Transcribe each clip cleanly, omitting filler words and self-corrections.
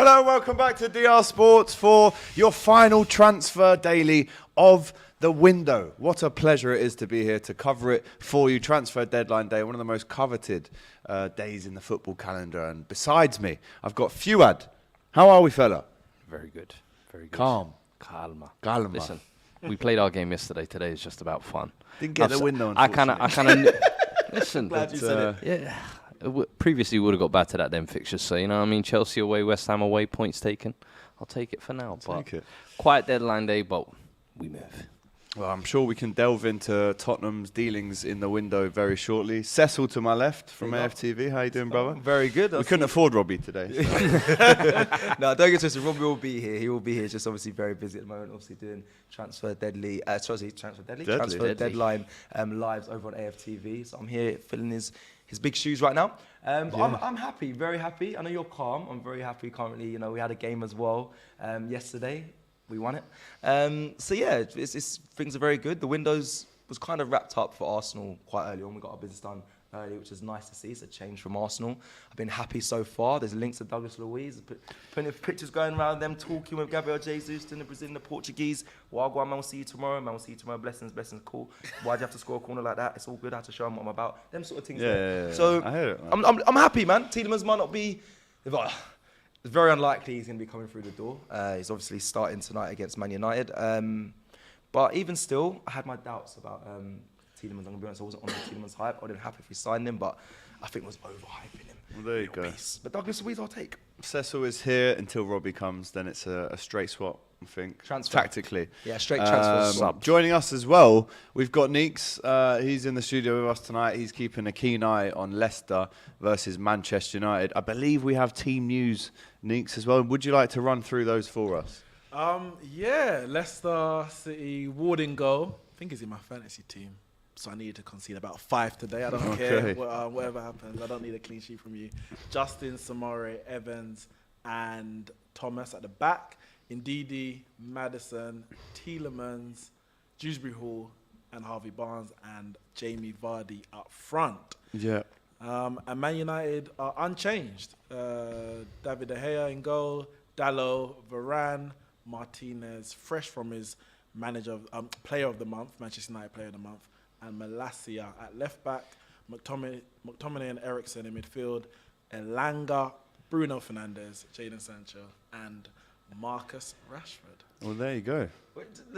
Hello, welcome back to DR Sports for your final transfer daily of the window. What a pleasure it is to be here to cover it for you. Transfer deadline day, one of the most coveted days in the football calendar. And besides me, I've got Fuad. How are we, fella? Very good. Very good. Calm. Calma. Listen, we played our game yesterday. Today is just about fun. didn't get the window, I kind of listen. Glad you said it. Yeah. Previously, we would have got battered at them fixtures. So, you know what I mean? Chelsea away, West Ham away, points taken. I'll take it for now. Take it. Quiet deadline day, but we move. Well, I'm sure we can delve into Tottenham's dealings in the window very shortly. Cecil to my left from AFTV. How you doing, brother? Very good. We couldn't afford Robbie today. No, don't get twisted. Robbie will be here. He will be here. Just obviously very busy at the moment. Obviously doing transfer deadline lives over on AFTV. So I'm here filling his big shoes right now. But I'm happy, very happy. I know you're calm. I'm very happy currently. You know, we had a game as well yesterday. We won it. So yeah, it's things are very good. The windows was kind of wrapped up for Arsenal quite early on. We got our business done early, which is nice to see. It's a change from Arsenal. I've been happy so far. There's links to Douglas Luiz. Plenty of pictures going around them talking with Gabriel Jesus, doing the Brazilian, the Portuguese. Wagwan, man, we'll see you tomorrow. Man, we'll see you tomorrow. Blessings, cool. Why'd you have to score a corner like that? It's all good. I have to show them what I'm about. Them sort of things. Yeah. So I hear it, man. I'm happy, man. Tielemans might not be... It's very unlikely he's going to be coming through the door. He's obviously starting tonight against Man United. But even still, I had my doubts about Tielemans. I'm going to be honest, I wasn't on the Tielemans hype. I would have been happy if we signed him, but I think it was overhyping him. Well, there you go. But Douglas Luiz, I'll take. Cecil is here until Robbie comes. Then it's a straight swap, I think. Transfer. Tactically. Yeah, straight transfer swap. Joining us as well, we've got Neeks. He's in the studio with us tonight. He's keeping a keen eye on Leicester versus Manchester United. I believe we have team news, Neeks, as well. Would you like to run through those for us? Yeah, Leicester City, Ward in goal. I think he's in my fantasy team. So I needed to concede about 5 today. I don't care whatever happens. I don't need a clean sheet from you. Justin, Samore, Evans, and Thomas at the back. Ndidi, Maddison, Tielemans, Dewsbury Hall, and Harvey Barnes, and Jamie Vardy up front. Yeah. And Man United are unchanged. David De Gea in goal, Dalot, Varane, Martinez, fresh from his player of the month, Manchester United player of the month, and Malacia at left back, McTominay and Eriksen in midfield, Elanga, Bruno Fernandes, Jadon Sancho, and Marcus Rashford. Well, there you go.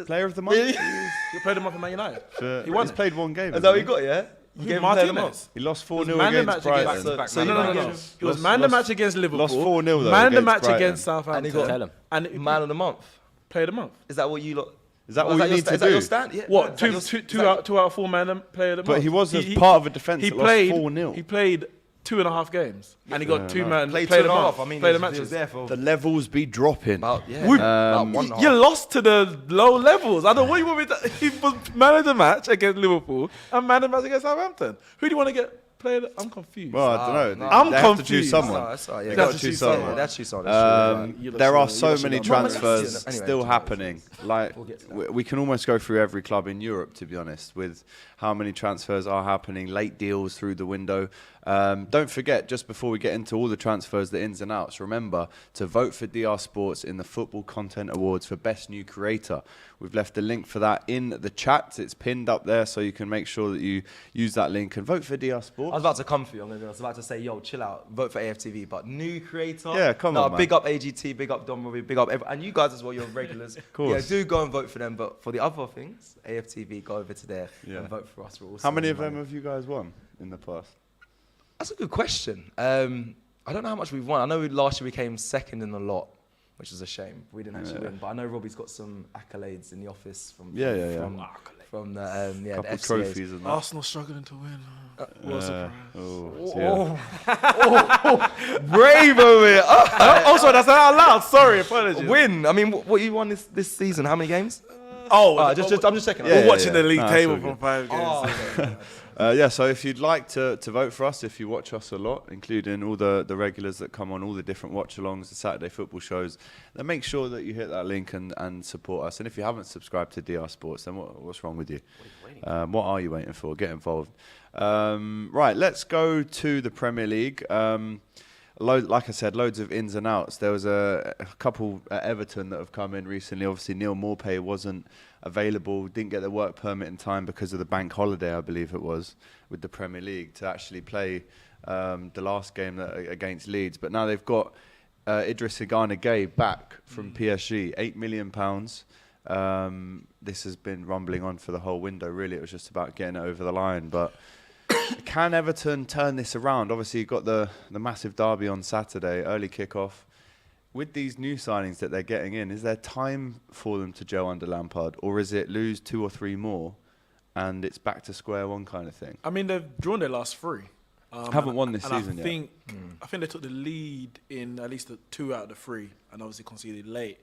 Player of the month? You played him up in Man United. He's played one game. Is that what you got, yeah? You gave Martinez. He lost 4-0 against Brighton. No. It was man the match against Liverpool. Lost 4-0 though. Man the match Brighton. against Southampton. And he got man of the month. Player of the month. Is that what you lot? Is that all you need to do? Is that your stand? Yeah. What? Two out of 4 man player of the month. But he was part of a defence that lost 4-0. He played 2.5 games, and he got 2 man played player of the 2.5. month. I mean, player of he the was matches. there for The levels be dropping. about 1.5. You lost to the low levels. I don't know what you want me to. He was man of the match against Liverpool and man of the match against Southampton. Who do you want to get? I'm confused. Well, I don't know. I'm they have to confused. choose someone. That's right, yeah. They got to choose someone. That's choose someone. There are so many Anyway, transfers anyway, still happening. Like We'll get to that. we can almost go through every club in Europe, to be honest, with how many transfers are happening, late deals through the window. Don't forget, just before we get into all the transfers, the ins and outs, remember to vote for DR Sports in the Football Content Awards for Best New Creator. We've left a link for that in the chat. It's pinned up there, so you can make sure that you use that link and vote for DR Sports. I was about to come for you. I was about to say, yo, chill out, vote for AFTV, but new creator. Yeah, come on, man. Big up AGT, big up Don Robbie, big up and you guys as well. You're regulars. Of course. Yeah, do go and vote for them. But for the other things, AFTV, go over to there and vote for us. How many of them have you guys won in the past? That's a good question. I don't know how much we've won. I know last year we came second in the lot, which is a shame. We didn't actually win, but I know Robbie's got some accolades in the office from from the Couple the FCAs. trophies and that. Arsenal struggling to win. What a surprise. Brave over it. Also, that's not out loud. Sorry, apologies. Win. I mean, what you won this season? How many games? I'm just checking. We're watching the league No, table it's all from 5 games. So if you'd like to vote for us, if you watch us a lot, including all the regulars that come on, all the different watch-alongs, the Saturday football shows, then make sure that you hit that link and support us. And if you haven't subscribed to DR Sports, then what's wrong with you? What are you waiting for? Get involved. Right, let's go to the Premier League. like I said, loads of ins and outs. There was a couple at Everton that have come in recently. Obviously, Neil Maupay wasn't available, didn't get the work permit in time because of the bank holiday, I believe it was, with the Premier League to actually play the last game against Leeds. But now they've got Idris Gana Gueye back from PSG, £8 million. This has been rumbling on for the whole window, really. It was just about getting it over the line. But can Everton turn this around? Obviously, you've got the massive derby on Saturday, early kickoff. With these new signings that they're getting in, is there time for them to gel under Lampard? Or is it lose 2 or 3 more and it's back to square one kind of thing? I mean, they've drawn their last 3. Haven't won this season yet. I think they took the lead in at least 2 out of the 3 and obviously conceded late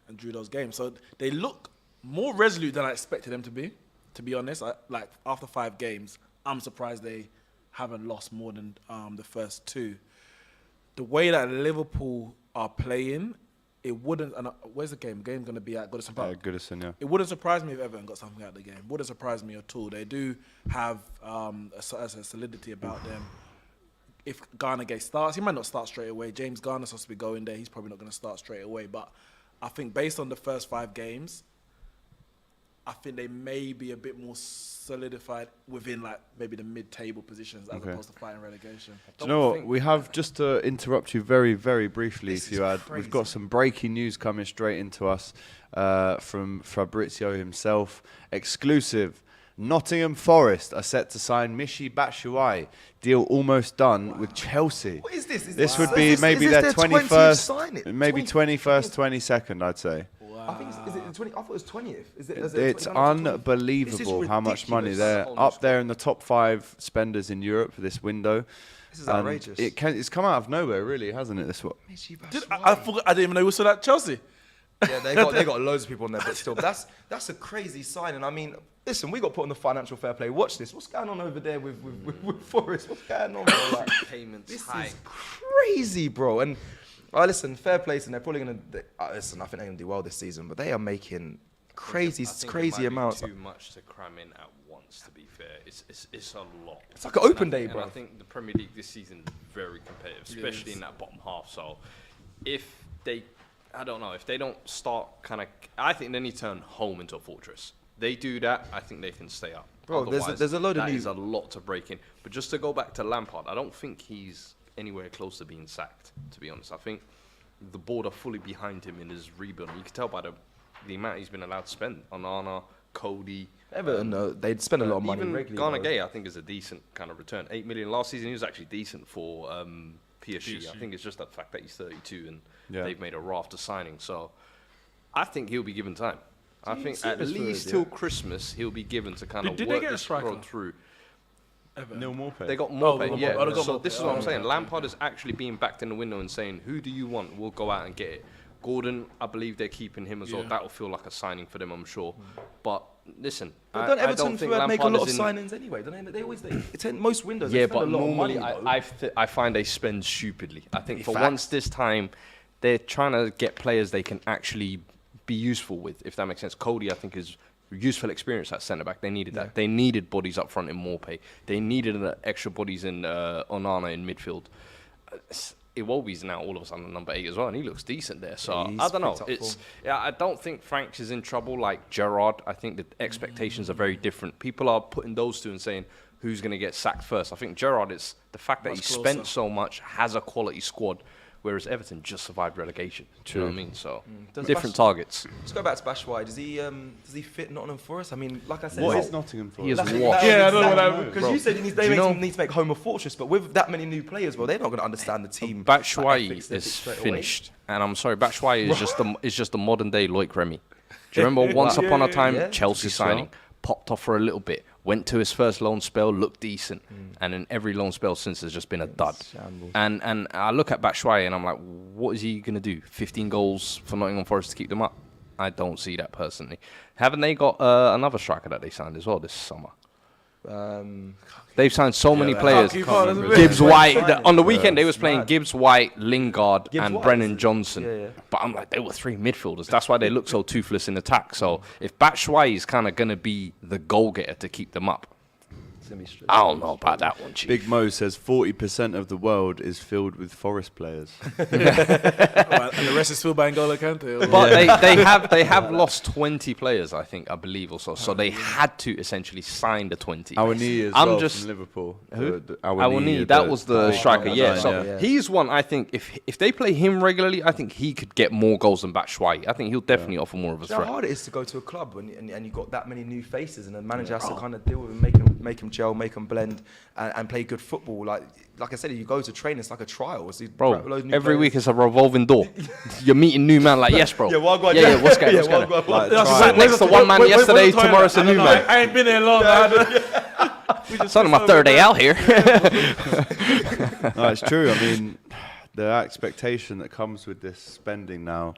and drew those games. So they look more resolute than I expected them to be honest. Like after 5 games, I'm surprised they haven't lost more than the first 2. The way that Liverpool are playing, it wouldn't. And where's the game? The game's going to be at Goodison Park. Goodison, yeah. It wouldn't surprise me if Everton got something out of the game. Wouldn't surprise me at all. They do have a solidity about them. If Gana Gueye starts, he might not start straight away. James Garner's supposed to be going there. He's probably not going to start straight away. But I think based on the first 5 games, I think they may be a bit more solidified within like maybe the mid-table positions as opposed to fighting relegation. Do you know what? We have, just to interrupt you very, very briefly, Fuad, we've got some breaking news coming straight into us from Fabrizio himself. Exclusive. Nottingham Forest are set to sign Michy Batshuayi. Deal almost done with Chelsea. What is this? This would be maybe their 21st, maybe 21st, 22nd, I'd say. I think is it the 20? I thought it was 20th. It's unbelievable how much money they're up there in the top 5 spenders in Europe for this window. This is outrageous. It's come out of nowhere, really, hasn't it? This one. I didn't even know we saw that Chelsea. Yeah, they got loads of people on there, but still, that's a crazy signing. I mean, listen, we got put on the financial fair play. Watch this. What's going on over there with Forest? What's going on? Bro? Like, Payments this high. is crazy, bro. And listen, fair play, and they're probably gonna listen. I think they're gonna do well this season, but they are making crazy amounts. Too much to cram in at once. To be fair, it's a lot. It's like an open day, bro. And I think the Premier League this season is very competitive, especially in that bottom half. So if they, I don't know, if they don't start I think they need to turn home into a fortress. They do that, I think they can stay up. Bro, there's a load of news. There's a lot to break in. But just to go back to Lampard, I don't think he's anywhere close to being sacked, to be honest. I think the board are fully behind him in his rebuild. You can tell by the amount he's been allowed to spend on Anna, Cody. Everton, they'd spend a lot of money regularly. Gana Gueye, I think, is a decent kind of return. 8 million last season, he was actually decent for PSG. I think it's just the fact that he's 32 and they've made a raft of signings. So I think he'll be given time. I think at least till Christmas he'll be given to kind of work this road through. Neil Maupay. They got Maupay, So this is what I'm saying. Lampard is actually being backed in the window and saying, who do you want? We'll go out and get it. Gordon, I believe they're keeping him as well. That'll feel like a signing for them, I'm sure. But listen, but don't Everton make a lot of signings anyway? Don't they always? Most windows. Yeah, they but spend a lot normally of money, I find they spend stupidly. I think for once this time, they're trying to get players they can actually be useful with, if that makes sense. Cody, I think, is useful experience at centre back. They needed that. They needed bodies up front in Maupay. They needed extra bodies in Onana in midfield. Iwobi's now all of a sudden number 8 as well, and he looks decent there. So I don't know. I don't think Franks is in trouble like Gerrard. I think the expectations are very different. People are putting those two and saying who's going to get sacked first. I think Gerrard is the fact that he spent so much, has a quality squad. Whereas Everton just survived relegation. Do you know what I mean? So different targets. Let's go back to Batshuayi. Does he fit Nottingham Forest? I mean, like I said, what is Nottingham Forest? He is washed. Yeah, I don't know what I mean. Because you said they need to make home a fortress, but with that many new players, well, they're not going to understand the team. Batshuayi is finished, and I'm sorry, Batshuayi is just the modern day Loic Remy. Do you remember once upon a time Chelsea signing? Popped off for a little bit, went to his first loan spell, looked decent, and in every loan spell since has just been a dud. And I look at Batshuayi and I'm like, what is he going to do? 15 goals for Nottingham Forest to keep them up? I don't see that personally. Haven't they got another striker that they signed as well this summer? They've signed so many players. Gibbs White. On the weekend, they was playing Gibbs White, Lingard, and Brennan Johnson. But I'm like, they were 3 midfielders. That's why they look so toothless in attack. So if Batshuayi is kind of going to be the goal getter to keep them up, I don't know about that one, Chief. Big Mo says 40% of the world is filled with Forest players. And the rest is filled by N'Golo Kante. But they have lost 20 players, I believe, or so. So they had to essentially sign the 20. Awani as well from Liverpool. Who? Awani, that was the striker, yeah. So yeah. he's one, I think, if they play him regularly, I think he could get more goals than Batshuayi. I think he'll definitely offer more of a You know threat. how hard it is to go to a club and you've got that many new faces and the manager has to kind of deal with them, make them gel, make them blend and play good football. Like I said, you go to train, it's like a trial. Bro, every week it's a revolving door. You're meeting new man like, yes, bro. What's going on? What's going on? Sat next to one man yesterday, tomorrow it's a new man. I ain't been here long. It's only my third day out here. No, it's true. I mean, the expectation that comes with this spending now,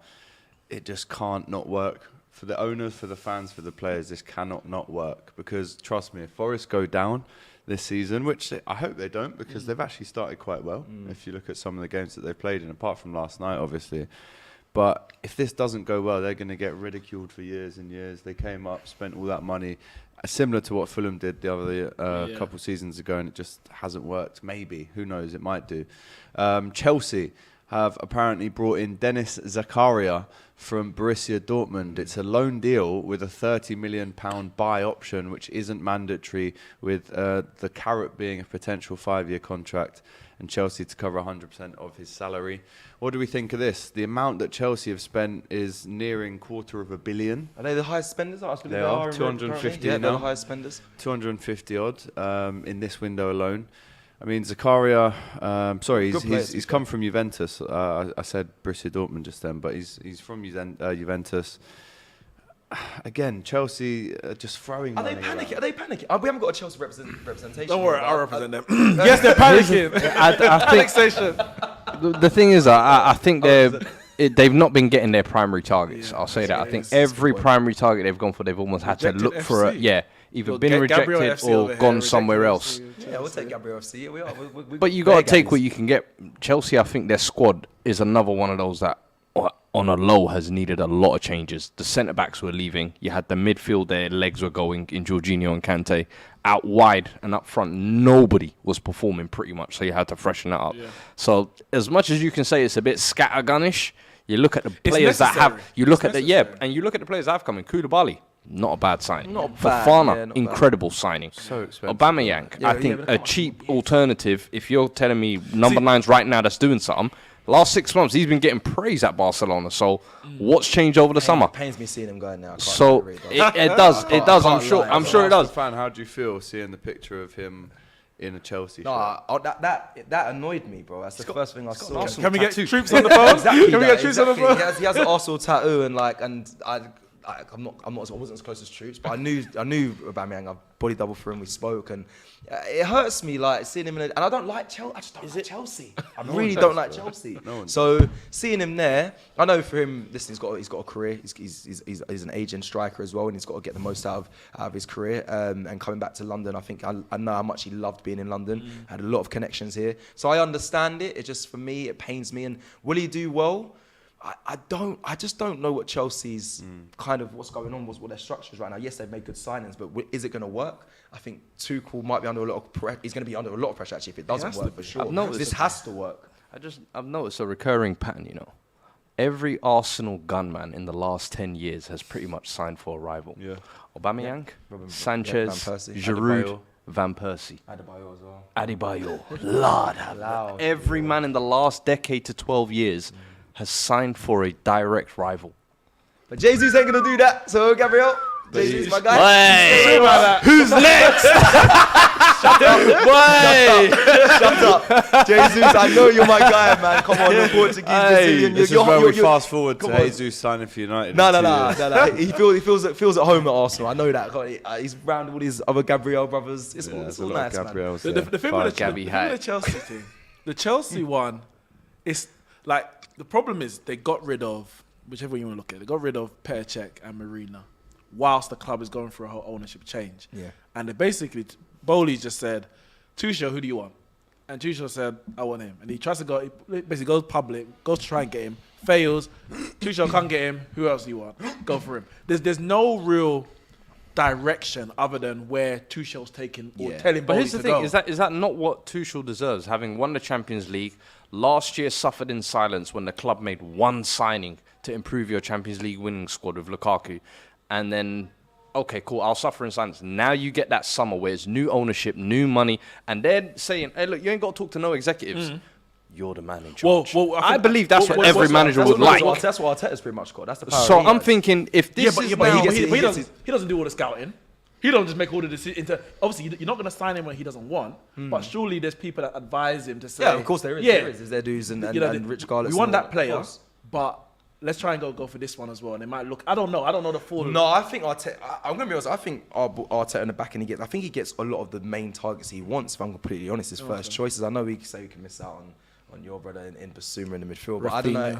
it just can't not work. For the owners, for the fans, for the players, this cannot not work. Because trust me, if Forest go down this season, which I hope they don't, because they've actually started quite well. If you look at some of the games that they've played in, apart from last night, obviously. But if this doesn't go well, they're going to get ridiculed for years and years. They came up, spent all that money, similar to what Fulham did the other couple seasons ago, and it just hasn't worked. Maybe, who knows? It might do. Chelsea have apparently brought in Dennis Zakaria from Borussia Dortmund. It's a loan deal with a £30 million buy option, which isn't mandatory, with the carrot being a potential 5-year contract and Chelsea to cover 100% of his salary. What do we think of this? The amount that Chelsea have spent is nearing $250 million. Are they the highest spenders? They are 250 now. now. They're the highest spenders. 250 odd in this window alone. I mean, Zakaria, he's come from Juventus. I said Borussia Dortmund just then, but he's from Juventus. Again, Chelsea just throwing money around. Are they panicking? We haven't got a Chelsea representation. Don't worry, I'll represent them. Yes, they're panicking. I think the thing is, I think they've not been getting their primary targets. I'll say that. I think every primary target they've gone for, they've almost had to look for it. Yeah. Either been rejected or gone somewhere else. Yeah, we'll take Gabriel FC. Yeah, we are. But you got to take what you can get. Chelsea, I think their squad is another one of those that, on a low, has needed a lot of changes. The centre-backs were leaving. You had the midfield, their legs were going in Jorginho and Kante. Out wide and up front, nobody was performing pretty much, so you had to freshen that up. Yeah. So as much as you can say it's a bit scattergunnish, you look at the players that have... You look at and you look at the players that have come in. Koulibaly. Not a bad signing. Fofana, incredible signing. So expensive. Aubameyang, I think a cheap alternative. If you're telling me number 9's right now that's doing something, last 6 months he's been getting praise at Barcelona. So what's changed over the summer? It pains me seeing him going now. So it does. I'm sure it does. Fan, how do you feel seeing the picture of him in a Chelsea shirt? That annoyed me, bro. That's the first thing I saw. Can we get troops on the phone? Exactly. Can we get troops on the phone? He has an Arsenal tattoo I wasn't as close as Troops, but I knew Aubameyang. I body double for him. We spoke, and it hurts me like seeing him and I don't like Chelsea. I just don't like Chelsea. I really don't like Chelsea. So seeing him there, I know for him, listen, he's got a career. He's an aging striker as well, and he's got to get the most out of his career. And coming back to London, I think I know how much he loved being in London. Had a lot of connections here, so I understand it. It just, for me, it pains me. And will he do well? I just don't know what Chelsea's kind of what's going on, what their structure is right now. Yes, they've made good signings, but is it going to work? I think Tuchel might be under a lot of pressure. He's going to be under a lot of pressure actually if it doesn't work for sure. This has to work. I've noticed a recurring pattern. You know, every Arsenal gunman in the last 10 years has pretty much signed for a rival. Yeah, Aubameyang, Sanchez, Giroud. Van Persie. Adebayo as well. Adebayo. Lord. Every man in the last decade to 12 years has signed for a direct rival. But Jesus ain't going to do that. So, Gabriel, Jesus, my guy. Who's next? Shut up. Jesus, I know you're my guy, man. Come on, the Portuguese Brazilian. This is where we fast forward to Jesus signing for United. No. He feels at home at Arsenal. I know that. He's round all these other Gabriel brothers. It's all nice, man. The thing with the Chelsea team, the Chelsea one, is like, the problem is they got rid of, whichever way you want to look at it, they got rid of Petr Cech and Marina whilst the club is going through a whole ownership change. Yeah. And they basically, Bowley just said, Tuchel, who do you want? And Tuchel said, I want him. And he tries to go, he basically goes public, goes to try and get him, fails. Tuchel can't get him. Who else do you want? Go for him. There's no real direction other than where Tuchel's taking or Yeah. telling But Bowley here's the to thing: go. is that not what Tuchel deserves? Having won the Champions League, last year suffered in silence when the club made one signing to improve your Champions League winning squad with Lukaku, and then. Okay, cool. I'll suffer in silence. Now you get that summer where it's new ownership, new money, and they're saying, "Hey, look, you ain't got to talk to no executives. You're the man in charge." Well, I believe that's what every manager would like. That's what Arteta's pretty much got. That's the power So he I'm has. thinking, if this is but now, he doesn't do all the scouting. He don't just make all the decisions. Obviously, you're not going to sign him when he doesn't want. But surely there's people that advise him to say, Yeah, of course there is. Yeah, There is. There's dudes and you know, Rich Garlett. we want that player, but let's try and go for this one as well. And it might look. I don't know the full. No, I think Arteta. I'm going to be honest. I think Arteta in the back end, I think he gets a lot of the main targets he wants. If I'm completely honest, his first choices. I know we say we can miss out on your brother in Basuma in the midfield, but I don't know.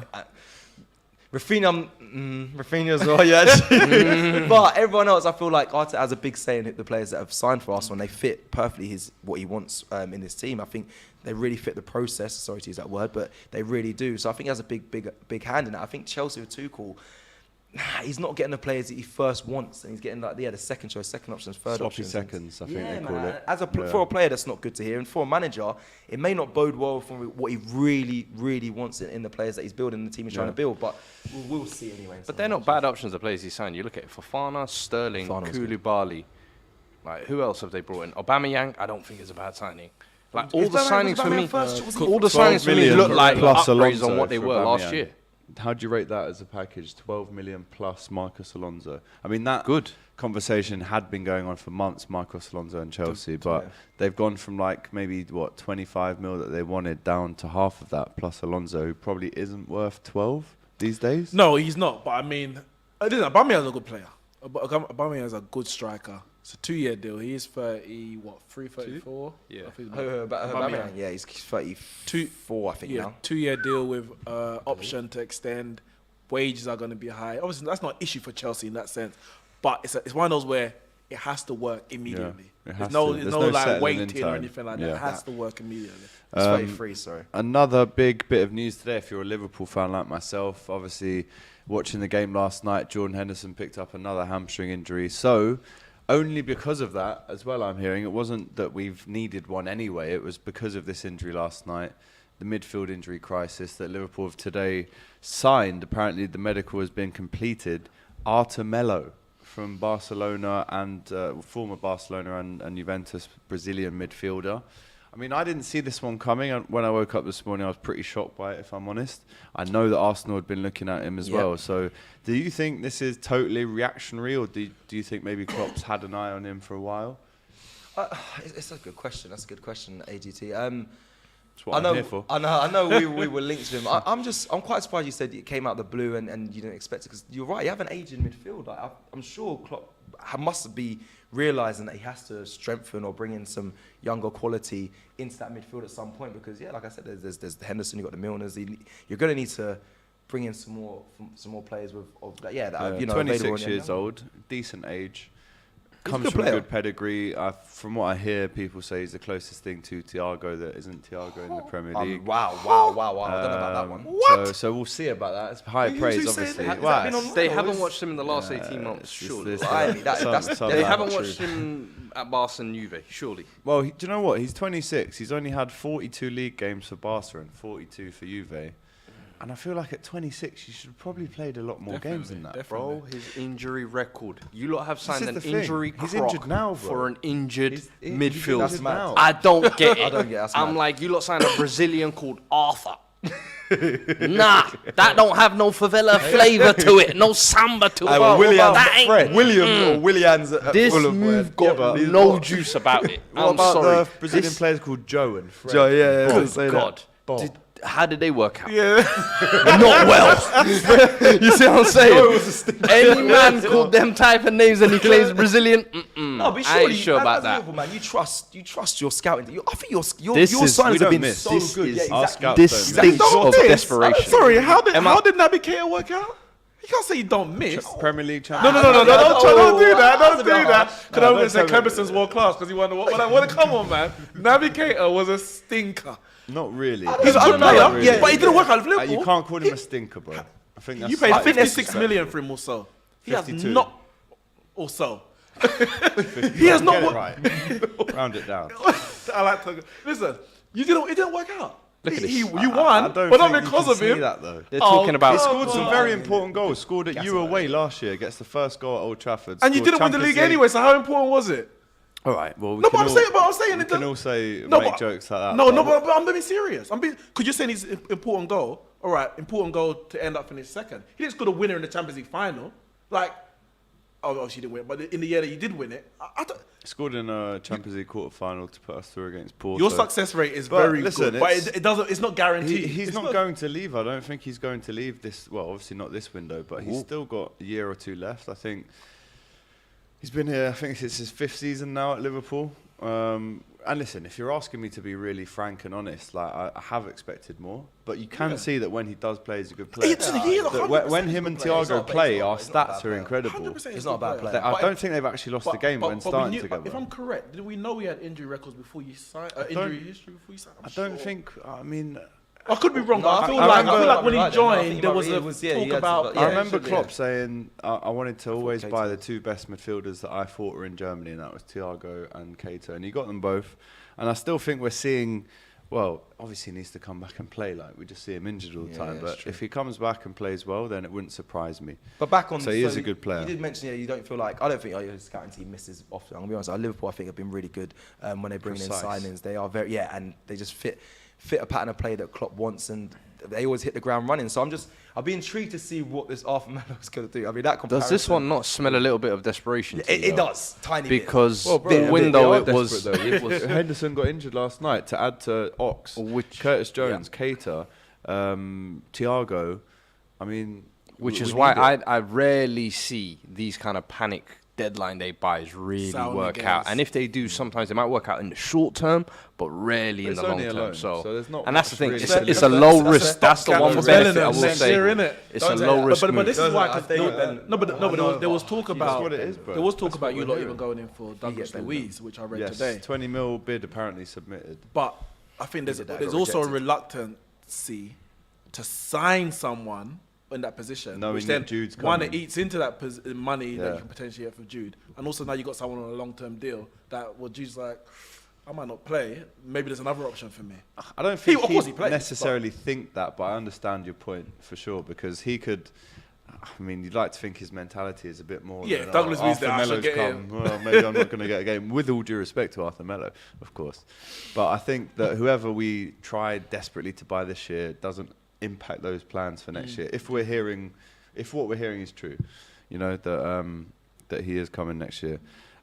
Rafinha as well, yeah. But everyone else, I feel like Arteta has a big say in the players that have signed for us when they fit perfectly what he wants in his team. I think they really fit the process. Sorry to use that word, but they really do. So I think he has a big hand in that. I think Chelsea with Tuchel, he's not getting the players that he first wants, and he's getting the second choice, second options, third Sloppy options. seconds, I think they call it. For a player, that's not good to hear, and for a manager, it may not bode well for what he really wants in the players that he's building, the team he's trying to build. But we'll see anyway. but they're not bad options. The players he signed. You look at Fofana, Sterling, Koulibaly. Like who else have they brought in? Aubameyang. I don't think it's a bad signing. Like all the signings for me, look like plus upgrades Alonso on what they for were last Aubameyang. year. How do you rate that as a package? 12 million plus Marcus Alonso. I mean, that Good conversation had been going on for months, Marcus Alonso and Chelsea, but they've gone from like maybe 25 mil that they wanted down to half of that plus Alonso, who probably isn't worth 12 these days. No, he's not. But I mean, Aubameyang's a good player. Aubameyang's a good striker. It's a 2-year deal. He's 34? Yeah. I think Aubameyang, yeah, he's 34, I think now. 2-year deal with option to extend. Wages are going to be high. Obviously, that's not an issue for Chelsea in that sense. But it's one of those where it has to work immediately. There's no like settling waiting in or time. anything like that. It has to work immediately. He's 33, sorry. Another big bit of news today, if you're a Liverpool fan like myself, obviously watching the game last night, Jordan Henderson picked up another hamstring injury. So only because of that as well, I'm hearing, it wasn't that we've needed one anyway, it was because of this injury last night, the midfield injury crisis, that Liverpool have today signed. Apparently the medical has been completed. Artur Melo from Barcelona and former Barcelona and Juventus Brazilian midfielder. I mean, I didn't see this one coming. When I woke up this morning, I was pretty shocked by it, if I'm honest. I know that Arsenal had been looking at him as well. So do you think this is totally reactionary, or do you think maybe Klopp's had an eye on him for a while? It's a good question. That's a good question, AGT. That's what I'm here for. I know we were linked to him. I'm quite surprised you said it came out of the blue and you didn't expect it, because you're right, you have an aging midfield. Like, I'm sure Klopp must be realising that he has to strengthen or bring in some younger quality into that midfield at some point, because like I said, there's Henderson, you've got the Milners. You're going to need to bring in some more players that 26 years old, decent age. Comes from a good pedigree. From what I hear, people say he's the closest thing to Thiago that isn't Thiago in the Premier League. Wow. I don't know about that one. What? So we'll see about that. It's high praise, obviously. They haven't watched him in the last 18 months, surely. They haven't watched him at Barca and Juve, surely. Well, do you know what? He's 26. He's only had 42 league games for Barca and 42 for Juve. And I feel like at 26, you should have probably played a lot more games than that. Bro, his injury record. You lot have signed an injury He's injured now, bro. for an injured midfield. That's mad. I don't get it. I don't get it. I'm like, you lot signed a Brazilian called Arthur. Nah, that don't have no favela flavour to it, no samba to it. That ain't William or Williams. This move got no juice about it. What I'm about sorry. the Brazilian players called Joe and Fred? Joe, yeah. Oh God. How did they work out? Yeah. Not well. You see what I'm saying? Any man called them type of names and he claims Brazilian. No, but I ain't sure about that. Liverpool, man, you trust your scouting. I think your This your is- signings we have don't been miss. so This good. is Yeah, our exactly. scout This don't miss. stinks of desperation. Sorry, how did Naby Keita work out? You can't say you don't miss. Premier League champion. No, don't do that. Don't do that. Because I would say don't tell me. Clemenson's world class because he won the what? Come on, man. Naby Keita was a stinker. Not really. He's a good player, Really. but he didn't work out with Liverpool. You can't call him a stinker, bro. I think that's You paid slightly 56 disrespectful. million for him or so. He has 52. not or so. He has not Get it right. Round it down. I like to listen. It didn't work out. Look at this. You won, I don't but not think because you of can see him. that though. They're talking about. He scored some very important goals. Scored at you away last year. Gets the first goal at Old Trafford. And you scored didn't win the Champions league anyway, so how important was it? All right. Well, we No, can but I'm saying we it can doesn't- also make jokes like that. But I'm being serious. Because you're saying he's an important goal. All right, important goal to end up finish second. He didn't score the winner in the Champions League final. Like, obviously he didn't win, but in the year that you did win it, I don't. Scored in a Champions League quarter final to put us through against Porto. Your success rate is But very listen, good, but it doesn't. It's not guaranteed. He's It's not going to leave. I don't think he's going to leave this. Well, obviously not this window, but he's still got a year or two left. I think he's been here. I think it's his 5th season now at Liverpool. And listen, if you're asking me to be really frank and honest, like I have expected more, but you can see that when he does play, he's a good player. When him and Thiago play, our stats are incredible. He's not a bad player. I don't think they've actually lost a game when starting together. If I'm correct, did we know he had injury records before you signed? Injury history before you signed? I don't think. I mean, I could be wrong, No, but I I feel remember- like when he I joined, think there was it a was- yeah, he talk had about. to- I yeah, remember yeah. Klopp saying I wanted to always Keita. buy the 2 best midfielders that I thought were in Germany, and that was Thiago and Keita, and he got them both. And I still think we're seeing, well, obviously he needs to come back and play. Like we just see him injured all the time, but if he comes back and plays well, then it wouldn't surprise me. But back on, So he is a good player. You did mention, you don't feel like, I don't think your scouting team misses often. I'm gonna be honest. Liverpool, I think, have been really good when they bring in signings. They are very, and they just fit a pattern of play that Klopp wants, and they always hit the ground running. So I'll be intrigued to see what this Artur Melo is going to do. I mean, that comparison. Does this one not smell a little bit of desperation? It does, tiny bit. Because the window it was. Henderson got injured last night to add to Ox, Curtis Jones, Keita, Thiago. I mean, Which is why I rarely see these kind of panic deadline day buys really work out. And if they do, sometimes they might work out in the short term, but rarely in the long term. So there's not and that's the thing. really It's a low risk. That's the one benefit I will say. It's a low risk But move. this is why. There was talk about. what it is, bro. There was talk That's about what you we're lot doing. even going in for Douglas Luiz, which I read Yes, today. 20 mil bid apparently submitted. But I think there's also a reluctancy to sign someone in that position, Knowing which that then Jude's one, coming. it eats into that money that Yeah. you can potentially get for Jude, and also now you got someone on a long-term deal that, well, Jude's like, I might not play. Maybe there's another option for me. I don't think Of course he he plays, necessarily think that, but I understand your point for sure, because he could. I mean, you'd like to think his mentality is a bit more. Yeah, than, Douglas Luiz, Artur I should Melo's get come. Well, maybe I'm not going to get a game. With all due respect to Artur Melo, of course, but I think that whoever we tried desperately to buy this year doesn't impact those plans for next year. If what we're hearing is true, you know that he is coming next year.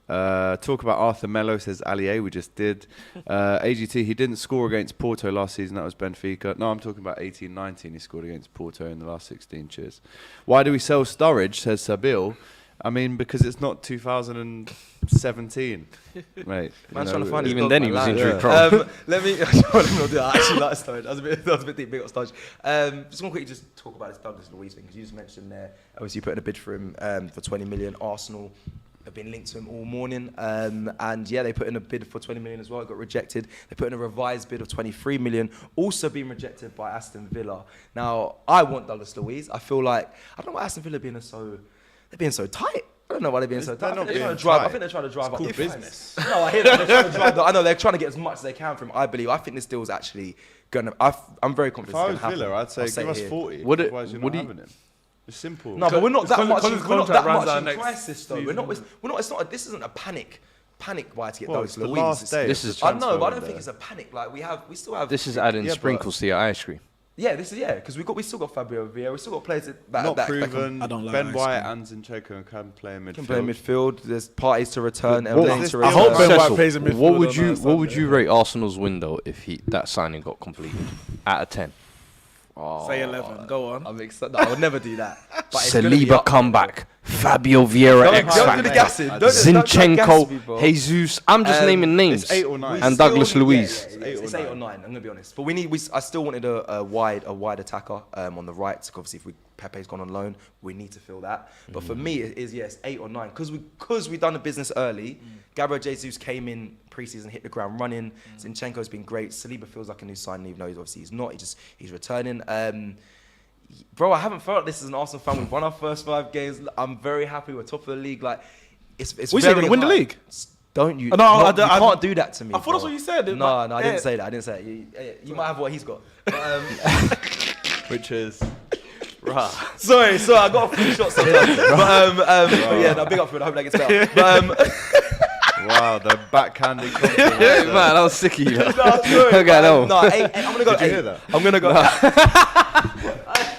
Talk about Artur Melo, says Allier, we just did. AGT, he didn't score against Porto last season, that was Benfica. No, I'm talking about 18-19, he scored against Porto in the last 16, cheers. Why do we sell Sturridge, says Sabil? I mean, because it's not 2017, mate. Man's trying to find even then he was injury Yeah. prone. Let me. I actually like Sturridge. That was a bit deep. Big up Sturridge. Just want to quickly just talk about this Douglas Luiz thing, because you just mentioned there. Obviously, you put in a bid for him for 20 million. Arsenal have been linked to him all morning, and yeah, they put in a bid for 20 million as well. It got rejected. They put in a revised bid of 23 million, also being rejected by Aston Villa. Now, I want Douglas Luiz. I feel like I don't know why Aston Villa being so. They're being so tight. I don't know why they're being so tight. I think they're trying to drive up the business. price. No, I hear that. They're trying to drive I know they're trying to get as much as they can from him. I believe. I think this deal is actually going to. I'm very If confident. I was it's gonna Villa, happen. I'd say give us here. 40. Would it- Otherwise, you're would not he- having him. It's simple. No, but we're not that much. Because his We're not contract that runs much out in next crisis though. We're not. It's not. This isn't a panic buy to get Well, Douglas it's the Luiz. last day. This of is- the I know, transfer but I don't window. think it's a panic. Like we still have. This is adding Yeah, but- sprinkles to your ice cream. Yeah, because we still got Fabio Vieira. We still got players that Not that proven. I don't like Ben ice White cream. and Zinchenko can play in midfield. can play midfield. There's parties to return. What Elneny was to this I return. hope Ben White Cecil, plays in midfield what would on you Sunday. what would you rate Arsenal's window if that signing got completed out of 10? Say 11. Go on. I'm excited. No, I would never do that. But it's gonna be Saliba up. comeback, Fabio Vieira Don't X do the Factor, gassing. Don't gas me, Zinchenko, bro. Jesus. I'm just naming names. It's 8 or 9. And Still Douglas need- Luiz. yeah, it's 8 or 9. I'm gonna be honest. But I still wanted a wide attacker on the right. So obviously, if Pepe's gone on loan, we need to fill that. But for me, it is 8 or 9 because we done the business early. Gabriel Jesus came in preseason, hit the ground running. Zinchenko's been great. Saliba feels like a new signing, even though he's not. He's returning. Bro, I haven't felt like this as an Arsenal fan. We've won our first 5 games. I'm very happy. We're top of the league. Like, it's We very said to win the hard. league. Don't you? No, you I can't do that to me. I thought that's bro. what you said. No, I didn't say that. I didn't say it. You might have what he's got. But, Which is sorry, I got a few shots sometimes. But yeah, no, big up for it. I hope that gets better. But, wow, the backhanded compliment. Man, I was sick of you. no, sorry, Okay, no. no, eight, I'm gonna go. Did you eight. hear that? I'm gonna go.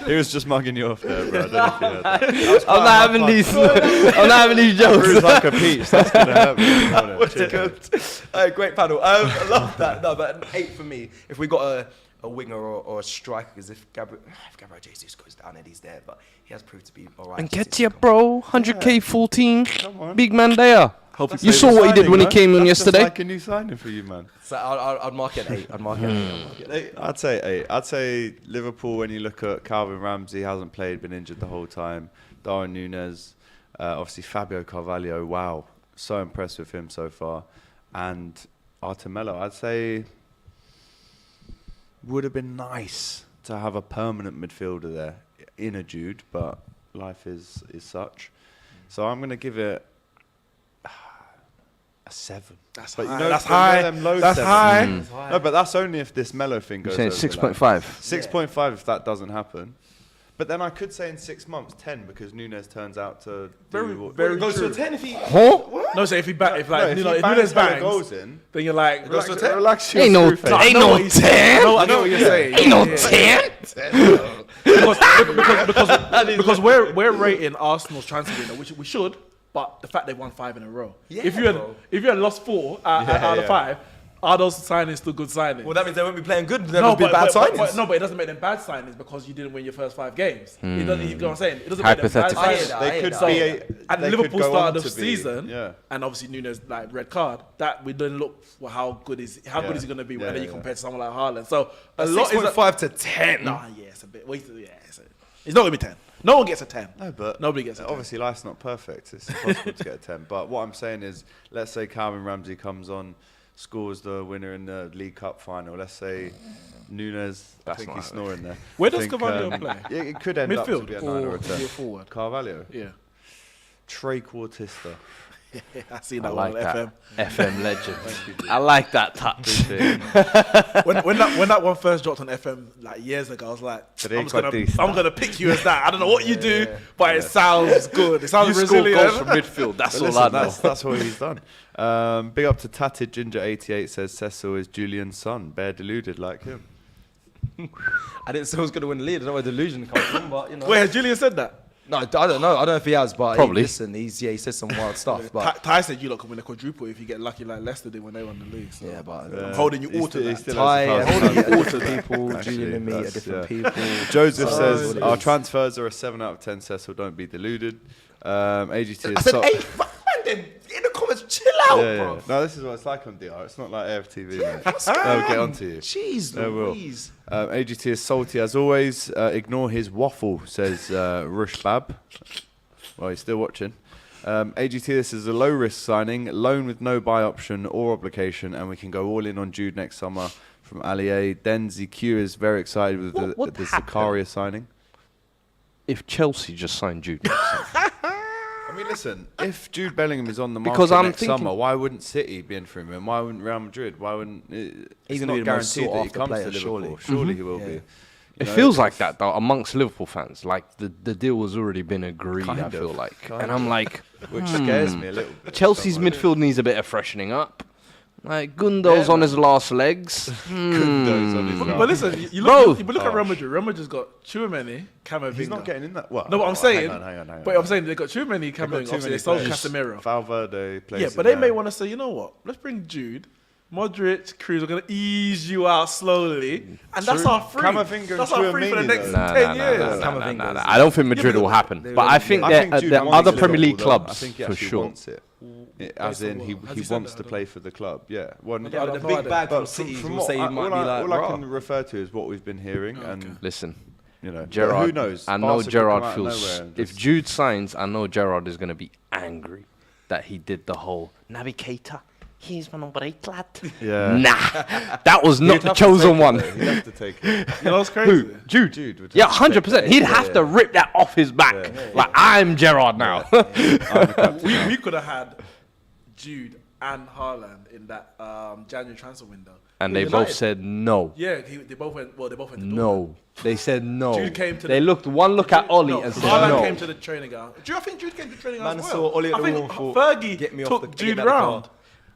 He was just mugging you off there, bro. I don't know if you heard that. I'm not having these. I'm not having these jokes. Bruise like a peach. That's gonna hurt me. What's it good? Great panel. I love that. No, but an 8 for me. If we got a winger or a striker, because if Gabriel Jesus goes down and he's there, but he has proved to be alright. And get ya, bro. 100k 14. Come on. Big man there. Hope You saw what he did when he came in yesterday. That's just like a new signing for you, man. So I'd mark it 8. I'd mark it 8. I'd say 8. I'd say Liverpool, when you look at Calvin Ramsey, hasn't played, been injured the whole time. Darwin Núñez, obviously Fabio Carvalho, wow. So impressed with him so far. And Artur Melo, I'd say would have been nice to have a permanent midfielder there in a Jude, but life is such. So I'm going to give it a 7. That's but high. you know, That's you know high. them low That's sevens. high. No, but that's only if this Melo thing goes You're over. saying like 6.5. 6.5 if that doesn't happen. But then I could say in 6 months 10 because Núñez turns out to Very goes to a 10 if he. Huh? No, so if he back, if like, no, if you know, he if bangs Núñez bangs, goals in, then you're like, goes to a 10. relax your Ain't no screw face. Ain't know no what he's 10. I know what you're saying. Ain't no Yeah. 10. because we're rating Arsenal's transfer window, which we should, but the fact they've won 5 in a row. Yeah, if bro. you had lost 4 out of 5, are those signings still good signings? Well, that means they won't be playing good. They won't be bad signings. But it doesn't make them bad signings because you didn't win your first 5 games. It doesn't, you know what I'm saying? It doesn't make them bad Hypothetical. I hear signings. that, They could I be hear a, that. And they Liverpool could go started on the to be- season, yeah. and obviously Núñez like red card. That we didn't look for how good is he going to be when you compare to someone like Haaland. So a lot is 6.5 to 10. Nah, yeah, it's a bit. It's not gonna be 10. No one gets a 10. No, but Nobody gets a 10. obviously life's not perfect. It's impossible to get a 10. But what I'm saying is, let's say Calvin Ramsey comes on, scores the winner in the League Cup final. Let's say Núñez, I think he's snoring there. Where I does think, Carvalho play? Yeah, it could end up to be Midfield a 9 or or a 10. forward? Carvalho, Yeah, Trequartista. I see that I one like on that. FM. FM legend. I like that touch. when that one first dropped on FM like years ago, I was like, Trequartista. I'm gonna pick you as that. I don't know what you do, but it sounds good. It sounds You score resilient. goals from midfield. That's But all I listen, know. that's what he's done. Big up to Tatted Ginger 88 says Cecil is Julian's son. Bear deluded like him. I didn't say I was going to win the league. I don't know where delusion comes from, but you know. Wait, has Julian said that? No, I don't know. I don't know if he has, but Probably. he said some wild stuff. But Ty said you lot can win a quadruple if you get lucky like Leicester did when they won the league. So. yeah, but I'm holding you all to that. Ty, holding you all to people, Julian and me are different people. Joseph So says what it our is. transfers are a 7 out of 10. Cecil, don't be deluded. AGT I is said so- 8. Man, then in the comments, chill out, yeah, bro. yeah. No, this is what it's like on DR. It's not like AFTV. man. They'll get onto you. Jeez, They will. Louise. AGT is salty as always. Ignore his waffle, says Rushbab. Well, he's still watching. AGT, this is a low-risk signing, loan with no buy option or obligation, and we can go all in on Jude next summer from Allier. Denzi Q is very excited with What the happened? Zakaria signing. If Chelsea just signed Jude, I mean, listen, if Jude Bellingham is on the market Because I'm next thinking- summer, why wouldn't City be in for him? And why wouldn't Real Madrid? Why wouldn't... It's He's gonna not be the most guaranteed that he sought-after comes player, to Liverpool. surely. Surely he will Yeah. be. it You know, feels if- like that though amongst Liverpool fans. Like the deal has already been agreed. Kind I of, feel like, kind and of. I'm like, Which scares me a little bit. Chelsea's Somewhat. midfield needs a bit of freshening up. Like Gundo's on his last legs. Gundo's on his But last. listen, you Bro. look at Real Madrid. Real Madrid's got Tchouameni, Camavinga. He's not getting in that. Well, No, but I'm saying, Hang on. but I'm saying they got Tchouameni, They've got Camavinga. too Obviously, many they sold players. Casemiro. Valverde plays. Yeah, but they may want to say, you know what? Let's bring Jude. Modric, Cruz are going to ease you out slowly. And that's our free. Camavinga and That's our free for the Tchouameni, next though. 10 years. Nah. I don't think Madrid will happen. they But I think I that think Jude the wants other to Premier League Liverpool, though. clubs I think he for actually sure. wants it. As in, he Has he said wants that, to though? play for the club. Yeah. Well, Yeah, the big bag from City will say he might be like, all I "Rah." can refer to is what we've been hearing, and Listen, you know, but Gerrard. who knows? I know Barca could Gerrard come out of feels. nowhere and If just- Jude signs, I know Gerrard is going to be angry that he did the whole Naby Keita. he's my number 8 lad. Yeah. Nah, that was not the chosen one. He'd have to take it. You know what's crazy? Jude. Jude would Yeah, have to take 100%. it. He'd have to rip that off his back. Like, I'm Gerrard now. We could have had Jude and Haaland in that January transfer window. And they both said no. Yeah, they both went. Well, they both went to Dortmund. No. They said no. Jude came to they looked one look at Ollie and said Haaland no. came to the training ground. I think Jude came to the training ground Man as well. saw Ollie at I the think wall and thought, Fergie "Get me off took the- Jude get me out of the round.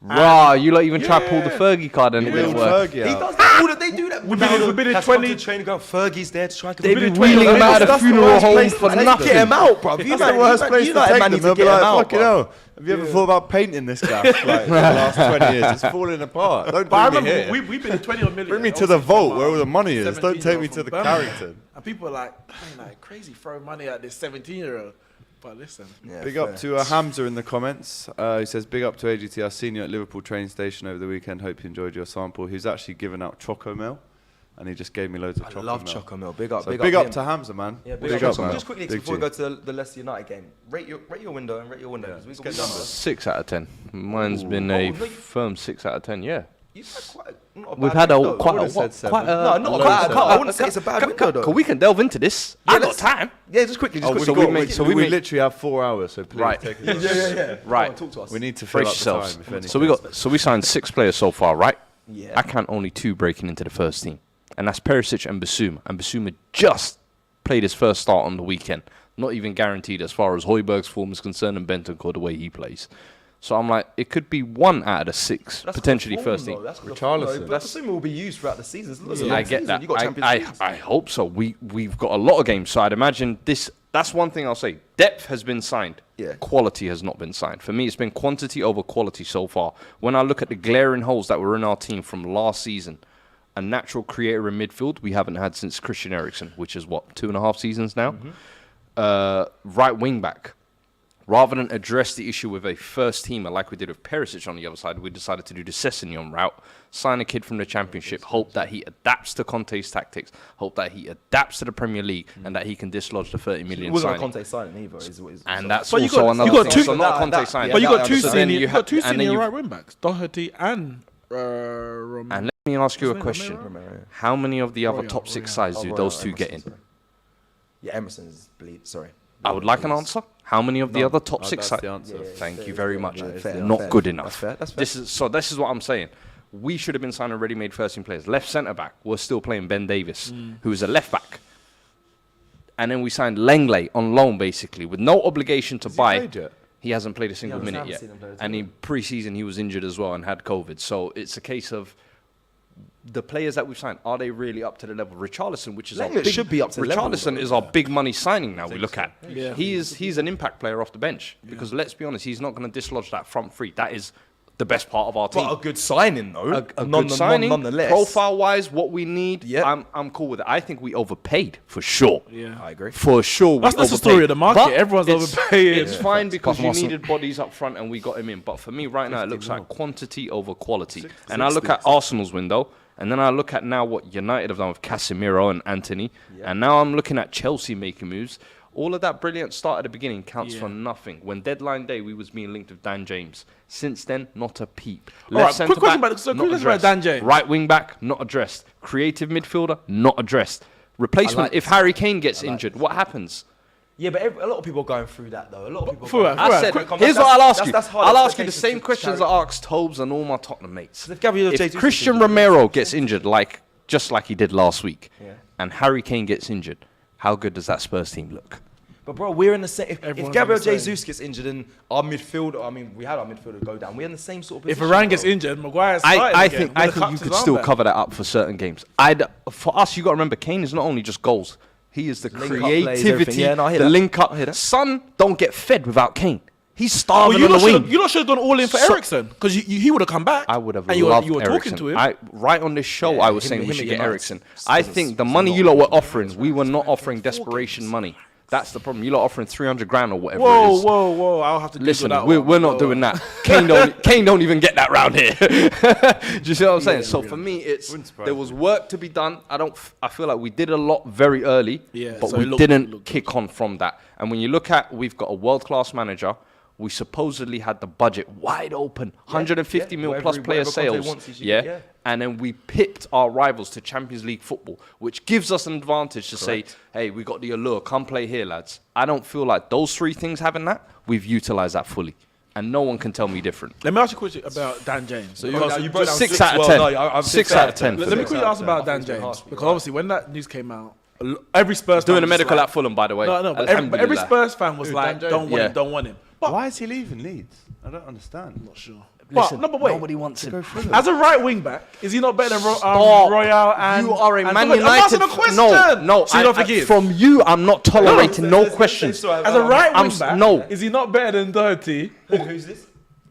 Rah, you lot even try to pull the Fergie card and it didn't work. Fergie He out. does that. All that they do that. We've been in Has come 20 to training ground. Fergie's there to try to They've convince been wheeling him out of the That's the funeral worst home place for to take nothing. Get him out, bro. That's the worst place to take them. They'll be like, fucking hell. Have you ever thought about painting this gaff like for the last 20 years? It's falling apart. Don't But I bring me remember here. we've been in 20 million. Bring me to the vault where all the money is. Don't 17-year-old take me to from the Birmingham. Carrington. And people are like crazy throwing money at this 17-year-old. But listen, Big up to Hamza in the comments. He says, big up to AGT. I've seen you at Liverpool train station over the weekend. Hope you enjoyed your sample. He's actually given out Choco Mel, and he just gave me loads of Choco love Mel. Choco Mel. Big up. So big up to Hamza, man. Yeah, big up, man. Just quickly Big before we G. go to the Leicester United game, rate your window and rate your window. 'Cause we got numbers. 6 out of 10. Mine's been a firm 6 out of 10, yeah. You've had quite not a We've bad had window. quite a would've said 7. No, not a bad. I wouldn't say it's a bad window though. We can delve into this. I got time. Yeah, just quickly. Oh, Just we quickly. we literally have 4 hours, so please Right. take it. Yeah. Right. Talk to us. We need to fill Brace up the time. yourselves. If anything. So we signed 6 players so far, right? Yeah. I count only 2 breaking into the first team, and that's Perisic and Basuma. And Basuma just played his first start on the weekend. Not even guaranteed as far as Højbjerg's form is concerned and Bentancur the way he plays. So I'm like, it could be 1 out of the 6 That's potentially good form, first though. team. That's good Richarlison. form, though. But Basuma will be used throughout the season. It's a long I get season. that. You got Champions League. I hope so. We've got a lot of games, so I'd imagine this. That's one thing I'll say. Depth has been signed. Yeah. Quality has not been signed. For me, it's been quantity over quality so far. When I look at the glaring holes that were in our team from last season, a natural creator in midfield we haven't had since Christian Eriksen, which is what, 2.5 seasons now. Right wing back. Rather than address the issue with a first teamer like we did with Perisic on the other side, we decided to do the Sessignon route, sign a kid from the Championship, hope that he adapts to Conte's tactics, hope that he adapts to the Premier League, and that he can dislodge the 30 It million wasn't a signing. Conte signing either. And that's But you also got- another you got thing. two- So not a Conte that- signing. but you got I two understand. then senior, you you got two and then senior you- right wing backs, Doherty and And let me ask you a What's his question. name, Romero, yeah. How many of the other Royal, top 6 Royal. sides do Oh, those Royal, 2 get in? Emerson, sorry. Yeah, Emerson's bleed. Sorry. I would like an answer. How many of the other top 6 That's sides? the answer. Thank you very much. fair, Not fair. good enough. That's fair, that's fair. This is what I'm saying. We should have been signing ready-made first-team players. Left centre-back, we're still playing Ben Davis, who is a left-back. And then we signed Langley on loan, basically, with no obligation to buy. played yet? He hasn't played a single I minute haven't yet. seen him play at And in pre-season, he was injured as well and had COVID. So it's a case of the players that we've signed, are they really up to the level? Richarlison, which is our Langley big, should be up to the level, Richarlison though. is our big money signing now. We look at. Yeah. He's an impact player off the bench because let's be honest, he's not going to dislodge that front three. That is the best part of our team. But a good signing, though. A good signing, nonetheless. profile-wise, what we need. Yeah. I'm cool with it. I think we overpaid for sure. Yeah. I agree. For sure, That's we the story overpaid. of the market. But Everyone's it's- overpaying. It's fine because you Apart from needed bodies up front and we got him in. But for me, right now, it looks like quantity over quality. And I look at Arsenal's window, and then I look at now what United have done with Casemiro and Anthony, and now I'm looking at Chelsea making moves. All of that brilliant start at the beginning counts for nothing. When deadline day, we was being linked with Dan James. Since then, not a peep. All right, quick centre question back, about- so not quick question about addressed. Dan James. Right wing back, not addressed. Creative midfielder, not addressed. Replacement, like if Harry Kane gets injured, what happens? Yeah, but a lot of people are going through that, though. A lot of people. Fuad, I said, Quick, here's that's- what I'll ask you. that's hard I'll ask you the expectations same to questions carry. I asked Tobes and all my Tottenham mates. If Gabriel Jesus If gets Christian injured- Romero gets injured, just like he did last week, Yeah. and Harry Kane gets injured, how good does that Spurs team look? But bro, we're in the same. If Everyone's Gabriel in the same. Jesus gets injured and our midfielder, I mean, we had our midfielder go down. We're in the same sort of If position. Varane gets bro. injured, Maguire's I starting again. think With the you cuts could his still arm back. cover that up for certain games. For us, you got to remember, Kane is not only just goals. He is the Link-up plays, creativity, everything. Yeah, no, I hear the that. link up. I hear that. Son don't get fed without Kane. He's Oh, starving you on the lot wing. should have gone all in for So- Eriksen because he would have come back. I would have and loved you were Eriksen. talking to him. Right on this show, Yeah, I was him- saying we him should at get United Eriksen. s- I doesn't- think the does money not you lot were work. offering, we were not offering desperation money. That's the problem. You lot offering 300 grand or whatever it Whoa, is. whoa! I'll have to Google Listen, that we're one. not doing that. Kane don't even get that round here. Do you see what I'm saying? So for me, there was work to be done. I feel like we did a lot very early, Yeah, but so we it looked didn't good. kick on from that. And when you look at, we've got a world-class manager. We supposedly had the budget wide open, 150 mil plus player sales. And then we picked our rivals to Champions League football, which gives us an advantage to say, hey, we got the allure, come play here, lads. I don't feel like those three things having that, we've utilised that fully. And no one can tell me different. Let me ask you a question about Dan James. So you brought 6 out of 10. 6 out of 10. Let me quickly ask about Dan James. Because obviously when that news came out, every Spurs fan doing a medical at Fulham, by the way. No, but every Spurs fan was like, don't want him. But why is he leaving Leeds? I don't understand. I'm not sure. Listen, but wait. Nobody wants him. As a right wing back, is he not better than Royale and... You are a Man I'm United... asking a question. No. So you don't forgive. From you, I'm not tolerating no questions. As a right wing back, is he not better than Doherty? Who's this?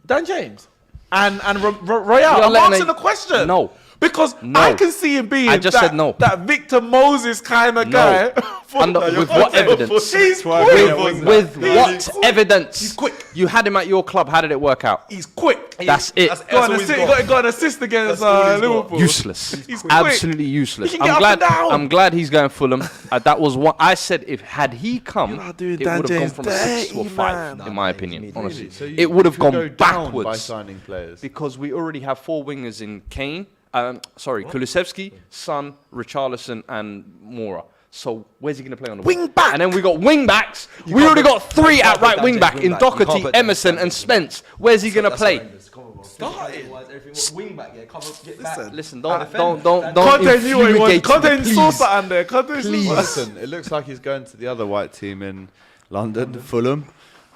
Dan James. And Royale. I'm asking a question. No. Because I can see him being that Victor Moses kind of guy. With what evidence? He's quick. With what evidence? He's quick. You had him at your club. How did it work out? He's quick. That's it. He got an assist against Liverpool. Useless. He's absolutely useless. He can get up and down. I'm glad he's going Fulham. That was what I said. Had he come, it would have gone from a 6 to a 5, in my opinion. Honestly, So it would have gone down backwards by signing players because we already have 4 wingers in Kane. Kulusevski, Son, Richarlison, and Moura. So where's he going to play on the wing back? And then we got wing backs. We already got 3 at right wing back in Doherty, Emerson, and Spence. Where's he going to play? Wing back, Listen, don't infuriate me, please. Listen, it looks like he's going to the other white team in London, Fulham.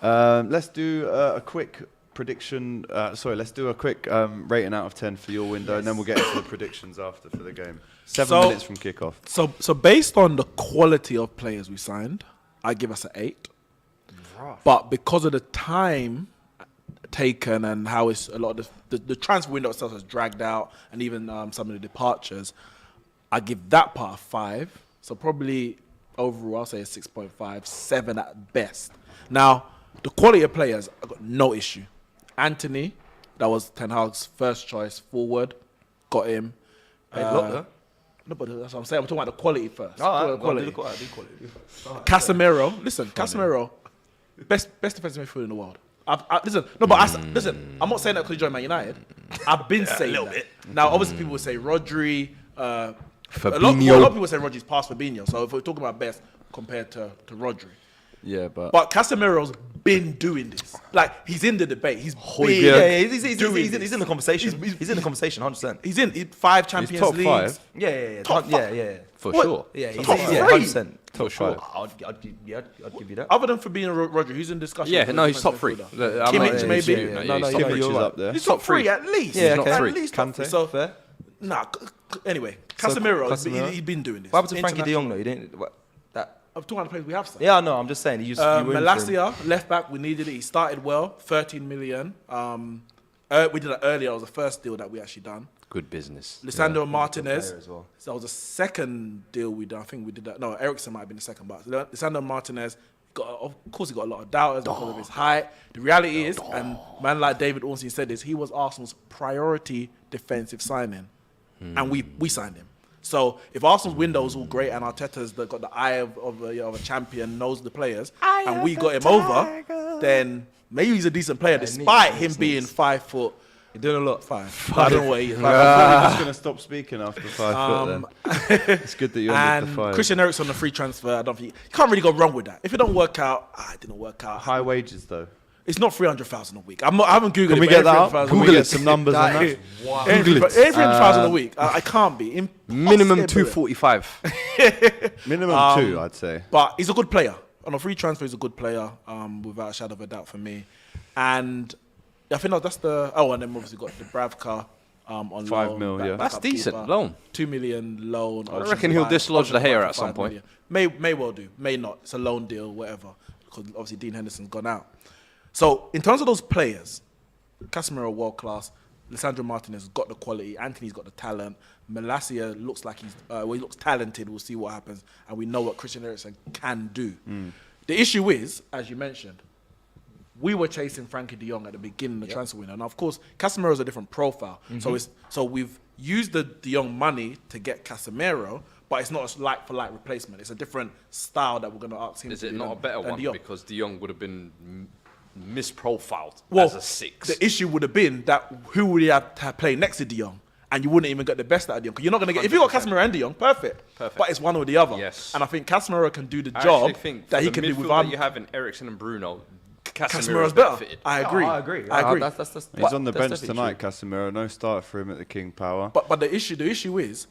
Let's do a quick prediction. Let's do a quick rating out of 10 for your window, and then we'll get into the predictions after for the game. 7 minutes from kickoff. So based on the quality of players we signed, I give us an 8. But because of the time taken and how it's a lot of the transfer window itself has dragged out, and even some of the departures, I give that part a 5. So probably overall, I'll say a 6.5, 7 at best. Now, the quality of players, I've got no issue. Anthony, that was Ten Hag's first choice forward, got him. No, but that's what I'm saying. I'm talking about the quality first. Quality. Casemiro, listen, Casemiro, best defensive midfielder in the world. Listen, I'm not saying that because he joined Man United. I've been saying that. Bit. Now, obviously, people would say Rodri. A lot of people say Rodri's past Fabinho. So if we're talking about best compared to Rodri. Yeah, but Casemiro's been doing this. Like, he's in the debate. He's in the conversation. He's in the conversation, 100%. He's in 5 Champions top Leagues. 5. Yeah. Top 5. Yeah. For sure. Yeah, he's top 3. 100%. Top 5. I'd give you that. Other than Fabinho Rodri, who's in discussion? Yeah, no, he's top 3. Kimmich, maybe. Kimmich is up there. He's top 3 at least. Yeah, okay. At least top 3. So, fair. Anyway, Casemiro, he's been doing this. What happened to Frankie de Jong, though? You didn't... I'm talking about the players we have signed. Yeah, no, I'm just saying. Malacia, left back, we needed it. He started well, 13 million. We did that earlier. It was the first deal that we actually done. Good business. Lisandro Martinez. Well. So that was the second deal we done. I think we did that. No, Ericsson might have been the second. But Lisandro Martinez, of course, he got a lot of doubters because of his height. The reality is, and man like David Ornstein said this, he was Arsenal's priority defensive signing. And we signed him. So if Arsenal's window is all great and Arteta's got the eye of a champion, knows the players, and we got him over, then maybe he's a decent player despite him being 5 foot. You're doing a lot. 5. I don't know what he is. I'm just going to stop speaking after 5 foot then. It's good that you're under the 5. Christian Eriksen on the free transfer, I don't think you can't really go wrong with that. If it don't work out, it didn't work out. High wages though. It's not 300,000 a week. I haven't Googled it. Can we get that up? Can we get some numbers on that? Google it. 300,000 a week. I can't be. Minimum 245. Minimum 2, I'd say. But he's a good player. On a free transfer, he's a good player, without a shadow of a doubt for me. And I think that's the... Oh, and then obviously got the Bravka on 5 loan. mil, yeah. That's decent. Loan. 2 million loan. I reckon he'll dislodge the hair at some point. May well do. May not. It's a loan deal, whatever. Because obviously Dean Henderson's gone out. So, in terms of those players, Casemiro, world class. Lisandro Martinez has got the quality. Anthony's got the talent. Malacia looks like he looks talented. We'll see what happens. And we know what Christian Eriksen can do. The issue is, as you mentioned, we were chasing Frankie de Jong at the beginning of the transfer window. Now, of course, Casemiro's a different profile. So we've used the de Jong money to get Casemiro, but it's not a like-for-like replacement. It's a different style that we're going to ask him to do. Is it not a better one? Because de Jong would have been misprofiled Well, as a 6. the issue would have been that who would he have to play next to De Jong? And you wouldn't even get the best out of De Jong. Because you're not going to get... If you got Casemiro and De Jong, perfect. But it's one or the other. Yes. And I think Casemiro can do the I job actually think that he the can do midfield without... that you have in Eriksen and Bruno, Casemiro's Casemiro's better. fitted. I agree. I agree. He's on the bench definitely tonight, Casemiro. No start for him at the King Power. But the issue is,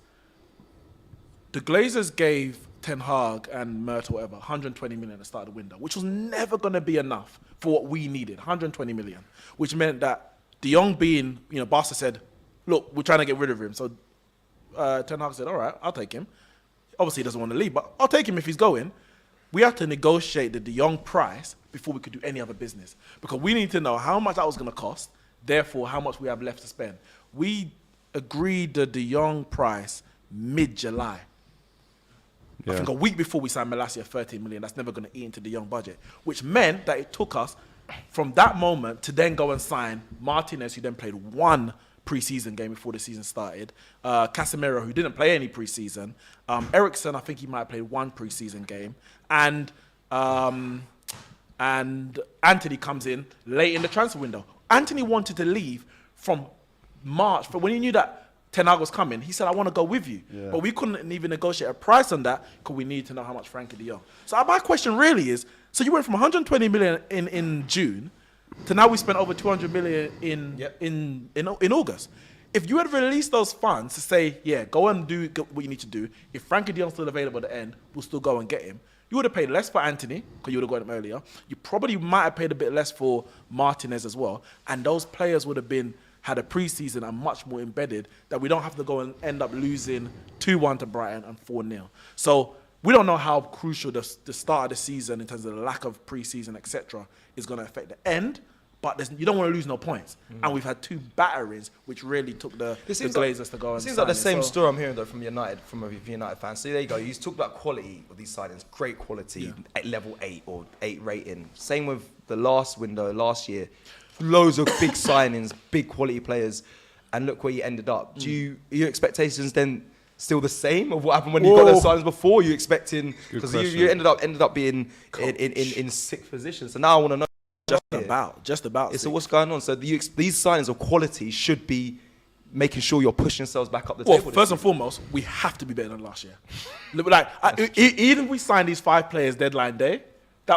the Glazers gave Ten Hag and Mert or whatever 120 million at the start of the window, which was never going to be enough for what we needed. 120 million, which meant that De Jong being, Barca said, look, we're trying to get rid of him. So Ten Hag said, all right, I'll take him. Obviously, he doesn't want to leave, but I'll take him if he's going. We have to negotiate the De Jong price before we could do any other business, because we need to know how much that was going to cost, therefore how much we have left to spend. We agreed the De Jong price mid-July. I think a week before we signed Malacia 13 million. That's never going to eat into the Young budget, which meant that it took us from that moment to then go and sign Martinez, who then played one pre-season game before the season started, Casemiro, who didn't play any pre-season, Eriksen, I think he might have played one pre-season game, and Anthony comes in late in the transfer window. Anthony wanted to leave from March, but when he knew that Ten Hag was coming, he said, I want to go with you. Yeah. But we couldn't even negotiate a price on that because we needed to know how much Frankie de Jong. So my question really is, so you went from 120 million in June to now we spent over 200 million in August. If you had released those funds to say, yeah, go and do what you need to do, if Frankie de Jong's still available at the end, we'll still go and get him. You would have paid less for Anthony because you would have got him earlier. You probably might have paid a bit less for Martinez as well. And those players would have had a pre-season and much more embedded, that we don't have to go and end up losing 2-1 to Brighton and 4-0. So we don't know how crucial the start of the season in terms of the lack of pre-season, etc., is going to affect the end. But you don't want to lose no points. And we've had two batterings, which really took the Glazers to go and It seems sign like the same So- story I'm hearing, though, from a United fan. So there you go. You talked about quality of these signings. Great quality, at level 8 or 8 rating. Same with the last window, last year. Loads of big signings, big quality players. And look where you ended up. Are your expectations then still the same of what happened when you got those signings before? You expecting... Because you ended up being in 6th position. So now I want to know... Just about. So what's going on? So these signings of quality should be making sure you're pushing yourselves back up the table. First and foremost, we have to be better than last year. Even if we sign these 5 players deadline day,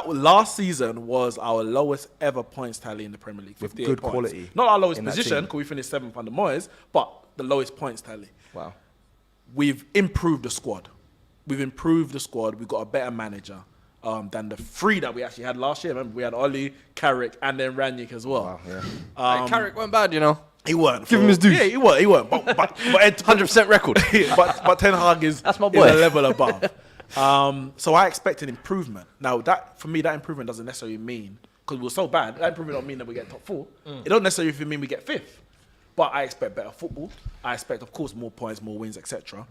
last season was our lowest ever points tally in the Premier League. 58 good points. quality. Not our lowest in that position, team. because we finished 7th under Moyes, but the lowest points tally. Wow. We've improved the squad. We've got a better manager than the 3 that we actually had last year. Remember, we had Oli, Carrick, and then Ranić as well. Wow, yeah. Carrick weren't bad, you know. He weren't. Give him his due. Yeah, he weren't. But 100% record. but Ten Hag is That's my boy. a level above. So I expect an improvement. Now, for me, that improvement doesn't necessarily mean, because we were so bad, that improvement don't mean that we get top 4. It don't necessarily mean we get 5th. But I expect better football. I expect, of course, more points, more wins, etc.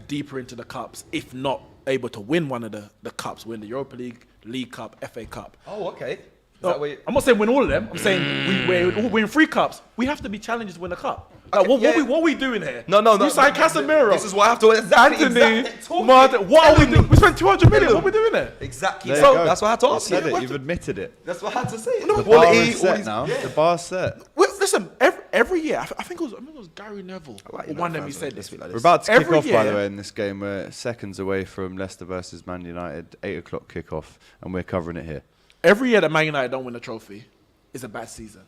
Deeper into the cups, if not able to win one of the cups, win the Europa League, League Cup, FA Cup. Oh, okay. I'm not saying win all of them. I'm saying we win 3 cups. We have to be challenged to win a cup. Like, what are we doing here? No. We signed Casemiro. This is what I have to... Anthony, Martin. What are we doing? We spent 200 million. What are we doing there? Exactly. There So you go. that's what I had to You ask you. said it. You've admitted it. That's what I had to say. The bar is set now. The bar's set. Well, listen, every year, I think it was Gary Neville, the one that we said this. We're about to kick Every off, by the year- way, in this game. We're seconds away from Leicester versus Man United, 8 o'clock kickoff, and we're covering it here. Every year that Man United don't win a trophy is a bad season.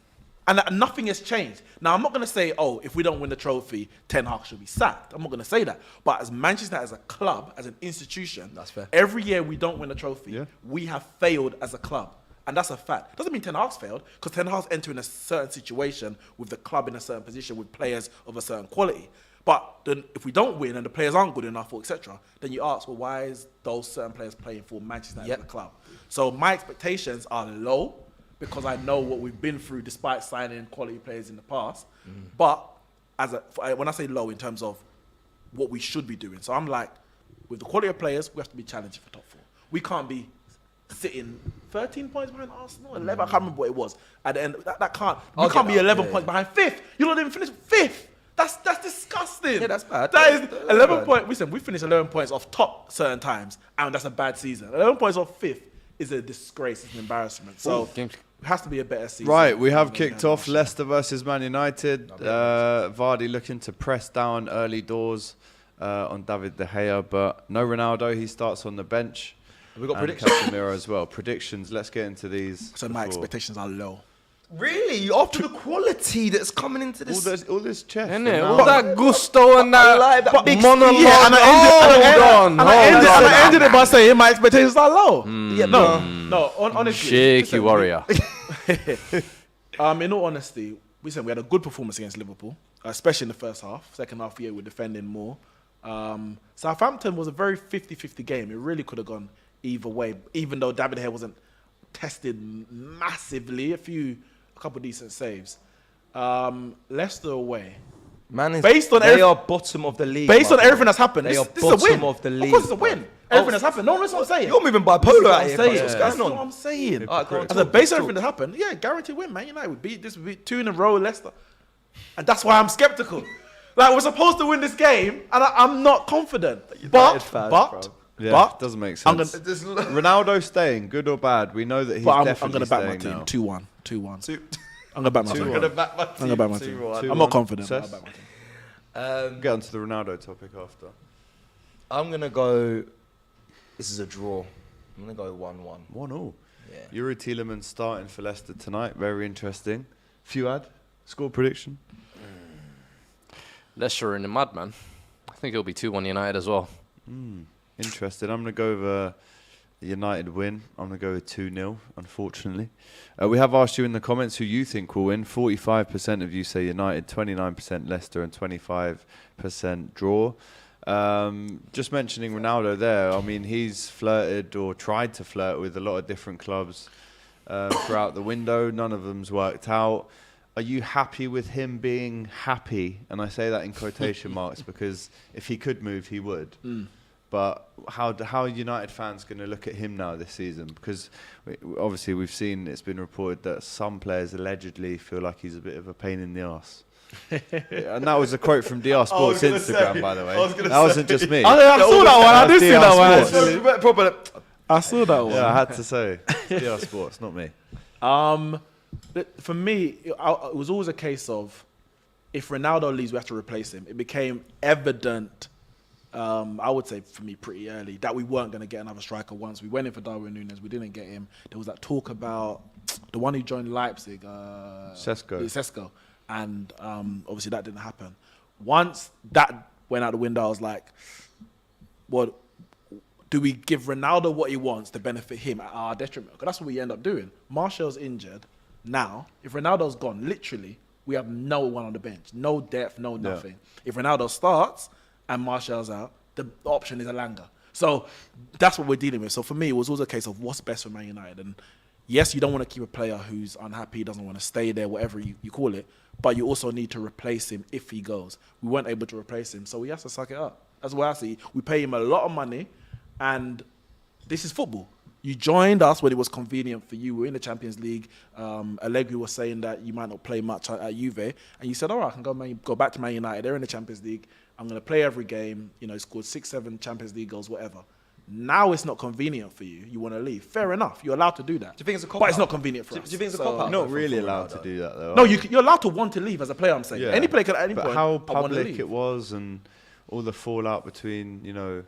And nothing has changed. Now, I'm not going to say, if we don't win the trophy, Ten Hag should be sacked. I'm not going to say that. But as Manchester, as a club, as an institution, That's fair. Every year we don't win a trophy, we have failed as a club. And that's a fact. Doesn't mean Ten Hag's failed, because Ten Hag's entering a certain situation with the club in a certain position with players of a certain quality. But then if we don't win and the players aren't good enough, etc., then you ask, well, why is those certain players playing for Manchester as a club? So my expectations are low, because I know what we've been through despite signing quality players in the past. But when I say low in terms of what we should be doing, so I'm like, with the quality of players, we have to be challenging for top 4. We can't be sitting 13 points behind Arsenal, 11, I can't remember what it was. At the end, we can't be 11 points behind 5th. You don't even finish 5th. That's disgusting. Yeah, that's bad. That is 11 points. Listen, we finished 11 points off top certain times, and that's a bad season. 11 points off 5th is a disgrace. It's an embarrassment. So it has to be a better season. Right, we have kicked off Leicester versus Man United. Vardy looking to press down early doors on David De Gea, but no Ronaldo. He starts on the bench. Have we got predictions? Casemiro as well. Predictions. Let's get into these. So my expectations are low. Really? After the quality that's coming into this. All this chest. All that gusto and that, like that big monologue. Yeah, and I ended it by saying my expectations are low. Yeah, No, honestly. Shaky warrior. In all honesty, we had a good performance against Liverpool, especially in the first half. Second half, we're defending more. Southampton was a very 50-50 game. It really could have gone either way, even though David De Gea wasn't tested massively. A couple of decent saves. Leicester away. Man, they are bottom of the league. Based on everything that's happened, they are this is a win. bottom of the league. Of course, it's a win. Everything that's happened. No, that's what I'm saying. You're moving bipolar out here. What's That's going what on? I'm saying. All right, go on, As a talk, base of talk. everything that happened, guaranteed win, Man United. We beat 2 in a row, Leicester. And that's why I'm skeptical. Like, we're supposed to win this game, and I'm not confident. But doesn't make I'm sense. Ronaldo staying, good or bad? We know that he's I'm definitely going to back my staying team. now. 2-1. I'm going to back my team. I'm going to back my team. I'm going to back my team. 2-1. I'm not confident, but I'll Cess? back my team. Get onto the Ronaldo topic after. I'm going to go. This is a draw. I'm going to go 1-1. 1-1. Yeah. Yuri Tielemans starting for Leicester tonight. Very interesting. Fuad, score prediction? Leicester in the mud, man. I think it'll be 2-1 United as well. Interesting. I'm going to go with a United win. I'm going to go with 2-0, unfortunately. We have asked you in the comments who you think will win. 45% of you say United, 29% Leicester, and 25% draw. Just mentioning Ronaldo there, I mean, he's flirted or tried to flirt with a lot of different clubs throughout the window. None of them's worked out. Are you happy with him being happy? And I say that in quotation marks because if he could move, he would. But how are United fans going to look at him now this season? Because obviously we've seen, it's been reported that some players allegedly feel like he's a bit of a pain in the arse. And that was a quote from DR Sports Instagram, by the way. That wasn't just me. I saw that one. I did see that one. Sports. I saw that one. Yeah, I had to say. DR Sports, not me. For me, it was always a case of if Ronaldo leaves, we have to replace him. It became evident, I would say for me pretty early, that we weren't going to get another striker once. We went in for Darwin Núñez, we didn't get him. There was that talk about the one who joined Leipzig, Sesko. And obviously that didn't happen. Once that went out the window, I was like, what? Do we give Ronaldo what he wants to benefit him at our detriment? Because that's what we end up doing. Martial's injured. Now, if Ronaldo's gone, literally, we have no one on the bench. No depth, no nothing. If Ronaldo starts and Martial's out, the option is Elanga. So that's what we're dealing with. So for me, it was always a case of what's best for Man United. And yes, you don't want to keep a player who's unhappy, doesn't want to stay there, whatever you call it. But you also need to replace him if he goes. We weren't able to replace him, so we have to suck it up. That's what I see. We pay him a lot of money. And this is football. You joined us when it was convenient for you. We're in the Champions League. Allegri was saying that you might not play much at Juve. And you said, all right, I can go back to Man United. They're in the Champions League. I'm going to play every game. You know, scored 6-7 Champions League goals, whatever. Now it's not convenient for you. You want to leave. Fair enough. You're allowed to do that. Do you think it's a cop-out? But it's not convenient for us. Do you think it's a cop-out? Not really allowed to do that, though. No, you're allowed to want to leave as a player, I'm saying. Yeah. Any player could at any But point. how I want to public leave. it was and all the fallout between, you know...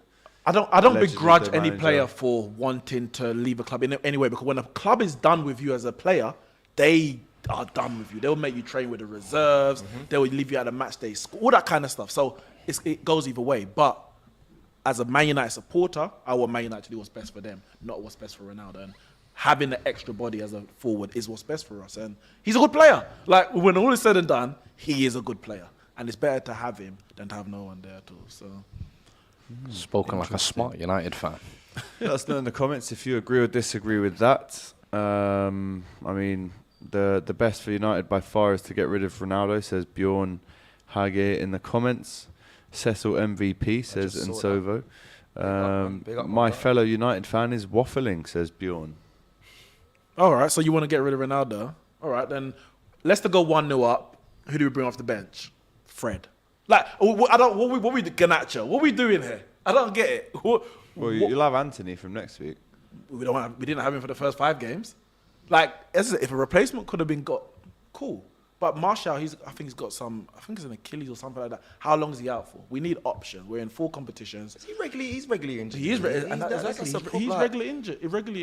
I don't allegedly begrudge the any manager. player for wanting to leave a club in any way, because when a club is done with you as a player, they are done with you. They'll make you train with the reserves. They will leave you at a match day, all that kind of stuff. So it goes either way. But as a Man United supporter, I want Man United to do what's best for them, not what's best for Ronaldo. And having the extra body as a forward is what's best for us. And he's a good player. Like, when all is said and done, he is a good player. And it's better to have him than to have no one there at all. So... Spoken like a smart United fan. Let us know in the comments if you agree or disagree with that. I mean, the best for United by far is to get rid of Ronaldo, says Bjorn Hage in the comments. Cecil MVP, says Ensovo. Big up, My fellow United fan is waffling, says Bjorn. All right, so you want to get rid of Ronaldo. All right, then Leicester go 1-0 up. Who do we bring off the bench? Fred. Like, what we Garnacho? What are we doing here? I don't get it. Well, you'll have Anthony from next week. we didn't have him for the first 5 games. Like, if a replacement could have been got, cool. But Martial, I think he's got some. I think it's an Achilles or something like that. How long is he out for? We need options. We're in 4 competitions. He's regularly injured. He's regularly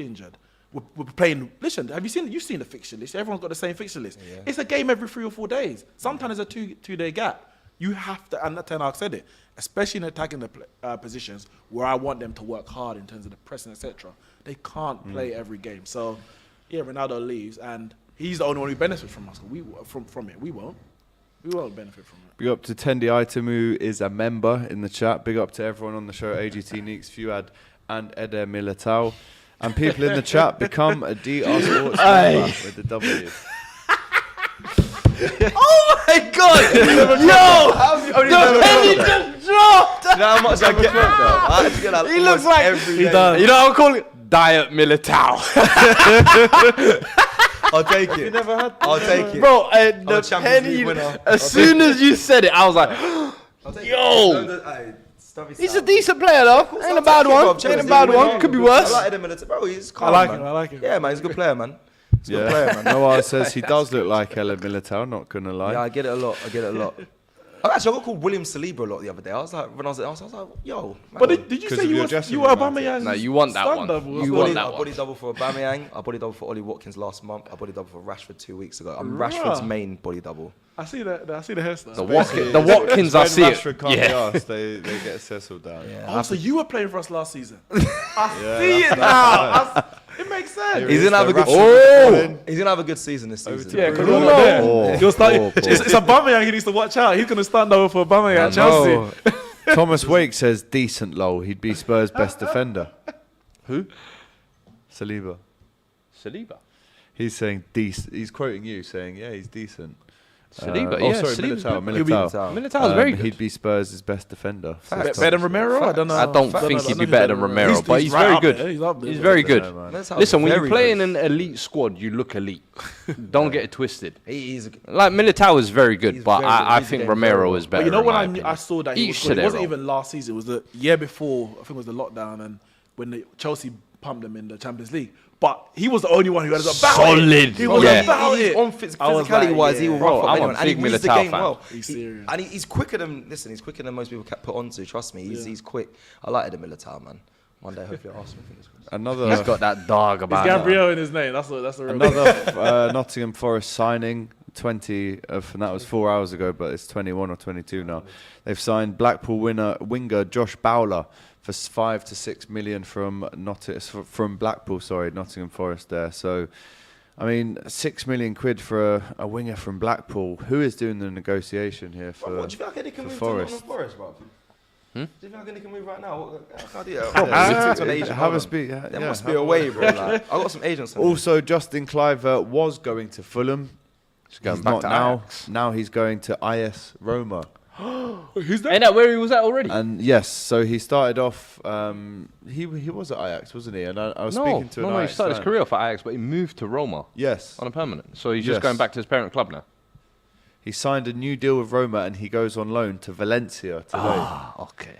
injured. We're playing. Listen, you've seen the fixture list. Everyone's got the same fixture list. Yeah. It's a game every 3 or 4 days. Sometimes there's a 2-day gap. You have to, and Ten Hag said it, especially in attacking the positions where I want them to work hard in terms of the pressing, etc. They can't play every game. So, yeah, Ronaldo leaves, and he's the only one who benefits from us. From it, we won't. We won't benefit from it. Big up to Tendi Item, who is a member in the chat. Big up to everyone on the show, AGT, Neeks, Fuad, and Eder Militao. And people in the chat, become a DR Sports member with the W. Oh my God! Yo! The penny just dropped! You know how much I get though? He looks like every he day. does. You know what I'm calling it? Diet Militao. I'll take it. You never had I'll take it. Bro, I'm the a Champions penny, League winner. as soon as you said it, I was like, yo! He's a decent player though. Ain't a bad one. Ain't a bad one. Could be worse. I like him, bro. He's calm, I like man. him. I like him. Yeah, man. He's a good player, man. He's a good Yeah. player, man. Noah says he does look like Eder Militao, not going to lie. Yeah, I get it a lot. Actually, I got called William Saliba a lot the other day. I was like, yo. Man. But did you say you were Aubameyang? No, you want that one. You want that I one. body double for Aubameyang. I body double for Ollie Watkins last month. I body double for Rashford 2 weeks ago. I'm Rashford's main body double. I see the hairstyle. The Watkins, I see it. Rashford can't be asked, they get Cecil down. Yeah. Oh, so you were playing for us last season. I see it now. It makes sense. He's gonna have a good. He's gonna have a good season this season. Yeah, because Bruno. we're not there. Oh, He'll start. oh, It's Aubameyang he needs to watch out. He's gonna stand over for Aubameyang at Chelsea. Thomas Wake says decent lol. He'd be Spurs' best defender. Who? Saliba. Saliba. He's saying decent. He's quoting you saying, yeah, he's decent. Saliba, oh, yeah, sorry, Saliba's Militao. Militao's very good. He'd be Spurs' best defender. Better than Romero? I don't know. I don't think he'd be better than Romero, but he's very good. He's very good. Listen, when you play in an elite squad, you look elite. Don't get it twisted. He's Like Militao is very good, but I think Romero is better. But you know in when my opinion. I saw that he was Each good, to it their wasn't own. even last season. It was the year before. I think it was the lockdown and when Chelsea pumped them in the Champions League. But he was the only one who had about Solid. it. He was Yeah. about it. on I was physicality-wise, he will Bro, rough up I'm a anyone. And he big reads the Militao game fan. well. He's serious. And he's quicker than, he's quicker than most people put onto, trust me. He's quick. I like the Militao, man. One day, hopefully, Arsenal fingers crossed. He's Another got that dog It's about him. Gabriel in his name. That's the real another Nottingham Forest signing. 20 of, and that was 4 hours ago, but it's 21 or 22 now. They've signed Blackpool winger Josh Bowler for 5 to 6 million from Blackpool, Nottingham Forest there. So, I mean, 6 million quid for a winger from Blackpool. Who is doing the negotiation here for What do you think they can move Forest? to Nottingham Forest, bro? Do you think they can move right now? How do you? Have a speak. There must be a way, bro. Like, I got some agents. Also, Justin Cliver was going to Fulham. He's going He's back not to now. Ajax. Now he's going to IS Roma. Who's that? Ain't that where he was at already? And yes, so he started off. He was at Ajax, wasn't he? And I was speaking to an he Ajax started his fan. career off at Ajax, but he moved to Roma Yes, on a permanent. So he's just Yes. going back to his parent club now. he signed a new deal with Roma, and he goes on loan to Valencia today. Okay.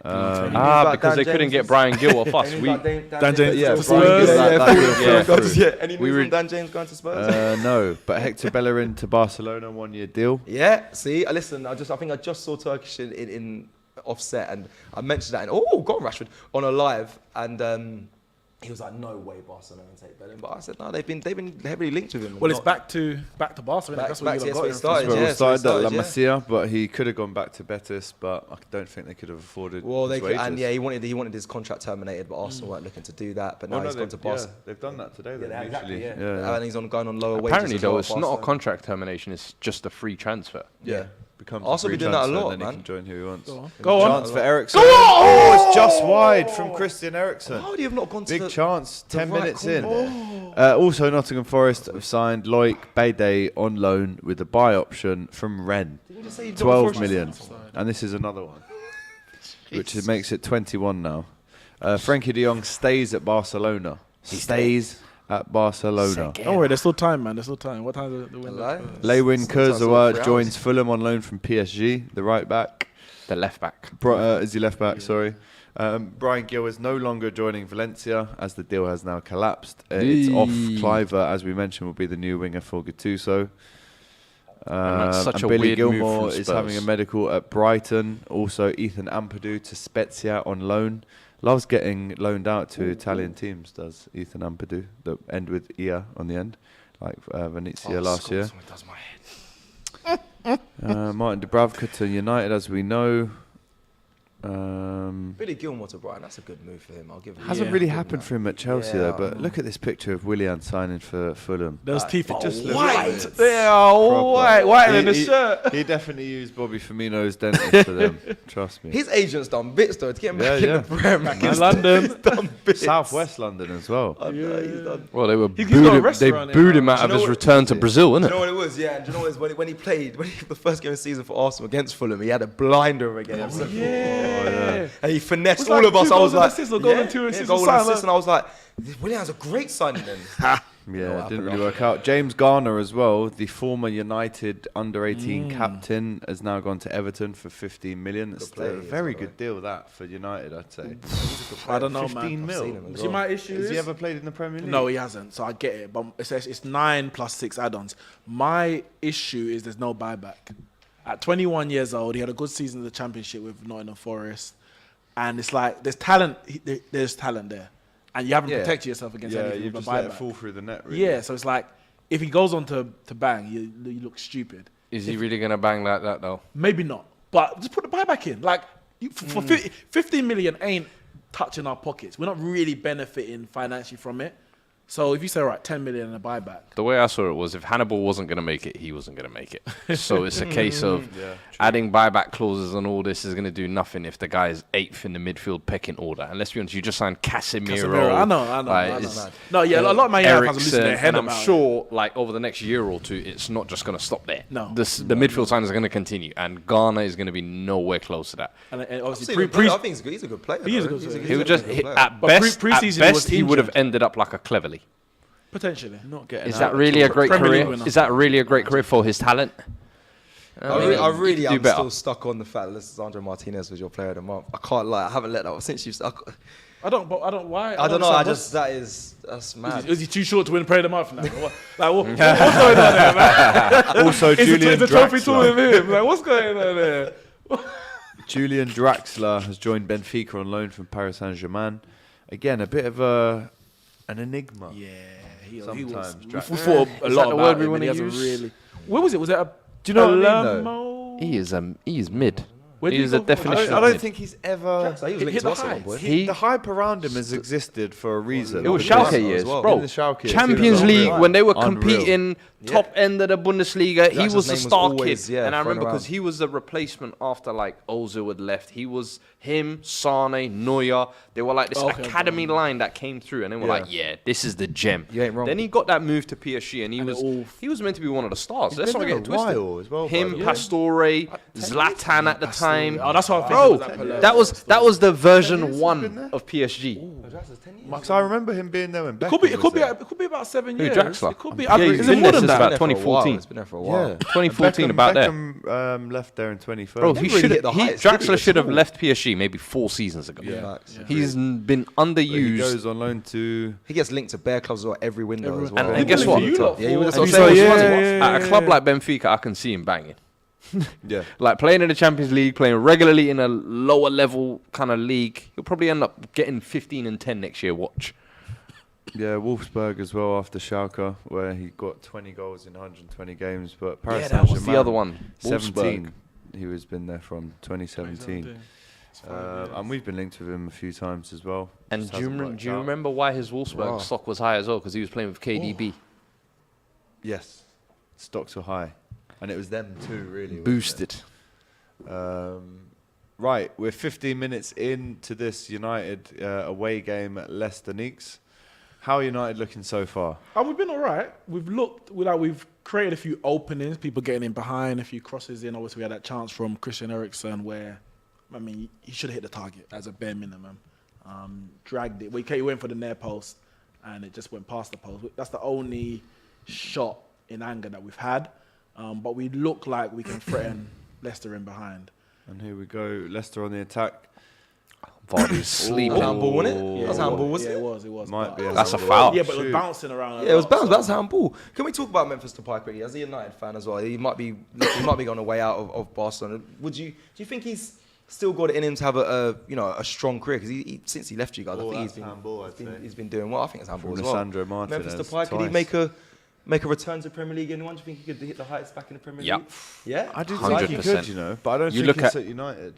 about Because Dan they couldn't James? get Brian Gill off us. Dan James Yeah, to Brian Spurs. Gill, that deal fell through. Any We news were- on Dan James going to Spurs? No, but Hector Bellerin to Barcelona, 1 year deal. Yeah, see, listen, I think I just saw Turkish in offset, and I mentioned that, and got Rashford on a live, and he was like, "No way, Barcelona take Bellingham." But I said, "No, they've been heavily linked with him." Well, it's back to Barca. Innit? That's what back you to- got. that's what it started. Well, Yeah, so he started at La started, Masia, but he could have gone back to Betis, but I don't think they could have afforded. Well, his they could, wages. and yeah, he wanted his contract terminated, but Arsenal weren't looking to do that. But now he's gone to Barca. they've done that today. Yeah, exactly. Yeah. And he's going on lower wages. Apparently, as though, well, it's not a Barcelona. contract termination. It's just a free transfer. Yeah. Becomes Arsenal a free be doing that a transfer, lot, and then man. he can join who he wants. Go on. Chance for Ericsson. Oh, it's just wide from Christian Eriksen. How would he have not gone to Big the chance, 10 right minutes corner in. Also, Nottingham Forest have signed Loic Bede on loan with a buy option from Rennes. Didn't you just say 12 million. And this is another one, which makes it 21 now. Frankie de Jong stays at Barcelona. He stays at Barcelona. Don't worry, there's still time, man. There's still time. What time is the window? Hello? Lewin Sometimes Kurzawa 3 hours. joins Fulham on loan from PSG, the right back. The left back. Is he left back? Sorry. Brian Gill is no longer joining Valencia as the deal has now collapsed. It's off. Cliver, as we mentioned, will be the new winger for Gattuso. That's such a Billy weird move Gilmore from is Spurs. having a medical at Brighton. Also, Ethan Ampadu to Spezia on loan. Loves getting loaned out to Italian teams, does Ethan Ampadu, that end with Ia on the end, like Venezia last year. Does my head. Martin Dubravka to United, as we know. Billy Gilmore to Brighton, that's a good move for him. I'll give him. Hasn't Yeah. really happened for him at Chelsea though, Yeah, but look at this picture of Willian signing for Fulham. Those teeth are just looks white. like They are proper. whiter than the He- shirt. He definitely used Bobby Firmino's dentist for them. Trust me. His agent's done bits though to get him back Yeah, in the Prem. In London. done bits. Southwest London as well. I know, he's done. Well, they were He's got a they restaurant booed in, him out Do of you know his what- return to Brazil, Do innit? you know what it was? Yeah, and do you know what it was? When he played, the first game of the season for Arsenal against Fulham, he had a blinder against them. Yeah. And he finessed Was all like of us. 2 I was goals and like, assists or goal and 2 assists or goal and something. assist, and I was like, Willian's a great signing then. Yeah, it didn't really work out. James Garner as well, the former United under-18 captain, has now gone to Everton for 15 million. It's player, a he is, very by the good deal that for United, I'd say. I don't know, 15 man. mil. seen him as See, well. my issue Has he is... ever played in the Premier League? No, he hasn't. So I get it. But it's 9 plus 6 add-ons. My issue is there's no buyback. At 21 years old, he had a good season in the Championship with Nottingham Forest. And it's like, there's talent there. And you haven't Yeah. protected yourself against Yeah, anything you've with just a let it buyback. fall through the net, really. Yeah, so it's like, if he goes on to bang, you look stupid. Is he really going to bang like that, though? Maybe not. But just put the buyback in. Like, for 15 million ain't touching our pockets. We're not really benefiting financially from it. So if you say, right, 10 million in a buyback. The way I saw it was if Hannibal wasn't going to make it, he wasn't going to make it. So it's a case of adding buyback clauses and all this is going to do nothing if the guy is 8th in the midfield pecking order. And let's be honest, you just signed Casemiro. I know. Like, it's- No, yeah, a lot of my fans are losing Eriksen, their head and I'm about it. sure, like over the next year or two, it's not just going to stop there. No. the midfield signings are going to continue, and Ghana is going to be nowhere close to that. And I've obviously, seen him play. I think he's a good player. He is a though. good player. He would just good player. at But best, pre-season he was he would have injured. ended up like a Cleverley. potentially. Not getting Is out that at really all. a great Premier League career? winner. Is that really a great career for his talent? I really do am better. still stuck on the fact that Sandro Martinez was your player of the month. I can't lie. I haven't let that up since you've. I don't. Why? I don't know. I understand. just that's mad. Is he too short to win Player of the Month now? What's going on there, man? Also, Is Julian the trophy taller Draxler. than him? Like, what's going on there? Julian Draxler has joined Benfica on loan from Paris Saint-Germain. Again, a bit of an enigma. Yeah, he was. Sometimes We Drax- thought a Is lot that the about word we him, wanna and he hasn't use? really. Where was it? Was it a? Do you know what I mean, Palermo? He is mid. Where did He he is a go? definition. I of don't mid. think he's ever. He was linked hit to the us at one heights. point. He- The hype around him has existed for a reason. It was Schalke Schalke as years, well. bro. In the Schalke years, Champions he was League unreal. when they were Unreal. competing top end of the Bundesliga, he Jackson's was the name was star always, kid. yeah, And I thrown remember around. because he was the replacement after like Ozil had left. He was him, Sane, Neuer. They were like this Okay, academy line that came through, and they were Yeah. like, "Yeah, this is the gem." You ain't wrong. Then he got that move to PSG, and And it all- he was meant to be one of the stars. He's Let's been not there get a it twisted. while as well, by Him, the way. Pastore, Zlatan at the time. Oh, that's what I'm Bro, thinking. that was the version years he's been 1 there? of PSG. Because I remember him being there when Beckham It could was be about 7 Who, years. Draxler? It could be. Yeah, he's is been it there more than since that? about It's been there for a while. 2014. It's been there for a there. while. Yeah. 2014, about there. Beckham left there in 2013. Bro, Never he really should hit the have. heights, did he, Draxler at should have all? left PSG maybe 4 seasons ago. Yeah. He's been He underused. goes on loan to. He gets linked to bear clubs or every window as well. And guess what? Yeah, he was And so he's funny. At a club like Benfica, I can see him banging. Yeah. Like playing in the Champions League, playing regularly in a lower level kind of league. He'll probably end up getting 15 and 10 next year. Watch. Yeah, Wolfsburg as well after Schalke, where he got 20 goals in 120 games. But Paris Yeah, that was Saint-Germain, the other one. 17. Wolfsburg. He was been there from 2017. And we've been linked with him a few times as well. And Just do you, hasn't worked out. remember why his Wolfsburg stock was high as well? Because he was playing with KDB. Yes. Stocks were high. And it was them too, really. wasn't it? Boosted. Right, we're 15 minutes into this United away game at Leicester Neeks. How are United looking so far? We've been all right. We've created a few openings, people getting in behind, a few crosses in. Obviously, we had that chance from Christian Eriksen where, I mean, he should have hit the target as a bare minimum. Dragged it. He went for the near post and it just went past the post. That's the only shot in anger that we've had. But we look like we can threaten Leicester in behind. And here we go, Leicester on the attack. Vardy's sleeping. Handball, wasn't it? That was handball, wasn't Yeah, it? it was. Might be. That's a foul. Yeah, but it was bouncing around. Yeah, it was bounced. That's handball. Can we talk about Memphis Depay quickly? As a United fan as well, he might be on the way out of Barcelona. Do you think he's still got it in him to have a strong career? Because he since he left you guys, I think he's been doing well. I think it's handball as well. Lissandro Martinez. Memphis Depay, could he make a return to Premier League? Anyone? Do you think he could hit the heights back in the Premier League? Yeah, I do think he 100%. could, but I don't You think look he's at- at United.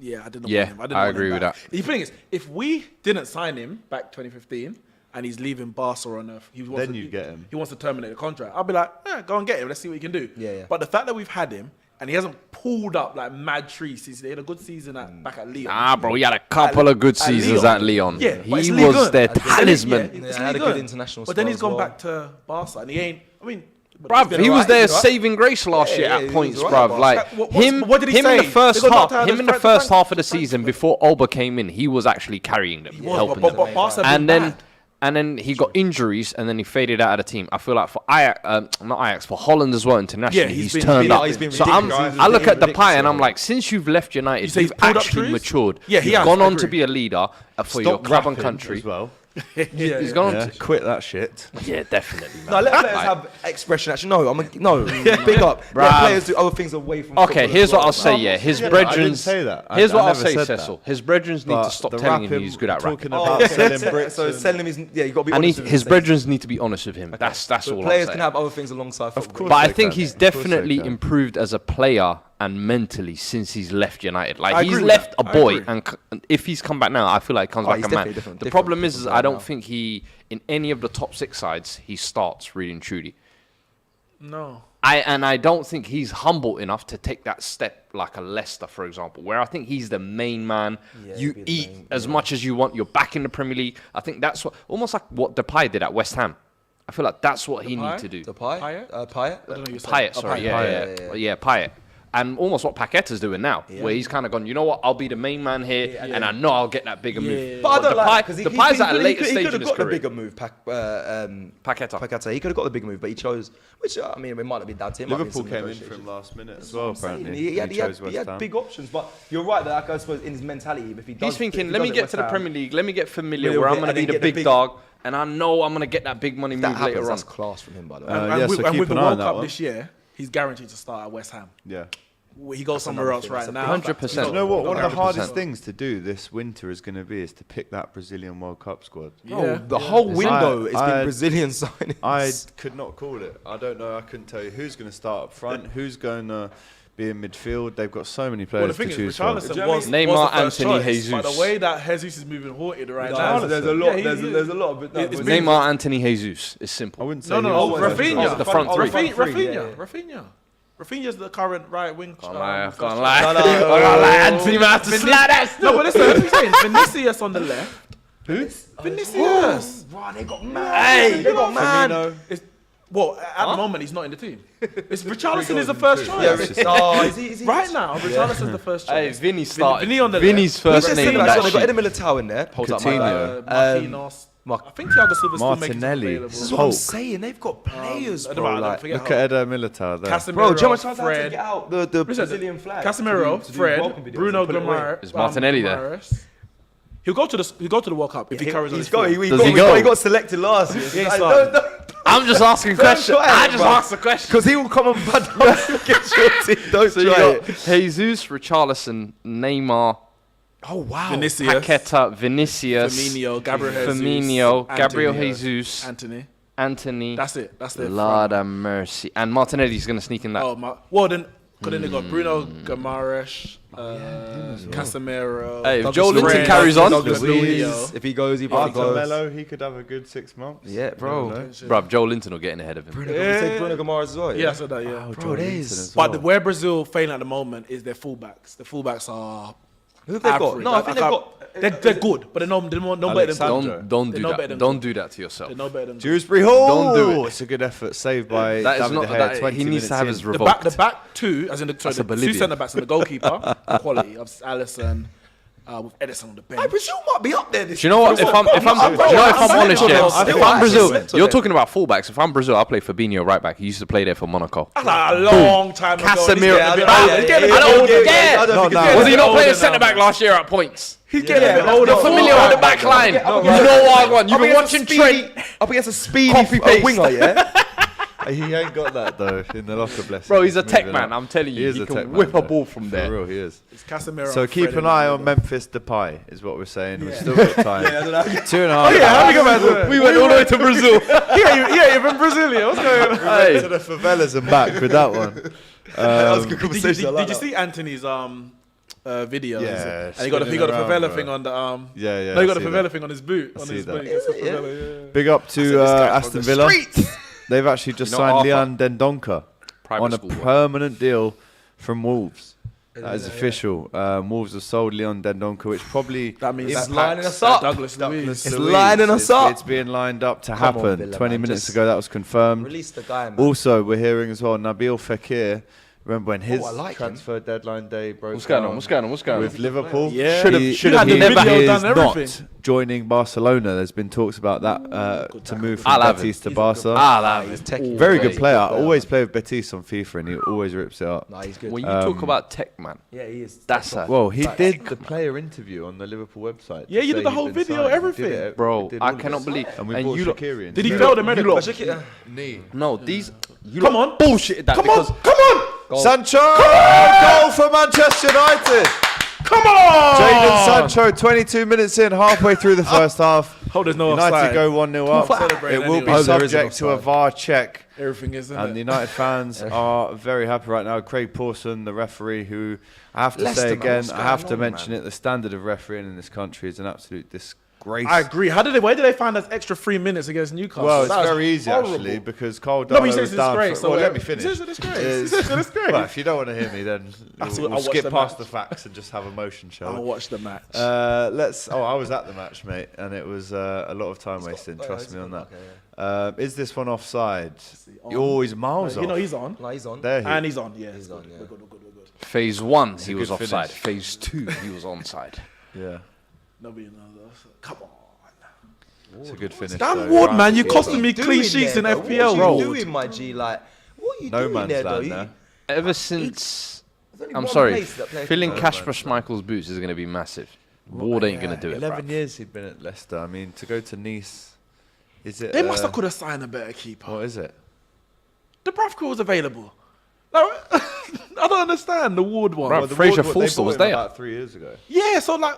Yeah, I didn't. Yeah, want him. I, didn't I want agree him with back. that. The thing is, if we didn't sign him back 2015 and he's leaving Barcelona, Then you get him. He wants to terminate the contract. I'll be like, go and get him. Let's see what he can do. Yeah. But the fact that we've had him and he hasn't pulled up like mad trees since he had a good season back at Lyon. Ah, bro, he had a couple of good seasons at Lyon. Yeah, but it's he Ligue was 1. their It's talisman. Yeah, It's had a Ligue good 1. international But then spell he's as gone well. back to Barca and he ain't. I mean, but Bruv, he's been he was alright, their he's alright. saving grace last year Yeah, at he was points, alright, bruv. but Like what did he him in say? the first They got knocked half, out him of in the the first Fran- half of the season before Auba came in, he was actually carrying them, helping them. But Barca have And been then bad. and then he got injuries, and then he faded out of the team. I feel like for Ajax, for Holland as well internationally, Yeah, he's he's turned been- up. he's been So ridiculous. I look at the Ridiculous, pie and I'm yeah. like, since you've left United, say he's you've pulled up actually trees? matured. Yeah, he You've has, gone I on to agree. be a leader for your club and country. as well. He's gone on Yeah, to, quit that shit. yeah, definitely. Man. No, let players have expression. Actually, no, big up. Bruv. Let players do other things away from. Okay, football here's as what well, I'll say. man. Yeah, his Yeah, I didn't brethren. say that. Here's I what I'll never say, said Cecil. that. His brethren need to stop the telling him rapping, he's good at talking rapping. about selling bricks. So selling him is you got to be And honest with his him. brethren need to be honest with him. That's But all I'm players saying. can have other things alongside football. course. But I they think can. he's Of course they definitely can. improved as a player and mentally since he's left United. Like I he's agree with left that. a I boy, agree. and if he's come back now, I feel like he comes back he's a man. definitely The problem is different I player don't now. think he in any of the top 6 sides he starts really and truly. No. I don't think he's humble enough to take that step like a Leicester, for example, where I think he's the main man. Yeah, You be the eat main- as much as you want. You're back in the Premier League. I think that's what almost like what Depay did at West Ham. I feel like that's what he Depay? needs to do. The pie, Payet? Payet. I don't know you're saying. Payet, sorry, yeah, Payet. And almost what Paqueta's doing now, where he's kind of gone, you know what, I'll be the main man here, and I know I'll get that bigger move. But I don't like because Depay's at a later he stage could in have his got the career. bigger move. Paqueta. Paqueta. He could have got the bigger move, but he chose. Which I mean, it might not be down to him. Liverpool came in for him last minute as well, apparently. He had chose West Ham. big options, but you're right that like, I suppose in his mentality, if he does, He's thinking, if he let me does get at to the West Ham, Premier League, let me get familiar Little where I'm bit, going to and be then the get the big big- dog, and I know I'm going to get that big money that move happens, later on. that's class from him, by the way. Yeah, so and keep with the an eye on World that Cup one. this year, he's guaranteed to start at West Ham. Yeah. He goes somewhere else right now. 100%. You know what? One of the 100%. hardest things to do this winter is going to be is to pick that Brazilian World Cup squad. Yeah. The whole window has I- been Brazilian signings. I could not call it. I don't know. I couldn't tell you who's going to start up front, who's going to be in midfield. They've got so many Well, the players thing to is, choose from. Richarlison was Neymar, was the first Anthony, choice, but Jesus. the way that Jesus is moving haunted right No, now, there's a lot. Yeah, There's a lot of it. It's been- Neymar, Anthony, Jesus. It's I simple. wouldn't say No, he no, was Rafinha. the front three. Rafinha. Rafinha's the current right wing. Can't lie. first Can't choice. lie. No, no, Can't lie. Anthony might have to slide that No, still. but listen, what I'm saying. Vinicius on the left. Who? Vinicius. Wow, they got mad. They got mad. It's, well, at the moment, he's not in the team. It's Richarlison is the first choice. Is he? Right now, Richarlison's the first Hey, choice. Vinny started. Vinny on the Vinny's left. first Who's name. the that They got shit. Eder Militao in there. Holds up my Coutinho. back. Marquinhos. I think Thiago Silva's still making Martinelli. This is available. what I'm Hulk. saying. They've got players, I bro. don't Like, forget Look at Eder Militao there. Casemiro, bro, Joe tried to Fred, get out the Brazilian flag. Casemiro, to do Fred, welcome videos Bruno and put it away. Guimaraes. Is Martinelli there? He'll go to the World Cup if he carries on. He's his got, form. he Does he go? got selected last year. He ain't Like, starting. no, I'm just asking questions. try I it, just bro. asked the question. because he will come and bad against your team. Don't So you try got it. Jesus, Richarlison, Neymar, Oh wow. Vinicius, Paqueta, Vinicius, Firmino, Gabriel Jesus, Firmino, Gabriel Anthony, Jesus, Anthony. Anthony. That's it. That's the Lord have mercy. And Martinelli's going to sneak in that. Oh my! Well then, then they got Bruno Guimaraes, Casemiro. Hey, if Douglas Joe Linton Luiz, carries on, Douglas Luiz. Luiz, if he goes, he probably Artur goes. Melo, he could have a good 6 months. Yeah, bro. bruv, Joe Linton will get in ahead of him. Bruno, we say Bruno Guimaraes as well. Yeah, I said that. Yeah. Bro, there's. But where Brazil failing at the moment is their fullbacks. The fullbacks are Who have they got? average. No, I think they've got. They're good, but they're no better than Alexander. Don't They're do no better that. than Don't good. do that to yourself. They're no better than Dewsbury Hall. Don't do it. It's a good effort. Saved by That is David not. De Gea. That, 20 he needs to have minutes his in. revolt. the back two, as in the, sorry, That's a the two Bolivian. centre backs and the goalkeeper, the quality of Alisson. with Edison on the bench. Hey, Brazil might be up there this Do you know what? If I'm honest, if I'm Brazil, you're talking about fullbacks. If I'm Brazil, I play Fabinho right back. He used to play there for Monaco. That's like a long time ago. Casemiro. Was he not playing centre back last year at points? He's getting a bit older. Fabinho on the back line. You know what I want. You've been watching Trent. Up against a speedy winger, yeah? He ain't got that though in the locker, bless Bro, him. he's a tech man. I'm telling you, he can whip a ball from there. For real, he is. It's Casemiro. So keep an eye on Memphis Depay, is what we're saying. We've still got time. 2.5. How we go back? We went all the way to Brazil. Yeah, you're from Brazilian. What's going on? Hey. To the favelas and back with that one. That was a good conversation. Did you see Anthony's video? Yeah, and he got the favela thing on the Yeah. No, he got the favela thing on his boot. On his boot. Big up to Aston Villa. They've actually just signed Leon Dendoncker on a permanent deal from Wolves. That is official. Wolves have sold Leon Dendoncker, which probably that means it's lining us up. Douglas Luiz. It's lining us up. It's being lined up to Come happen. on, Villa, 20 man. minutes Just ago, that was confirmed. Release the guy, man. Also, we're hearing as well Nabil Fekir. Remember when his I like transfer deadline day broke What's going on? with Liverpool? Yeah. Should have never He done is everything. not joining Barcelona. There's been talks about that to move from I'll have Betis to He's Barca. He's techie. Very good He's a player. Always play with Betis on FIFA, and he always rips it up. Nah, he's good. When you talk about tech, man, Yeah, he is. that's a Well, he did the player interview on the Liverpool website. Yeah, to you say did the he'd whole been video, signed. He everything. did it. bro. He did I all of cannot it. believe. And we And bought you lot, Shaqiri. Did he fail the medical? knee? no, these. You Come lot on. bullshitted that Come because on. Come on. Sancho! Goal for Manchester United! Come on. Jadon Sancho, 22 minutes in, halfway through the first half. Oh, there's no United offside. go 1-0 up. Celebrate It will anyway. be Oh, there is subject to a an VAR check. Everything is, isn't And the it? United fans are very happy right now. Craig Pawson, the referee, who I have to Leicester, say man, again, what's I have going to on, mention man? it, the standard of refereeing in this country is an absolute disgrace. I agree. Where did they find that extra 3 minutes against Newcastle? Well, it's That was very easy horrible. actually because Carl No, but he Darlow says was it's down disgrace. for... Well, let me He finish. says it's disgrace. He says it's disgrace. Well, if you don't want to hear me, then we'll I'll watch skip the past match. the facts and just have emotion, shall we? I'll watch the match. I was at the match, mate, and it was a lot of time wasting. Trust me on that. Is this one offside? You're always miles off. You know he's on. No, he's on. There he- And he's on. Yeah, He's on, yeah. We're good. We're good. phase 1 he a was good offside. finish. Phase 2 he was onside. Yeah, Nobody knows. Come on. it's a good finish. Damn though. Ward, Right. man, you What costing me Doing clean sheets there, in though? FPL. What are you doing, my G? Like, what are you No doing man's there, though? land there. Ever since, There's only I'm one sorry, place that plays filling for- Kasper Schmeichel's boots is going to be massive. Ward ain't going to do it. 11 bruv. years he'd been at Leicester. I mean, to go to Nice, is it? They must have could have signed a better keeper. What is it? The Bravka was available. No, I don't understand the Ward one. Bruv, Well, the Fraser Ward- they Forster bought was him there. about 3 years ago. Yeah, so like,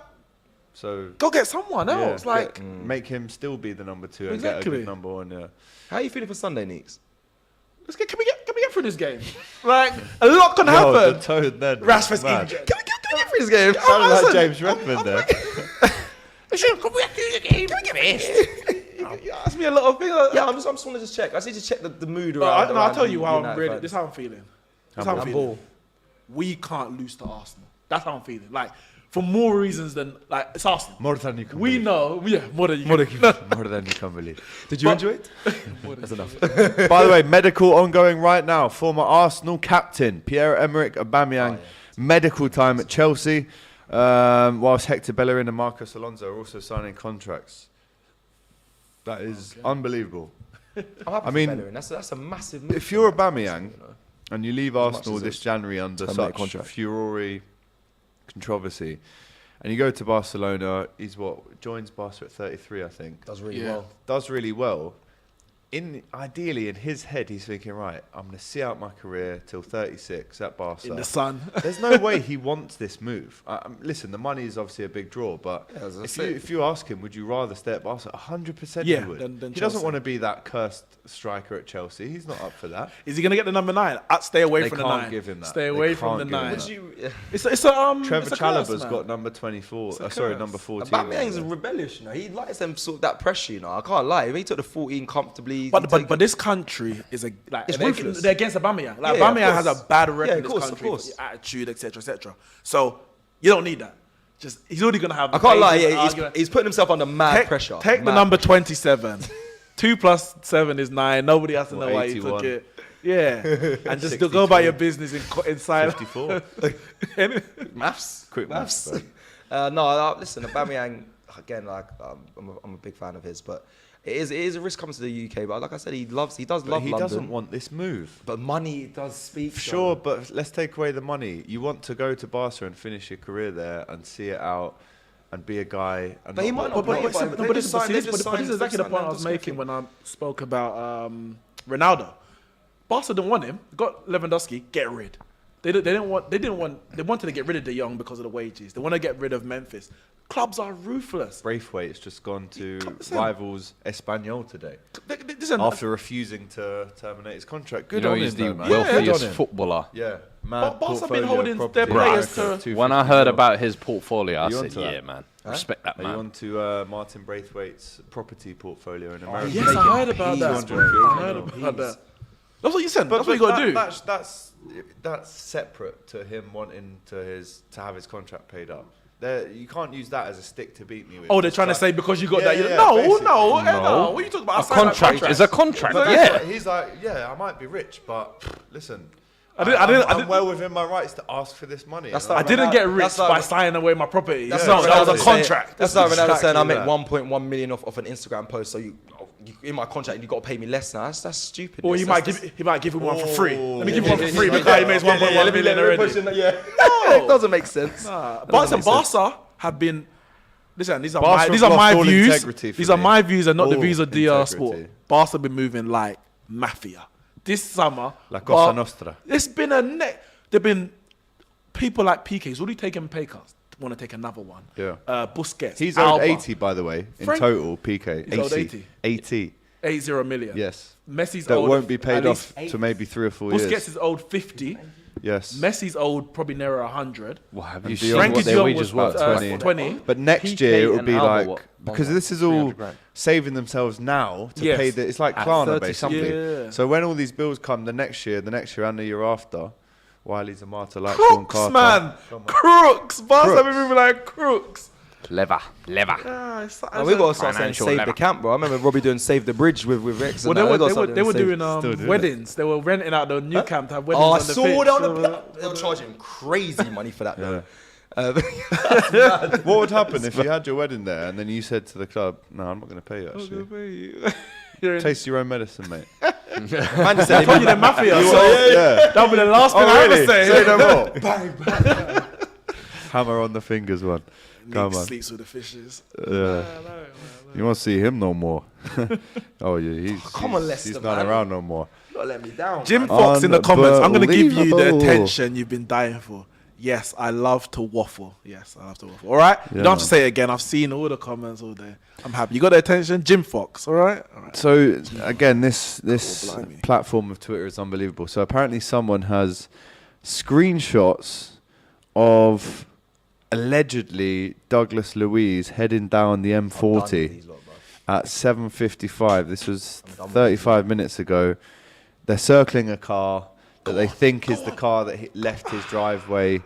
So go get someone else. yeah, Like, make him still be the number 2 and get a Exactly. good number 1. Yeah. How are you feeling for Sunday, Neeks? can we get through this game? Like, a lot can The happen. toad then. Rashford's man. injured. Can we get through this game? Sounded like listen, James Redmond there. You asked me a lot of things. Yeah, I just want to just check. I just need to check the mood No, around. I'll tell you the how I'm United really. fans. This is how I'm feeling. This is how I'm Handball. feeling. We can't lose to Arsenal. That's how I'm feeling. Like, for more reasons than like it's Arsenal. More than you can We believe. know, yeah, more than you. More can- than you can believe. Did you enjoy it? That's enough. By the way, medical ongoing right now. Former Arsenal captain Pierre-Emerick Aubameyang, medical time at Chelsea, whilst Hector Bellerin and Marcos Alonso are also signing contracts. That is unbelievable. I'm happy I mean, for Bellerin. That's a massive move. If you're Aubameyang and you leave much Arsenal is this it? January under Terminate such contract. furore, controversy, and you go to Barcelona, joins Barca at 33, I think. Does really Yeah. well. Does really well. Ideally, in his head, he's thinking, right, I'm going to see out my career till 36 at Barca. In the sun. There's no way he wants this move. Listen, the money is obviously a big draw, but Yeah, as I if said. you ask him, would you rather stay at Barca? 100% Yeah, he would. than He doesn't Chelsea. want to be that cursed striker at Chelsea. He's not up for that. Is he gonna get the number 9? Stay away They from the can't 9. give him that. Stay They away from can't the give him 9. that. You, It's a Trevor it's a curse, Chalobah's man. got number 24. It's a Sorry, curse. number 14. Aubameyang's rebellious, you know. He likes them sort of that pressure, you know. I can't lie. He took the 14 comfortably. But this country is It's ruthless. they're against Aubameyang. Like Yeah, of Aubameyang has course. a bad record Yeah, in of this course, country of course. for his attitude, etc. So you don't need that. Just he's already gonna have. I can't lie. pages Yeah, arguing. he's putting himself under mad Take- pressure. Take the Mad. number 27. 2 plus 7 is 9. Nobody has to What, know why you 81? took it. Yeah, and just go about your business in silence. 54. Maths. Quick maths. bro. Listen, Aubameyang, again, like, I'm a big fan of his, but it is a risk coming to the UK. But like I said, he does love London. He doesn't want this move. But money does speak. Sure, but let's take away the money. You want to go to Barca and finish your career there and see it out and be a guy. And But he might not. But this is exactly the point I was making when I spoke about Ronaldo. Barca didn't want him. Got Lewandowski. Get rid. They wanted to get rid of De Jong because of the wages. They want to get rid of Memphis. Clubs are ruthless. Braithwaite's just gone to rivals Espanyol today Listen, after refusing to terminate his contract. Good You know, on he's him, the though, man. wealthiest Good on him. footballer. Yeah, man. Barca have been portfolio holding property. their players to. When I heard about his portfolio, I You said, onto yeah, that? man. Respect that, Are you man. on to Martin Braithwaite's property portfolio in America? Yes, I heard about that. I heard about that. That's what you said. That's what you got to do. That's separate to him wanting to have his contract paid up. You can't use that as a stick to beat me with. Oh, they're trying to say because you got that. Yeah, No. basically. No. What are you talking about? A contract is a contract, yeah. He's like, yeah, I might be rich, but listen, I'm well within my rights to ask for this money. I didn't get rich by signing away my property. That's No, like that was a Ronaldo contract. That's like Ronaldo saying I make exactly 1.1 million off an Instagram post, so you in my contract you got to pay me less now. That's stupid. Or he might give him one for free. Oh. Let me give him one for free because he makes 1.1 million already. No, it doesn't make sense. Barca have been. Listen, these are Barca have my lost all views. integrity for These are me. my views and not the All views of DR integrity. Sport. Barca have been moving like mafia. This summer, La Cosa Nostra. It's been there've been people like PK's already taking pay cuts. Want to take another one. Yeah. Busquets. He's owed Alba, 80, by the way, in Frank- total. PK. He's owed 80. 80. 80 million. Yes. Messi's That owed won't be at paid least off to maybe 3 or 4 Busquets years. is owed 50. Yes. Messi's owed probably nearer 100. Well, have And you Dion seen Frankie what their Dion wages was were? 20. 20. But next PK year it will and be Alba, like, what? because this is all 300 grand. saving themselves now to Yes. pay it's like At Klarna 30 basically. something. Yeah. So when all these bills come the next year and the year after, Wiley's a martyr like Sean Crooks, Carter. man. Come on. Crooks. Barca have been Crooks. moving like crooks. Lever. We got to start saying Financial save lever. the camp, bro. I remember Robbie doing save the bridge with Rex. Well, they were doing doing weddings. They were renting out the new camp to have weddings Oh, I on the saw pitch. that. They were charging crazy money for that, though. What would happen if you had your wedding there and then you said to the club, no, I'm not going to pay you actually. You're in- Taste your own medicine, mate. Man just said I told you they're mafia. You So want- yeah. that'll be the last thing Oh, I ever really? say. Say no more. Hammer on the fingers one. Come Nick on. sleeps with the fishes. You won't see him no more. Oh, yeah. Come on, Leicester, He's not man. around no more. Don't let me down. Jim Fox in the comments. I'm going to give you the Unbelievable. attention you've been dying for. Yes, I love to waffle. Yes, I love to waffle. All right? You Yeah, don't have to man. say it again. I've seen all the comments all day. I'm happy. You got the attention? Jim Fox. All right? All right. So again, this blimey. platform of Twitter is unbelievable. So apparently, someone has screenshots of allegedly Douglas Luiz heading down the M40 at 7:55. This was 35 minutes ago. They're circling a car that they think is the car that left his driveway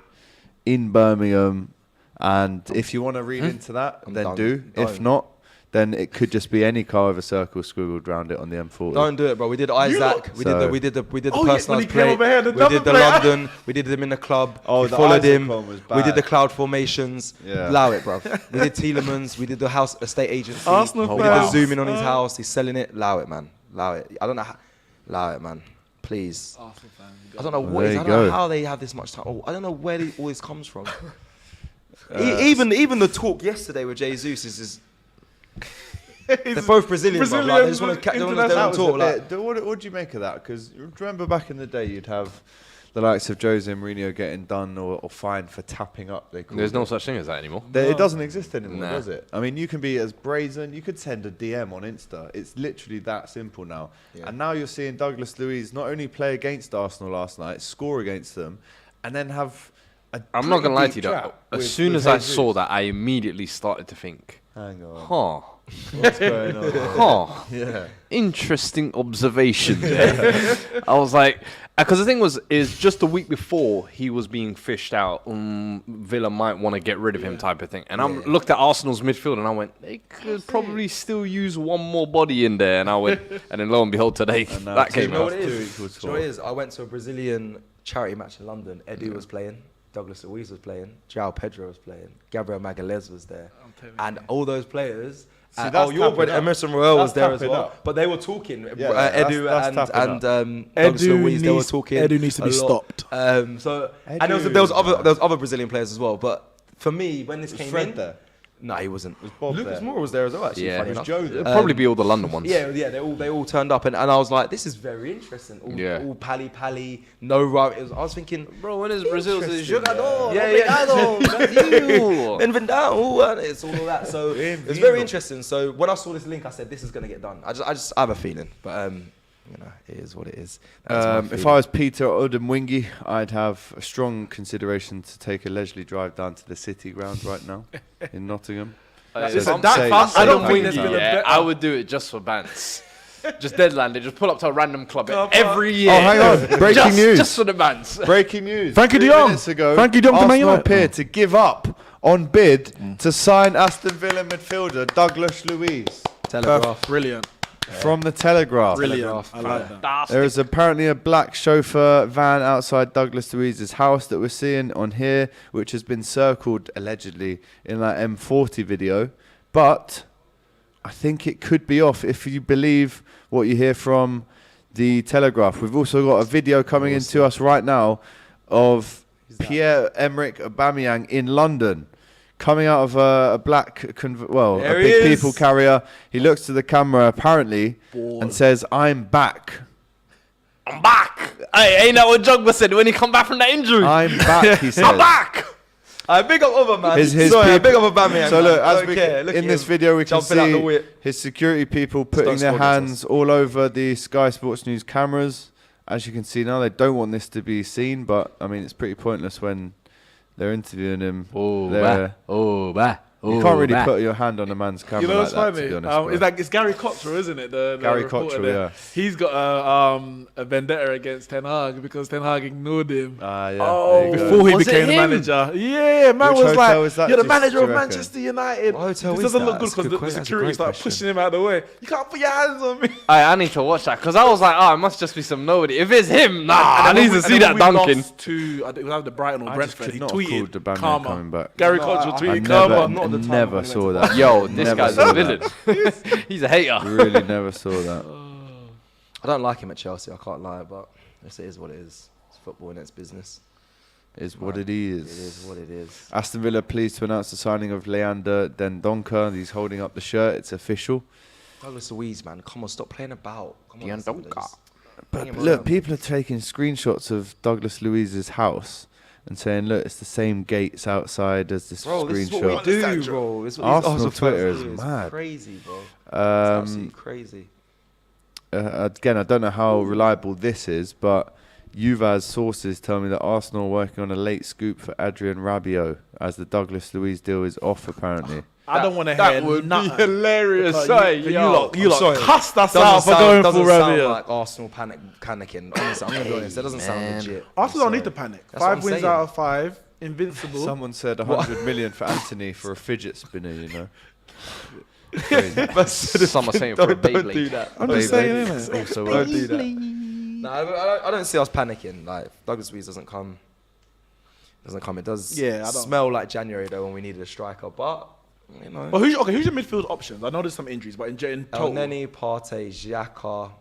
in Birmingham. And if you want to read into that, then done. do. If Don't. not, then it could just be any car with a circle squiggled around it on the M40. Don't do it, bro. We did Isaac. We did So- the Oh, yeah, when personalised he came over plate. here, the We number did the plate. London. We did them in the club. Oh, we the followed Isaac him. one was We did bad. the cloud formations. Yeah. Allow it, bro. We did Tielemans. We did the house estate agency. Arsenal we did the fans. zooming on his house. He's selling it. Allow it, man. Allow it. I don't know. Allow it, man. Please. I don't know Well, what. there I you don't know go. how they have this much time. Oh, I don't know where all this comes from. Even the talk yesterday with Jesus is. They're both Brazilian, bro. Like, they just want to catch them on That was talk. a Like, bit- what do you make of that? Because remember back in the day, you'd have the likes of Jose Mourinho getting done or fined for tapping up. They call There's it. no such thing as that anymore. It doesn't exist anymore, Nah. does it? I mean, you can be as brazen. You could send a DM on Insta. It's literally that simple now. Yeah. And now you're seeing Douglas Luiz not only play against Arsenal last night, score against them, and then have a I'm not going to lie to pretty you, though. deep chat As with- soon with as I Jesus. saw that, I immediately started to think, Hang on. huh, What's going on? huh. Yeah. Interesting observation there. I was like, because the thing is just the week before he was being fished out, Villa might want to get rid of him type of thing. And I looked at Arsenal's midfield and I went, they could probably still use one more body in there. And I went, and then lo and behold today, And now that two came you know out. what it Two is? equals Do you know what it four. is? I went to a Brazilian charity match in London. Edu was playing. Douglas Luiz was playing, João Pedro was playing, Gabriel Magalhaes was there, and you. all those players. your brother Emerson Royal was there as well. Up. But they were talking. Yeah, Edu that's and Douglas Luiz, they were talking. Edu needs to be stopped. And there was other Brazilian players as well. But for me, when this came in, there? no, he wasn't. Was Bob Lucas there? Moura was there as well. Actually, Yeah. funny Was enough. Joe there? It'll probably be all the London ones. Yeah, they all turned up, and I was like, this is very interesting. All pally, no right. I was thinking, Bro, when is Brazil says Jogador, yeah. Benvendao, it's all of that. So it's very interesting. So when I saw this link, I said, this is gonna get done. I just have a feeling, but it is what it is. If I was Peter Odemwingie, I'd have a strong consideration to take a leisurely drive down to the City ground right now in Nottingham. I don't think there's been a better- I would do it just for bands. Just deadline. They just pull up to a random club every year. Oh, hang on. Breaking news. Just for the bands. Breaking news. Frankie de 3 Jong. minutes ago, Frankie de Jong to Man Arsenal United. appeared to give up on bid to sign Aston Villa midfielder Douglas Luiz Telegraph. Brilliant. from the Telegraph. Brilliant. I like that. There is apparently a black chauffeur van outside Douglas Luiz's house that we're seeing on here, which has been circled allegedly in that M40 video. But I think it could be off if you believe what you hear from the Telegraph. We've also got a video coming into us right now of Pierre-Emerick Aubameyang in London, coming out of a black, a big people carrier. He looks to the camera apparently and says, "I'm back. I'm back. Hey, ain't that what Jogba said when he come back from that injury? I'm back," he says. I'm back. I big up other man. His Sorry, I people- big up Aubameyang. So look, man. as we, Look in at this him video, we can jumping out the see whip. his security people putting their squad us. hands all over the Sky Sports News cameras. As you can see now, they don't want this to be seen, but I mean, it's pretty pointless when they're interviewing him. You can't really put your hand on a man's camera You know what's like that, funny? to be honest. It's like it's Gary Cottrell, isn't it? The Gary reporter Cottrell, there. yeah. He's got a vendetta against Ten Hag because Ten Hag ignored him. Yeah, Before he Was it became the him? manager. Yeah, man Which was hotel is like, that, you're the do manager you of reckon? Manchester United. What hotel This is doesn't that? look good That's a because good the question. That's a security great started question. pushing him out of the way. You can't put your hands on me. I need to watch that because I was like, it must just be some nobody. If it's him, I And need then to see when that we dunking. lost to, it was either Brighton or I just Brentford. could He not have called tweeted Aubameyang karma. coming back. Gary No, Cottrell I tweeted never- karma. not at the time never when he saw went to that. Yo, this Never guy's saw a that. villain. He's a hater. Really never saw that. I don't like him at Chelsea. I can't lie, but it is what it is. It's football and it's business. Is what it It is. is what it is. Aston Villa pleased to announce the signing of Leander Dendoncker. He's holding up the shirt. It's official. Douglas Luiz, man, come on, stop playing about. Come on, Dendoncker. let's But bring him look, on. people are taking screenshots of Douglas Luiz's house and saying, look, it's the same gates outside as this Bro, this is what screenshot. we do, bro. This is what Arsenal Arsenal Twitter fans is do. mad. It's crazy, bro. It's absolutely crazy. Again, I don't know how reliable this is, but Juve's sources tell me that Arsenal are working on a late scoop for Adrian Rabiot as the Douglas Luiz deal is off, apparently. I don't want to That hear would be nothing. hilarious. Because Say, you yo. lot I'm sorry. cussed us Doesn't out for sound- going doesn't for sound Rabiot. like Arsenal panicking. Honestly, I'm gonna be honest. That doesn't sound legit. Arsenal don't I'm need to sorry. panic. That's what 5 I'm wins saying. out of 5, invincible. Someone said 100 million for Anthony for a fidget spinner, you know. Some are saying for a Don't do Beyblade. that. I'm just saying, innit? Also, Don't do that. No, I don't see us panicking. Like Douglas Luiz doesn't come. It does Yeah, I don't- smell like January though when we needed a striker, but you know. Well, who's your midfield options? I know there's some injuries, but in El total. Neni, Partey, Xhaka,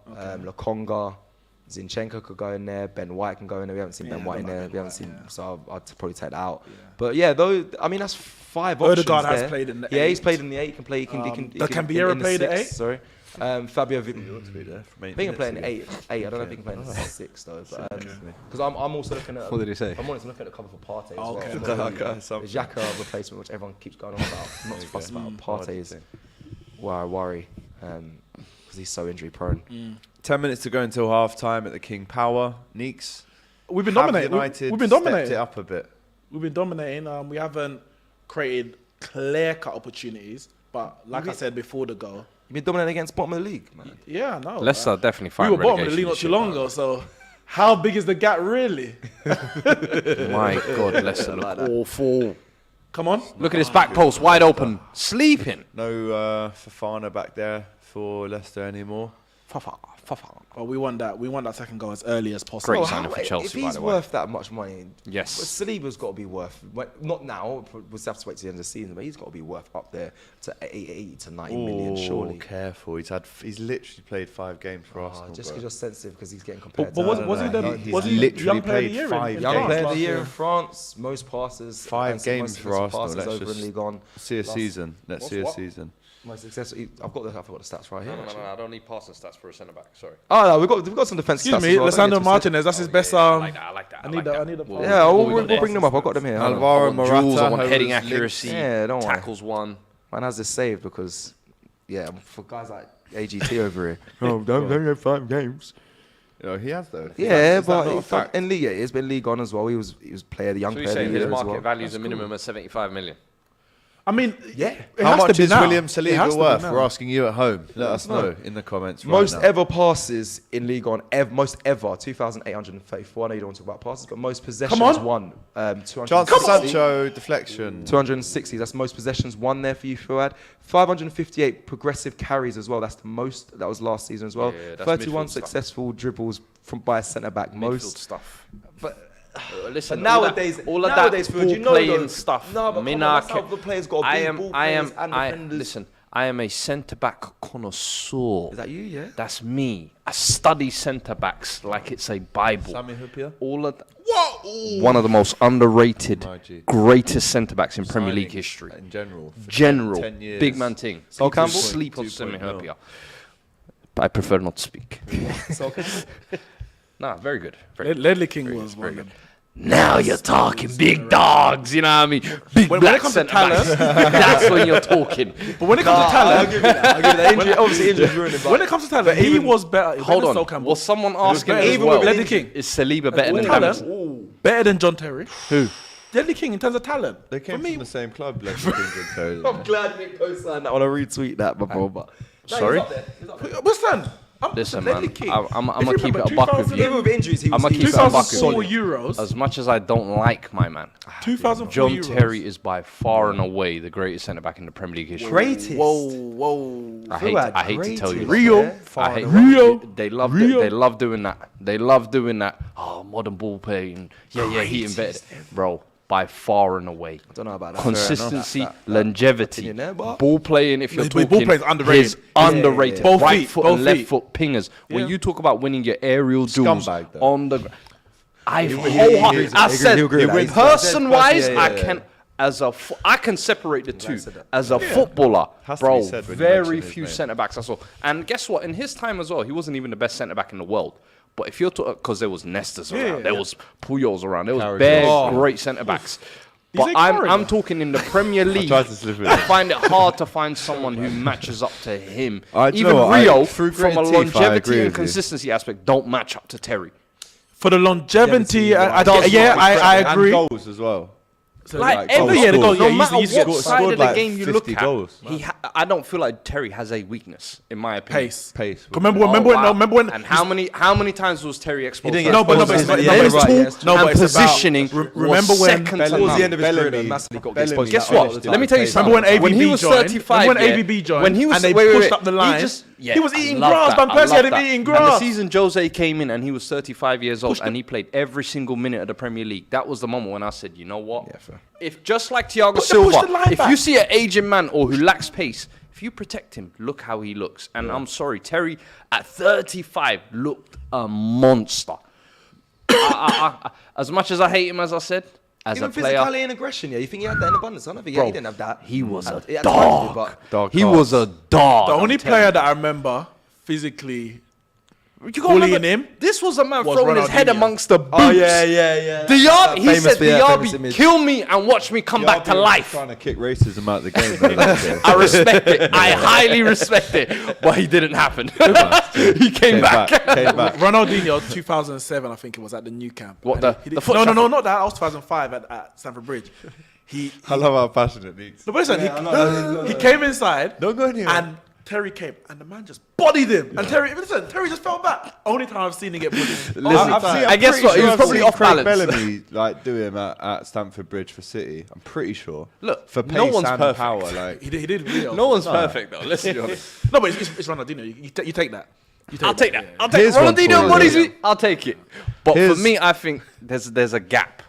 Lokonga, Zinchenko could go in there. Ben White can go in there. We haven't seen Ben White in there. We haven't seen, so I'd probably take that out. But yeah, though I mean that's 5 options. Odegaard has there. played in the Yeah, 8. he's played in the 8. He can play. He can. Can Vieira in the play the 6, 8? Sorry. Fabio. I think he can play in the 8. I don't know if he can play in the 6 though. Because I'm also looking at. What did he say? I'm honest. I'm looking at the cover for Partey as well. Okay. I'm not really- the Xhaka replacement, which everyone keeps going on about. I'm not too fussed about. Partey is where I worry because he's so injury prone. 10 minutes to go until half time at the King Power. Neeks. We've been Have dominating. United We've been stepped dominating. it up a bit. We've been dominating. We haven't created clear-cut opportunities, but like I said before the goal, You've been dominating against bottom of the league, man. yeah, no. Leicester definitely we find were bottom of the relegation league not this too year, long ago, so how big is the gap really? My God, Leicester look awful. Come on. Look at his back post, wide open, sleeping. No Fofana back there for Leicester anymore. Well, we want that second goal as early as possible. Great signing for Chelsea, if by he's the way. worth that much money, Yes. Saliba's got to be worth. Not now. We'll have to wait to the end of the season, but he's got to be worth up there to 80 to 90 million, surely. Careful. He's literally played 5 games for Arsenal. Just because you're sensitive, because he's getting compared. But was he literally young player of the played year? 5 in Young games. player of the year in last France, most passes, 5 most games for successful Arsenal. passes Let's over in just League On. see a season. Let's see a what? season. Most successful. I forgot the stats right here. No, actually. I don't need passing stats for a centre back. Sorry. Oh no, we've got some defensive Excuse stats me, as well. Lisandro Don't get Martinez. That's his best. I like that. I need that. Yeah, we'll bring them up. I've got them here. Hold on. Alvaro I want duels, I Morata want heading has accuracy, Yeah, don't worry. tackles won. Man has this saved because, for guys like AGT over here. Don't have 5 games. He has though. Yeah, Is that not a but fact? in League, he's been League On as well. He was player, the young So player you're of saying the his year as market well. value is a minimum of 75 million? I mean, Yeah. it How has to much be is now. William It has Saliba to worth? be now. We're asking you at home. Let us know in the comments. Most right now. ever passes in League On, most ever, 2,834. I know you don't want to talk about passes, but most possessions on. won, Chance 260. for Sancho deflection. 260, that's the most possessions won there for you, Fuad. 558 progressive carries as well. That's the most. That was last season as well. Yeah, that's 31 midfield stuff. successful dribbles by a centre back. Midfield Most. stuff. But Listen, nadays, all of nowadays, that Fuad, ball you know playing though- stuff. No, but come on, that's how the players got to be. Ball players and defenders. Listen, I am a centre back connoisseur. Is that you? Yeah. That's me. I study centre backs like it's a Bible. Sammy Hupia. All of one of the most underrated, Margie. greatest centre backs in Premier League Signing history. in general. For General, 10 years. big man thing. Sol People Campbell? sleep on 2.0. Semi Hupia. But I prefer not to speak. So, Nah, very good. Very good. Ledley King was one of them. Now you're talking big dogs, you know what I mean? Big When black it comes to centre backs. That's when you're talking. But when it comes to talent, I'll give you that. Injury, obviously, injuries ruined it. when it comes to talent, he was better. Hold better than Sol on. Campbell. Was someone asking better. as Even well? with Ledley King. Is Saliba better than talent, Hamilton? better than John Terry. Who? Ledley King in terms of talent. They came For me, from the same club. Leicester and Terry. I'm glad you co-signed that. I want to retweet that before, but Sorry? Listen, Listen, Ledley man. King. I'm If gonna you keep it remember a buck with you. even with injuries, he was. I'ma he keep was it a buck with 2004 you. Euros. As much as I don't like my man, 2004 John Euros. Terry is by far and away the greatest centre back in the Premier League history. Greatest. Whoa. I Fuad, hate to tell you. greatest, Rio. yeah. I hate Rio. They love Rio. they love doing that. They love doing that. Oh, modern ball playing. Yeah, he invented it. Bro, by far and away. I don't know about that. Consistency, That longevity, opinion there, but- ball playing. If you're Ball talking, playing's underrated. is underrated. yeah. Both Right feet, foot both and left feet. foot pingers. When Yeah. you talk about winning your aerial duels Scumbag, though. on the, I he wholesomely. agrees I with that. said He agrees with that. person-wise, Yeah, yeah, I yeah. can. I can separate the two. said that. As a footballer, Has to be bro, said when you very mention his few name. centre backs I saw. And guess what? In his time as well, he wasn't even the best centre back in the world. But if you're talking, because there was Nestor's around, there was Puyols around, there was Carragher. bare Oh. great centre backs. He's But a I'm Carragher. talking in the Premier League. tried to slip it I in. find it hard to find someone who matches up to him. Do you Even know what? Rio, Through from a gritted teeth, I agree longevity and with you. consistency aspect, don't match up to Terry. For the longevity, I does yeah, not. I agree. And goals as well. So Like every goals year, the scored. goal, no yeah, matter he's what got side of the like game you 50 look at, goals. I don't feel like Terry has a weakness, in my opinion. pace. Pace. Remember Oh, wow. when? And how many times was Terry exposed? didn't get No, but it's exposed. about- Yeah, no, but it's right, tall- yeah, it's no, and but it's about- positioning. remember was when second to Towards none. the end of his career, Bellamy- massively got Bellamy- exposed. Guess That what? was Let me tell you pace. something. Remember when When he AVB was joined? 35, Remember when yeah, AVB joined? when he was and they wait, pushed up the line. yeah, He was I eating love grass. that. Van I Persie love had him that. eating And the grass. season Jose came in and he was 35 years old and he played every single minute of the Premier League. That was the moment when I said, you know what? Yeah, fair. If just like Thiago Push Silva, the line if back. you see an aging man or who lacks pace, if you protect him, look how he looks. And I'm sorry, Terry at 35 looked a monster. As much as I hate him, as I said, as Even a player, physicality and aggression, yeah. You think he had that in abundance? I don't think bro, he didn't have that. he was a He had times to do, dog. but- He was a dog. The only I'm telling player you. that I remember physically You gotta bullying remember, him this was a man was throwing his head Ronaldinho. amongst the boots. Oh yeah. Diaby, he Famous said, for that famous Diaby, image. kill me and watch me come back to life. Trying to kick racism out the game. though, that game. I respect it. I highly respect it. But it didn't happen. He came back. Came back. Ronaldinho 2007, I think it was at the New Camp. What, And the- he the did- foot no, shuffle? not that. I was 2005 at Stamford Bridge. I love how passionate Neeks. No, but listen, he came inside. Don't go in here. And Terry came, and the man just bodied him. And Terry just fell back. Only time I've seen him get bullied. Listen, I've seen- I guess pretty what? He was I've probably seen off Craig balance. Bellamy like do him at Stamford Bridge for City. I'm pretty sure. Look, for pace no one's and perfect. power, like He did really. No one's perfect, though. Let's be honest. No, but it's Ronaldinho. You take that. I'll take that. I'll take Here's one for Ronaldinho you. bodies me. I'll take it. But Here's- for me, I think there's a gap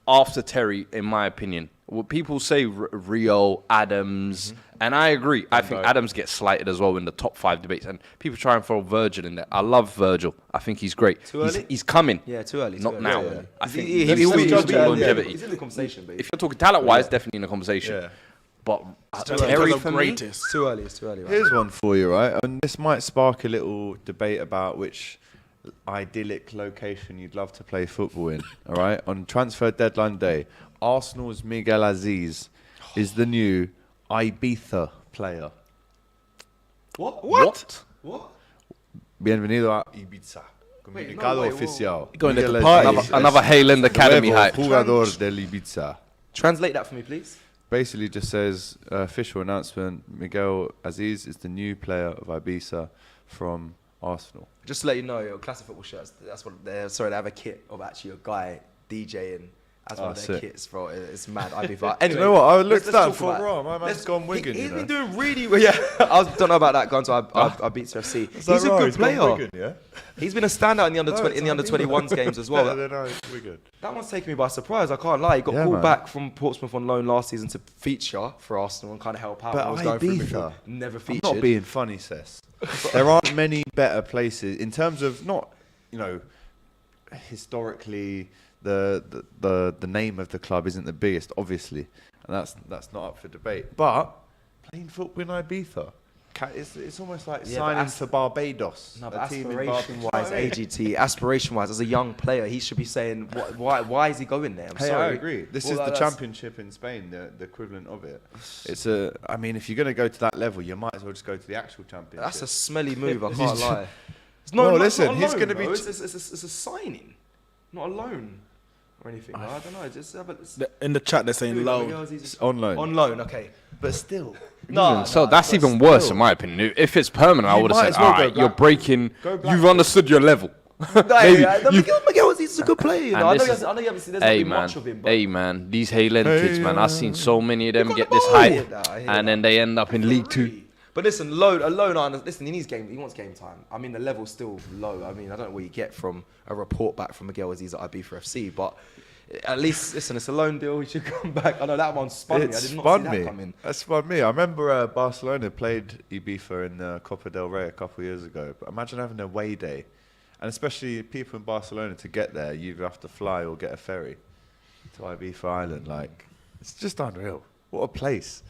after Terry, in my opinion. Well, people say Rio, Adams, and I agree. I think Adams gets slighted as well in the top 5 debates, and people try and throw Virgil in there. I love Virgil. I think he's great. Too early? He's coming. Yeah, too early. Not too now. early. I think He he'll will be be longevity. He's in the conversation, but If you're talking talent-wise, definitely in the conversation. Yeah. But Because Terry of for me, greatest. it's too early. It's too early. Right? Here's one for you, right? And this might spark a little debate about which idyllic location you'd love to play football in, all right? On transfer deadline day, Arsenal's Miguel Aziz is the new Ibiza player. What? what? What? Bienvenido a Ibiza. Comunicado wait, oficial. Going to the Miguel party. Aziz Another es Hayland Academy nuevo hype. Jugador del Ibiza. Translate that for me, please. Basically just says, official announcement, Miguel Aziz is the new player of Ibiza from Arsenal. Just to let you know, your classic football shirts. That's what they're. Sorry, they have a kit of actually a guy DJing. As one of their sick. kits, bro. It's mad. I'd be fine. Anyway, You know what? I looked let's at that talk for about it. raw. My man's Let's- gone Wigan, He's you know. been doing really well. Yeah, I don't know about that. Gone to I beats FC. He's a good player. Yeah? He's been a standout in the under 20 in the under 21s games as well. Wigan. That one's taken me by surprise. I can't lie. He got Yeah, called man. back from Portsmouth on loan last season to feature for Arsenal and kind of help out. But when he was going through Ibiza, midfield. Never I'm featured. not being funny, Cess. There aren't many better places in terms of not, historically the name of the club isn't the biggest, obviously, and that's not up for debate. But playing football in Ibiza, it's almost like Yeah, signing but for Barbados. No, a but team in aspiration-wise, Barbados. AGT, aspiration-wise, as a young player, he should be saying, why is he going there? I'm Hey, sorry. I agree. This Well, is the that's- championship in Spain, the equivalent of it. It's I mean, if you're going to go to that level, you might as well just go to the actual championship. That's a smelly move, I can't lie. It's No, not listen, a he's loan, gonna be bro. ch- It's a signing, not a loan or anything. I don't know. Just have a... In the chat, they're saying low. on loan. On loan, okay. But still, So that's even worse in my opinion. If it's permanent, I You would might have as said, well all go right, you're black. breaking. Go black. You've understood your level. Maybe. Miguel is a good player. You know? I And know, this I know you haven't seen there's Hey not been man, much of him, but hey man, these Hayland kids, man. I've seen so many of them got get the this ball. hype, Nah, I hear and then they end up in League Two. But listen, listen, he needs game. He wants game time. I mean, the level's still low. I mean, I don't know what you get from a report back from Miguel Aziz at IB for FC, but at least, listen, it's a loan deal. He should come back. I know that one spun me. I did not see that coming. That spun me. I remember Barcelona played Ibiza in the Copa del Rey a couple of years ago. But imagine having a away day. And especially people in Barcelona, to get there, you either have to fly or get a ferry to Ibiza Island. Like, it's just unreal. What a place.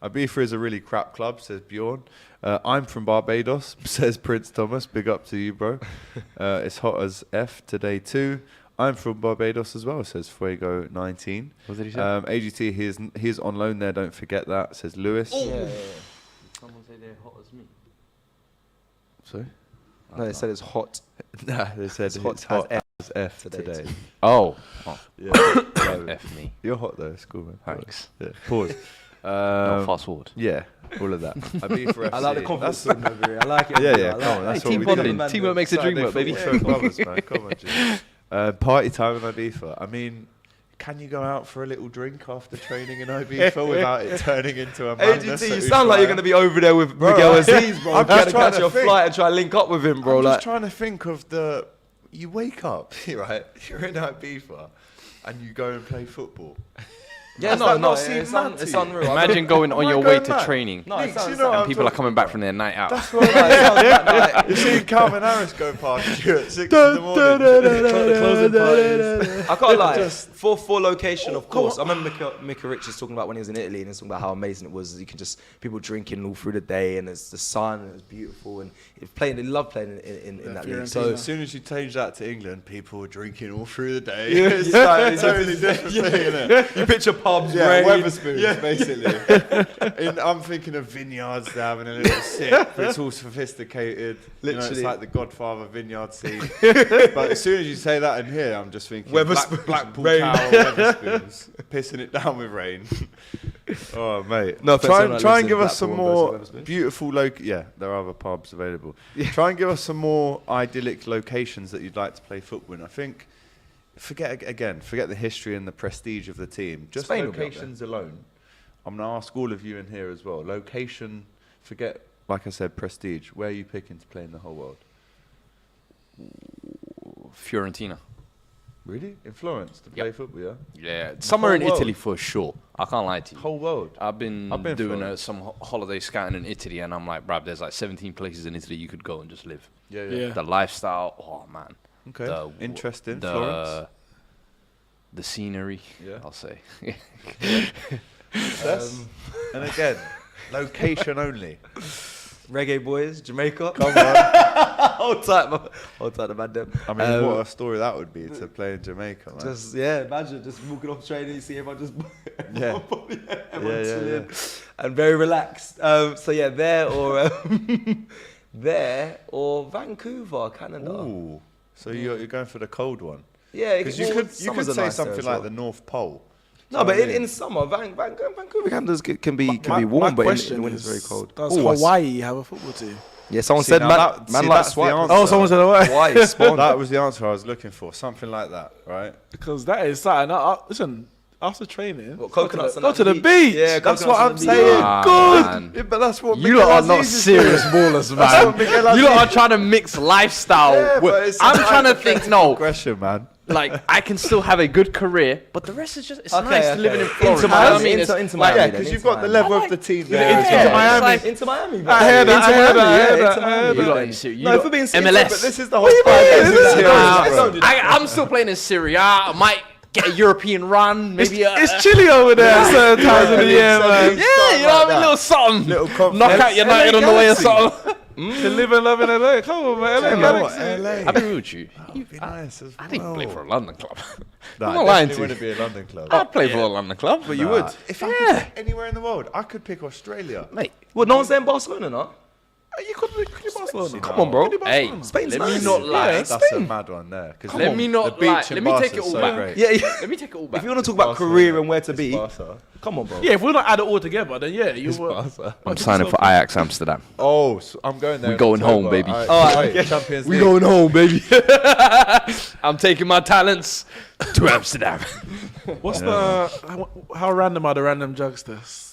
Ibiza is a really crap club, says Bjorn. I'm from Barbados, says Prince Thomas. Big up to you, bro. It's hot as F today too. I'm from Barbados as well, says Fuego 19. What did he say? AGT, he's on loan there, don't forget that, says Lewis. Yeah. Someone say they're hot as me. Sorry? No, they said it's hot. Nah, they said It's it's hot hot, as F today today. too. Oh, Yeah. F me. You're hot though, it's cool, man. Thanks. Yeah. Pause. No, fast forward. Yeah, all of that. Ibiza FC. I like the confidence. That's- over here. I like it. Yeah, I yeah, like come on, it. that's Hey, what team we do. bonding. Man, Teamwork makes the dream Saturday work, baby. football show brothers, man. Come on, G. Party time in Ibiza. I mean, can you go out for a little drink after training in Ibiza without it turning into a madness? AGT, you sound like you're going to be over there with Bro, Miguel I- Aziz, bro. I'm I'm trying just to trying catch to a think. flight and try and link up with him, bro. I'm Like, just trying to think of you wake up, right? You're in Ibiza and you go and play football. yeah, Does no, that no, not seem it's, mad to it's you? unreal. Imagine going on Am I your way going to mad? training, No, it Neeks, sounds, you know what and I'm people are talking coming back about. from their night out. That's what no, it sounds like, like, You're seeing Calvin Harris go past you at 6 in the morning. Closing parties. I can't lie. For location, of course. I remember Mika Richards talking about when he was in Italy and he's talking about how amazing it was. You can just people drinking all through the day and it's the sun and it's beautiful and they love playing in that league. So As soon as you change that to England, people were drinking all through the day. It's like a totally different thing, isn't it? you picture pubs, Yeah, rain. Weatherspoons, basically. I'm thinking of vineyards, they're having a little sip, but it's all sophisticated. You know, it's Literally. like the Godfather vineyard scene. But as soon as you say that in here, I'm just thinking Weatherspoons, Blackpool rain. Tower, Weatherspoons, pissing it down with rain. Oh, mate. No offense, try everyone and lives in give us some Blackpool and goes to more Weatherspoons. beautiful yeah, there are other pubs available. Try and give us some more idyllic locations that you'd like to play football in. I think, forget the history and the prestige of the team. Just Spain will be up locations alone. I'm going to ask all of you in here as well. Location, forget, like I said, prestige. Where are you picking to play in the whole world? Fiorentina. Really? In Florence to play football, yeah? Yeah, somewhere in whole Italy world? for sure. I can't lie to you. Whole world. I've been doing Florence. some holiday scouting in Italy, and I'm like, bruv, there's like 17 places in Italy you could go and just live. Yeah. Yeah. The lifestyle, oh man. Okay. Interesting. The, Florence. the scenery, Yeah. I'll say. And again, location only. Reggae boys, Jamaica. Come on. Hold tight, man. Them. I mean, what a story that would be to play in Jamaica, man. Just imagine just walking off training, you see everyone just Yeah. everyone chilling and very relaxed. So yeah, there or Vancouver, Canada. Ooh. So you're going for the cold one? Yeah, Because you could say nice there something as like well. the North Pole. No, but in summer, Vancouver, Canada can be warm, but in winter it's very cold. Does Ooh, Hawaii have a football team? Yeah, someone See, said now man that's like the swipe. answer. Oh, someone said Hawaii. Hawaii, spawn. That was the answer I was looking for. Something like that, right? Because that is something. Listen, after training, What, coconuts go to the beach. Yeah, That's coconuts what on I'm the saying. beach. Man. Yeah, but that's what You Miguel lot are not Aziz is serious doing. ballers, That's what man. Miguel You lot Aziz- are trying to mix lifestyle. Yeah, with- but it's I'm a trying to think, no, Aggression, man. like I can still have a good career, but the rest is just, it's Okay, nice okay. to live in Into Florence. Miami, You know what I mean? into It's Miami. Yeah, then, because into you've got the Miami. level of the team there. Yeah, as into well. Miami. Into Miami. I heard that. I heard that. I heard that. Into I heard Miami. You lot that. in Syria. No, if we're being serious, MLS. But this is the whole point. I'm still playing in Syria. I might get a European run, maybe It's chilly over there at certain times of the year, man. yeah, you know what I mean? Little something. Little conference. Knock out United on the way or something. To live and love in LA. Come on, man. LA You know what, Galaxy. LA. I'll be real with you. That'd be nice as I didn't play well. for a London club. Nah, I'm not lying definitely to wouldn't you. be a London club. I'd play for a London club. But you would. If I could Yeah. pick anywhere in the world, I could pick Australia. Mate, Well, no one's saying Barcelona, no? You could be Barcelona. Come on, bro. hey, Spain's let nice. me not lie. Yeah, That's a Spain. mad one there. 'Cause Let me not the beach lie. in Let me take Barca's it all so back. great. Yeah, yeah. Let me take it all back. If you want to talk about Barcelona. career and where to It's be, Barca. come on, bro. Yeah, if we don't add it all together, then yeah, you were. I'm signing for Ajax Amsterdam. Oh, so I'm going there. We in going home, October. baby. Alright, Champions League. home, baby. I'm taking my talents to Amsterdam. What's how random are the random drugs tests?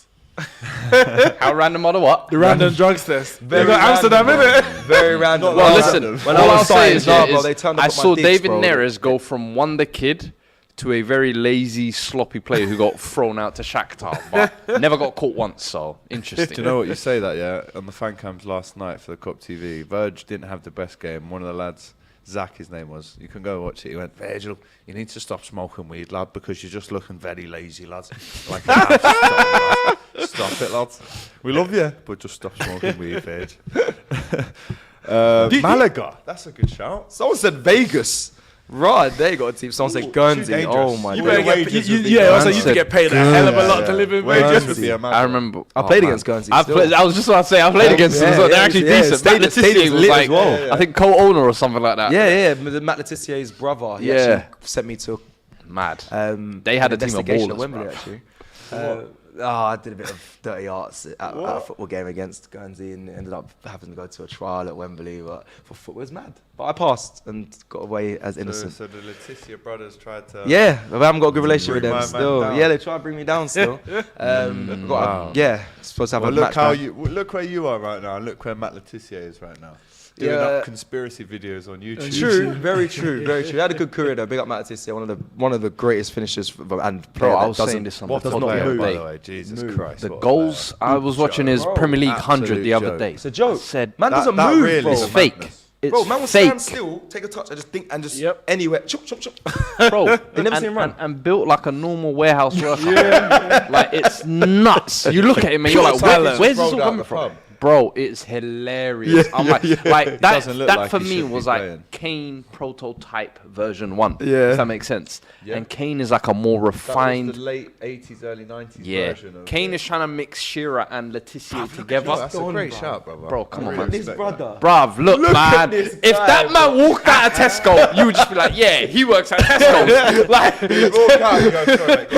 How random are the what? The random drugs test. Very You got Amsterdam, random, innit? Very random. Well, Well, listen. random. When all I was I'll say starting is, job, yeah, bro, is they turned up I at my saw digs, David bro. Neres go from Wonder Kid to a very lazy, sloppy player who got thrown out to Shakhtar, but never got caught once. So interesting. Do you know what you say that, yeah? On the fan cams last night for the Cop TV, Verge didn't have the best game. One of the lads, Zach, his name was, you can go watch it. He went, Virgil, you need to stop smoking weed, lad, because you're just looking very lazy, lads. Like, stop it, lads. We love you, but just stop smoking weed, Virg. Malaga, that's a good shout. Someone said Vegas. Right, they got a team. Someone said Guernsey. dangerous. Oh my You god. better get- Also, you get paid a hell of a lot to live in Wages Vegas. would be a mad I one. remember. I played against Guernsey. I was just about to say I played against them. So they're actually decent. Matt Letizia Stadium's was lit like, as well. Yeah. I think co-owner or something like that. Yeah, Matt Letizier's brother. He Yeah. actually sent me to Mad. an They had a team of investigation ballers, at Wembley, bruv. actually. I did a bit of dirty arts at a football game against Guernsey and ended up having to go to a trial at Wembley. But for football, it was mad. But I passed and got away as innocent. So the Letizia brothers tried to... Yeah, I haven't got a good relationship with Bring them my man still. down. Yeah, they try to bring me down still. Wow. Yeah, supposed to have Well, a look match. how back. look where you are right now, and look where Matt Letizia is right now. Doing Yeah. up conspiracy videos on YouTube. True, very true, very true. He had a good career though. Big up Matt Letizia, one of the greatest finishers and Bro, player I that was doesn't- saying this on What the a does not player, move. by the way. Jesus Christ. The what a goals player. I was watching his Bro, Premier League 100 absolute the other joke. day. It's a joke. I said, Man doesn't that move, really bro. is it's fake. madness. It's Bro, man will fake. stand still, take a touch, and just think, and just Yep. anywhere, chop, chop, chop. Bro, You never and, seen him run? and built like a normal warehouse worker. Like, it's nuts. You look at him and you're like, where's this all Rolled out coming the from? pub. Bro, it's hilarious. I'm like, like that, doesn't look that like for he me should be was like playing. Kane prototype version 1. Yeah. If that makes sense. Yeah. And Kane is like a more That was refined. the late 80s, early 90s Yeah. version of Kane it. is trying to mix Shearer and Letizia That's together. a great shout, brother. Bro, come I on, really man. respect brother. Bruv, look man. at this If guy, that man walked out of Tesco, you would just be like, yeah, he works at Tesco. Like, that. Walk out and go, sorry, mate,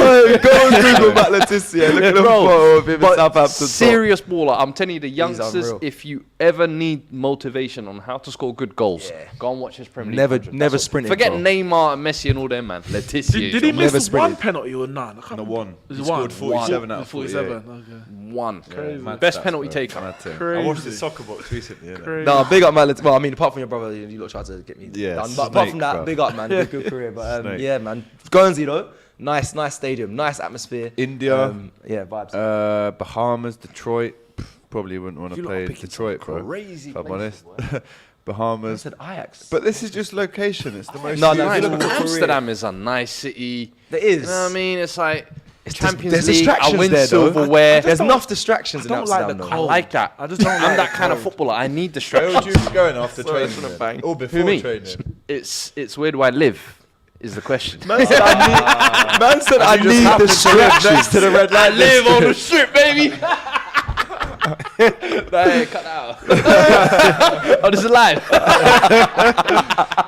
Go and Google Matt Letizia. Look at the Bro, photo of him in but Southampton. serious baller. I'm telling you, the young youngsters, unreal. if you ever need motivation on how to score good goals, go and watch his Premier League. Never sprinting. Forget bro. Neymar and Messi and all them, man. Letizia. Did he Never miss one sprinted. penalty or none? I can't No, remember. one. It He was scored one. 47 out of 47. 48. Okay. One. Mad Best stats, penalty bro. taker. Mad thing. Crazy. I watched the soccer box recently. innit? Crazy. Nah, big up, man. Well, I mean, apart from your brother, you lot tried to get me Yeah, done. But apart snake, from that, bro. big up, man. Good career. But Snake. yeah, man. Guernsey though, nice stadium, nice atmosphere. India. Yeah, vibes. Bahamas, Detroit. Probably wouldn't want to You lot play are picking Detroit, some bro. crazy If I'm places, honest. I Bahamas. said Ajax. But this is just location. It's the most. No, beautiful- if you look at the Amsterdam is a nice city. there is. You know what I mean? It's like Champions there's League. I distractions win there, though. silverware. There's enough distractions in I don't like Amsterdam. the though. I like that. I just don't I'm like that the kind of cold. footballer. I need Where distractions. would you be going after Sorry, training? it's gonna then? bang. Or before me? training? It's where do I live? Is the question. Man said I need the distractions next to the red light. live on the strip, baby. Hey, cut that out. Oh, this is live.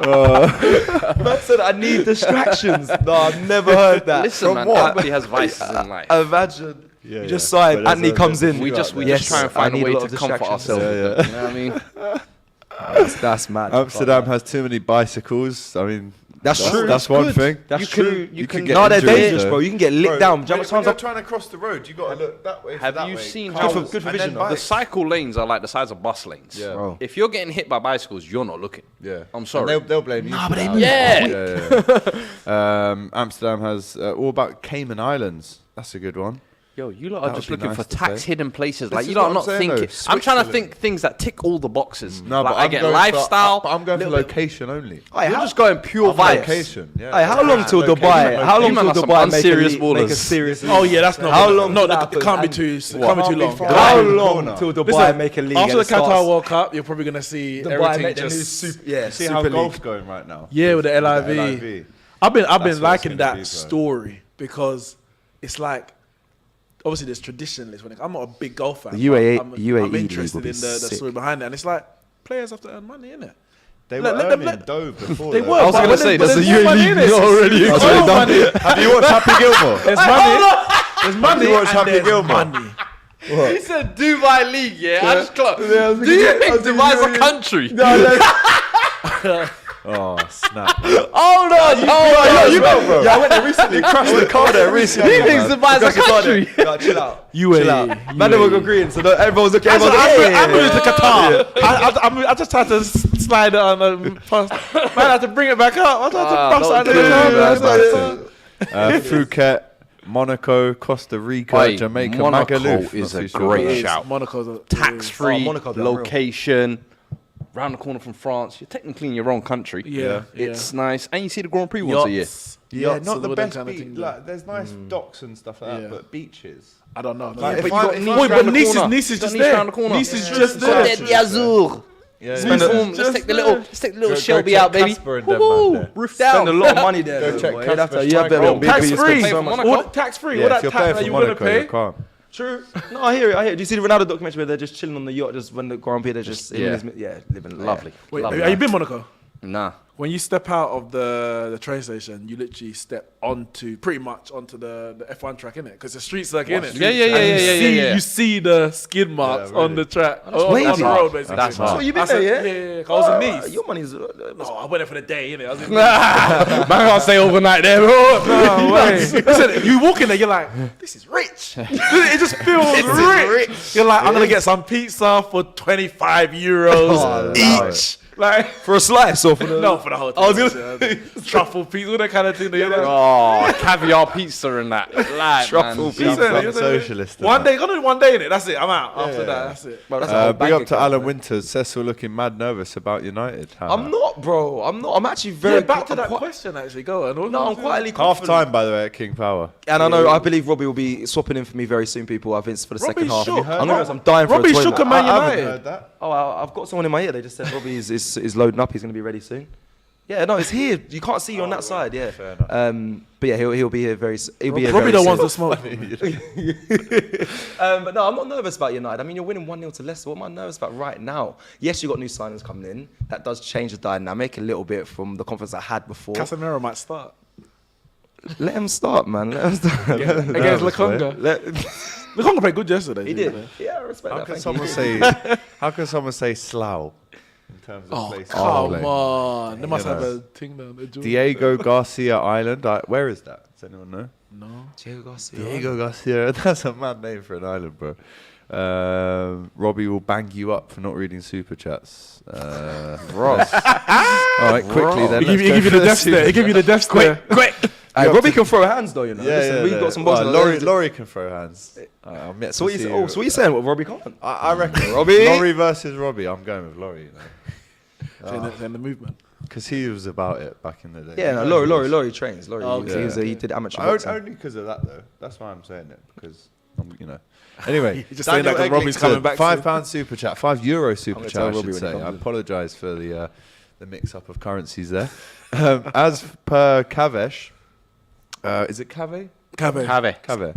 Man said I need distractions. No, I've never heard that. Listen, From man. what? Everybody has vices in life. Imagine. Yeah, You just saw it. But there's Anthony a comes in. We just Yes, try and I find a need way lot to of comfort distractions. ourselves. Yeah, with it, you know what I mean? That's mad. Amsterdam has too many bicycles. I mean, That's true. That's one good. thing. That's You can- true. you can get No, they're injuries, dangerous, though. bro. You can get lit down. Do you know how much times you're I've trying to cross the road, you got to look that way. Have that you way. seen Calm, how good for and vision, then though. the bike. cycle lanes are like the size of bus lanes? Yeah. Bro. If you're getting hit by bicycles, you're not looking. Yeah. I'm sorry. And they'll blame you. Nah, for but they that. move Yeah. Amsterdam has all about Cayman Islands. That's a good one. Yo, you lot That are just would be looking nice for to tax say. hidden places. This Like is you lot what are not I'm saying, though. thinking. I'm trying to Switzerland. think things that tick all the boxes. No, like but I I'm get going lifestyle. For, I'm going for little bit- location only. Hey, You're how- just going pure vibes. Location. Yeah. Hey, how long till Location. Dubai? How long You man till are some Dubai make a unserious make a ballers. serious? Oh yeah, that's not. How gonna- long No, till that it happens? can't be And too. What? Can't be too Can't be long. far. How Right. long Corner. till Dubai Listen, make a league? after the and it starts- Qatar World Cup, you're probably gonna see Dubai everything make the new just. super. Yeah, See Super how League. golf's going right now. Yeah, with the LIV. LIV. I've been That's what it's liking gonna that be, bro. story because it's like obviously there's traditionalists. When I'm not a big golf fan. The UAE but I'm league interested will be in the sick. story behind it, and it's like players have to earn money, innit? They Let- were let them- earning let- dough before. They though. were. I was but gonna when say, they- that's there's the more UAE money in it. already. There's Sorry, more done. money. Have you watched Happy Gilmore? There's money. There's money. you watch and Happy there's Gilmore? money. He said Dubai League, yeah? I just clocked. Do I you was think thinking, Dubai's yeah. a country? Oh snap! Hold on, You know, bro. Yeah, I went there recently. Crashed the car there recently. He thinks Dubai's a country. Nah, chill out. UAE. Chill out. Man, they were agreeing, so everyone's looking. I'm Everyone's moving to Qatar. I just tried to slide it on. Man, I had to bring it back up. I tried to bust out don't the do Qatar. that, man. Phuket, Monaco, Costa Rica, Oi, Jamaica, Monaco Magaluf. is Not a too great sure. shout. Monaco's a Tax-free, Oh, Monaco, they're unreal. location, round the corner from France. You're technically in your own country. Yeah, It's nice. And you see the Grand Prix once a year. Yachts. Yeah, Yachts not and the all them best kind of beach. things. Like, there's nice docks and stuff like Yeah. that, but beaches. I don't know. Like, But if you I- got if Nice I- Wait, round but the Nice corner. is just Nice there. round the corner. Nice is Yeah. just Yeah. there. Yeah. Yeah, Let's yeah. take the little Go Shelby check out, baby. Casper and them, Woo-hoo. man, there. Roofed Spend out. a lot of money there. Go though, check boy. Casper, That's how you have Strike better Gold. big Tax you free. spend so much. Monaco. Tax free. Yeah, All if that you're tax paying that for you want to Monaco, you're pay. calm. True. No, I hear it. I hear it. Do you see the Ronaldo documentary where they're just chilling on the yacht, just when the Grand Prix, they're just Yeah. living Lovely. Wait, Lovely. have you been Monaco? Nah. When you step out of the train station, you literally step pretty much onto the F1 track, innit? Because the street circuit, innit? Yeah, yeah, yeah, And yeah, you yeah, see, yeah. You see the skid marks really. on the track, on wavy. the road, basically. That's hard. So you been I said, there, yeah? Yeah. 'Cause I was in Nice. Your money's. Oh, I went there for the day, innit? I was in Man can't stay overnight there, bro. No way. Listen, you walk in there, you're like, this is rich. It just feels rich. You're like, I'm going to get some pizza for 25 euros each. Like, For a slice or for the. no, for the whole thing. I was gonna truffle pizza, all that kind of thing. You're like, Oh, caviar pizza and that. Like, Truffle man. pizza. listen, Some listen, socialist. one day, gonna do one day in it. That's it. I'm out. After that, that's it. Bro, that's a whole Big bank up to account, Alan man. Winters. Cecil looking mad nervous about United. I'm not, bro. I'm not. I'm actually very. Yeah, back to I'm that quite- question, actually. Go on. No, I'm quietly Half confident. time, by the way, at King Power. And I know, I believe Robbie will be swapping in for me very soon, people. I think it's for the second Robbie half. shook. I'm honest, I'm dying for Robbie a toilet. shook a Man I haven't United. heard that. Oh, I've got someone in my ear. They just said Robbie is loading up. He's going to be ready soon. Yeah, no, it's here. You can't see you on that side. Yeah. Fair enough. But yeah, he'll be here very. He'll be here Robbie very the soon. ones that smoke. But no, I'm not nervous about United. I mean, you're winning 1-0 to Leicester. What am I nervous about right now? Yes, you got new signings coming in. That does change the dynamic a little bit from the confidence I had before. Casemiro might start Let him start, man. Let him start. against Lukonga. Lukonga played good yesterday. He did. Yeah, I respect How that. can Thank someone you. say? How can someone say Slough in terms of Oh, places? to come play? on. They must You have know. a thing down there. Diego Garcia Island. Where is that? Does anyone know? No. Diego Garcia. Diego Garcia. That's a mad name for an island, bro. Robbie will bang you up for not reading super chats. Ross. All right, quickly then. He give you the death stare. He give you the death stare. Quick. Robbie can throw hands though, you know. Yeah, Listen, yeah, we've got some balls. Well, Laurie can throw hands. So what you saying? What Robbie can't? I reckon Robbie? Laurie versus Robbie. I'm going with Laurie. Saying the movement. Because he was about it back in the day. Yeah, no, Laurie trains. Laurie, Okay. he did amateur boxing. Only because of that, though. That's why I'm saying it. Because, Anyway, You're just saying that 'cause Daniel Robbie's coming back soon. £5 super chat, €5 super gonna chat, tell I Robbie should when he say. comes I in. apologise for the mix-up of currencies there. As per Kavesh, is it Cave? Cave.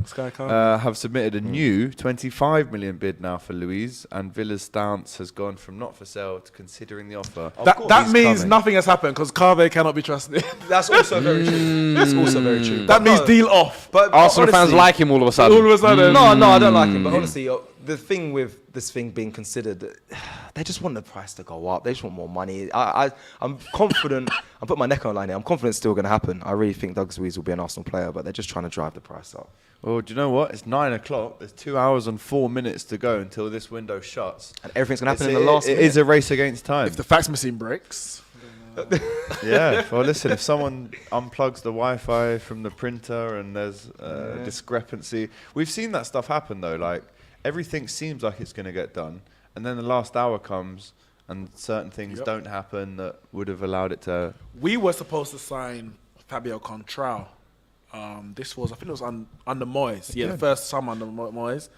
Sky Car. Have submitted a new 25 million bid now for Louise, and Villa's stance has gone from not for sale to considering the offer. That He's means coming. nothing has happened because Carve cannot be trusted. That's also very true. That's also very true. That means deal off. But Arsenal fans honestly- like him all of a sudden. All of a sudden. No, I don't like him. But honestly, the thing with this thing being considered, they just want the price to go up. They just want more money. I'm confident. I'm putting my neck on the line here. I'm confident it's still going to happen. I really think Douglas Luiz will be an Arsenal player, but they're just trying to drive the price up. Well, do you know what? It's 9 o'clock. There's 2 hours and 4 minutes to go until this window shuts. And everything's going to happen in the last It minute. is a race against time. If the fax machine breaks. Yeah. Well, listen, if someone unplugs the Wi-Fi from the printer and there's a discrepancy. We've seen that stuff happen, though. Like, everything seems like it's going to get done. And then the last hour comes and certain things don't happen that would have allowed it to... We were supposed to sign Fabio Contrao. This was, I think it was under Moyes. Yeah, the first summer under Moyes.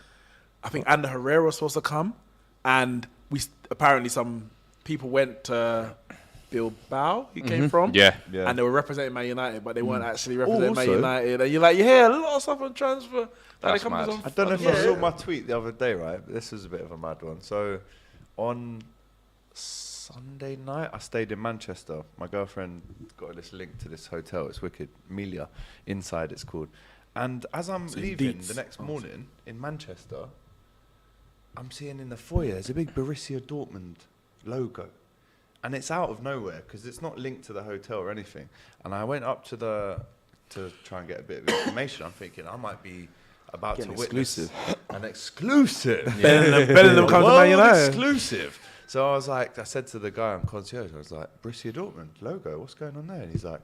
I think Ander Herrera was supposed to come. And apparently some people went to Bilbao, he came from. Yeah. And they were representing Man United, but they weren't actually representing Man also- United. And you're like, yeah, a lot of stuff on transfer. That's Like, mad. I don't know if you saw my tweet the other day, right? But this was a bit of a mad one. So, on Sunday night, I stayed in Manchester. My girlfriend got this link to this hotel. It's wicked. Melia, Inside it's called. And as I'm leaving Deets. the next morning in Manchester, I'm seeing in the foyer, there's a big Borussia Dortmund logo. And it's out of nowhere because it's not linked to the hotel or anything. And I went up to try and get a bit of information. I'm thinking I might be about Get to an witness exclusive. an exclusive. Bellingham comes to Man United. Exclusive. So I said to the guy on concierge, I was like, Borussia Dortmund logo, what's going on there? And he's like,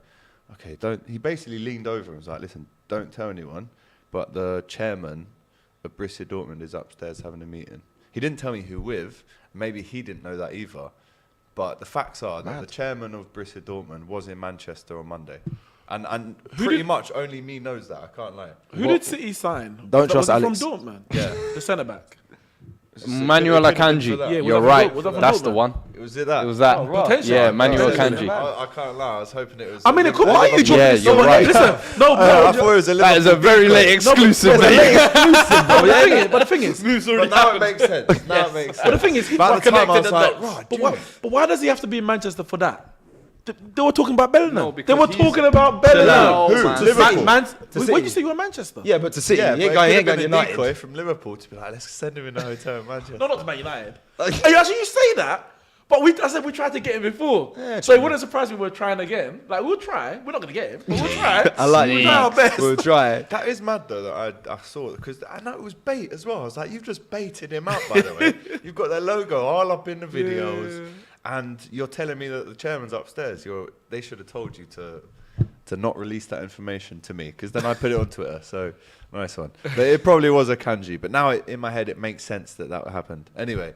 okay, he basically leaned over and was like, listen, don't tell anyone, but the chairman of Borussia Dortmund is upstairs having a meeting. He didn't tell me who with, maybe he didn't know that either, but the facts are that the chairman of Borussia Dortmund was in Manchester on Monday. And pretty much only me knows that, I can't lie. Who did City sign? Don't trust was it Alex. from Dortmund? Yeah. The centre-back. Manuel It could've been for Akanji. that. Yeah, was You're that right. from- was that from That's the Dortmund? one. Was it that? It was that. Oh, right. Potential. Yeah, Manuel Potential. Akanji. I can't lie, I was hoping it was... I mean, why are you dropping Yeah, this you're so right. late? Listen, no, I bro. thought it was a That is a Liverpool very decoy. late exclusive. But the thing is, But now it makes sense. Now it makes sense. But the thing is, he By the time I connected was the like, dots. right, But why does he have to be in Manchester for that? They were talking about Bellingham. No, They because were he's- talking about Bellingham. No, Who? man. To Liverpool? City. When did you say you were in Manchester? Yeah, but to City, Yeah, he ain't but going it could've to been a United. decoy from Liverpool to be like, let's send him in a hotel in Manchester. No, not to Man United. Hey, actually, you say that, but I said we tried to get him before. So it wouldn't surprise me we're trying again. Like, we'll try. We're not going to get him, but we'll try. I like We'll it. try our best. We'll try. That is mad though that I saw it because I know it was bait as well. I was like, you've just baited him out, by the way. You've got their logo all up in the videos, and you're telling me that the chairman's upstairs. They should have told you to not release that information to me because then I put it on Twitter. So nice one. But it probably was a kanji. But now in my head it makes sense that happened. Anyway.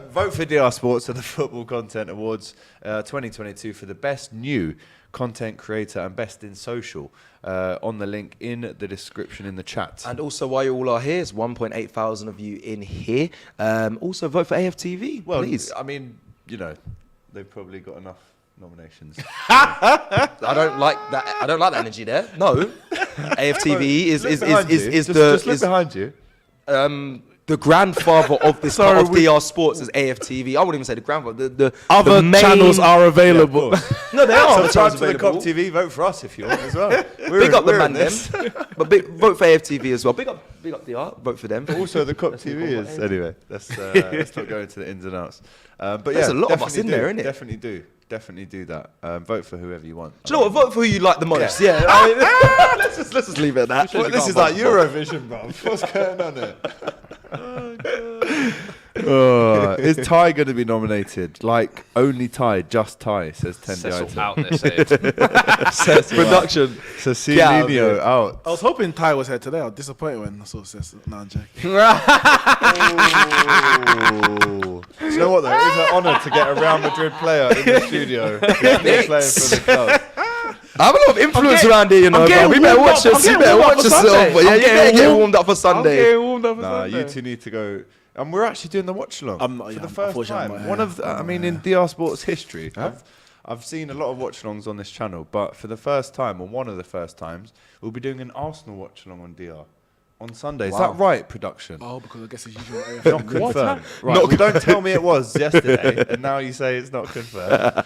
Vote for DR Sports at the Football Content Awards 2022 for the best new content creator and best in social on the link in the description in the chat. And also, while you all are here, it's 1.8 thousand of you in here. Also, vote for AFTV, Well, please. I mean, they've probably got enough nominations. I don't like that. I don't like that energy there. No, AFTV is Look behind you. the Just look behind you. the grandfather of this part of DR Sports is AFTV. I wouldn't even say the grandfather. The Other main channels are available. No, they are. Subscribe to the COP TV. Vote for us if you want as well. Big up the man them. But vote for AFTV as well. Big up DR. Vote for them. But also the COP TV is anyway. Let's not go into the ins and outs. But There's a lot of us in there, isn't it? Definitely do that. Vote for whoever you want. Do you know what? Vote for who you like the most. Yeah. I mean, let's just leave it at that. Well, this is like Eurovision, bro. What's going on here? Is Ty going to be nominated? Like, only Ty, just Ty, says Tendi Cecil Item. out there, say it. Production. Cecilio out. I was hoping Ty was here today. I was disappointed when I saw Cecil. No, I'm joking. Oh. Do you know what, though? It's an honour to get a Real Madrid player in the studio. Playing for the club. I have a lot of influence around here, you know. Bro. We better watch us. You better watch yourself. But yeah, you better get warmed up for Sunday. Nah, you two need to go. And we're actually doing the watch along for the first time. In DR Sports history, I've seen a lot of watch alongs on this channel, but for the first time, or one of the first times, we'll be doing an Arsenal watch along on DR on Sunday. Is that right, production? Oh, because I guess it's usually Not confirmed. Right. Well, don't tell me it was yesterday, and now you say it's not confirmed.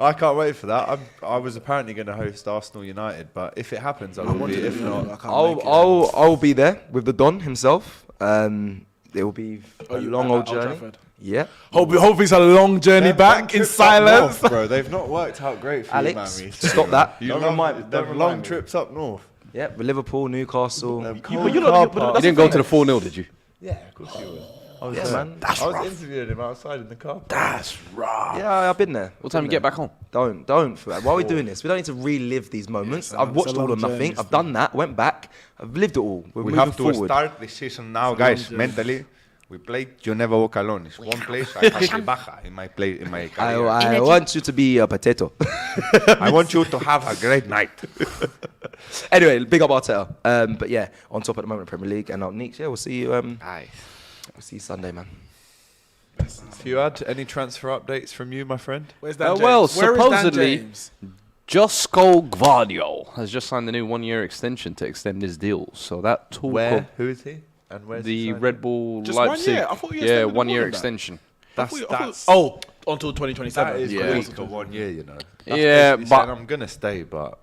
I can't wait for that. I was apparently going to host Arsenal United, but if it happens, I will be. If not, I'll be there with the Don himself. It will be a long old journey. Trafford. Yeah. Hope it's a long journey back in silence. North, bro. They've not worked out great for Alex, you, man. stop that. Don't remind long trips up north. Yeah, Liverpool, Newcastle. You didn't go to the 4-0, did you? Yeah, of course you would. I was interviewing him outside in the car. That's rough. Yeah, I've been there. What time you get back home? Don't. Why are we doing this? We don't need to relive these moments. I've watched all or nothing. I've done that. Went back. I've lived it all. We have to start the season now, guys. Mentally, we play. You never walk alone. It's one place. I have the baja in my play in my career. I want you to be a potato. I want you to have a great night. Anyway, big up Arteta. But yeah, on top at the moment of Premier League and out Neeks. Yeah, we'll see you. We'll see you Sunday, man. Fuad, any transfer updates from you, my friend? Where's Dan well, James? Where supposedly, is Dan James? Josko Gvardiol has just signed a new 1-year extension to extend his deal. So that talk Where? of Who is he? And where's the Red Bull Just Leipzig. 1 year? I thought you extended 1 year more than that. extension. That's until 2027. that is Yeah. weak for 1 year, you know. That's Yeah, basically but- saying I'm gonna stay, but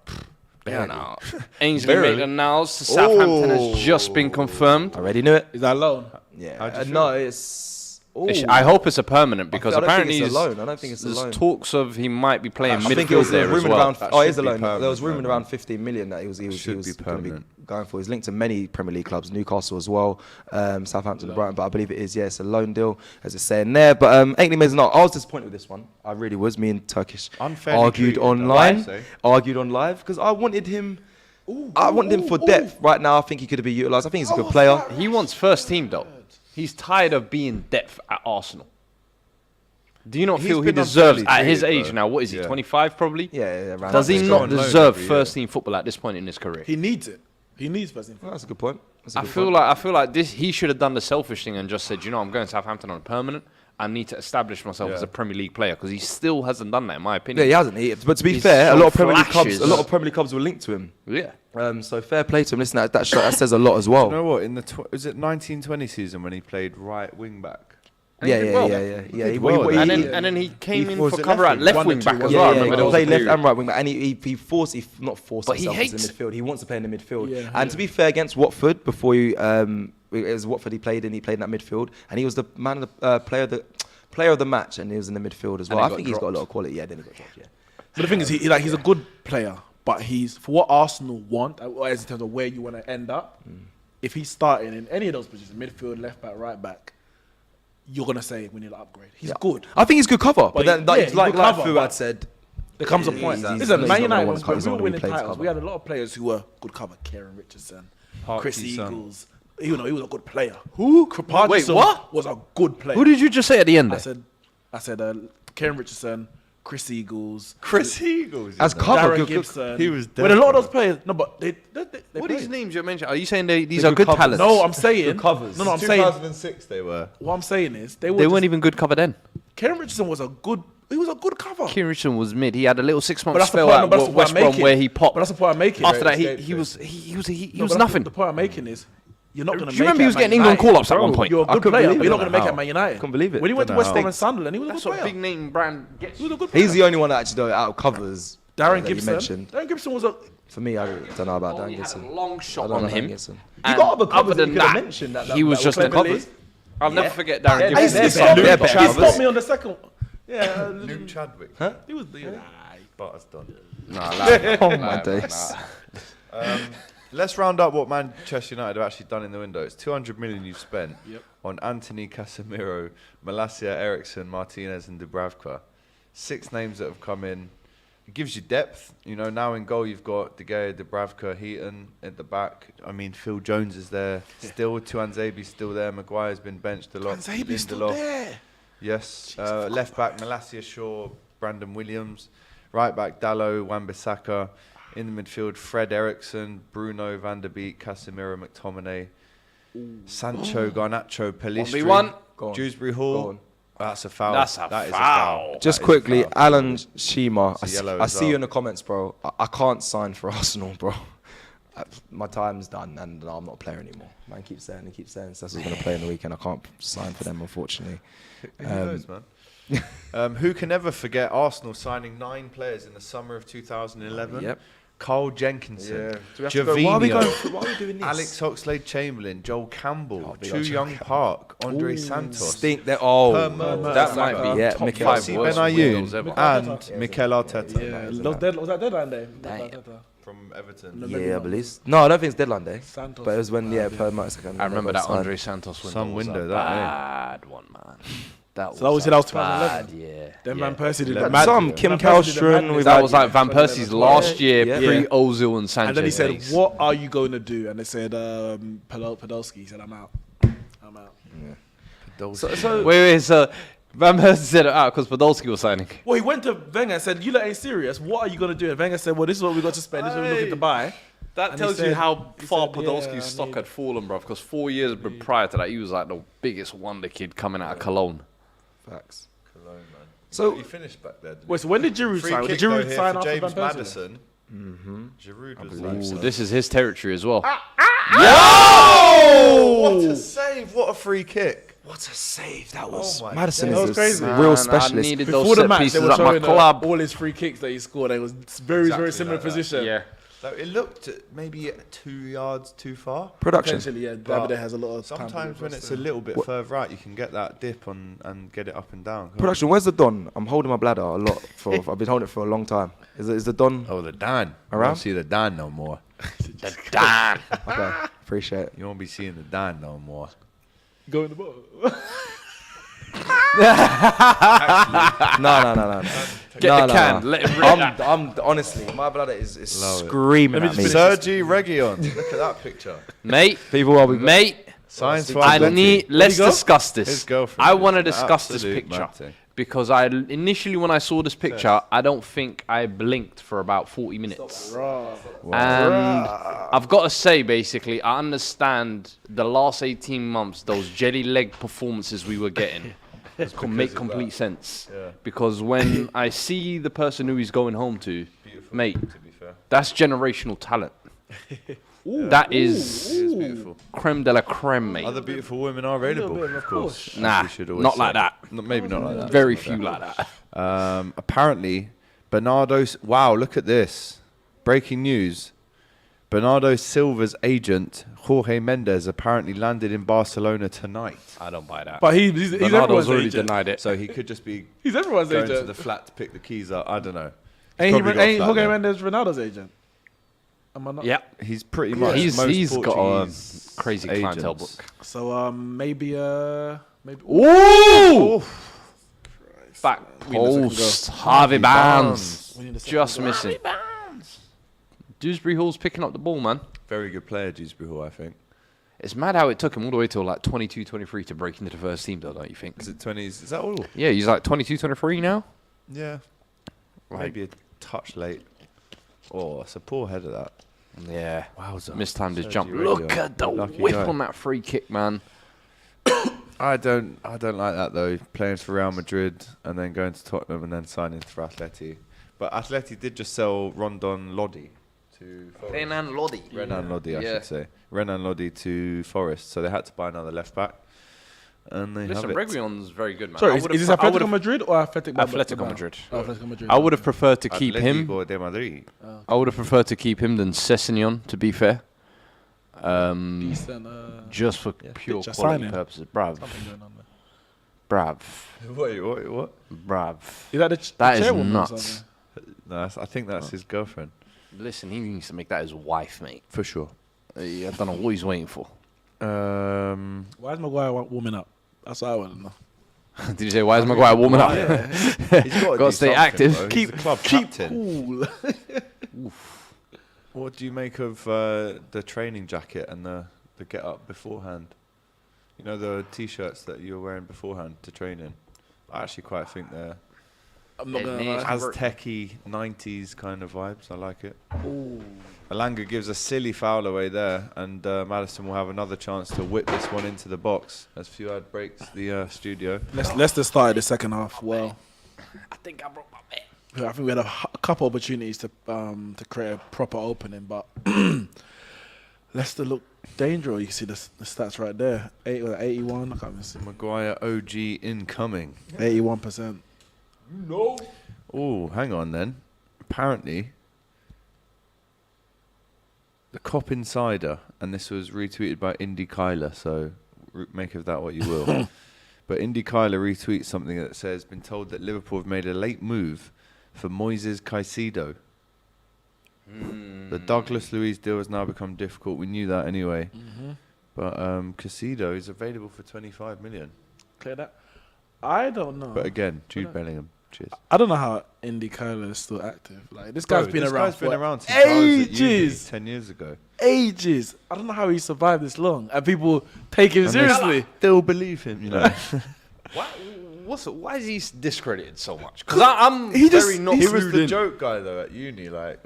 Yeah, no. Ainsley Maitland-Niles to Southampton has just been confirmed. I already knew it. Is that loan? Yeah. How'd you No, it's. I hope it's a permanent because I don't apparently think it's a loan. I don't think it's a there's loan. talks of he might be playing I think it midfield was there as rumored well. around. That Oh, it should is a be loan. There was permanent, rumored man. around 15 million that he was Should be going to be permanent. going for. He's linked to many Premier League clubs, Newcastle as well, Southampton and Brighton. But I believe it is. Yeah, it's a loan deal, as it's saying there. But Ainsley Maitland-Niles, I was disappointed with this one. I really was. Me and Turkish Unfairly argued treated, online, I'd say. argued on live because I wanted him. I wanted him for depth. Right now, I think he could have been utilised. I think he's a good player. He wants first team though. He's tired of being depth at Arsenal. Do you not He's feel he been deserves, unfairly at his treated, age bro. now, what is he, Yeah. 25 probably? Yeah, around Does that he stage. not on loan deserve every first team football at this point in his career? He needs it. He needs first team. Well, that's a good point. That's a I good feel point. like this. He should have done the selfish thing and just said, you know, I'm going to Southampton on a permanent. I need to establish myself as a Premier League player because he still hasn't done that, in my Yeah, opinion. he hasn't. But to be He's fair, a shown lot of Premier League flashes. clubs, were linked to him. Yeah. So fair play to him. Listen, that says a lot as well. You know what? In the was it 1920 season when he played right wing back? Yeah. did well. And then he came in was for it cover left at left wing? wing back as Yeah, well. I yeah, remember he there was a played left period. and right wing back, and he not forced But he himself into hates midfield. He wants to play in the midfield. Yeah, And to be fair, against Watford, before he, it was Watford he played in that midfield, and he was the man of the player of the match, and he was in the midfield as well. he I got think he's got a dropped. lot of quality. Yeah, then he got dropped. Yeah. But the thing is, he's a good player, but he's for what Arsenal want, as in terms of where you want to end up. If he's starting in any of those positions, midfield, left back, right back, you're gonna say we need to upgrade. He's good. I think he's good cover, but then he's like good cover, Fuad but said. There comes a He's- point. he's- Listen, he's Man not gonna United, wanna cut- when he's we not were gonna winning be played titles, cover. we had a lot of players who were good cover. Kieran Richardson, Chris Parky son. Eagles. Even though he was a good player. Who? Wait, what? Was a good player. Who did you just say at the end I there? said Kieran Richardson, Chris Eagles, Chris Eagles. As you know. cover, Darren good- Gibson. he was When a lot of dead, those players, no, but they What are played. these names you're mentioning? Are you saying these They're are good good covers. talents? No, I'm saying Good covers. No, I'm saying 2006 they were. what I'm saying is they They weren't even good cover then. Kieran Richardson was a good. He was a good cover. Kieran Richardson was mid. He had a little 6 month But that's the spell point. at That's the point West I'm Brom making. where he popped. But that's the point I'm making. After that, Escape he was No, but nothing. The point I'm making is, you're not going to make it. Do you remember he was at getting Man England United? call-ups at Bro, one point? You're a I good couldn't player, believe but you're not it. going to make it How? at Man United. Couldn't believe it. When he went to Don't West know Ham how. and Sunderland, he was a good That's what player. big name brand gets. He was a good player. He's the only one that actually out of covers. Darren that you Gibson. mentioned. Darren Gibson was a... For me, I don't know about Dan He had Gibson. a long I shot don't on know him. Dan Gibson. You And got other covers other that than you could have that, mentioned that he was that just were a clever. covers. I'll never forget Darren Yeah, Gibson. they're He stopped me- better he covers. stopped me on the second. Yeah. Luke Chadwick. Huh? He was... Butter's done. Oh my days. Let's round up what Manchester United have actually done in the window. It's 200 million you've spent on Anthony, Casemiro, Malacia, Eriksson, Martinez and Dubravka. 6 names that have come in. It gives you depth. You know, now in goal you've got De Gea, Dubravka, Heaton at the back. I mean, Phil Jones is there. Still, Tuanzebe's still there. Maguire's been benched a lot. Tuanzebe's still Lindelof. there. Yes. Left back, Malacia, Shaw, Brandon Williams. Right back, Dalot, Wan-Bissaka. In the midfield, Fred Eriksson, Bruno, Van der Beek, Casemiro, McTominay, Sancho, Garnacho, Pellistri, 1v1. Go on. Dewsbury Go Hall. on. That's a foul. That's a That is foul. Just That is quickly, a foul. Alan Shima, It's a yellow I as see well. you in the comments, bro. I can't sign for Arsenal, bro. My time's done, and I'm not a player anymore. Man keeps saying, Cecil's going to play in the weekend. I can't sign for them, unfortunately. Who knows, man? Who can ever forget Arsenal signing 9 players in the summer of 2011? Yep. Carl Jenkinson, Do we have to go- why are we doing this? Alex Oxlade-Chamberlain, Joel Campbell, Oh, big Chu old Young Joel Park, Andre Santos, Stink there. Oh, That might be yeah, top Mikel 5 Kelsey worst Benayoun, windows ever. and Mikel Arteta Yeah. Was that deadline day? from Everton. Yeah, I believe. No, I don't think it's deadline day. Santos. But it was when, per month. I remember that Andre Santos window. Some was window, a that, eh? bad one, man. That So that was 2011. bad, yeah. Then yeah. Van Persie did the Eleven. mad. Some Kim Van Persie did the Kallström. madness. We've That had- was like Van Persie's last year, Yeah. pre-Ozil and Sanchez And then he said, days. "What are you going to do?" And they said, "Podolski." He said, "I'm out. I'm out." Wait, so Van Persie said it out because Podolski was signing. Well, he went to Wenger and said, "You lot ain't serious. What are you going to do?" And Wenger said, "Well, this is what we got to spend. This is what we're looking to buy." That And tells he you said- how he far said, Podolski's yeah, I stock need- had fallen, bro. Because 4 years prior to that, he was like the biggest wonder kid coming out of Cologne. Facts. Cologne, man. So- he finished back there. didn't Wait, so when did Giroud he? Free sign? Did kick though Giroud here sign for after Van James Persie? Maddison. Giroud was believe like, Ooh, this is his territory as well. oh, what a save! What a free kick! What a save that was. Oh my Maddison God. That was is crazy. a Man, real I specialist. needed Before those the set match, they pieces were at my showing club. all his free kicks that he scored. It was very, Exactly very similar like that. position. Yeah. So it looked maybe 2 yards too far. Production. Potentially, yeah. But Davide has a lot of time. Sometimes when it's a little bit further out, you can get that dip on and get it up and down. can't Production, where's the Don? I'm holding my bladder a lot. I've been holding it for a long time. Is the Don you? Oh, the Dan. I Around? don't see the Dan no more. The Dan. Okay, appreciate it. You won't be seeing the Dan no more. Go in the ball. No. Get the can. Let him rip. I'm honestly, my bladder is Love it. screaming Let at me me. just Sergi Reguilon. Look at that picture. Mate, People are mate, Signs for I Atleti. need. Let's go? discuss His this. girlfriend I is want to an discuss this absolute picture mad thing. because I initially, when I saw this picture, I don't think I blinked for about 40 minutes. And I've got to say, basically, I understand the last 18 months, those jelly leg performances we were getting. Make complete sense. Yeah. Because when I see the person who he's going home to, Beautiful, mate, to be fair. that's generational talent. That It is is beautiful. creme de la creme, mate. Other beautiful women are available, bit of a of course. as Nah, we should always not say. like that. No, maybe not like that. Very few like that. Apparently, wow, look at this. Breaking news. Bernardo Silva's agent, Jorge Mendes, apparently landed in Barcelona tonight. I don't buy that. But he's Ronaldo's everyone's already agent. denied it. So he could just be He's everyone's going to agent. the flat to pick the keys up. I don't know. Ain't probably got he? Ain't flat Jorge there. Mendes Ronaldo's agent? Am I not? Yeah, He's pretty much he's most got a Portuguese crazy agents. clientele book. So maybe. Ooh! Back We need a second post. Harvey Barnes. We need a second Just goal. missing. Dewsbury Hall's picking up the ball, man. Very good player, Dewsbury Hall, I think. It's mad how it took him all the way till like 22, 23 to break into the first team, though, don't you think? Is it 20s? Is that all? Yeah, he's like 22, 23 now. Yeah. Like- Maybe a touch late. Oh, it's a poor header, that. Yeah. Wowza. Mistimed his Sergio jump. Reguilon. Look at the Lucky whip guy. on that free kick, man. I don't like that though. Playing for Real Madrid and then going to Tottenham and then signing for Atleti. But Atleti did just sell Rondon Lodi to Forest. Renan Lodi, I should say. Renan Lodi to Forest. So they had to buy another left back. And they Listen, have it. Reguilon's very good, man. Sorry, is this Atletico Madrid or Atletico Madrid? Atletico Madrid. I would have preferred to keep him. Atletico de Madrid. I would have preferred to keep him than Cecil, to be fair. Decent. Just for pure just quality signing. purposes. Brav. Something going on there. Brav. What? Brav. Is that That is chairwoman or nuts. something? No, I think that's his girlfriend. Listen, he needs to make that his wife, mate. For sure. I don't know what he's waiting for. Why is Maguire warming up? That's what I want to know. Did you say, why is Maguire warming up? He's got to stay active. Bro. He's the club Keep captain. cool. What do you make of the training jacket and the get up beforehand? You know, the T-shirts that you're wearing beforehand to train in? I actually quite think they're I'm not going to lie. Aztec-y 90s kind of vibes. I like it. Alanga gives a silly foul away there, and Maddison will have another chance to whip this one into the box as Fuad breaks the studio. Leicester started the second half well. I think I broke my bet. I think we had a couple opportunities to create a proper opening, but Leicester looked dangerous. You see the stats right there. 81. I can't even see. Maguire OG incoming. 81%. No. Oh, hang on then. Apparently, the Cop Insider, and this was retweeted by Indy Kyler, so make of that what you will. But Indy Kyler retweets something that says, been told that Liverpool have made a late move for Moises Caicedo. The Douglas Luiz deal has now become difficult. We knew that anyway. But Caicedo is available for 25 million. Clear that? I don't know. But again, Jude Bellingham. Cheers. I don't know how Indy Kyler is still active. Like this guy's been around since I was at ages. uni 10 years ago. Ages. I don't know how he survived this long, and people take him seriously. They'll believe him, you know. Why is he discredited so much? Because I'm very not. He was clued the in. joke guy though at uni. Like,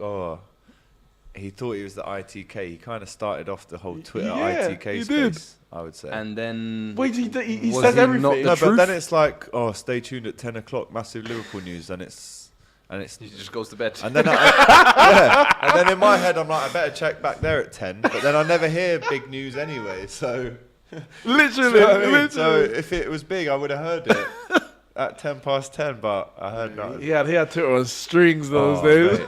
he thought he was the ITK. He kind of started off the whole Twitter ITK he space. did. I would say. And then Wait, he was says he everything. not the No, but truth? then it's like, stay tuned at 10 o'clock, massive Liverpool news, and it's He just goes to bed. and then and then in my head I'm like, I better check back there at 10, but then I never hear big news anyway. So Literally, you know what I mean? literally. So if it was big, I would have heard it at 10:10, but I heard nothing. He had Twitter on strings those days. Mate,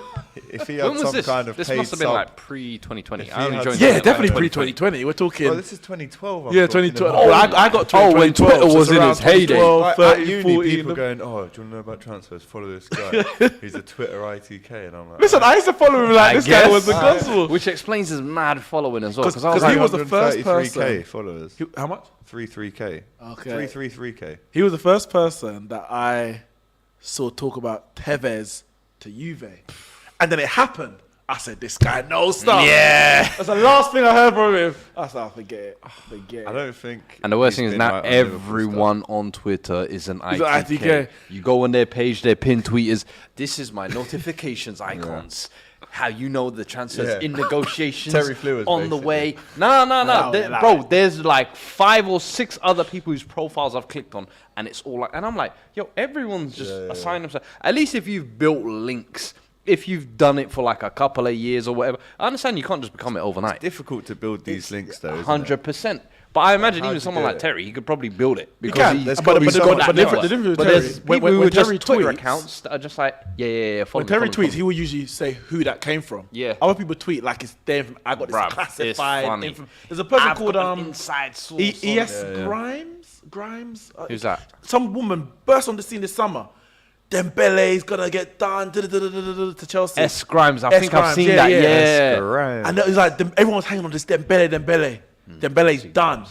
if he had When was some this? kind of This paid must have been sub- like pre-2020. If I only he joined. had- Yeah, like definitely 2020. pre-2020. We're talking. Oh, this is 2012. I'm Yeah, talking 2012. about. I got Oh, when 2012, Twitter so was it's in around its heyday. 2012, Like, 13, at uni, 14. people going, "Oh, do you want to know about transfers? Follow this guy. He's a Twitter ITK," and I'm like, Listen, I used to follow him like this guy was the gospel. Which explains his mad following as well. 'Cause Because I was he like, was the first 133K person. followers. How much? 33K. Okay. 333K. He was the first person that I saw talk about Tevez to Juve. And then it happened. I said, this guy knows stuff. yeah. That's the last thing I heard from him. I said, forget it. Forget I it. don't think. And the worst he's thing is been now right on Liverpool everyone on Twitter is an He's an ITK. ITK. You go on their page, their pinned tweet is, this is my notifications icons. How you know the transfers Yeah. in negotiations Terry Flewers, on the basically. way. No. No, There- no. bro, there's like 5 or 6 other people whose profiles I've clicked on, and it's all like, and I'm like, yo, everyone's just assigning themselves. At least if you've built links, if you've done it for like a couple of years or whatever, I understand you can't just become it overnight. Difficult to build these links though. Isn't it? 100%. But I imagine how'd even you someone do like it? Terry, he could probably build it because can. he's There's got gotta be someone- that but the network. difference with But Terry, there's when people who are just Terry Twitter tweets- accounts that are just like, yeah, follow When me, Terry follow me, tweets, he will usually say who that came from. Yeah. Other people tweet like it's there from, I got this Bruv, it's classified funny. info. There's a person I've called got an inside source. ES Yeah. Grimes. Who's that? Some woman burst on the scene this summer. Dembele's gonna get done to Chelsea. S Grimes, I S. think I've Grimes, seen yeah, that. yeah. Yeah. Right. And it was like everyone was hanging on this Dembele. Dembele's done.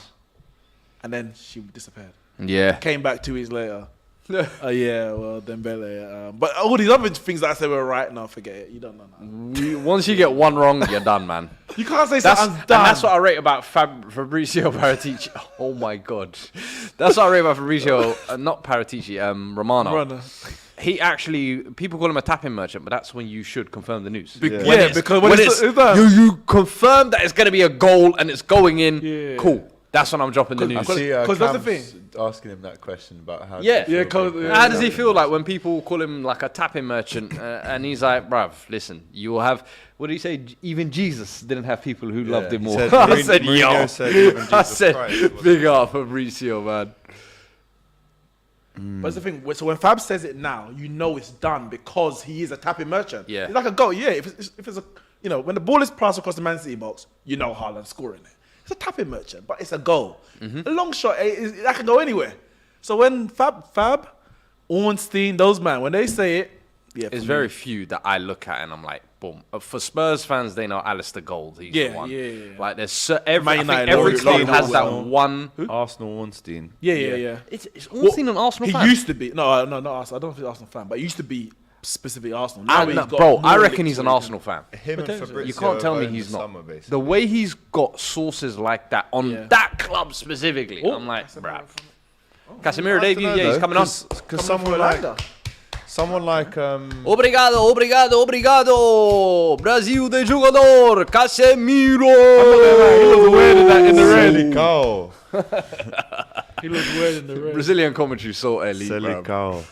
And then she disappeared. Yeah. Came back 2 weeks later. Yeah, well, Dembele. But all these other things that I said were right. No, forget it. You don't know now. Once you get one wrong, you're done, man. You can't say That's, something's and done. that's what I rate about Fabrizio Paratici. Oh my god, that's what I rate about Fabrizio, not Paratici, Romano. Runner. He actually, people call him a tapping merchant, but that's when you should confirm the news. Yeah, because when it's done. you confirm that it's going to be a goal and it's going in. Yeah. Cool. That's when I'm dropping the news. Because that's the thing. Asking him that question about how. Yeah. How does he Yeah. feel like when people call him like a tapping merchant, and he's like, bruv, listen, you will have. What did he say? Even Jesus didn't have people who loved him more. I said, yo. I said, big up Fabrizio, man. But that's the thing. So when Fab says it now, you know it's done because he is a tapping merchant. Yeah. It's like a goal. Yeah. If it's a, when the ball is passed across the Man City box, you know Haaland's scoring it. It's a tapping merchant, but it's a goal. A long shot, that can go anywhere. So when Fab, Ornstein, those man, when they say it, It's very few that I look at and I'm like, boom. For Spurs fans, they know Alistair Gold. He's the one. Yeah. Like there's every Ornstein, club has that Arsenal. one. Arsenal Ornstein. Yeah. It's Ornstein an Arsenal He fan. used to be. No, not Arsenal. I don't think he's an Arsenal fan, but he used to be specifically Arsenal. Now he's got Bro, I more reckon he's an links Arsenal fan. Him and Fabrizio You can't tell me own he's the not. summer, basically. The way he's got sources like that on that club specifically, I'm like, bruv. Casemiro debut, he's coming on. Because someone like Obrigado. Brasil de jogador, Casemiro. He was weird in that in the red. Saliba. He was weird in the red. Brazilian commentary so elite, bruv. Saliba.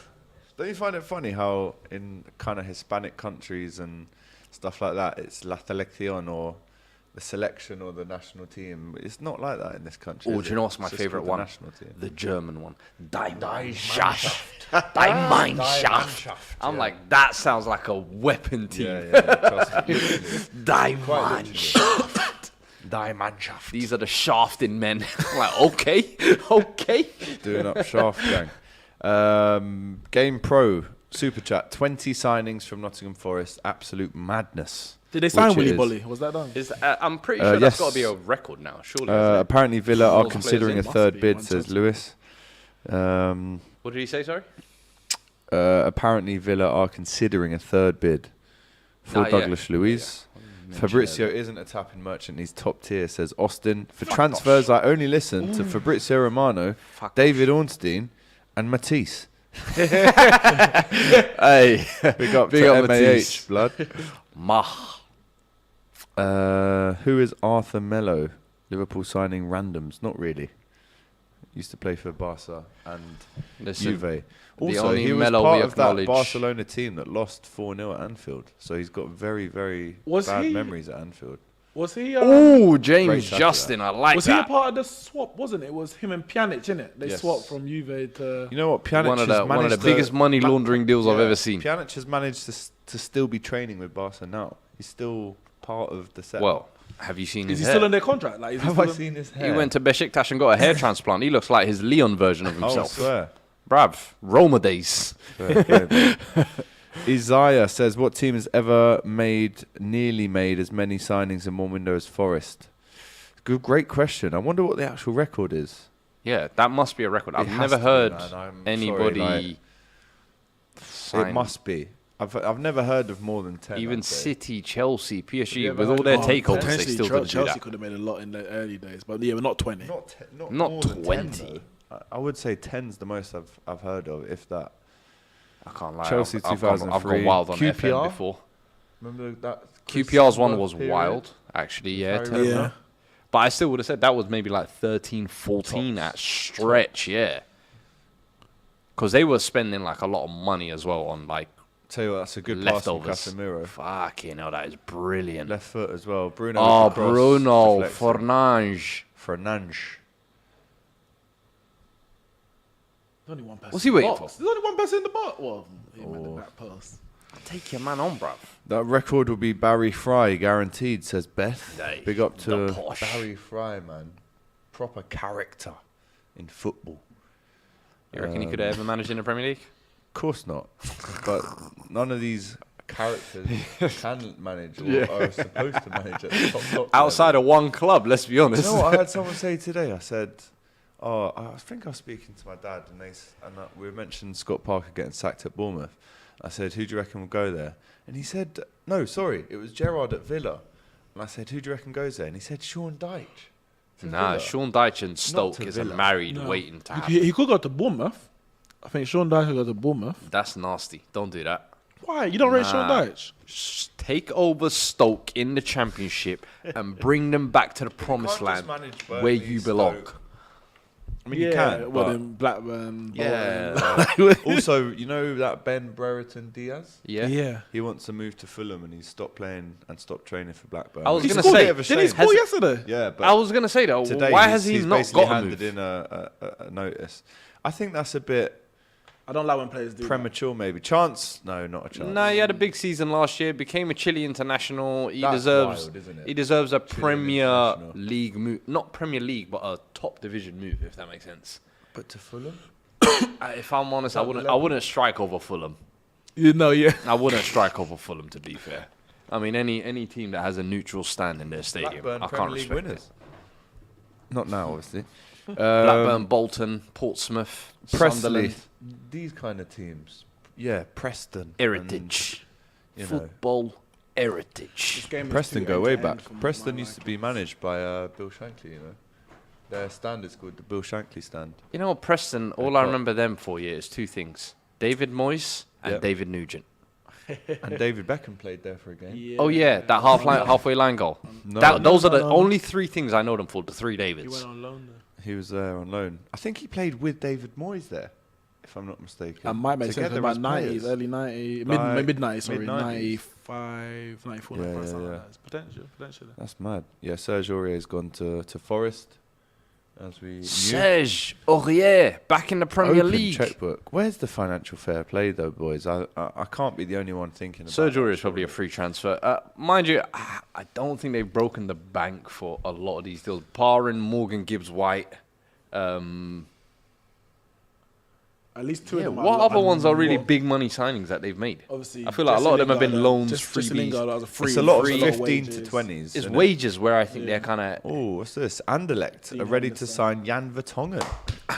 Don't you find it funny how in kind of Hispanic countries and stuff like that, it's La Selección or the selection or the national team? It's not like that in this country. Oh, is do you it? know what's my It's just favorite called the one? national team. The German one. Die Mannschaft. I'm like, that sounds like a weapon team. Yeah. Trust me. Die Mannschaft. Die Mannschaft. These are the shafting men. I'm like, okay. Doing up shaft gang. Game Pro Super Chat. 20 signings from Nottingham Forest. Absolute madness. Did they sign Which Willy it is. Bolly? Was that done? I'm pretty sure that's yes. got to be a record now, surely. isn't it? Apparently Villa are Most considering a players third be, bid, one says touch. Lewis. What did he say, sorry? Apparently Villa are considering a third bid for Douglas Luiz. Fabrizio isn't a tapping merchant, he's top tier, says Austin. For transfers, I only listen to Fabrizio Romano, David Ornstein, and Matisse. Hey, Big up Big to up MAH, Matisse. blood. Who is Artur Melo? Liverpool signing randoms? Not really. Used to play for Barca and Juve. Also, only he was Melo part we of that acknowledge- Barcelona team that lost 4-0 at Anfield. So he's got very, very bad memories at Anfield. Was he? Oh, Great James tackle, Justin, I like Was he a that. part of the swap? Wasn't it? It was him and Pjanic, innit? They Yes. swapped from Juve to. You know what? Pjanic One of has the managed biggest money laundering deals I've ever seen. Pjanic has managed to still be training with Barca now. He's still part of the set. Well, have you seen Is his he still hair? in their contract? Like, is he have still I in- seen his He hair? went to Besiktas and got a hair transplant. He looks like his Leon version of Oh, I himself. swear. Bruv, Roma days. Fair play, bro. Isaiah says, what team has ever nearly made as many signings in one window as Forest? Great question. I wonder what the actual record is. Yeah, that must be a record. I've It has never to be, heard man. I'm anybody sorry, like, sign. It must be. I've never heard of more than 10. Even I'd say. City, Chelsea, PSG, you ever with all heard their of- takeovers, they Potentially still didn't do Chelsea that. could have made a lot in the early days, but yeah, but not 20. Not more than 20. 10, though. I would say 10's the most I've heard of, if that. I can't lie. Chelsea I've gone 2003. wild on FM QPR? before. Remember that? QPR's one was period? wild, actually, yeah. Harry Totally. Yeah. But I still would have said that was maybe like 13, 14 Tops. at stretch, yeah. Because they were spending like a lot of money as well on like Tell you what, that's a good pass from leftovers. Casemiro. Fucking hell, that is brilliant. Left foot as well. Bruno. Oh, with the cross, Bruno deflecting. Fernandes. Fernandes. There's only one person. What's he in the waiting box. There's only one person in the box. Well, him at the Oh. back post. Take your man on, bruv. That record will be Barry Fry, guaranteed, says Beth. Hey, Big up the to posh. Barry Fry, man. Proper character in football. You reckon he could have ever managed in the Premier League? Of course not. But none of these characters can manage or are supposed to manage at the top Outside level. of one club, let's be Do honest. you know what I had someone say today? I said, oh, I think I was speaking to my dad and we mentioned Scott Parker getting sacked at Bournemouth. I said, who do you reckon will go there? And he said, no, sorry, it was Gerrard at Villa. And I said, who do you reckon goes there? And he said, Sean Dyche. to Nah, Villa. Sean Dyche and Stoke to is a Villa. married No. waiting to happen. He could go to Bournemouth. I think Sean Dyche could go to Bournemouth. That's nasty. Don't do that. Why? You don't rate Sean Dyche? Take over Stoke in the Championship and bring them back to the promised land where you belong. I mean, you can. Well, But then Blackburn. yeah. Also, you know that Ben Brereton Diaz? Yeah. He wants to move to Fulham and he's stopped playing and stopped training for Blackburn. I was Which gonna is a say, bit of a Did he shame. score yesterday? Yeah, but I was going to say, though, today why has he he's not basically got a handed move? in a notice. I think that's a bit I don't like when players do premature, maybe. Chance? No, not a chance. No, he had a big season last year. Became a Chile international. He That's deserves. wild, isn't it? He deserves a Chilean Premier international. League move, not Premier League, but a top division move, if that makes sense. But to Fulham? If I'm honest, I wouldn't strike over Fulham. You know, yeah. I wouldn't strike over Fulham, to be fair. I mean, any team that has a neutral stand in their stadium, Blackburn I can't Premier League respect winners. it. Not now, obviously. Blackburn, Bolton, Portsmouth, Sunderland, Presley. These kind of teams. Yeah, Preston. Heritage, And, you know, football heritage. Preston go way back. Preston used to be managed by Bill Shankly, you know. Their stand is called the Bill Shankly stand. You know, Preston, all I remember them for is two things. David Moyes and Yep. David Nugent. And David Beckham played there for a game. Yeah. Oh, yeah, that halfway line goal. No, Those are the no. only three things I know them for, the three He Davids. went on loan there. he was there on loan. I think he played with David Moyes there, if I'm not mistaken. That might make sense. Together About as 90s, players. early 90s, Like, mid 90s, sorry. mid-90s. 95, 94, Yeah, 95, yeah, something yeah. like that. Potentially. That's mad. Yeah, Serge Aurier's gone to Forest, as we knew. Serge Aurier, back in the Premier Open League. checkbook. Where's the financial fair play, though, boys? I can't be the only one thinking about Serge that, Aurier is probably a surely. free transfer. Mind you, I don't think they've broken the bank for a lot of these deals. Barring Morgan Gibbs-White. At least two Yeah, of them. what other ones are really big money signings that they've made? Obviously, I feel like a lot of them have been loans, Jesse freebies. Lingard, that was a free. It's a lot of free 15 to wages. 20s. It's isn't it? wages where I think they're kind of... Oh, what's this? Anderlecht Dean are ready to Henderson. sign Jan Vertonghen.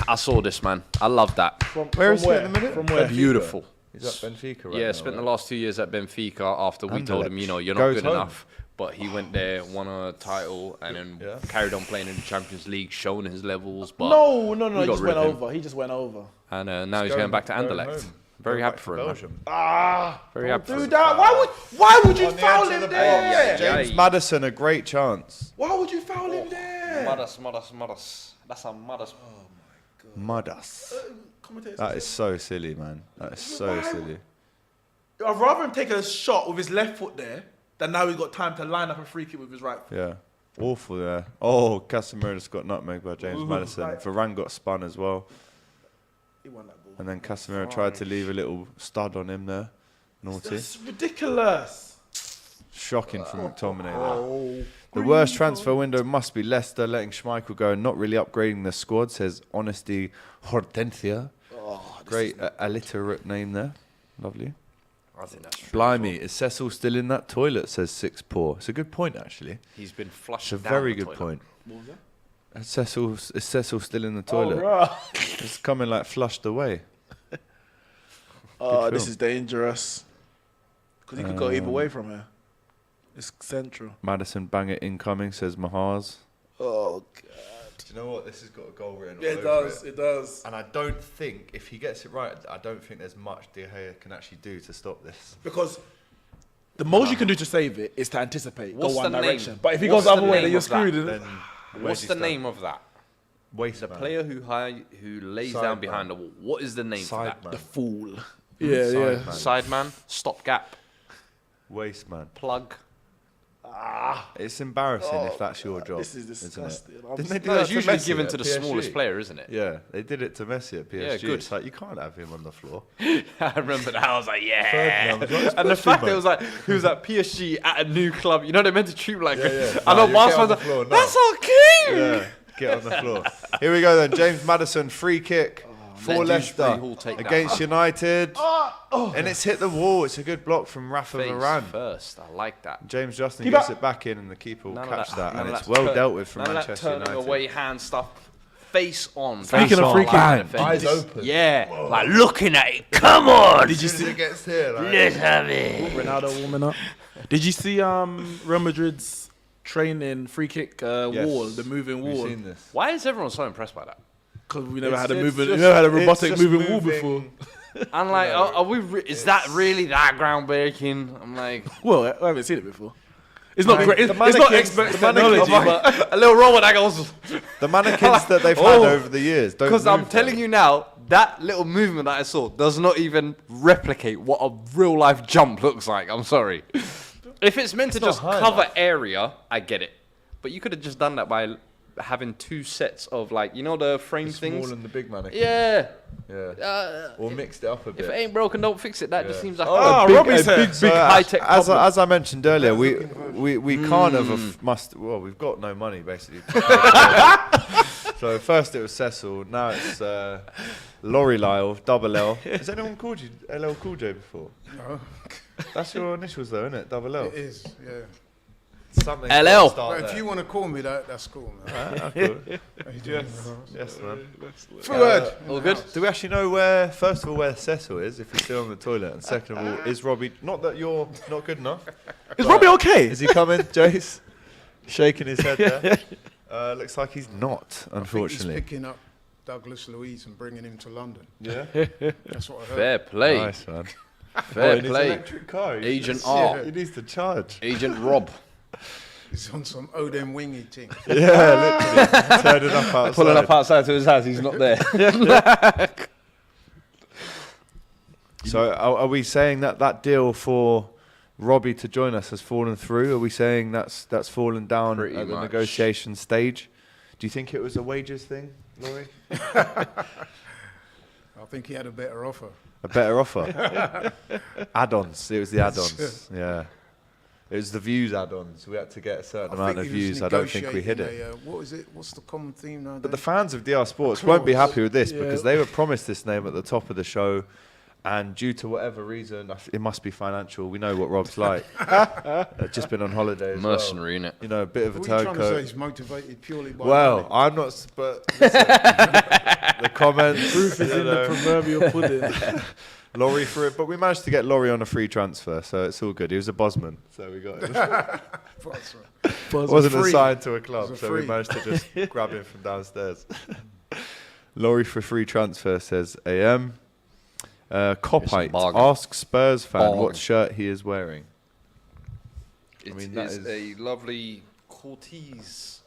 I saw this, man. I love that. Where is he at the minute? From where? Benfica. Beautiful. He's at Benfica right Yeah, now, spent the right? last 2 years at Benfica after we told him, Anderlecht. you know, you're not Goes good home. enough. But he went there, won a title, and then Yeah. carried on playing in the Champions League, showing his levels. But No, we he got just rid went of him. over. He just went over. And now he's going back to Going Anderlecht. home. Very Going happy back for to him, man. Belgium. Very happy for Do him. that. Why would you On the foul edge of him the there? box. James Maddison, a great chance. Why would you foul him there? Maddison. That's a Maddison. Maddison. Commentators That say- is so silly, man. That is so Why? silly. I'd rather him take a shot with his left foot there than now he's got time to line up a free kick with his right foot. Yeah. Awful there. Oh, Casemiro just got nutmegged by James Maddison. Right. Varane got spun as well. He won that ball. And then Casemiro tried to leave a little stud on him there. Naughty. That's ridiculous. Shocking from McTominay there. Oh, The worst transfer window must be Leicester letting Schmeichel go and not really upgrading the squad, says Honesty Hortensia. Great alliterate name there. Lovely. I think that's true. Blimey, is Cecil still in that toilet, says Six Paw. It's a good point, actually. He's been flushed It's a down very the good toilet. point. What was that? Is Cecil still in the toilet? Oh, It's coming like flushed away. this film. is dangerous. Because he could go either way from here. It's central. Madison banger incoming, says Mahaz. Oh, God. Do you know what? This has got a goal written Yeah, it does. It does. And I don't think, if he gets it right, I don't think there's much De Gea can actually do to stop this. Because the most you can do to save it is to anticipate, What's go one the name? direction. But if he What's goes the other the way, name then you're of that? screwed. isn't it? Then What's the name of that? Waste The man. player who lays Side down man. behind the wall. What is the name for Side that? man. The fool. Yeah, Side yeah. man. Sideman, stopgap, Waste man. plug. It's embarrassing if that's your job. This is isn't it? disgusting. Didn't they do No, that it's to usually Messi given at to the PSG? smallest player, isn't it? Yeah, they did it to Messi at PSG. Yeah, good. It's like, you can't have him on the floor. I remember that. I was like, yeah. Ferdinand was like, "It's And the Messi, fact that mate." it was like, he was at PSG at a new club. You know, they're meant to treat him like. yeah. I No, know you Barca get on fans the are floor like, now. that's our king. Yeah, get on the floor. Here we go then. James Maddison, free kick for Let Leicester Dewsbury Hall take that. against United. And it's hit the wall. It's a good block from Rafa Face Varane. first. I like that. James Justin Keep gets up. it back in and the keeper will None of catch that. none And of it's that well turn- dealt with from none of that Manchester turning United. away hand stuff. Face on. Speaking of free kick, Eyes open. Yeah, like looking at it. Come on. Did you see it gets here? Like, Let's have it. Ronaldo warming up. Did you see Real Madrid's training free kick wall, the moving We've wall? seen this. Why is everyone so impressed by that? Because we never It's- had a it's moving, just- we never had a it's robotic just moving wall before. I'm like, are we? Is that really that groundbreaking? I'm like, well, I haven't seen it before. It's not great. It's not expert technology, but a little robot that goes. The mannequins that they've had over the years. Because I'm telling you now, that little movement that I saw does not even replicate what a real life jump looks like. I'm sorry. If it's meant to just cover area, I get it. But you could have just done that by having 2 sets of, like, you know, the frame the things. small and the big mannequin. Yeah. Or mixed it up a bit. If it ain't broken, don't fix it. That just seems like Robbie big high tech. As I mentioned earlier, we kind of must. Well, we've got no money basically. So first it was Cecil. Now it's Laurie Lyle, double L. Has anyone called you LL Cool J before? No. That's your initials though, isn't it? Double L. It is, yeah. Something LL. But if you want to call me that, that's cool, man. Yes, man. Fuad. All good? Do we actually know where, first of all, where Cecil is, if he's still on the toilet? And second of all, is Robbie, not that you're not good enough. is Robbie okay? Is he coming, Jace? Shaking his head there. Looks like he's not, unfortunately. He's picking up Douglas Luiz and bringing him to London. Yeah? That's what I heard. Fair play. Nice, man. Fair in his play. electric car. Agent R. He needs to charge. Agent Rob. He's on some Odem wingy thing. Yeah, literally. Turning up outside. Pulling up outside to his house, he's not there. So are we saying that deal for Robbie to join us has fallen through? Are we saying that's fallen down Pretty at the much. negotiation stage? Do you think it was a wages thing, Laurie? I think he had a better offer. A better offer? Add-ons. It was the add-ons. Yeah. It was the views add-ons. We had to get a certain amount of views. I don't think we hit it. What was it? What's the common theme now? But the fans of DR Sports won't be happy with this because they were promised this name at the top of the show, and due to whatever reason, it must be financial. We know what Rob's like. Just been on holiday as Mercenary, well. innit? You know, a bit of a what are you trying to say? turncoat. He's motivated purely by Well, money? I'm not, but listen, the comments. Proof is in the proverbial pudding. Laurie for it, but we managed to get Laurie on a free transfer, so it's all good. He was a Bosman, so we got him. Wasn't free. assigned to a club, Was so free. we managed to just grab him from downstairs. Laurie for free transfer says AM. Copite bargain. asks Spurs fan Bargain. what shirt he is wearing. It mean, that is a lovely Cortez.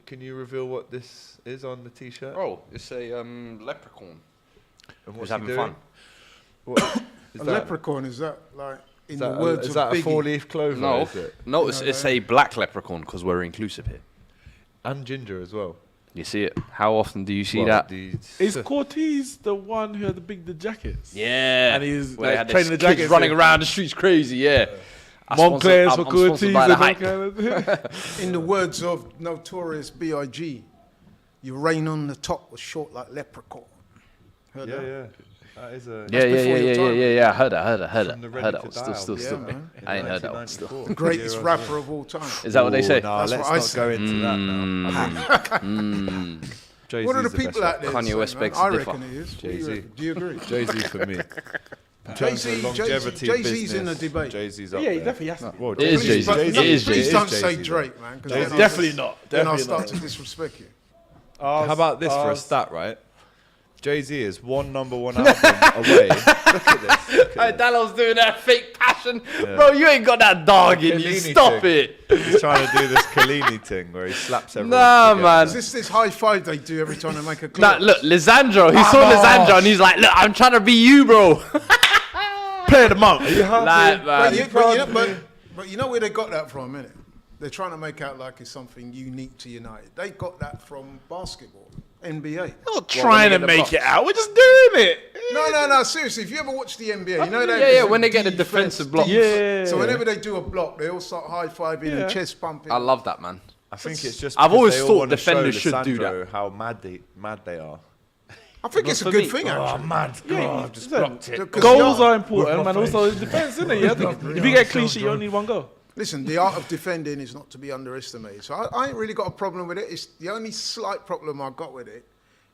Can you reveal what this is on the t-shirt? Oh, it's a leprechaun. And Who's what's he having doing? fun. What, A leprechaun, is that like, in is the that words is of that a Biggie? four-leaf clover? No, Is it? no, it's a black leprechaun because we're inclusive here. And ginger as well. You see it? How often do you see Well, that? Is Cortez the one who had the jackets? Yeah. And he's Where they like, had training the the kids jackets running in. around the streets crazy, yeah. Montclair's for I'm Cortez. sponsored by the and hype. that kind of thing. In the words of Notorious B.I.G., your reign on the top was short like leprechaun. Heard that? Yeah. That is a Yeah. I heard that. From the Heard Ready that to one. Yeah, Still. man. I ain't heard that one still. 1994. Greatest rapper of all time. Is that what they say? No, That's let's what I not say. go into that now. Jay-Z's What are the the people best out there? Kanye saying, West man? begs I to differ. reckon it is. What do you Jay-Z. reckon? Do you agree? Jay-Z for me. In terms of longevity of Jay-Z's in the business, debate. Jay-Z's up Yeah, he there. definitely has to be. Well, It is Please, Jay-Z. but It no, is please Jay-Z. don't Jay-Z, say though. Drake, man. 'cause Jay-Z. then Definitely not. Then I'll Definitely start not. to disrespect you. How about this for a stat, right? Jay-Z is one number one album away. Look at this. Dallo's doing that fake passion. Bro, you ain't got that dog in you. Kellini Stop thing. it. He's trying to do this Kellini thing where he slaps everyone. Nah, together. man. Is this high five they do every time they make a clip? Nah, look, Lisandro. He saw Lisandro and he's like, look, I'm trying to be you, bro. Player of the month. Are you happy? Like, But man. you know where they got that from, innit? They're trying to make out like it's something unique to United. They got that from basketball, NBA. Not trying to make it out. We're just doing it. No. Seriously, if you ever watch the NBA, you know that. Yeah, when they get the defensive block. Yeah. So whenever they do a block, they all start high fiving and chest pumping. I love that, man. I think it's just. I've because always they all thought wanna defenders show should do Lissandro how mad they are. I think it's a for good me. thing, actually. mad! God, just blocked it. Because Goals the art- are important, man. Also, defense, isn't it? You have to, if you get a clean sheet, you only need one goal. Listen, the art of defending is not to be underestimated. So I ain't really got a problem with it. It's the only slight problem I got with it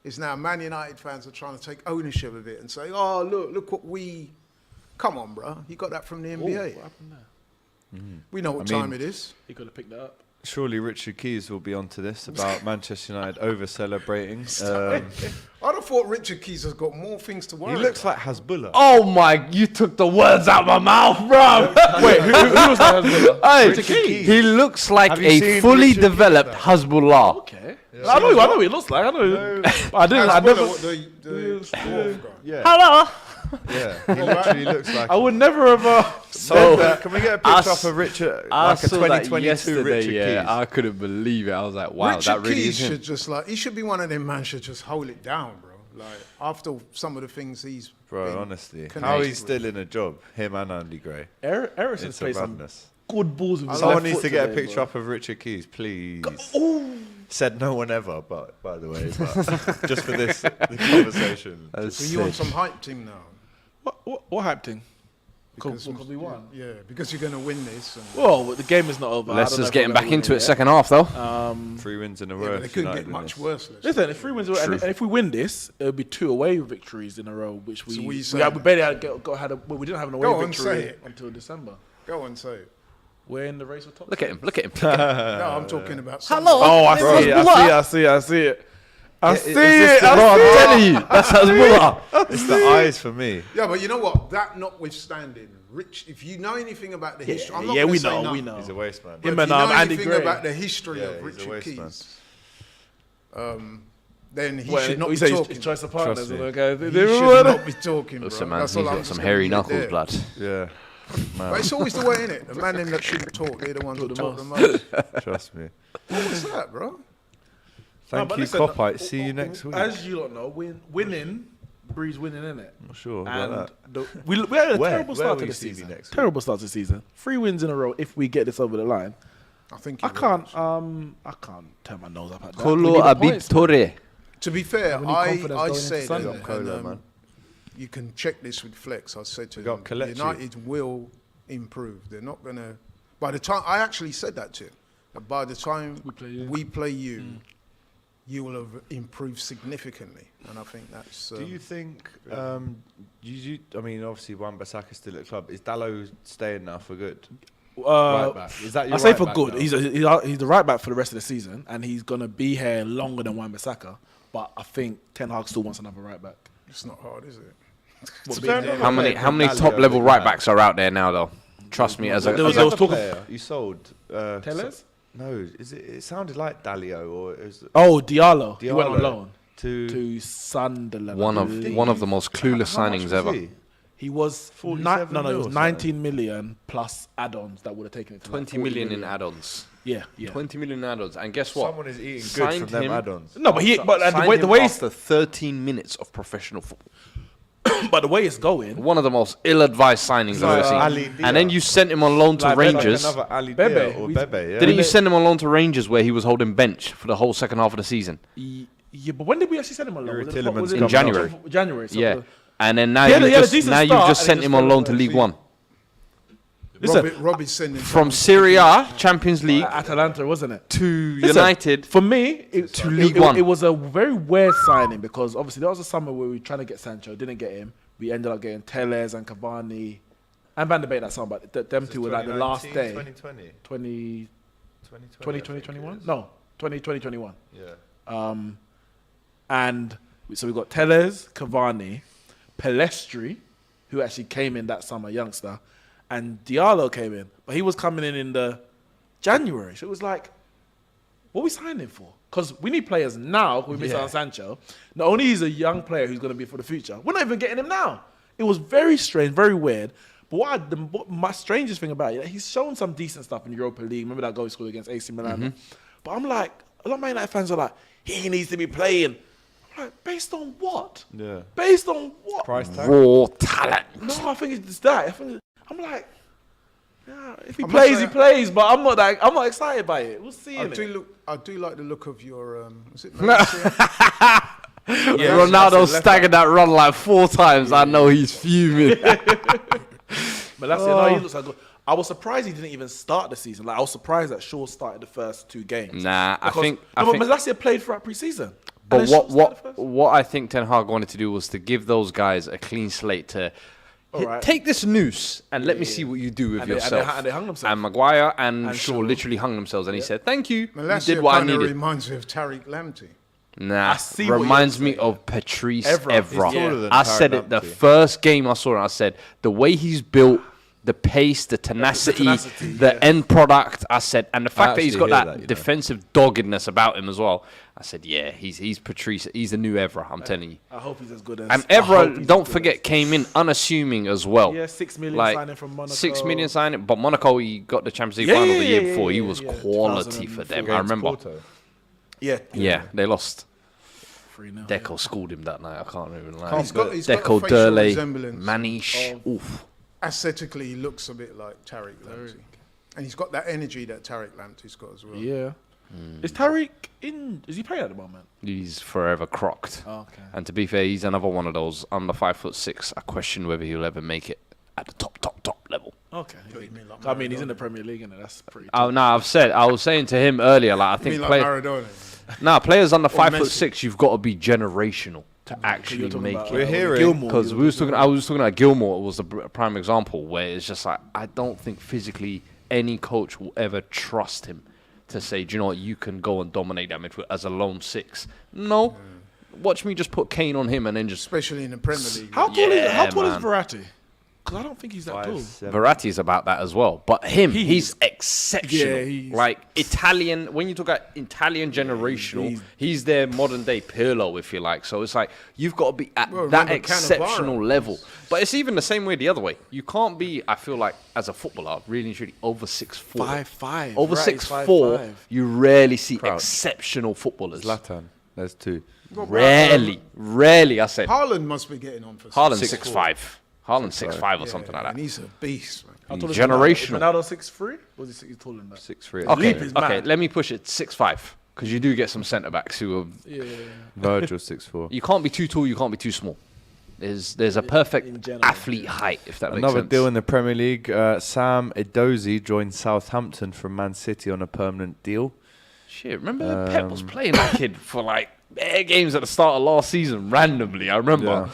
is now Man United fans are trying to take ownership of it and say, "Oh, look what we." Come on, bro. You got that from the NBA. What happened there? We know what time it is. He could have picked that up. Surely Richard Keys will be onto this about Manchester United over-celebrating. I'd have thought Richard Keys has got more things to worry He looks about. like Hasbullah. Oh my! You took the words out of my mouth, bro. Wait, who was that? Hey, Richard Keys. he looks like Have you a seen fully Richard Keys developed now? Hezbollah. Okay. I know what he looks like. I know. I didn't. I Hasbullah, never. what, the dwarf guy. Yeah, Hello. yeah. He literally looks like. I would never have. So Can we get a picture up of Richard, I like a saw that 2022 yesterday. Richard Yeah, Keys? I couldn't believe it. I was like, wow, Richard that really Keys is him. should just he should be one of them man should just hold it down, bro. Like after some of the things he's Bro, been honestly, connected how he's with. still in a job, him and Andy Gray. Ericsson's It's a played some madness. good balls with his Someone left needs foot to get a today, picture bro. up of Richard Keys, please. Said no one ever, but by the way, but just for this the conversation. So you on some hype team now? What hype thing? Because we won. Yeah, because you're going to win this. And Well, the game is not over. Leicester's getting back into it second half though. 3 wins in a yeah, row. but they if couldn't United get win much this. worse. Let's Listen, if 3 wins, and if we win this, it'll be 2 away victories in a row, which we So what are you we saying? barely had we didn't have an away Go on, say victory it. until December. Go on, say it. We're in the race for top. Look at him. Look at him. No, I'm talking about. Oh, I see it. I see it. I see it. Bro, I'm telling you, that's Hezbollah. It's the eyes for me. Yeah, but you know what? That notwithstanding, Rich, if you know anything about the history, I'm not Yeah, gonna we say know, nothing, we know. He's a waste man. but Him if and, you know Andy anything Gray. about the history Yeah, of he's a Richard waste man. Keys, then he Well, should not he be says talking. choice of partners. me. Okay, He should not be talking, bro. Listen, man, That's he's all I'm got just some gonna hairy leave it knuckles, there. blood. Yeah, But it's always the way, innit? The man in that shouldn't talk, they're the ones that the talk the most. trust me. What was that, bro? Thank but you, listen, Copite. See you next week. As you don't know, winning breeds winning, innit? Not sure about And that. we had a Where? terrible Where start will to you the see me season. next week? Terrible start to the season. 3 wins in a row. If we get this over the line, I think I he will, can't. actually. I can't turn my nose up at that. We Colo need the points, man. Abitore. To be fair, We need confidence I going into said, Sunday. and, Colo, man. you can check this with Flex. I said to got him, Kelechi. United will improve. They're not gonna. By the time I actually said that to him, that by the time we play you, you will have improved significantly. And I think that's. Do you think? I mean, obviously, Wan-Bissaka's still at the club. Is Dallo staying now for good? Right back. Is that your I say right for back good. now? He's the right back for the rest of the season, and he's gonna be here longer than Wan-Bissaka. But I think Ten Hag still wants another right back. It's not hard, is it? How many top level right backs are out there now, though? Trust me, as a There was Another talk- player you sold. Tellez? No, is it? It sounded like Dalio or is it Oh, Diallo. He went on Diallo loan to to Sunderland. one I of believe. one of the most clueless How much signings was ever. he? He was 47 it mil was or 19 million plus add-ons that would have taken it to 20 like 40 million in million. add-ons. Yeah. 20 million in add-ons, and guess what? Someone is eating good Signed from them him- add-ons. No, but Signed the him way after 13 minutes of professional football. but the way it's going, One of the most ill-advised signings I've ever Ali seen. Dia. And then you sent him on loan to Like Rangers. Like another Ali Bebe. Dia or We- Bebe, yeah. Didn't you send him on loan to Rangers where he was holding bench for the whole second half of the season? yeah. But when did we actually send him on loan? Yuri Was it- Tielemans was it In January. January. So Yeah. And then now He had a you just decent now you start just and sent he him just on fell loan to away. League One. Listen, Robbie's sending From Serie A, Champions League, Atalanta, wasn't it? to Listen, United. For me, To League One. It was a very weird signing because obviously there was a summer where we were trying to get Sancho, didn't get him. We ended up getting Tellez and Cavani and Van de Beek that summer, but them two were like the last day. 2020. 2021? No, 2021. Yeah. And so we got Tellez, Cavani, Pelestri, who actually came in that summer, youngster, and Diallo came in, but he was coming in the January. So it was like, what are we signing for? Because we need players now. We miss out on Sancho. Not only is a young player who's going to be for the future, we're not even getting him now. It was very strange, very weird. But my strangest thing about it, he's shown some decent stuff in Europa League. Remember that goal he scored against AC Milan? But I'm like, a lot of Man United fans are like, he needs to be playing. I'm like, based on what? Yeah. Based on what? Price tag. Raw talent. No, I think it's that. I'm like, yeah, if he I must plays, say- he plays. But I'm not excited by it. We'll see. I innit? do like the look of your. Was it Maddison? Ronaldo staggered that run like 4 times. I know he's fuming. But that's it. No, he looks like good. I was surprised he didn't even start the season. Like I was surprised that Shaw started the first 2 games. Nah, I think. But Malacia played throughout pre-season. But And then Shaw started the first. what I think Ten Hag wanted to do was to give those guys a clean slate to All right. Take this noose and let me see what you do with yourself. And they hung themselves. And Maguire and Shaw literally hung themselves, and he said, "Thank you. You did what I needed." Reminds me of Tariq Lamptey. Nah, I see what reminds you're me saying. of Patrice Evra. Evra. He's taller than I Tariq said it the Lamptey. first game I saw it. I said the way he's built, the pace, the tenacity, the end product. I said, and the fact that he's got actually hear that that, you know. defensive doggedness about him as well. I said, yeah, he's Patrice. He's the new Evra. I'm telling you. I hope he's as good as. And I hope Evra, he's don't as good forget, came in unassuming as well. Yeah, 6 million Like, signing from Monaco. 6 million signing, but Monaco, he got the Champions League Yeah, final yeah, the year yeah, before. yeah, He yeah, was yeah. quality for them. I remember. Yeah. Yeah, they lost. 3-0. Deco schooled him that night. I can't even lie. He's got a Deco, facial Durley, resemblance. Manish. Oof. Aesthetically, he looks a bit like Tariq Lamptey. And he's got that energy that Tariq Lamptey's got as well. Yeah. Is Tariq in? Is he playing at the moment? He's forever crocked. Oh, okay. And to be fair, he's another one of those under 5'6". I question whether he'll ever make it at the top level. Okay. mean like I mean, he's in the Premier League, and that's pretty. Oh no, I was saying to him earlier, like I You think mean like Maradona? players under 5'6", Messi. you've got to be generational to actually make it. We're hearing- Gilmore. Because I was talking about Gilmore was the prime example where it's just like I don't think physically any coach will ever trust him to say, do you know what, you can go and dominate that midfield as a lone six. No, watch me just put Kane on him and then just. Especially in the Premier League. How tall is man. Verratti? Because I don't think he's that tall. Verratti's about that as well, but he's exceptional. Yeah, he's- like Italian. When you talk about Italian generational, he's their modern day Pirlo, if you like. So it's like you've got to be at Well, that remember exceptional Cannavaro. level. But it's even the same way the other way. You can't be. I feel like as a footballer, really and truly over 6'4". 5'5". Over Verratti's 6'4", 5'5". you rarely see Crouch. exceptional footballers. Zlatan. There's two. Rarely. I said Haaland must be getting on for Haaland 6'4". 6'5". Haaland 6'5" or something like And that. he's a beast, man. How tall is Generational. Ronaldo 6'3"? Or is he taller than that? 6'3". Okay, Leap is okay. mad. Let me push it 6'5", because you do get some centre backs who are. Virgil 6'4". You can't be too tall. You can't be too small. There's a in perfect general, athlete height, if that makes Another sense. deal in the Premier League. Sam Edozie joined Southampton from Man City on a permanent deal. Shit, remember Pep was playing that kid for like bare games at the start of last season randomly. I remember.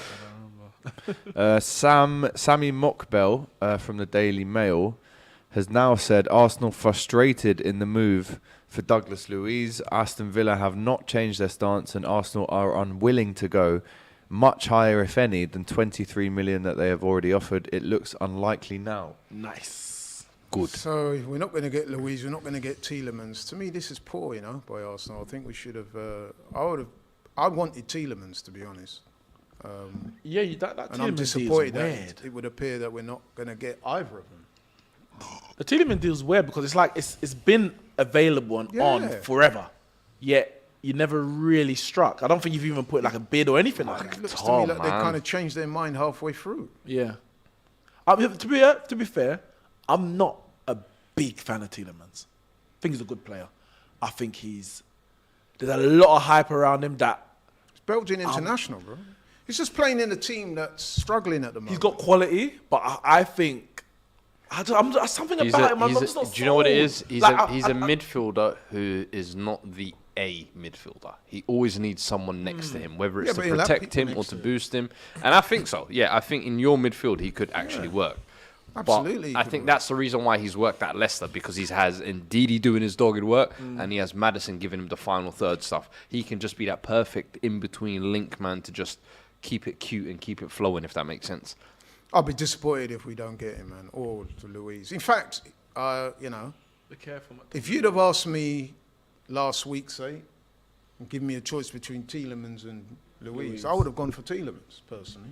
Sammy Mockbell from the Daily Mail has now said Arsenal frustrated in the move for Douglas Luiz. Aston Villa have not changed their stance and Arsenal are unwilling to go much higher, if any, than 23 million that they have already offered. It looks unlikely now. Nice. Good. So if we're not going to get Louise, we're not going to get Tielemans. To me, this is poor, by Arsenal. I think we should have. I wanted Tielemans, to be honest. Yeah, that And I'm Tielemans deal is disappointed weird. that it would appear that we're not going to get either of them. The Tielemans deal is weird because it's like it's been available and on Yeah. forever, yet you never really struck. I don't think you've even put like a bid or anything like It that. looks to Tom, me like they man. kind of changed their mind halfway through. Yeah. To be fair, I'm not a big fan of Tielemans. I think he's a good player. I think there's a lot of hype around him that It's Belgian international, bro. He's just playing in a team that's struggling at the moment. he's got quality, but I think something about him. I'm just not Do you know what it sold. is? He's Like, a midfielder who is not the A midfielder. He always needs someone next to him, whether it's Yeah, but to he'll have protect people him or next to to him. boost him. And I think so. Yeah, I think in your midfield he could actually work. Absolutely. But I think that's the reason why he's worked at Leicester, because he has Ndidi doing his dogged work and he has Maddison giving him the final third stuff. He can just be that perfect in-between link man to just keep it cute and keep it flowing, if that makes sense. I'll be disappointed if we don't get him, man, or to Louise. In fact, Be careful. if you'd have asked me last week, say, and given me a choice between Tielemans and Louise, I would have gone for Tielemans, personally.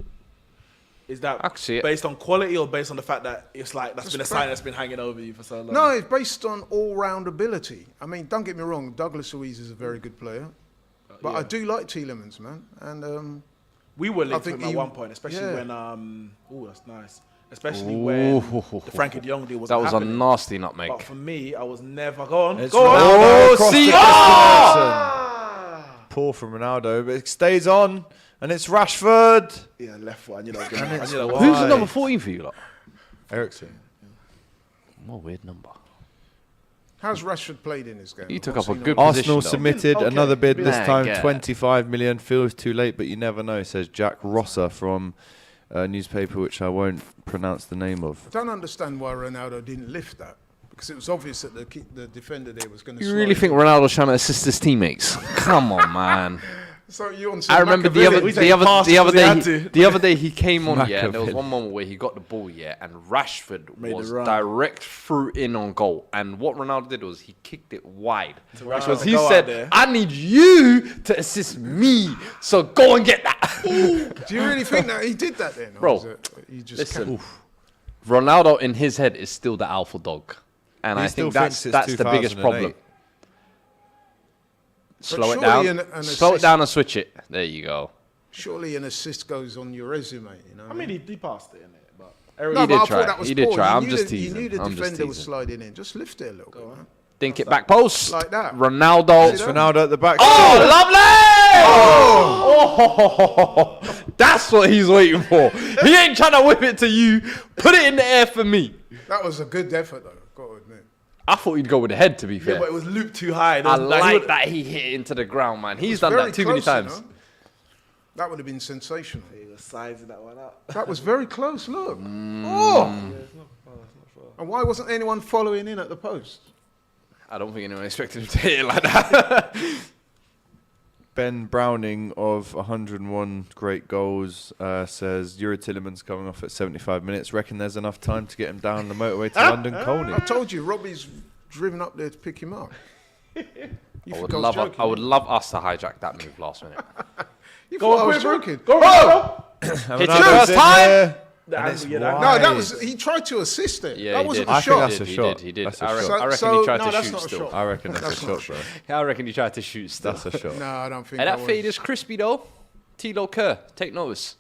Is that I can see it. based on quality or based on the fact that it's like that's Just been a fact. sign that's been hanging over you for so long? No, it's based on all-round ability. I mean, don't get me wrong, Douglas Luiz is a very good player. But yeah. I do like Tielemans, man. And We were linked to think him at he- one point, especially yeah. when that's nice. Especially when the Frankie de Jong deal was That was happening. a nasty nutmeg. But for me, I was never gone. It's Go on. Ronaldo across see- the Ah! Poor from Ronaldo, but it stays on, and it's Rashford. Yeah, left foot. I knew that was And going it's to Who's the Why? number 14 for you lot? Ericsson. What a weird number. how's Rashford played in this game? He I've took not up a seen good him. Arsenal position, though. submitted Okay. another bid, this Nah, time get it. 25 million. Feels too late, but you never know, says Jack Rosser from newspaper, which I won't pronounce the name of. I don't understand why Ronaldo didn't lift that, because it was obvious that the defender there was going to. You really think Ronaldo's trying to assist his teammates? Come on, man. So you on I remember the other day he came on, yeah, and there was Machiavelli. one moment where he got the ball, yeah, and Rashford Made was the run. direct through in on goal. And what Ronaldo did was he kicked it wide. Rashford Because to he go out said, there. I need you to assist me, so go and get that. Do you really think that he did that then? Or Bro, was it, he just Listen, Ronaldo in his head is still the alpha dog. And He I still think that's thinks it's the biggest 2008. problem. Slow it surely down. an Slow it assist- down and switch it. There you go. Surely an assist goes on your resume, you know. I mean, he passed it, innit? But no, he but did I try. thought that was He did poor. try. You I'm knew just the- teasing. You knew the I'm just defender was teasing. sliding in. Just lift it a little bit, man. Dink it back post. Like that. Ronaldo. It's Ronaldo at the back. Oh, lovely! Oh! That's what he's waiting for. He ain't trying to whip it to you. Put it in the air for me. That was a good effort, though. Got to admit. I thought he'd go with the head, to be fair. yeah, but it was looped too high. I like that he hit it into the ground, man. He's done Very that too many close, you times. know. That would have been sensational. He was sizing that one up. That was very close. Look. Mm. Oh. And why wasn't anyone following in at the post? I don't think anyone expected him to hit it like that. Ben Browning of 101 great goals says Yuri Tillemans coming off at 75 minutes. Reckon there's enough time to get him down the motorway to London Colney. I told you, Robbie's driven up there to pick him up. You I think I was joking? I would love us to hijack that move last minute. You thought I was joking? Go on, Hit it first time. The And it's angle, yeah, that- No, that was he tried to assist it. Yeah, that he wasn't did. a I think shot. that's a shot. He did. That's a I reckon, shot. I reckon So- he tried no, to that's shoot not a still. shot. I reckon that's, That's a not shot, a bro. I reckon he tried to shoot still. That's a shot. No, I don't think And that was. fade is crispy though. Tilo Kerr, take notice.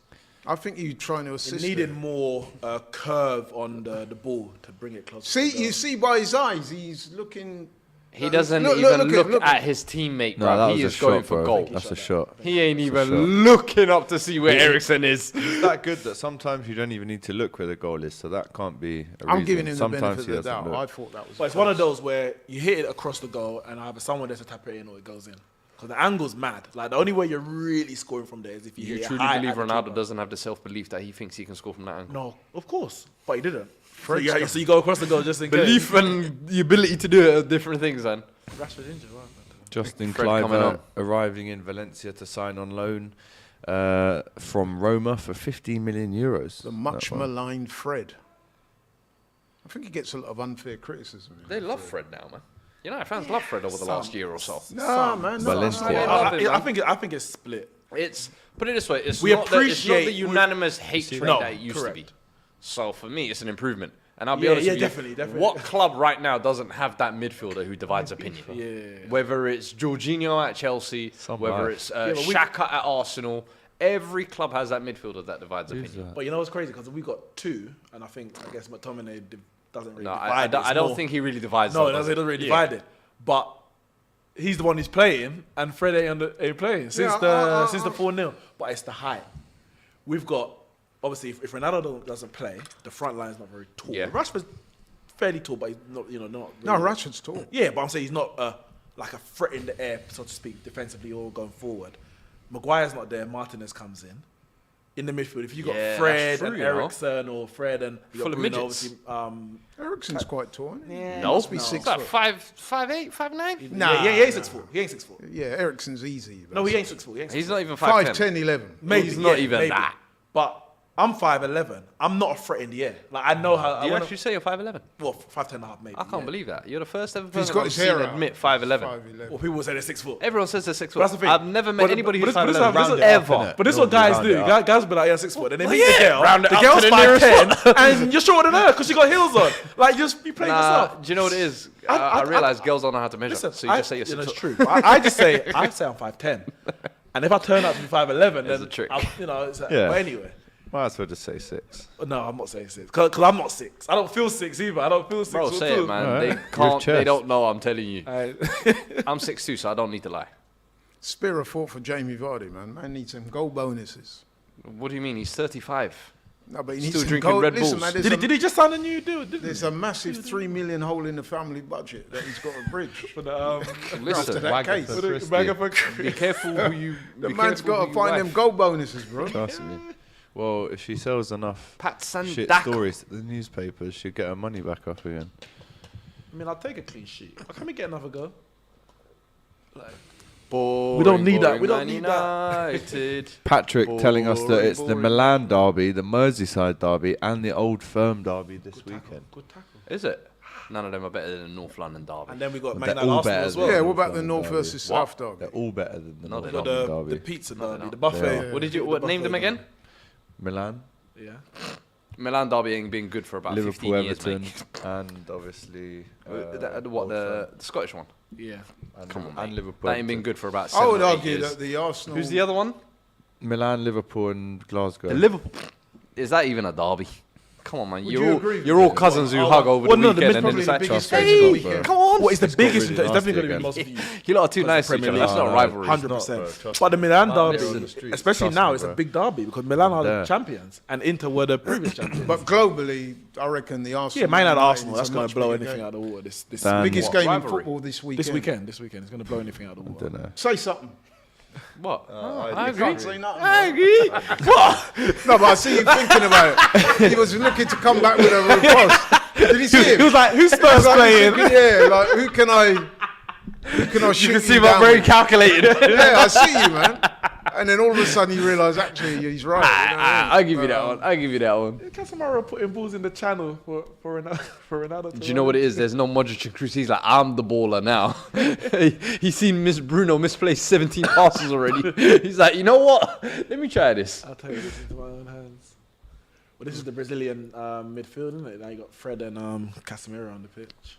I think you trying to It assist needed it. more curve on the ball to bring it closer. See, to the you see by his eyes, he's looking. He doesn't Look, even look, look, look. at his teammate, No, bro. that He was is a going shot, for bro. goal. That's a shot. He ain't That's a even shot. looking up to see where Ericsson is. It's that good that sometimes you don't even need to look where the goal is, so that can't be a I'm reason. giving him the Sometimes benefit he of the doesn't doubt. look. I thought that was. But it's one of those where you hit it across the goal and either someone there to tap it in or it goes in. Because the angle's mad. Like the only way you're really scoring from there is if you You hit it truly high believe at the Ronaldo keeper. doesn't have the self-belief that he thinks he can score from that angle? No, of course. But he didn't. So you go across the goal just in Belief case. and the ability to do it are different things, man. Rashford injured, right? Justin Fred coming Cliver on. arriving in Valencia to sign on loan from Roma for 15 million euros. The much That one. maligned Fred. I think he gets a lot of unfair criticism. They love Fred now, man. United fans love Fred over the last year or so. No, man. No, Valencia. They love him, man. I think it's split. It's put it this way: it's We not the appreciate- unanimous hatred No, that it used correct. to be. So for me, it's an improvement. And I'll be Yeah, honest yeah, with you, definitely. what club right now doesn't have that midfielder who divides opinion? Yeah. Whether it's Jorginho at Chelsea, Some whether life. it's but we- Xhaka at Arsenal, every club has that midfielder that divides opinion. But you know what's crazy? Because we got two, and I guess McTominay doesn't really No, divide I it. don't, It's I don't more- think he really divides. No, them, it does doesn't really Yeah. divide it. But he's the one who's playing, and Fred ain't playing since Yeah, the 4-0. But it's the height. We've got obviously if Ronaldo doesn't play, the front line's not very tall. Yeah. Rashford's fairly tall, but he's not not. No, really- Rashford's tall. Yeah, but I'm saying he's not like a threat in the air, so to speak, defensively or going forward. Maguire's not there. Martinez comes in the midfield. If you got Yeah, Fred that's true, and you know. Ericsson or Fred and you Full got of Bruno, midgets. obviously. Ericsson's quite tall. Isn't he? Yeah, No, must be no. 6 About foot. 5'8", 5'9". Nah, he ain't 6'4". He ain't 6'4". Yeah, Ericsson's easy. No, he ain't 6'4". He ain't 6'4". He's not even 5'10". 5'10", 11. Maybe He's not yeah, even maybe. that. But I'm 5'11". I'm not a threat in the air. Like I know how. Do you I actually say you're 5'11"? well, 5'10" and a half maybe. I can't yeah. believe that. You're the first ever He's person got I've his seen hair out. admit 5'11". 5'11". Well, people will say they're 6'4". Everyone says they're 6 But that's foot. the thing. I've never met But- anybody but who's this- 5'11". this is- Ever. But this is what guys round do. it up. Guys will be like, yeah, 6 foot. And they meet yeah, the girl. round it The up girl's to the nearest 5'10", and you're shorter than her because she got heels on. Like, you play Nah, yourself. do you know what it is? I- I realize girls don't know how to measure, Listen, so you just say you're 6 It's foot. true. I just say I'm 5'10", and if I turn out to be 5'11", There's then a trick. It's Yeah. But anyway. Might as well just say 6. No, I'm not saying 6 because I'm not 6. I don't feel 6 either. I don't feel 6. Bro, say it, man. Alright. They With can't. They chest. don't know. I'm telling you. Alright. I'm 6'2", so I don't need to lie. Spira fought for Jamie Vardy, man. Man needs some goal bonuses. What do you mean? He's 35. No, but he Still needs some drinking goal. Red Listen, Bulls. man, Did he just sign a new deal? there's a massive 3 million hole in the family budget that he's got to bridge. For the, After Listen, that case. for Christie. bag of be careful who you. The be man's careful got who to you find wife. them goal bonuses, bro. Trust me. Well, if she sells enough Pat shit Sandaka. stories to the newspapers, she'll get her money back up again. I mean, I'll take a clean sheet. Why can't we get another go? Like, Boring, we don't need that. boring We don't Man need that. United. Patrick telling us that Boring, it's the boring. Milan derby, the Merseyside derby, and the Old Firm derby this weekend. Good tackle. Is it? None of them are better than North London derby. And then we got Well, Man they're United all Arsenal better as than well. Yeah, the what about the London North derby. versus South derby? They're all better than the No, North they're Got London the derby. pizza No, they're derby, not. the buffet. They What did you The name them buffet again? Milan, derby. Yeah. Milan derby ain't been good for about 15 Liverpool, years, Everton, mate. and obviously What, Old the Firm. Scottish one? Yeah. and, Come on, and mate. Liverpool. That ain't been Everton. good for about I 7 would or 8 argue years. that the Arsenal. Who's the other one? Milan, Liverpool, and Glasgow. The Liverpool. Is that even a derby? Come on, man. Would You're you all, agree with you're all me? cousins who Oh, hug over well, the no, the weekend and then probably it's the like, biggest Trust game me, of the bro. weekend. come on. What is the It's got biggest? really It's definitely going to be the nasty most views. You lot are too Because nice to the each other. Premier That's League. not a No, rivalry. 100%. But the Milan derby, It's in the streets. especially Trust now, me, it's a bro. big derby because Milan are the There. champions and Inter were the previous champions. But globally, I reckon the Arsenal. yeah, Man United United Arsenal, is that's a going much to blow bigger anything game. out of the water. This Dan- Biggest What, game in rivalry? football this weekend. This weekend, it's going to blow anything out of the water. Don't know. Say something. What? I You can't say nothing. I agree. No, but I see you thinking about it. He was looking to come back with a riposte. Did he see him? He was like, who's Spurs Like, playing? yeah, like who can I shoot You can see down I'm very with? calculated. Yeah, I see you, man. And then all of a sudden you realise actually he's right. You know what I mean? I'll give you that one. I'll give you that one. Casemiro putting balls in the channel for Ronaldo. Do you know what it is? There's no Modric and Kroos. He's like, I'm the baller now. He's seen Miss Bruno misplace 17 passes already. He's like, you know what? Let me try this. I'll take this into my own hands. Well, this is the Brazilian midfield, isn't it? Now you got Fred and Casemiro on the pitch.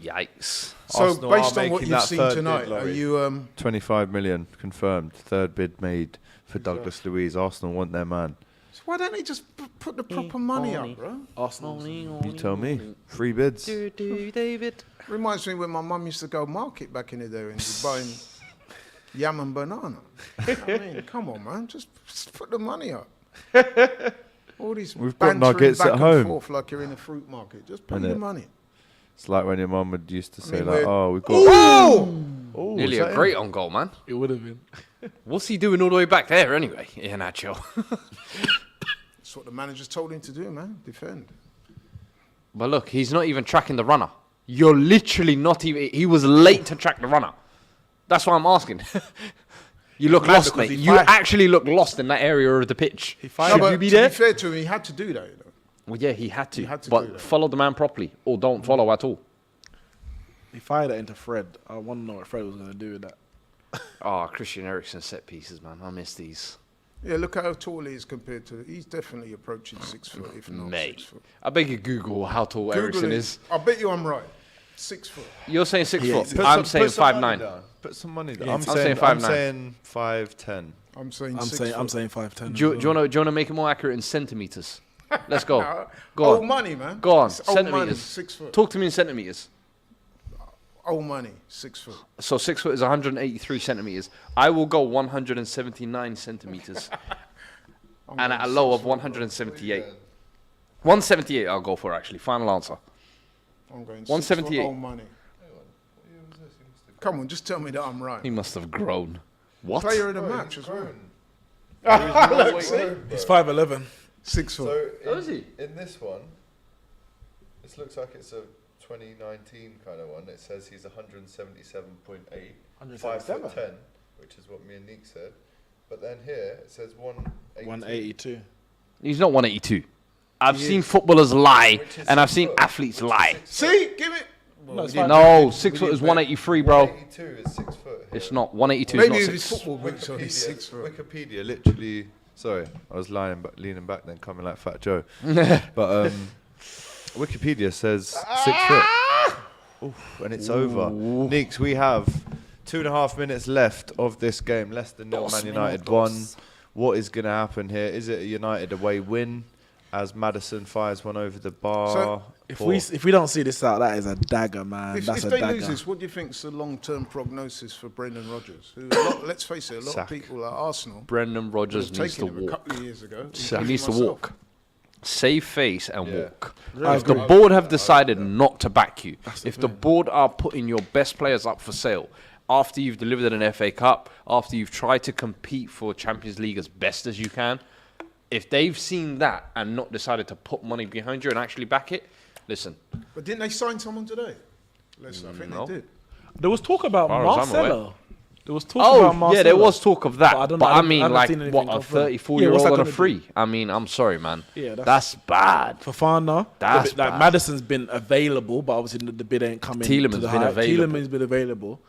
Yikes. So Arsenal based are on what making you've that seen third tonight, bid, are Laurie. you 25 million confirmed. Third bid made for Douglas Luiz. Arsenal want their man. so why don't they just put the proper money up, bro? Arsenal. You tell me. Free bids. David. Reminds me when my mum used to go market back in the day and be buying yam and banana. I mean, come on, man, just put the money up. All these We've got bantering nuggets back at and home. forth like you're in a fruit market. Just put Innit? the money. It's like when your mum would used to say, mean, like, we're- oh, we've got... Oh! Oh, Nearly is a that great on goal, man. It would have been. What's he doing all the way back there anyway? Yeah, Nacho. That's what the manager's told him to do, man. Defend. But look, he's not even tracking the runner. You're literally not even... He was late to track the runner. That's why I'm asking. You look Mad lost, because mate. he You fired. actually look lost in that area of the pitch. He No, fired. but you be to there? be fair to him, he had to do that. You know? Well, yeah, he had to. He had to do but that. follow the man properly, or don't follow at all. He fired it into Fred. I want to know what Fred was going to do with that. Oh, Christian Eriksen set pieces, man. I miss these. Yeah, look how tall he is compared to... He's definitely approaching 6 foot, if not 6 Mate. foot. I beg you Google how tall Google Eriksen it. is. I bet you I'm right. 6 foot. You're saying 6 Yeah, foot. put I'm saying 5'9". Put some money down. Yeah, I'm I'm saying saying 5'9". 5'10". I'm saying I'm 6 saying foot. I'm saying 5'10". Do you want to make it more accurate in centimeters? Let's go. No, Go old on. money, man. Go on. It's old money, Centimeters. 6 foot. Talk to me in centimeters. Old money, 6 foot. So 6 foot is 183 centimeters. I will go 179 centimeters, I'm and going at a low 6 of foot. 178. 178. I'll go for actually. Final answer. I'm going 178. 6 foot old money. Come on, just tell me that I'm right. He must have grown. What? Player of the match as well. He's 5'11". 6 foot. Oh, is he? In this one, this looks like it's a 2019 kind of one. It says he's 177.8, 5'10", which is what me and Neeks said. But then here it says 182. 182. He's not 182. I've seen footballers lie, Which is and I've 6 seen foot. athletes lie. See, give it. No, it's No, 6 foot is 183, bro. 182 is 6 foot. It's not 182. Maybe is if not it's 6. football boots on, he's 6 foot. Wikipedia literally. Sorry, I was leaning back, then coming like Fat Joe. But Wikipedia says 6 foot. Oof, and it's over. Neeks, we have 2.5 minutes left of this game. Leicester 0, Man United 1. What is going to happen here? Is it a United away win as Maddison fires one over the bar? So, If we don't see this out, that is a dagger, man. If That's a they dagger. lose this, what do you think is the long-term prognosis for Brendan Rodgers? Who, let's face it, a lot Sack. of people at Arsenal Brendan would Rodgers have needs to taken him a walk. couple of years ago. He needs to walk. Save face and Yeah. walk. I If the agree. board have decided not to back you, That's the if the thing. board are putting your best players up for sale, after you've delivered an FA Cup, after you've tried to compete for Champions League as best as you can, If they've seen that and not decided to put money behind you and actually back it, listen. But didn't they sign someone today? Leicester, I think they did. There was talk about Far as I'm aware. Marcelo. There was talk about Marcelo. Yeah, there was talk of that. But But I I mean, haven't like, seen anything what, a confirmed. 34-year-old what's that on a gonna free? do? I mean, I'm sorry, man. Yeah, that's bad. Fofana. That's like bad. Maddison's been available, but obviously the bid ain't coming. Tielemans to the been hype. available. Tielemans been available,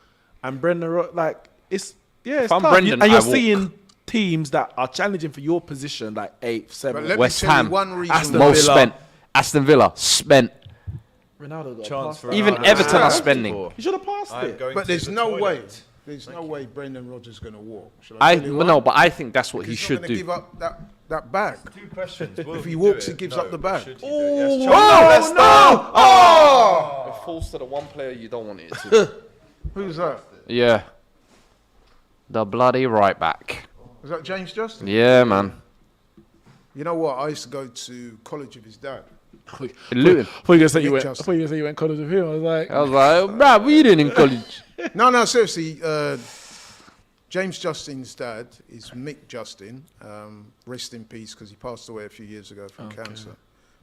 and Brendan, like it's If it's I'm tough. Brendan, and you're I walk. seeing teams that are challenging for your position, like 8th, 7th. But let West me tell Ham, you one reason. Aston Mo Villa. spent. Aston Villa spent. Ronaldo got Chance passed for that. Even Ronaldo. Everton are Yeah. spending. You should have passed I'm it. going But to there's the no toilet. way. There's no way Brendan Rodgers is going to walk. Shall I tell you why? no, but I think that's what he He's not should going to do. give up that bag. 2 questions. Will If he do walks, it? he gives No. up the bag. Should he do it? Yes, Oh, Chance. no! It falls to the one player you don't want it to. Who's that? Yeah. The bloody right back. Was that James Justin? Yeah, man. You know what? I used to go to college with his dad. Luton. I thought you were gonna Nick Justin. say you went college with him. I was like, I was like, bruh, what are you doing in college? No, seriously. James Justin's dad is Mick Justin. Rest in peace, because he passed away a few years ago from cancer.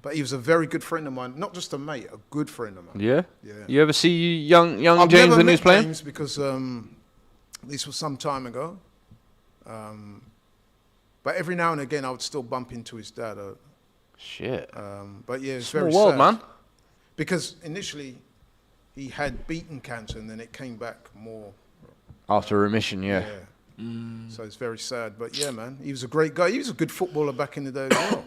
But he was a very good friend of mine. Not just a mate, a good friend of mine. Yeah? Yeah. You ever see young I've James never when he was met playing? James because this was some time ago. But every now and again, I would still bump into his dad. Shit. But yeah, it's Small very world, sad. man. Because initially, he had beaten cancer, and then it came back more. After remission, yeah. So it's very sad. But yeah, man, he was a great guy. He was a good footballer back in the day as well.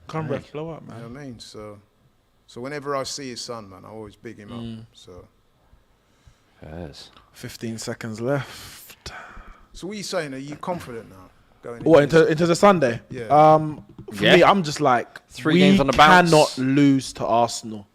Cumberland blow up, You know man. what I mean? So whenever I see his son, man, I always big him up. Yes. 15 seconds left. So what are you saying? Are you confident now? Going What into into the Sunday? Yeah. For Yeah. me, I'm just like 3 we games on the bounce. cannot lose to Arsenal.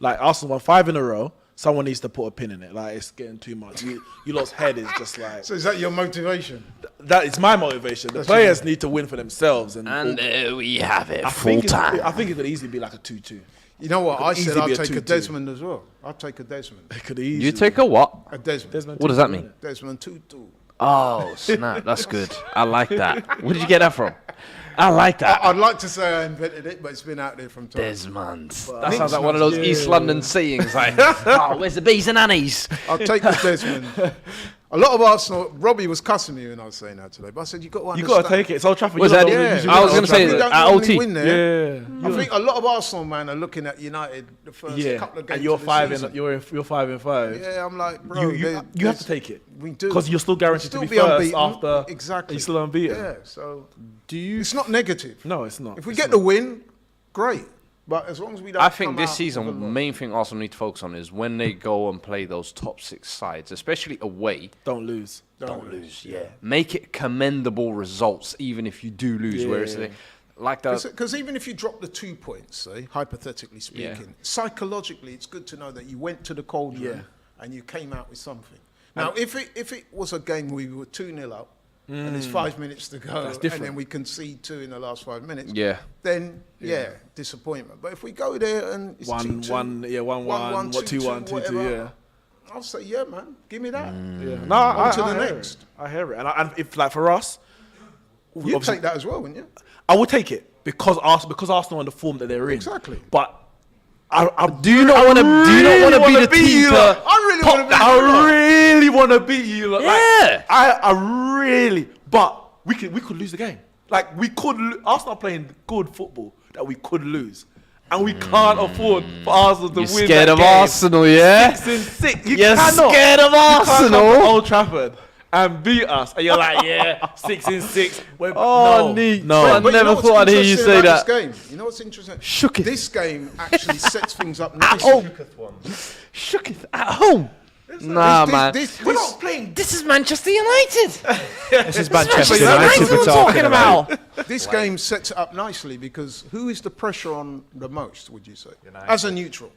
Like Arsenal won 5 in a row. Someone needs to put a pin in it. Like it's getting too much. You lot's head is just like So is that your motivation? that. Is my motivation. The players need to win for themselves, and there we have it. I think it could easily be like a 2-2. You know what? I Could said easily I'd be a take a 2-2. Desmond as well. I'd take a Desmond. It could easily. You take a what? A Desmond. What does that mean? Desmond 2-2. Oh, snap. That's good. I like that. Where did you get that from? I like that. I'd like to say I invented it, but it's been out there from time. Desmond. That sounds like one of those Yeah. East London sayings. Like, oh, where's the bees and annies? I'll take the Desmond. A lot of Arsenal, Robbie was cussing me when I was saying that today, but I said, you got to You understand. got to take it. It's Old Trafford. Was You're that not it? normally using I was Old gonna say We Trafford. don't at normally OT. win there. Yeah. I think a lot of Arsenal, man, are looking at United the first couple of games And you're of the 5 season. and you're 5 and 5. Yeah, I'm like, bro. You have to take it. We do. Because you're still guaranteed Still to be be first unbeaten. after Exactly. you're still unbeaten. Yeah, so Do you? it's not negative. No, it's not. If we It's get not. the win, great. But as long as we don't I think come this out season, with a lot- main thing Arsenal need to focus on is when they go and play those top 6 sides, especially away. Don't lose. Don't lose, yeah. Make it commendable results, even if you do lose. Where it's Yeah. like that. Because even if you drop the 2 points, say, hypothetically speaking, psychologically, it's good to know that you went to the cold room and you came out with something. Now, if it was a game where we were 2-0 up and there's 5 minutes to go and different. then we concede 2 in the last 5 minutes, Yeah. then, disappointment. But if we go there and it's 2-2, 1-1, 2-1, 2-2, whatever, yeah. I'll say, yeah, man, give me that. Yeah. No, On to the hear next. it. I hear it. And if like for us, You'd obviously- take that as well, wouldn't you? I would take it because Arsenal in the form that they're in. Exactly. But I Do you not want to? Do you not want to be the team you to? lot. I really want to be I really want to beat you. Lot. Yeah. Like, I really. But we could lose the game. Like we could. Arsenal are playing good football that we could lose, and we can't afford for Arsenal to You're win. scared that of game. Arsenal, yeah? 6-6. You You're cannot. scared of You can't come Arsenal? to Old Trafford and beat us, and you're like, 6-6. Oh, Neeks. no. I But you never know what's thought I'd hear you interesting say about that. This game? You know what's interesting? Shook it. This game actually sets things up nicely. Shook it at home. Nah, man. We're not playing. This is Manchester United. This is Manchester United United we're talking about. This game sets it up nicely because who is the pressure on the most, would you say? As a neutral.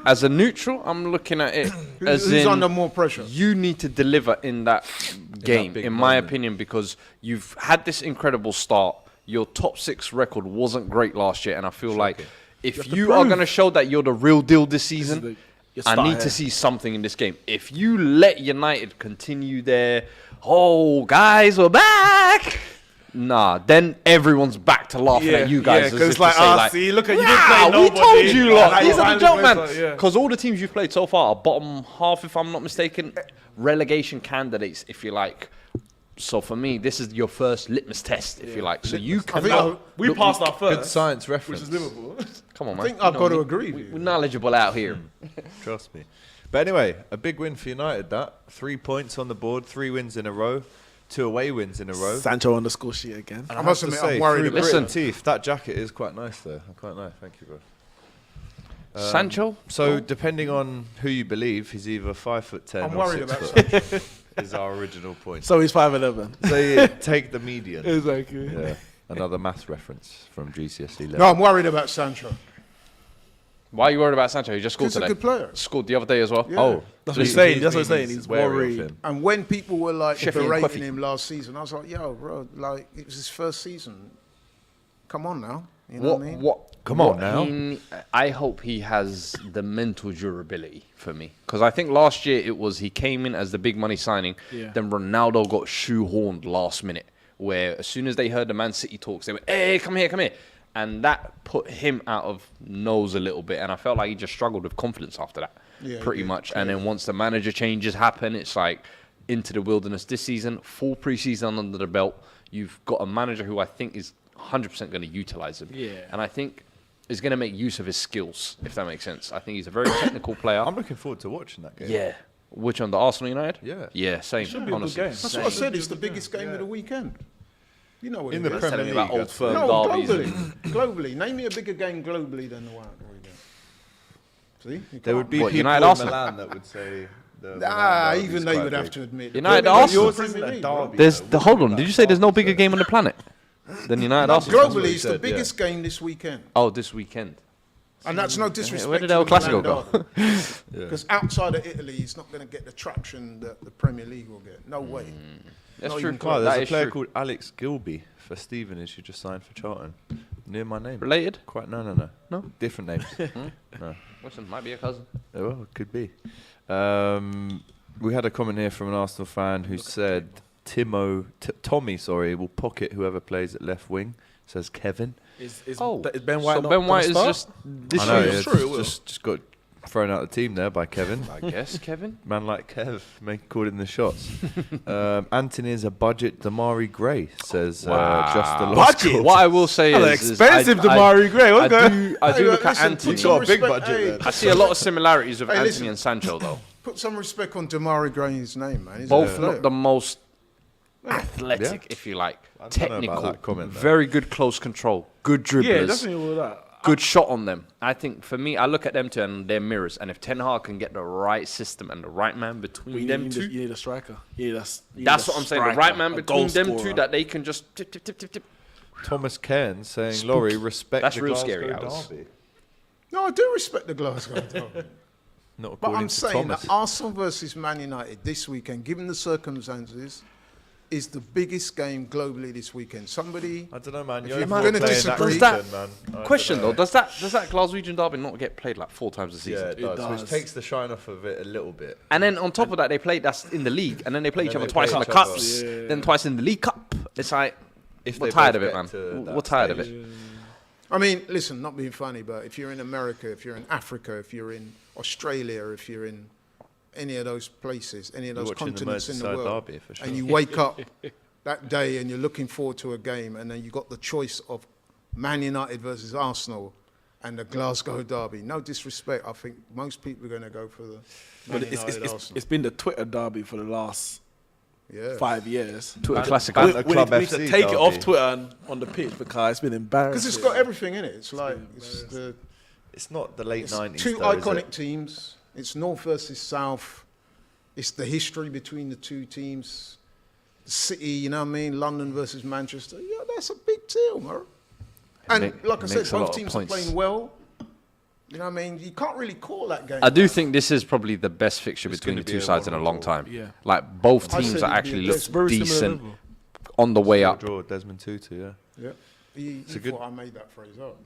As a neutral, I'm looking at it as Who's in under more pressure? you need to deliver in that game, big in my moment. opinion, because you've had this incredible start. Your top 6 record wasn't great last year, and I feel like if you are going to show that you're the real deal this season, I need to see something in this game. If you let United continue their, oh, guys, we're back. Nah, then everyone's back to laughing at you guys. because it's like, see, look at you didn't play we nobody. told you lot. And These now are you the joke, man. finally play, Because all the teams you've played so far are bottom half, if I'm not mistaken, relegation candidates, if you like. So for me, this is your first litmus test, if you like. So you can. We passed our first. Good science reference. Which is Liverpool. Come on, man. I think I've got to agree with We're you. knowledgeable out here. Trust me. But anyway, a big win for United, that. 3 points on the board, 3 wins in a row, 2 away wins in a row. Sancho on the score sheet again. And I must admit, I'm worried about Listen. Teeth, that jacket is quite nice, though. Quite nice. Thank you, bro. Sancho? So, depending on who you believe, he's either 5'10" I'm or worried 6 about foot. Is our original point. So he's 5'11". So yeah, take the median. Exactly. Yeah. Another maths reference from GCSE level. No, I'm worried about Sancho. Why are you worried about Sancho? He just scored He's a today. good player. Scored the other day as well. Yeah. Oh, That's what he's saying. That's what he's saying. He's wary of worried. him. And when people were like Sheffield and berating Queffy. him last season, I was like, yo, bro, like, it was his first season. Come on now. You know what I mean? Come on now. I hope he has the mental durability for me. Because I think last year he came in as the big money signing. Yeah. Then Ronaldo got shoehorned last minute. Where as soon as they heard the Man City talks, they went, hey, come here, come here. And that put him out of nose a little bit. And I felt like he just struggled with confidence after that. Yeah, pretty much. And then once the manager changes happen, it's like into the wilderness this season. Full preseason under the belt. You've got a manager who I think is 100% going to utilize him. Yeah. And I think is going to make use of his skills, if that makes sense. I think he's a very technical player. I'm looking forward to watching that game. Yeah. Which on the Arsenal United? Yeah. Yeah, same. should be a good honestly. game. That's what I said. It's the biggest game of the weekend. You know what In it the is. Premier Telling me League. about old that's- firm No, derbies. globally. Name me a bigger game globally than the one weekend. See? You There would can't. be What, people United in Arsenal? Milan that would say... Nah, even they would have to admit. United Globally, Arsenal. yours isn't a derby. Hold on. Did you say there's no bigger game on the planet than United No, Arsenal? what globally, he it's the said, biggest game this weekend. Oh, this weekend. And that's no disrespect Where did to El the Clasico Milan go? derby. Because outside of Italy, he's not going to get the traction that the Premier League will get. No way. That's Not true. even Oh, That there's a is player true. called Alex Gilby for Stevenage who just signed for Charlton. Near my name. Related? Quite no. No? Different names. No. Listen, might be a cousin. Oh, well, it could be. We had a comment here from an Arsenal fan who said Tommy will pocket whoever plays at left wing. Says Kevin. Is So Ben White not Ben White is gonna just start? this I know, year. yeah, Sure it will. just got thrown out of the team there by Kevin. I guess, Kevin. Man like Kev, calling the shots. Anthony is a budget Damari Gray, says Wow. just the lost Budget? call. What I will say Hello, is expensive I Damari Gray. Okay. I do Hey, look at listen, Anthony. put some Got a big respect- budget then. I see a lot of similarities with Hey, Anthony listen. and Sancho, though. Put some respect on Damari Gray's name, man. He's a Both good player. not the most athletic, if you like, I don't know about technical, that comment, though. very good close control, good dribblers, Yeah, definitely all that. good shot on them. I think for me, I look at them two and they're mirrors. And if Ten Hag can get the right system and the right man between them two, You need a striker. that's what I'm saying. The right man between them two that they can just tip, tip, tip, tip, tip. Thomas Cairn saying, Laurie, respect That's the real Glasgow scary, Alice. derby. No, I do respect the Glasgow derby. Not But according I'm to saying Thomas. that Arsenal versus Man United this weekend, given the circumstances, is the biggest game globally this weekend. Somebody... I don't know, man. If You're you're overall gonna playing that disagree- region, man. I don't Question know. though, does that Glaswegian derby not get played like 4 times a season? Yeah, it does. does. Which takes the shine off of it a little bit. And then on top of that, they play that's in the league, and then they play each then other they twice play in the each other. cups, Yeah. then twice in the League Cup. It's like If we're they tired both of it, get man. to that We're tired of stage. it. I mean, listen, not being funny, but if you're in America, if you're in Africa, if you're in Australia, if you're in any of those places, any of You're those watching the continents in the Merseyside world, derby for sure. and you wake up that day and you're looking forward to a game, and then you got the choice of Man United versus Arsenal and the Glasgow derby. No disrespect, I think most people are going to go for the But Man United Arsenal. it's been the Twitter derby for the last Yeah. 5 years. Twitter classic. And We, the we Club need, we need to FC take it off derby. Twitter and on the pitch because it's been embarrassing. Because it's got everything in it. It's like it's the It's not the late it's 90s. two though, is iconic it? teams. It's North versus South. It's the history between the two teams. City, you know what I mean? London versus Manchester. Yeah, that's a big deal, man. And like I said, makes a lot both of teams are points. playing well. You know what I mean? You can't really call that game. I do think this is probably the best fixture It's between the gonna be two a sides in a long 1-1 time. Yeah. Like both I teams said are it'd be actually a look very similar decent level. on the way up. Draw Desmond Tutu, yeah. Yeah. He thought I made that phrase up.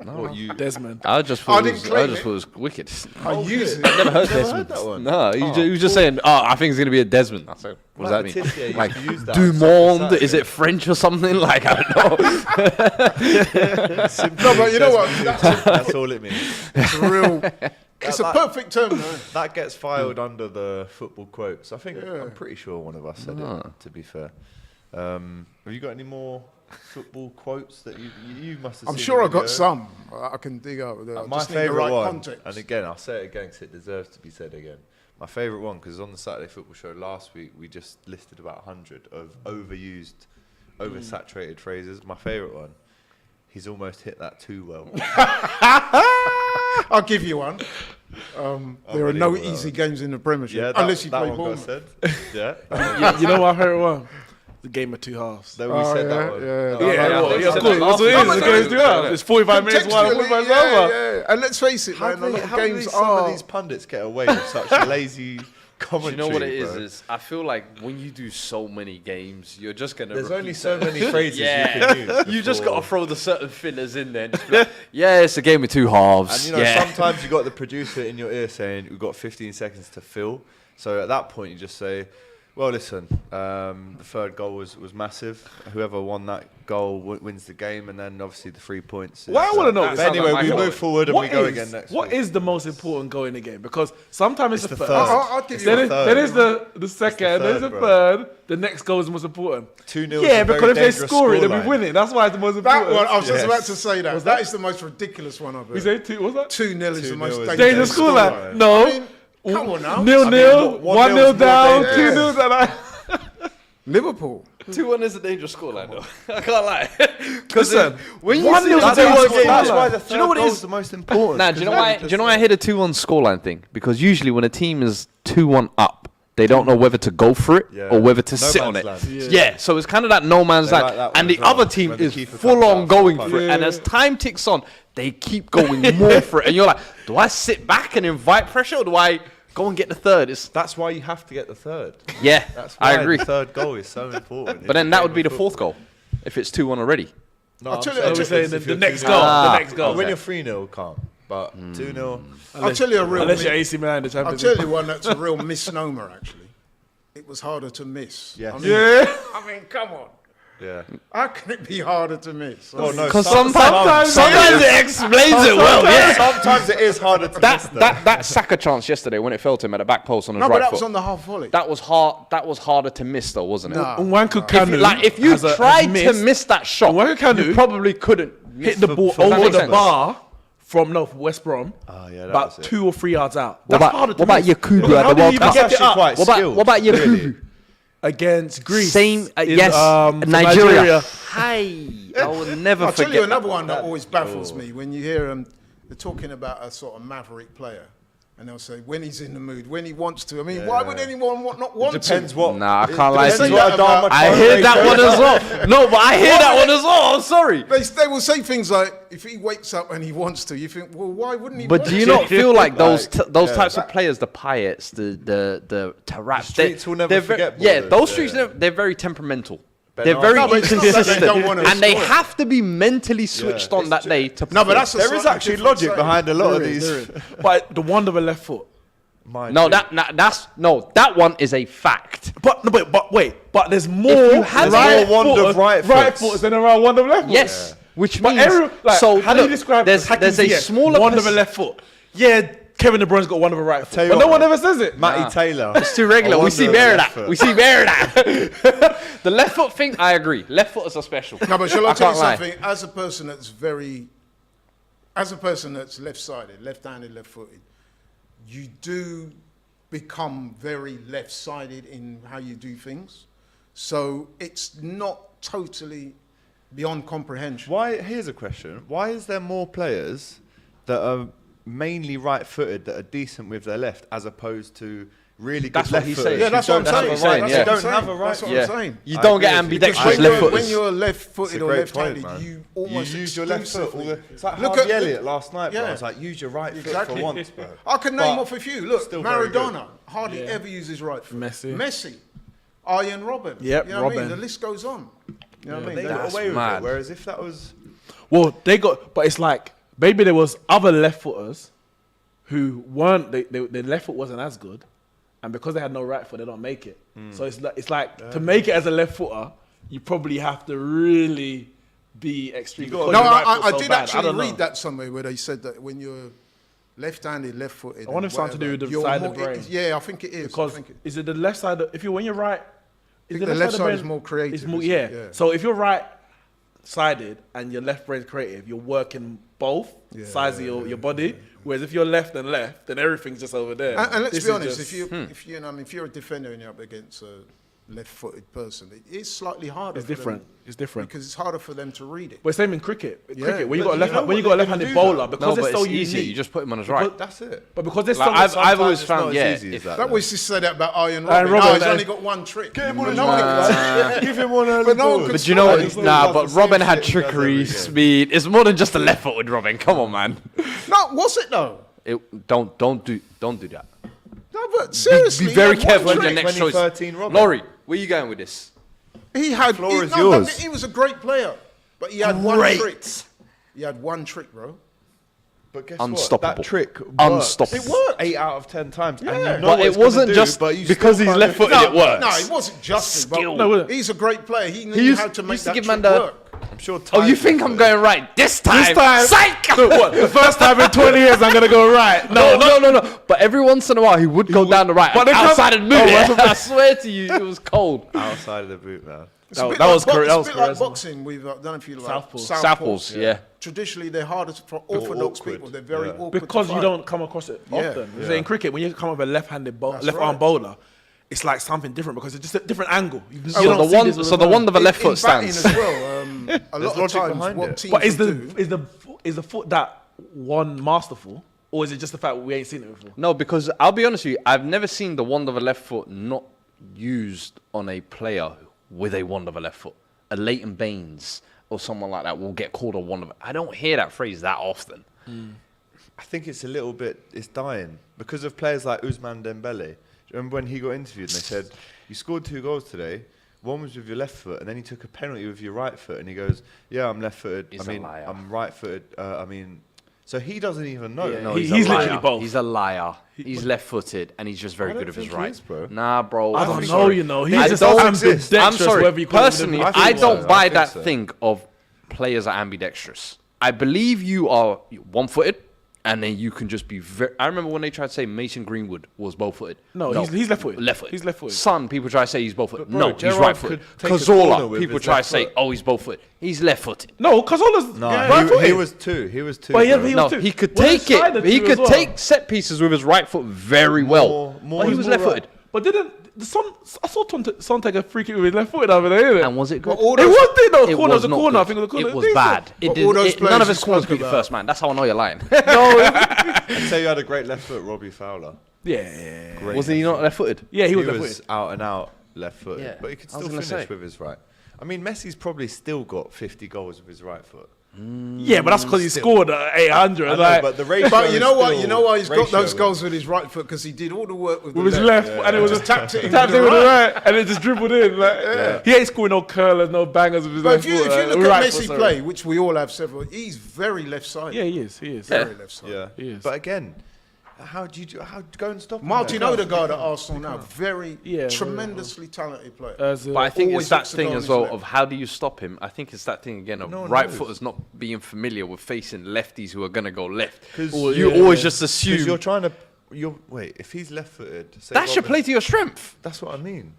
No, Desmond. I just thought I it was wicked. I use it. I've never heard Desmond. that one. No, he was just saying, I think it's going to be a Desmond. I said, what does that Matisse, mean? yeah, Like, used to use that du on Saturday. monde, is it French or something? Like, I don't know. No, but you know what? That's all it means. It's a real. It's a perfect term, though. That gets filed under the football quotes. I think I'm pretty sure one of us said it. To be fair, have you got any more football quotes that you must have? I'm seen sure I in the got video? some. I can dig out. My just need the favourite right one, context. and again, I'll say it again because it deserves to be said again. My favourite one, because on the Saturday Football Show last week, we just listed about 100 of overused, oversaturated phrases. My favourite one, he's almost hit that too well. I'll give you one. There are no easy games in the Premiership unless you play one got Bournemouth. said. Yeah. You know my favorite one? The game of two halves. Then we said that one. Of course. That's what it is. The game of two halves. It's 45 minutes while 45 minutes over. Yeah. And let's face it, How man, a lot of do games some are. of these pundits get away with such lazy Do commentary? you know what it is? bro? Is I feel like when you do so many games, you're just going to There's only so many phrases you can use. You just got to before- throw the certain fillers in there. And just be like, yeah, it's a game of two halves. And you know, sometimes you got the producer in your ear saying we've got 15 seconds to fill. So at that point, you just say, "Well, listen, the third goal was massive. Whoever won that goal wins the game, and then obviously the 3 points." Well, I want to know. But anyway, we move forward and we go again next What week. is the most important goal in the game? Because sometimes it's the the first. third. I'll give you Then a is, third. then is the second, then is the bro. third, the next goal is the most important. 2-0 Yeah, is a very because if they dangerous score it, then we scoreline. win it. That's why it's the most That important. one, I was just Yes. about to say that. That is the most ridiculous one I've We heard. say two, what's that? 2-0 is the 2-0 most is dangerous Dangerous scoreline. scoreline. No. I mean, come on now. 0-0, 1-0 1-0 is down, more 2-0 down. Liverpool. 2-1 is a dangerous scoreline, though. I can't lie. Listen, when you 1-0 see is the a dangerous 2-1 game, That's scoreline. why the Do you know third what it goal is? is the most important. Nah, do you know why? Do you know why I hit a 2-1 scoreline thing? Because usually when a team is 2-1 up, they don't know whether to go for it Yeah. or whether to No sit on man's it. land. Yeah, so it's kind of that no man's They land, like that and one the as well, other team when the is keeper full comes on out, going so for it. Yeah. And as time ticks on, they keep going more for it, and you're like, do I sit back and invite pressure, or do I go and get the third? That's why you have to get the third. Yeah, That's why I agree. the third goal is so important. But then that would be the fourth goal if it's 2-1 already. No, I'll I'm tell you- saying I'll if saying it's- the if next you're goal. 2-0. The next goal. When you're 3-0, calm. But 2-0. I'll tell you a real. Unless you're AC Milan, the I'll Champions tell League. you one that's a real misnomer. Actually, it was harder to miss. Yes. I mean, Yeah. I mean, come on. Yeah. How can it be harder to miss? Oh, no, Because sometimes it explains it well. Yeah. Sometimes it is harder to miss them. That Saka chance yesterday when it fell to him at the back post on his No, but right that foot. was on the half volley. That was hard. That was harder to miss, though, wasn't it? Nah. Nwanku If you, Kanu, if you has tried to missed, miss that shot, Nwanku Kanu you probably couldn't hit the ball Does that over make the sense? bar from West Brom, Oh, yeah, that about was it. 2 or 3 yards out. What That's harder about, to what about miss. Yakubu Because at how the did World he Cup? even get it up? quite What about skilled, what about really. Yakubu? Against Greece? Same, in, yes, for Nigeria. Hi, I will never I'll tell forget you another that. one that always baffles me when you hear them. They're talking about a sort of maverick player, and they'll say when he's in the mood, when he wants to. I mean, why would anyone not want to? Depends what. Nah, I can't lie to depends you. what Adama I Traore hear that does. one as well. No, but I hear that one as well. I'm sorry. They will say things like, if he wakes up and he wants to, you think, well, why wouldn't he? But want do you to? not feel like those Like, types of players, the Payets, the Tarap, streets will never they're forget yeah, ballers, those streets, yeah. they're very temperamental. But They're no, very but it's not that they inconsistent, don't wanna and they score. have to be mentally switched on that day to. No, but that's a There is slightly actually different logic saying. behind a lot of There is, these. there is. But the one of a left foot. No, that one is a fact. But no, but wait, but there's more you had more wand of right foots. footers than around one of left foot. Yes, which But means every, like, so. how do you look, describe there's Hakim a Ziyech? smaller one of a left foot? Yeah, Kevin De Bruyne's got one of a right foot, Tell you but no what, one ever says it. Matty Taylor. It's too regular. I We wonder see the better left that. foot. We see better that. The left foot thing, I agree. Left footers are special. No, but shall I tell you can't lie. something? As a person that's left-sided, left-handed, left-footed, you do become very left-sided in how you do things. So it's not totally beyond comprehension. Here's a question. Why is there more players that are mainly right-footed that are decent with their left as opposed to really good That's what he's saying. left-footers? Yeah, that's who what I'm don't have saying. a right- That's They what don't I'm saying. have a right. That's what Yeah. I'm saying. You don't get agree with you. ambidextrous Because left footers. when you're It's left-footed a or great point, left-handed, man. you almost use your left foot. exclusively- It's like Look Harvey at- Elliott last night, bro. Yeah. It's like use your right Exactly. foot for once, bro. I can name But off a few. Look, still very good. Maradona hardly ever uses right foot. Messi. Arjen Robben. Yep, you know what I mean? Robben. The list goes on. You know what I mean? They got That's away with mad. it. Whereas if that was... Well, but it's like, maybe there was other left footers who weren't, their left foot wasn't as good. And because they had no right foot, they don't make it. So it's like to make it as a left footer, you probably have to really be extreme. No, I did actually read that somewhere where they said that when you're left-handed, left-footed. I wonder if something to do with the side of the brain. Yeah, I think it is. Because is it the left side? When you're right, the left side is more creative. Yeah. So if you're right-sided and your left brain's creative, you're working both sides of your body. Whereas if you're left and left, then everything's just over there. And let's be honest, if you're a defender and you're up against a left-footed person, it is slightly harder. It's different. It's different because it's harder for them to read it. But same in cricket. When you got a left-handed bowler, because it's so easy, unique, you just put him on his right. That's it. But because there's I've always found that was just said that about Artur Melo. He's only got one trick. Give him one. Give him one early ball. But you know what? But Robin had trickery, speed. It's more than just a left foot with Robin. Come on, man. No, was it though? Don't do that. No, but seriously, Be very careful with your next choice. 2013 Robin. Laurie, where are you going with this? He had. Floor is yours. He was a great player, but he had one trick. He had one trick, bro. But guess Unstoppable. what? That trick worked. Unstoppable. It worked. 8 out of 10 times. Yeah. And you know But what it it's gonna wasn't do, just but you because still he's can't left do it. footed, it works. No, it wasn't just. Skill. But he's a great player. He knew how to make that trick work. I'm sure. Oh, you think I'm going right this time? Psych! So what? The first time in 20 years, I'm gonna go right. No. But every once in a while, he would go down the right. But outside of the boot. I swear to you, it was cold. Outside of the boot, man. That was correct. It's a bit like boxing. We've I don't know if you like Southpaws, yeah. Traditionally, they're harder for orthodox people. They're very awkward because you don't come across it often. Yeah. So in cricket, when you come with a left-arm bowler, it's like something different because it's just a different angle. So the one with the left foot stands. As well, a lot of times, what teams but is do. the foot that one masterful, or is it just the fact we ain't seen it before? No, because I'll be honest with you, I've never seen the wand of a left foot not used on a player with a wand of a left foot. A Leighton Baines or someone like that will get called a wand of. I don't hear that phrase that often. I think it's a little bit. It's dying because of players like Ousmane Dembele. Remember when he got interviewed and they said, "You scored 2 goals today. One was with your left foot, and then you took a penalty with your right foot." And he goes, "Yeah, I'm left-footed. I'm right-footed. So he doesn't even know. Yeah, no, he's a liar. literally both. He's a liar. He's left-footed, and he's just very good with his right. Is, bro. Nah, bro. I don't know. You know, he's just ambidextrous. I'm sorry. Whether you call Personally, him I don't buy that so. thing of players are ambidextrous. I believe you are one-footed. And then you can just be very... I remember when they tried to say Mason Greenwood was both-footed. No, he's left-footed. Left-footed. He's left-footed. Son, people try to say he's both-footed. Bro, No, he's Gerrard right-footed. could take a corner with Cazorla, people his try to left say, foot. oh, he's both-footed. He's left-footed. No, Cazorla's No, he was 2. He was 2. But yeah, bro. he No, was too. he could Well, take it. He could take set pieces with his right foot very well. But he was left-footed. But I saw Son take a free kick with his left foot over there, innit? And was it good? It was It was a not corner. good. I think it was a corner. It was bad. None of his corners beat the first man. That's how I know you're lying. I'd say you had a great left foot, Robbie Fowler. Yeah. Great Wasn't he not left-footed? Yeah, he was He left-footed. was out and out left-footed, Yeah, but he could I was still gonna finish say. with his right. I mean, Messi's probably still got 50 goals with his right foot. Yeah, but that's because he scored 800. I know, Like, but the ratio But you know is what? still You know why he's got those ratio. goals with his right foot? Because he did all the work with with the his left, and it was just tapped it in tapped with it the with the right. right, and it just dribbled in. Like, he ain't scoring no curlers, no bangers with his But left if you foot. look at right Messi foot, play, which we all have several, he's very left-sided. Yeah, he is. Very left-sided. Yeah, He is. but again, how do you go and stop him? Martin there? Odegaard at Arsenal now, very Yeah, tremendously talented player. But I think Always it's that looks to go thing on as his well left. of how do you stop him? I think it's that thing again of No one right knows. footers not being familiar with facing lefties who are going to go left. 'Cause You always just 'Cause assume you're trying to. Wait, if he's left-footed, say that should Robin- play to your strength. That's what I mean.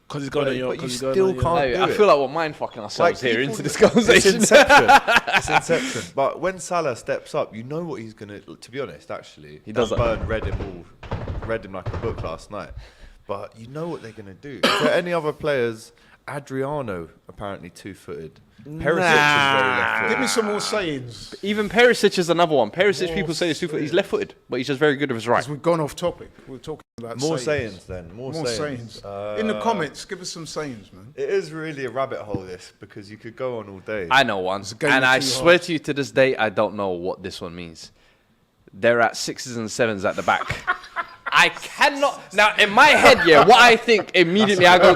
Because he's going But on your. you 'cause he's going still on your- can't Hey, do I it. feel like we're mind fucking ourselves here people- into this It's conversation. inception. It's inception. But when Salah steps up, you know what he's gonna. To be honest, actually, He does that. Burn read him like a book last night. But you know what they're gonna do. Is there any other players? Adriano apparently 2-footed. Perisic is very left-footed. Give me some more sayings. Even Perisic is another one. Perisic, people say he's 2-footed. He's left-footed, but he's just very good with his right. Because we've gone off topic. We're talking about More sayings. sayings then. More sayings. In the comments, give us some sayings, man. It is really a rabbit hole, this, because you could go on all day. I know one, a game and of I two swear halves. to you, to this day, I don't know what this one means. They're at 6s and 7s at the back. I cannot. Now, in my head, what I think immediately I go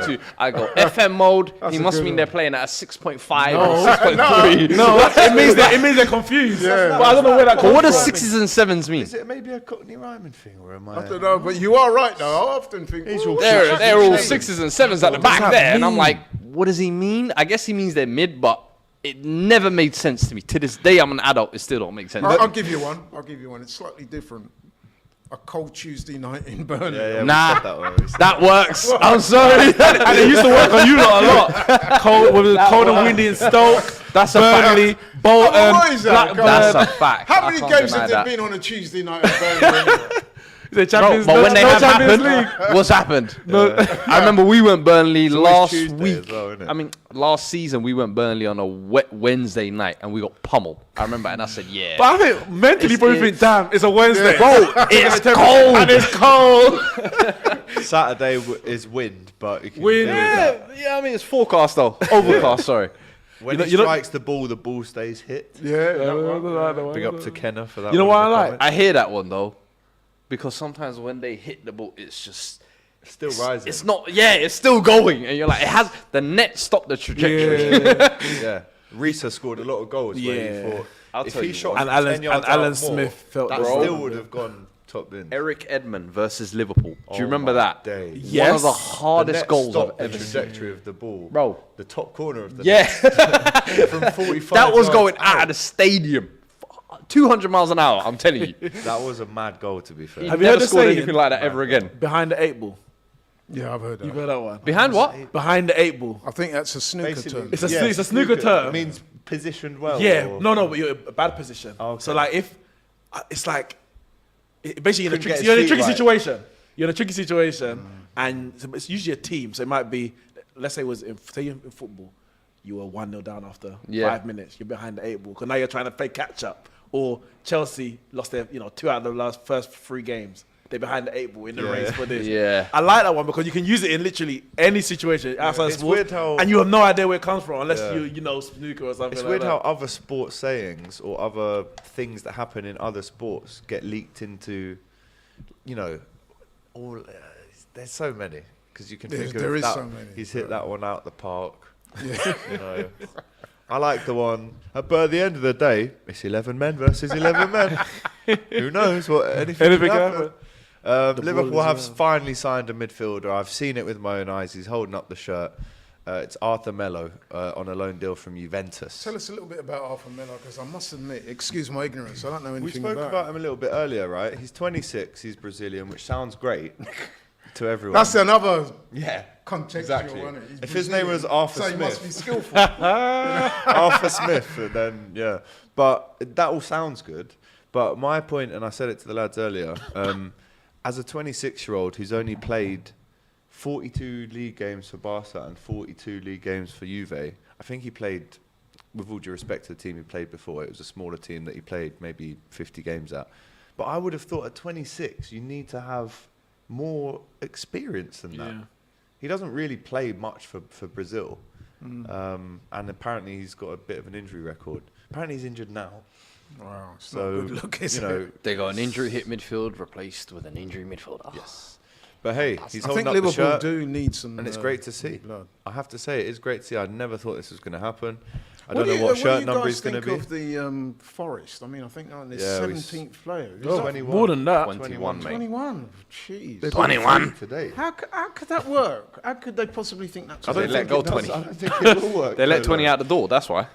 FM mode. He must mean they're playing at a 6.5 or 6.3. No, it means they're confused. Yeah. But I don't know where that comes But what from. does 6s and 7s mean? Is it maybe a Cockney rhyming thing, or am I? I don't know, but you are right though. I often think They're all 6s and 7s at the back there, and I'm like, what does he mean? I guess he means they're mid, but it never made sense to me. To this day, I'm an adult. It still don't make sense. I'll give you one. It's slightly different. A cold Tuesday night in Burnley. Yeah, Nah, we said that already. that works. I'm sorry. And it used to work on you lot a lot. Cold and windy in Stoke. That's a Burnley, fact. Bolton, What is that? Blackburn. That's a fact. How I many can't games deny have there that. been on a Tuesday night at Burnley? The Champions, But when they no have Champions happened, League. what's happened? I remember we went Burnley always last Tuesday week. as well, isn't it? I mean, last season we went Burnley on a wet Wednesday night and we got pummeled. I remember, and I said, yeah. But I think mentally, probably think, damn, it's a Wednesday. Bro, it's cold. And it's cold. Saturday is wind, but you can Wind. deal with that. Yeah, I mean, it's forecast though. Overcast, sorry. When You he know- strikes the ball stays hit. Yeah. Big up to Kenna for that. You know one what I in the like? comments. I hear that one though, because sometimes when they hit the ball, it's just Still rising. it's not. Yeah, it's still going, and you're like, it has the net stopped the trajectory. Yeah. Risa scored a lot of goals where Yeah. you thought I'll if tell he you shot what. And from Alan- 10 yards and Alan out more, Smith felt that the still role. would have gone top in. Eric Edmond versus Liverpool. Do you remember that? Day. One Yes. of the hardest The net goals I've stopped the ever seen. trajectory of the ball. Bro. The top corner of the Yeah, net from 45 that was yards going out of the stadium. 200 miles an hour, I'm telling you. That was a mad goal, to be fair. He Have you never heard the scored saying? anything like that ever again. Behind the 8 ball. Yeah, I've heard that. You've heard that one. Behind what? Behind the 8 ball. I think that's a snooker term. It's a snooker term. It means positioned well. Yeah, or- no, but you're in a bad position. Oh, okay. So like if it's like basically Couldn't get you're in a his tricky feet right. situation. You're in a tricky situation, and it's usually a team. So it might be, let's say, say in football, you were 1-0 down after 5 minutes. You're behind the 8 ball because now you're trying to play catch up. Or Chelsea lost their 2 out of the first 3 games. They're behind the 8 ball in the race for this. Yeah. I like that one because you can use it in literally any situation outside It's sports, weird how- and you have no idea where it comes from unless Yeah. you know snooker or something. It's like weird that. how other sports sayings or other things that happen in other sports get leaked into, all. There's so many because you can think of There is that. so many. He's hit that one out the park. I like the one. But at the end of the day, it's 11 men versus 11 men. Who knows what anything can happen. Liverpool ball have as well. finally signed a midfielder. I've seen it with my own eyes. He's holding up the shirt. It's Artur Melo on a loan deal from Juventus. Tell us a little bit about Artur Melo, because I must admit, excuse my ignorance, I don't know We anything spoke about about him. him a little bit earlier, right? He's 26. He's Brazilian, which sounds great to everyone. That's another yeah, contextual exactly. one. He's If his name was Brazilian, Arthur so he must Smith. be skillful. Arthur Smith, and then yeah. But that all sounds good. But my point, and I said it to the lads earlier, as a 26-year-old who's only played 42 league games for Barca and 42 league games for Juve, I think he played, with all due respect to the team he played before, it was a smaller team that he played maybe 50 games at. But I would have thought at 26, you need to have more experience than that. Yeah. He doesn't really play much for Brazil. And apparently he's got a bit of an injury record. Apparently he's injured now. Wow, it's So, not a good look, is it? They got an injury hit midfield replaced with an injury midfielder. Yes. But hey, he's I holding think up Liverpool the shirt, do need some... and it's great to see. blood. I have to say, it is great to see. I never thought this was going to happen. I What don't do know what you shirt number he's going to think be. of the Forest? I mean, I think they're on their Yeah, 17th player. Is Oh, that 21. more than that. 21, mate. 21? Jeez. They've got 21. three today. How could that work? How could they possibly think that's... I don't let go 20. I don't think it will work. They let 20 out the door, that's why.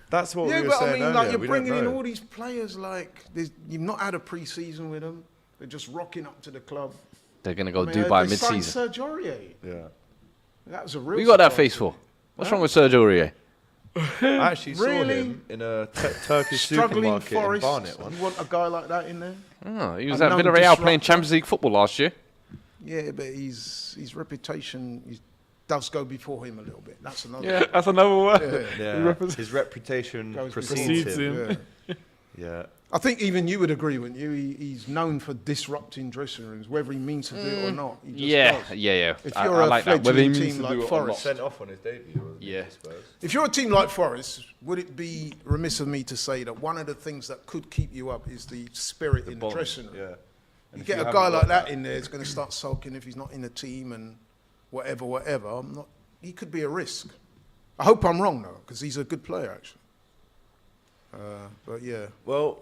That's what Yeah, we were but saying I mean, earlier. like, you're We bringing don't in know. all these players, like, you've not had a pre-season with them. They're just rocking up to the club. They're going to go I mean, Dubai they signed mid-season. Serge Aurier. Yeah. That was a real We got that surprise. face for. What's wrong with Sergio Aurier? I actually saw Really? him in a Turkish Struggling supermarket in Forest. Barnet once. You want a guy like that in there? Oh, he was A at known Villarreal playing disruptor. Champions League football last year. Yeah, but his reputation does go before him a little bit. That's another. Yeah, that's another word. Yeah. His reputation Goes precedes precedes him. him. Yeah. Yeah. I think even you would agree, wouldn't you? He's known for disrupting dressing rooms, whether he means to do it or not. He just does. Yeah. If I you're a like that. Whether he fledgling means team to like do it or Forest. not. Sent off on his debut. wasn't he, Yeah. for Spurs? If you're a team like Forest, would it be remiss of me to say that one of the things that could keep you up is the spirit in the Bond, dressing room? Yeah. You get a guy like that in there, it's going to start sulking if he's not in the team and whatever. He could be a risk. I hope I'm wrong though, because he's a good player actually. But yeah. Well,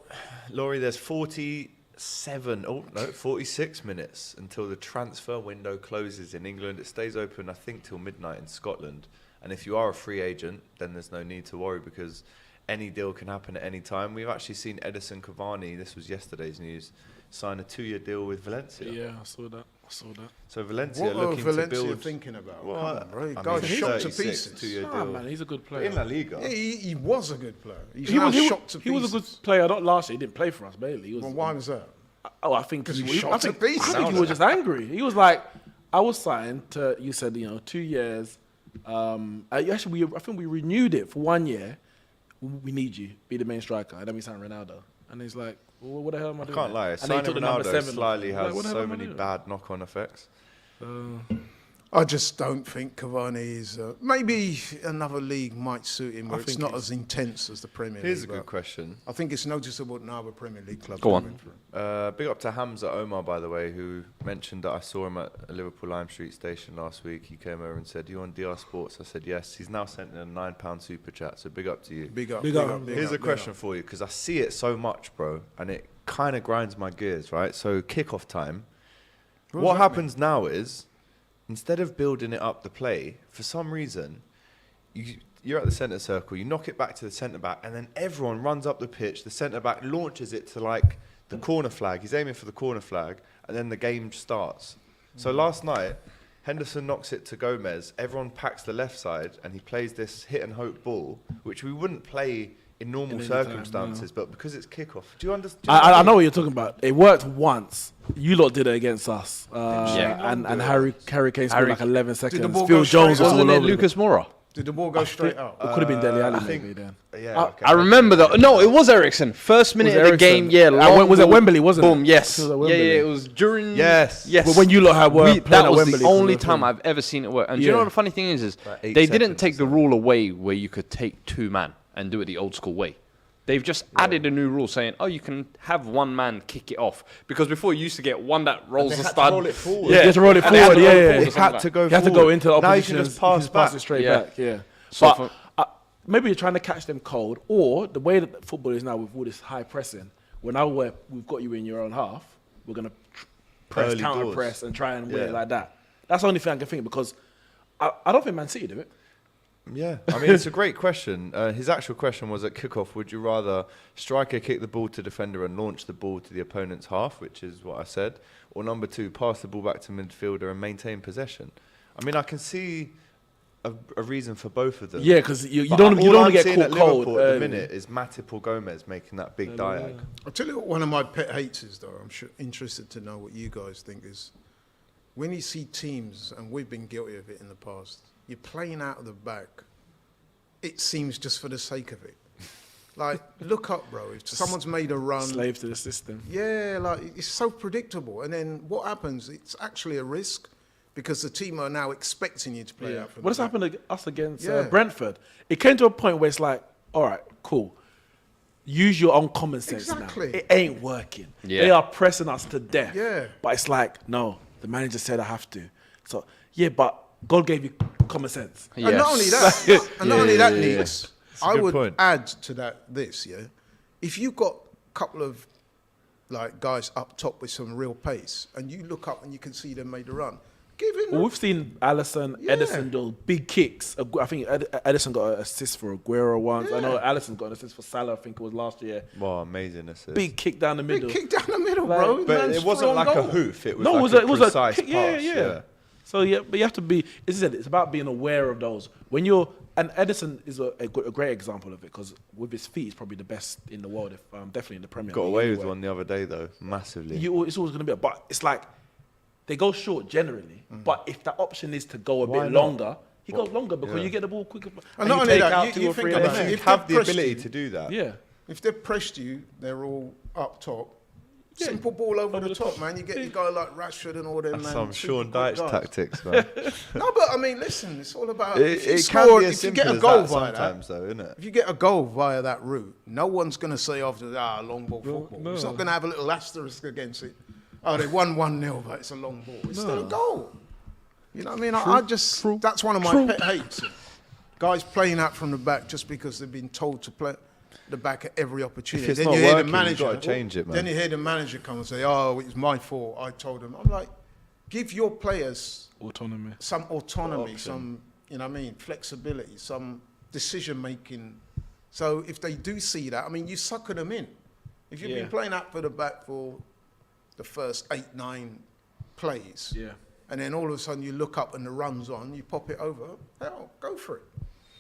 Laurie, there's 46 minutes until the transfer window closes in England. It stays open, I think, till midnight in Scotland. And if you are a free agent, then there's no need to worry because any deal can happen at any time. We've actually seen Edison Cavani, this was yesterday's news, sign a 2-year deal with Valencia. Yeah, I saw that. So Valencia what looking Valencia to build. Thinking about? Well, Guy's shot to pieces. 2-year deal. Man, he's a good player. In La Liga. Yeah, he was a good player. He's He now was, shot to pieces. he was a good player. Not last year. He didn't play for us, barely. He was, Well, why was that? Oh, I think 'Cause he he was shot I to think, pieces. I think he was just angry. He was like, I was signed to. You said 2 years. I think we renewed it for 1 year. We need you, be the main striker, and then we signed Ronaldo. And he's like, well, what the hell am I doing? I can't lie. And then he Signing took the number Ronaldo 7. slightly Like, has what the hell so am I many doing? bad knock-on effects. I just don't think Cavani is. Maybe another league might suit him, where it's think not as intense as the Premier League. Here's a but good question. I think it's noticeable now the Premier League clubs. Go on. coming through. Big up to Hamza Omar, by the way, who mentioned that I saw him at a Liverpool Lime Street station last week. He came over and said, "You on DR Sports?" I said, "Yes." He's now sent in a £9 super chat, so big up to you. Big up. Here's a question for you, because I see it so much, bro, and it kind of grinds my gears, right? So kickoff time. What happens now is, instead of building it up the play, for some reason, you're at the centre circle, you knock it back to the centre-back, and then everyone runs up the pitch, the centre-back launches it to, like, the corner flag. He's aiming for the corner flag, and then the game starts. So last night, Henderson knocks it to Gomez, everyone packs the left side, and he plays this hit-and-hope ball, which we wouldn't play in normal circumstances, but because it's kickoff. Do you understand? I know what you're talking about. It worked once. You lot did it against us. And Harry Kane scored like 11 seconds. the ball Phil go Jones straight was out? all Wasn't it over Lucas Moura? Did the ball go straight out? It could have been Dele Alli I think- maybe then. Yeah, okay. I remember that. No, it was Ericsson. First minute of the game, yeah. Was it Wembley, wasn't it? Boom, yes. It was at Yeah, Wembley. it was during... Yes. But when you lot had work playing that at was Wembley, the only 'cause of time the- I've ever seen it work. And do you Yeah. know what the funny thing is Like 8 they didn't seconds take or the so. rule away where you could take 2 man and do it the old school way. They've just added a new rule saying, you can have 1 man kick it off. Because before you used to get one that rolls the stud. roll it forward. You have to roll it And they had forward, to roll it yeah. forward or He something had like to that. go You have to forward. go into the Now opposition. you can just pass pass back. it straight Yeah. back, yeah. So But maybe you're trying to catch them cold, or the way that football is now with all this high pressing, we've got you in your own half, we're going to press, Early counter doors. press, and try and win it Yeah. like that. That's the only thing I can think, because I don't think Man City do it. Yeah, I mean, it's a great question. His actual question was at kickoff, would you rather striker kick the ball to defender and launch the ball to the opponent's half, which is what I said, or number 2, pass the ball back to midfielder and maintain possession? I mean, I can see a reason for both of them. Yeah, because you But don't all want to I'm get seeing caught at cold. Liverpool at the minute is Matip or Gomez making that big diag. I'll tell you what one of my pet hates is, though. I'm interested to know what you guys think is, when you see teams, and we've been guilty of it in the past, you're playing out of the back, it seems just for the sake of it. Like, look up, bro. If someone's made a run... Slave to the system. Yeah, like, it's so predictable. And then what happens, it's actually a risk, because the team are now expecting you to play out from What has the back. happened to us against Yeah. Brentford? It came to a point where it's like, all right, cool. Use your own common sense Exactly. now. It ain't working. Yeah. They are pressing us to death. Yeah. But it's like, no, the manager said I have to. So, yeah, but God gave you common sense. And not only that, Neeks, a I good would point. add to that if you've got a couple of like guys up top with some real pace, and you look up and you can see them made a run, give him. Well, we've seen Alisson, Yeah. Edison do big kicks. I think Edison got an assist for Aguero once. I know Alisson got an assist for Salah, I think it was last year. Well, amazing assist. Big kick down the middle. big kick down the middle, Like- bro. But Man's it wasn't through like on a goal. hoof. It was No, like it was a precise kick. pass. Yeah. So yeah, but you have to be. It's about being aware of those. When you're, and Edison is a great example of it, because with his feet, he's probably the best in the world. If definitely in the Premier Got League. away with anyway. one the other day, though, massively. It's always going to be, but it's like they go short generally. But if the option is to go a Why bit not? longer, he goes longer because Yeah. you get the ball quicker. And not you only take that, out you 2 or think 3 about of it. them. you If have they the pressed ability you- to do that. Yeah. If they've pressed you, they're all up top. Yeah. Simple ball over the top, top. man. You get your guy like Rashford and all them. That's man, some super Sean good Dyche guys. tactics, man. No, but I mean, listen, it's all about It if you can score, be as if you simple get a as goal that via that. sometimes, though, isn't it? If you get a goal via that route, no one's going to say after long ball football. no. It's not going to have a little asterisk against it. oh, they won 1-0, but it's a long ball. It's still a goal. You know what I mean? I just, that's one of my pet hates. Guys playing out from the back just because they've been told to play the back at every opportunity. If it's then not you hear working, the manager, you've got to change it, man. Then you hear the manager come and say, oh, it was my fault, I told them. I'm like, give your players some autonomy, some, you know what I mean, flexibility, some decision-making. So if they do see that, I mean, you sucker them in. If you've been playing out for the back for the first 8-9 plays, and then all of a sudden you look up and the run's on, you pop it over, hell, go for it.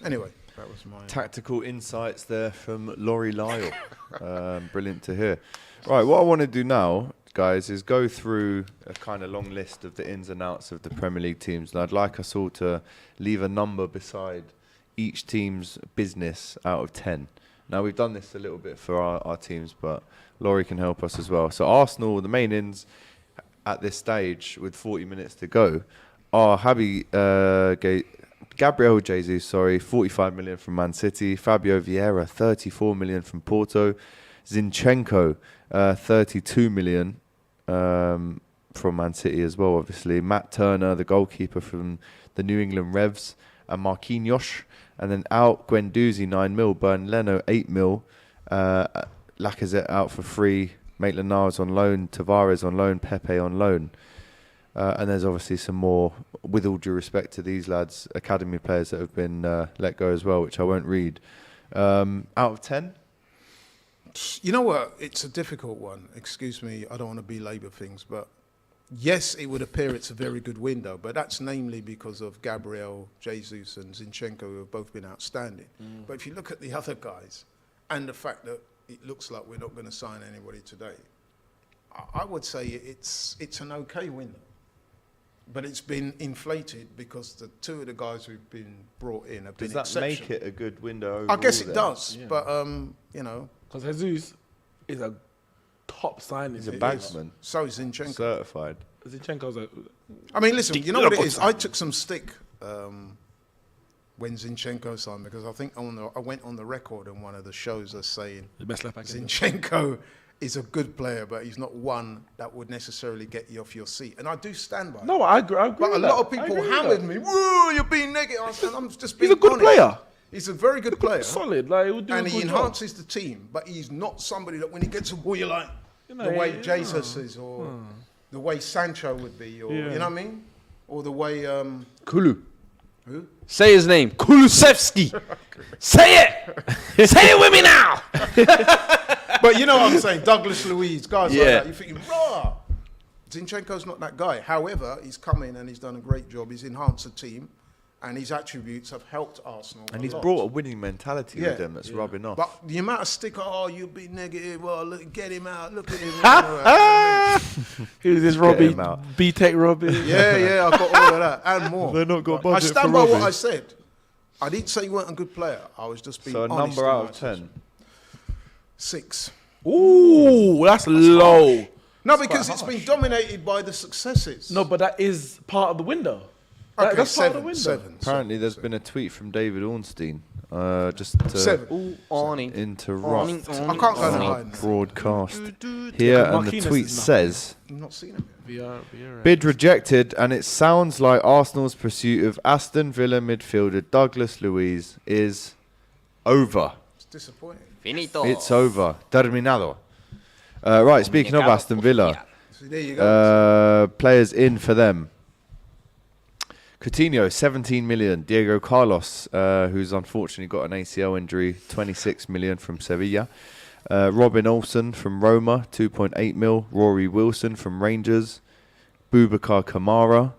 Anyway, that was my... Tactical insights there from Laurie Lyle. Brilliant to hear. Right, what I want to do now, guys, is go through a kind of long list of the ins and outs of the Premier League teams. And I'd like us all to leave a number beside each team's business out of 10. Now, we've done this a little bit for our teams, but Laurie can help us as well. So Arsenal, the main ins at this stage with 40 minutes to go are Gabriel Jesus, 45 million from Man City. Fabio Vieira, 34 million from Porto. Zinchenko, 32 million from Man City as well, obviously. Matt Turner, the goalkeeper from the New England Revs. And Marquinhos. And then out, Guendouzi, 9 mil. Bern Leno, 8 mil. Lacazette out for free. Maitland-Niles on loan. Tavares on loan. Pepe on loan. And there's obviously some more, with all due respect to these lads, academy players that have been let go as well, which I won't read. Out of 10? You know what? It's a difficult one. Excuse me, I don't want to belabor things, but yes, it would appear it's a very good window, but that's namely because of Gabriel, Jesus and Zinchenko, who have both been outstanding. But if you look at the other guys and the fact that it looks like we're not going to sign anybody today, I would say it's an okay window. But it's been inflated because the two of the guys who've been brought in have been exceptional. Does that make it a good window overall? I guess it does, but, you know. Because Jesus is a top signing. He's a bagsman. So is Zinchenko. Certified. Zinchenko's a... I mean, listen, you know what it is? I took some stick when Zinchenko signed, because I think I went on the record in one of the shows as saying the best left back Zinchenko is a good player, but he's not one that would necessarily get you off your seat. And I do stand by it. No, I agree. But a lot of people hammered me. Whoa, you're being negative. And I'm just being He's a good honest. player. He's a very good player. Solid. Like, he would do and a he good enhances the team, but he's not somebody that when he gets a ball, you're like, the way Jesus is, or the way Sancho would be, or, you know what I mean? Or the way... Kulu. Who? Say his name. Kulusevski. Say it. Say it with me now. But you know what I'm saying? Douglas Luiz, guys like that. You're thinking, raw. Zinchenko's not that guy. However, he's come in and he's done a great job. He's enhanced the team, and his attributes have helped Arsenal. And he's brought a winning mentality with him that's rubbing off. But the amount of stick, you'll be negative. Oh, look, get him out. Look at him. Who's this Robbie? B-Tech Robbie. Yeah, I've got all of that and more. They're not got budget I stand by what I said. I didn't say you weren't a good player. I was just being honest. So a number out of 10? 6. Ooh, that's low. No, because it's been dominated by the successes. No, but that is part of the window. Okay, that's part of the 7. window. 7. Apparently, there's been a tweet from David Ornstein, just to 7. interrupt I can't go our hide. broadcast here, and the tweet says, I've not seen him yet. bid rejected, and it sounds like Arsenal's pursuit of Aston Villa midfielder Douglas Luiz is over. It's disappointing. Finito. It's over. Terminado. Right, speaking of Aston Villa, So there you go. players in for them. Coutinho, 17 million. Diego Carlos, who's unfortunately got an ACL injury, 26 million from Sevilla. Robin Olsen from Roma, 2.8 mil. Rory Wilson from Rangers. Boubacar Kamara.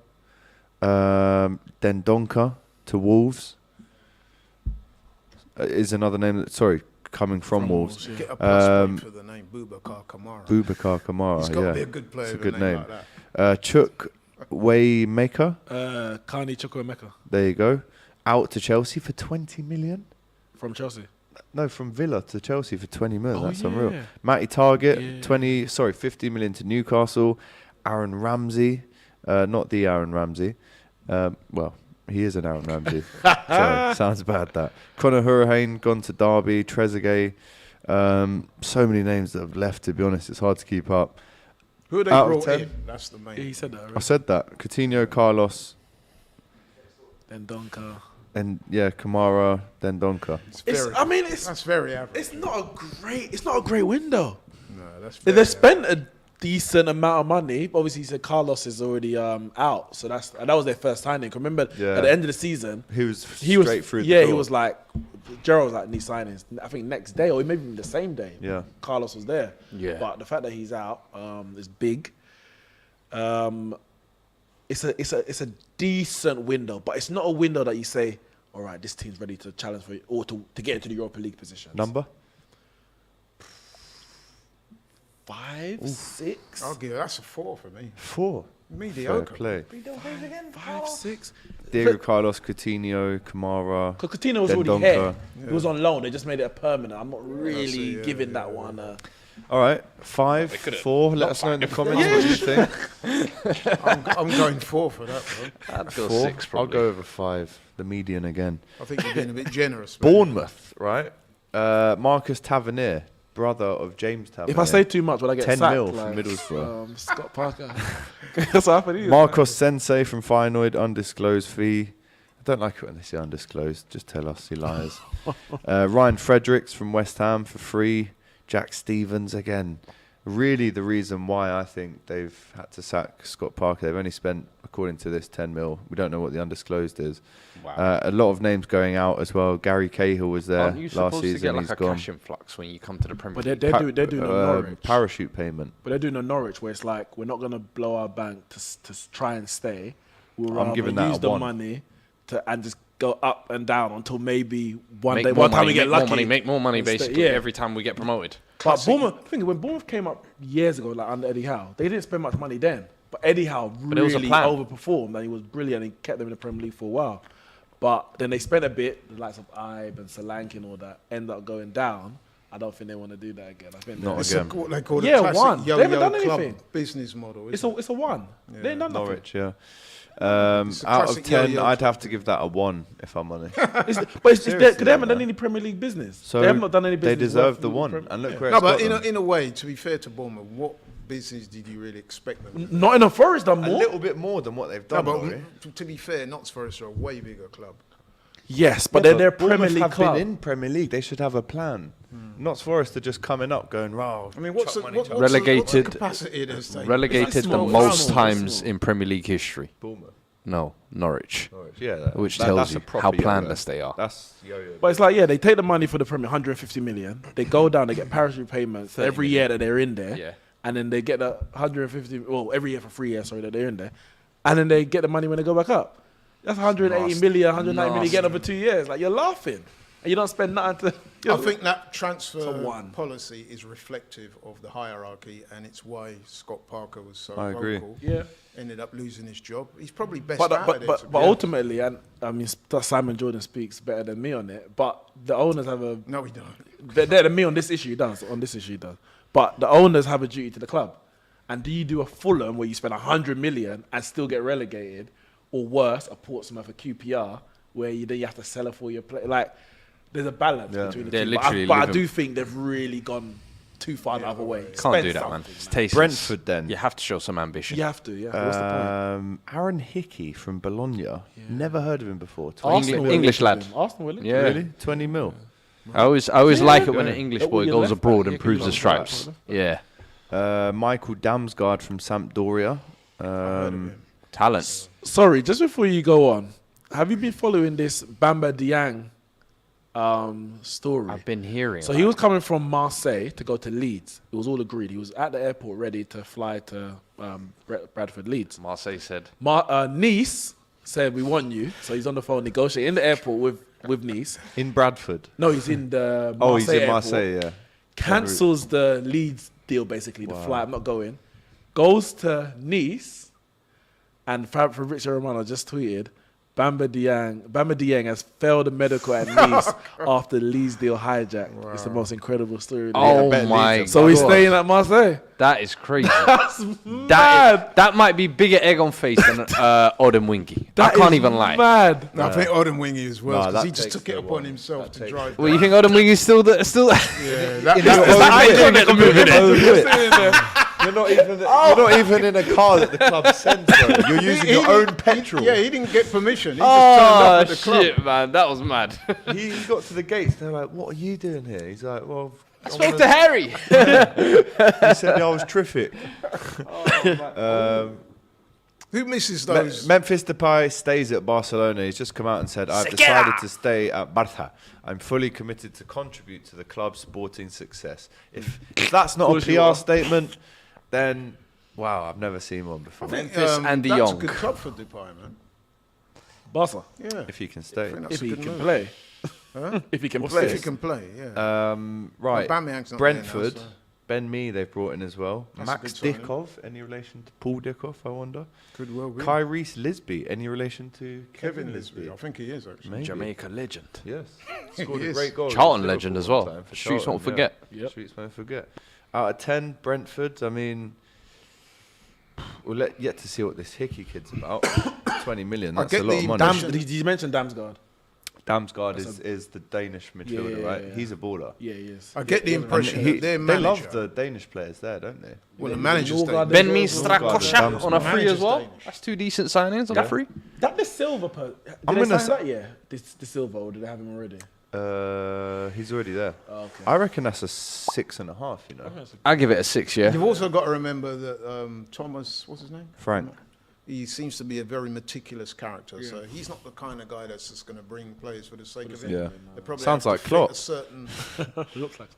Dendonka to Wolves. Is another name that, coming from Wolves. Get a plus point for the name Boubacar Kamara. Boubacar Kamara, He's got to be a good player. It's a with good name. Like that. Chuk Waymaker. Kani Chukwuemeka There you go. Out to Chelsea for 20 million. from Chelsea. No, from Villa to Chelsea for 20 million. Oh, That's yeah. unreal. Matty Target, 50 million to Newcastle. Aaron Ramsey, not the Aaron Ramsey. Well, he is an Aaron Ramsey. Sorry, sounds bad that. Conor Hurricane gone to Derby. Trezeguet. So many names that have left, to be honest. It's hard to keep up. Who they Out of brought 10? in? That's the main. Yeah, he said that I already. said that. Coutinho, Carlos, Then Donka. and Kamara, then Donka. That's very average. It's not a great window. No, that's They very spent a decent amount of money. Obviously, he said Carlos is already out, so that was their first signing. Remember, at the end of the season, He was he straight was through the yeah, door. he was like Gerald was like new signings. I think next day or maybe even the same day. Yeah. Carlos was there. Yeah. But the fact that he's out is big. It's a decent window, but it's not a window that you say, all right, this team's ready to challenge for or to get into the Europa League positions. Number? 5, 6, I'll give that's a 4 for me. 4. Mediocre. Fair play. 5, 6. Diego Carlos, Coutinho, Kamara. Because Coutinho was then already Donka. here. He was on loan. They just made it a permanent. I'm not really see, yeah, giving yeah, that one. All right, 5, 4. Let us know in the comments what you think. I'm going 4 for that, bro. I'd go 4. 6 I'll probably. go over 5. The median again. I think you're being a bit generous. man. Bournemouth, right? Marcus Tavernier, brother of James Tavernier. If I say too much, will I get 10 sacked? mil from Middlesbrough. Scott Parker. That's what happened. Marcos Sensei from Feyenoord, undisclosed fee. I don't like it when they say undisclosed. Just tell us, he lies. Ryan Fredericks from West Ham for free. Jack Stevens again. Really the reason why I think they've had to sack Scott Parker. They've only spent, according to this, 10 mil. We don't know what the undisclosed is. Wow. A lot of names going out as well. Gary Cahill was there Aren't you last supposed season. to get like He's a gone. cash influx when you come to the Premier But League? they're doing a Norwich. Parachute payment. But they're doing a Norwich where it's like, we're not going to blow our bank to try and stay. We'll I'm rather giving that use a the 1. money and just go up and down until maybe one Make day, more one time money, we get make more lucky. money, make more money and stay- basically yeah. every time we get promoted. But Bournemouth, I think when Bournemouth came up years ago, like under Eddie Howe, they didn't spend much money then. But Eddie Howe But it was a really plan. overperformed and he was brilliant and he kept them in the Premier League for a while. But then they spent a bit, the likes of Ibe and Solanke and all that, end up going down. I don't think they want to do that again. I think Not It's again. what they call Yeah, a classic 1. They haven't yo-yo done club anything. business model. it's Isn't a 1. They ain't done nothing. Norwich, yeah. It's a Out of classic 10, yo-yo I'd club. have to give that a 1, if I'm honest. Seriously, they haven't done any Premier League business. So they haven't done any they business. deserve worth the with 1. Premier- And look yeah. where No, it's but got them. in a way, to be fair to Bournemouth, what business did you really expect them? to do? Not in a Forest done A more. little bit more than what they've No, done. but Laurie. to be fair, Notts Forest are a way bigger club. Yes, but Yeah, they're Premier Bournemouth League have club. been in Premier League. They should have a plan. Notts Forest are just coming up, going, "Wow." I mean, what's the Relegated- capacity there's taken? Relegated the small, most small, times small. in Premier League history. Bournemouth. No, Norwich. Yeah, Which that's tells a you proper how yo-yo. planless they are. That's yo-yo. But it's like, yeah, they take the money for the Premier, 150 million. They go down, they get parachute payments every year that they're in there. Yeah. And then they get the 150, well, every year for 3 years, sorry, that they're in there. And then they get the money when they go back up. That's 180 million, 190 million, get over 2 years. Like, you're laughing. And you don't spend nothing to... I think that transfer It's a 1. policy is reflective of the hierarchy, and it's why Scott Parker was so I agree. vocal. Yeah. Ended up losing his job. He's probably best But, out of it. to be but honest. ultimately, and I mean, Simon Jordan speaks better than me on it, but the owners have a... No, we don't. Better than me on this issue, he does. On this issue, he does. But the owners have a duty to the club. And do you do a Fulham where you spend 100 million and still get relegated, or worse, a Portsmouth, a QPR, where then you have to sell it for your play? Like, there's a balance between the They're two. literally But I living- do think they've really gone too far the other way. Can't Spend do that, man. something, It's tasteless. Brentford then. You have to show some ambition. You have to, yeah. What's the point? Aaron Hickey from Bologna. Never heard of him before. Arsenal will English link lad. him. Arsenal will link Yeah. Really? 20 mil. I always like it when Yeah. an English Oh, boy you're goes left abroad back. and proves Yeah, the you're left stripes. back. Yeah. Michael Damsgaard from Sampdoria. Talent. Sorry, just before you go on, have you been following this Bamba Dieng story? I've been hearing. So he was coming from Marseille to go to Leeds. It was all agreed. He was at the airport ready to fly to Bradford, Leeds. Marseille said. Nice said, we want you. So he's on the phone negotiating in the airport with Nice. In Bradford. No, he's in the Marseille Oh, he's in airport. Marseille, yeah. Cancels the Leeds deal, basically, the flight. I'm not going. Goes to Nice. And Fabrizio Romano just tweeted, Bamba Dieng has failed the medical at Nice after the Leeds deal hijack. It's the most incredible story. of the Oh year. my So he's God. staying at Marseille. That is crazy. That's That, mad. that might be bigger egg on face than Odin Winky. I That can't is even lie. Mad. No, I think Odin Wingy as well, No, because that he just takes took it the upon one. himself to That drive. Well, you think Odin Winky's still Yeah, Is that how you gonna get the move in it? You're not even in a car that the club sends. Bro. You're using your own petrol. He didn't get permission. He just turned up at the club. Shit, man, that was mad. He got to the gates. They're like, "What are you doing here?" He's like, "Well, I spoke to Harry." He said I was terrific. Who misses those? Memphis Depay stays at Barcelona. He's just come out and said, "I've decided to stay at Barça. I'm fully committed to contribute to the club's sporting success." If that's not a PR statement, then wow, I've never seen one before. Memphis and De That's a Jong. good club for Depay, man. Barca. Yeah. If he can stay. If he can play. If he can play. If he can play, yeah. Right. Aubameyang's not Brentford. there now, so- Ben Mee they've brought in as well. That's a Max big signing. Dickov, any relation to Paul Dickov, I wonder? Could well be. Kyrese Lisby, any relation to Kevin Lisby? I think he is, actually. Maybe. Jamaica legend. Yes. Scored He a is. great goal. Charlton against legend Liverpool as one well. time for Streets won't Charlton, forget. Yeah. Streets won't forget. Out of 10, Brentford, I mean, we'll yet to see what this Hickey kid's about. 20 million, that's a get lot of the money. Dam- You mentioned Damsgaard. Damsgaard is the Danish midfielder, Yeah, right? yeah. He's a baller. Yeah, he is. I get the And impression he- that their they manager... love the Danish players there, don't they? Well, the manager's Norgard, Danish. Ben Mee Damsgaard. Strakosha on a free as well. Danish. That's two decent signings on a free. That the Silva did I'm they gonna sign that year? The Silva, or did they have him already? He's already there. Oh, okay. I reckon that's a 6.5, you know. I give it a 6, yeah. You've also got to remember that Thomas, what's his name? Frank. He seems to be a very meticulous character, so he's not the kind of guy that's just going to bring players for the sake of it. Yeah. They probably Sounds have like to fit Klopp. a certain Looks like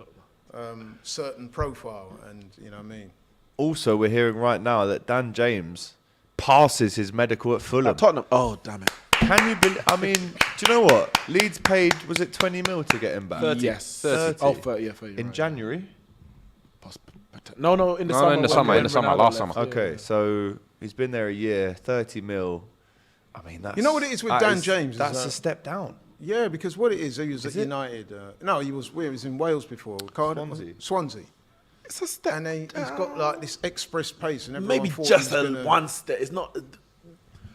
certain profile, and you know what I mean. Also, we're hearing right now that Dan James passes his medical at Fulham. Tottenham. Oh, damn it. Can you believe? I mean, do you know what? Leeds paid, was it 20 mil to get him back? 30. Yes. 30. Oh, 30, yeah, 30. In right. January? No, in the No, summer. in the when summer, Ronaldo last left, summer. yeah. Okay, so he's been there a year, 30 mil. I mean, that's... You know what it is with that Dan James is That's that- a step down. Yeah, because what it is, he was Is at it? United. No, he was in Wales before. Cardiff, Swansea. It's a step. And he's got like this express pace, and everyone Maybe thought just he was a gonna- one step. It's not.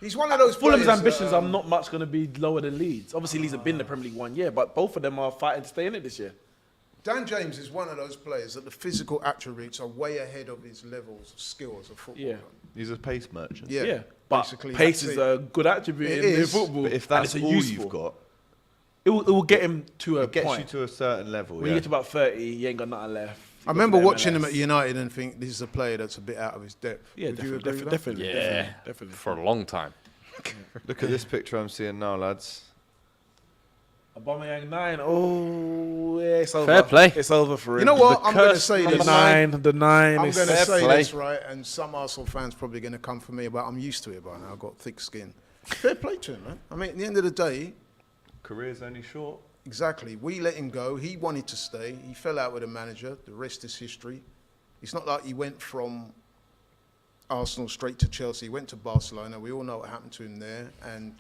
He's one of those Fulham's players, ambitions are not much going to be lower than Leeds. Obviously, Leeds have been in the Premier League 1 year, but both of them are fighting to stay in it this year. Dan James is one of those players that the physical attributes are way ahead of his levels of skill as a footballer. Yeah. He's a pace merchant. Yeah, But basically, pace that's is it. a good attribute It in is, football. But if and that's it's a all useful. you've got, It will get him to a it gets point. you to a certain level. When you get to about 30, you ain't got nothing left. I remember watching him at United and think this is a player that's a bit out of his depth. Yeah, Would you agree with that? definitely. Yeah. Definitely. For a long time. Look at this picture I'm seeing now, lads. Aubameyang 9. Oh, yeah, it's over. Fair play. It's over for him. You know what? The I'm going to curse say number this. 9. The 9. I'm is going to fair say play. this, right? And some Arsenal fans probably going to come for me, but I'm used to it by now. I've got thick skin. Fair play to him, man. I mean, at the end of the day, Career's only short. exactly. We let him go. He wanted to stay. He fell out with the manager. The rest is history. It's not like he went from Arsenal straight to Chelsea. He went to Barcelona. We all know what happened to him there. And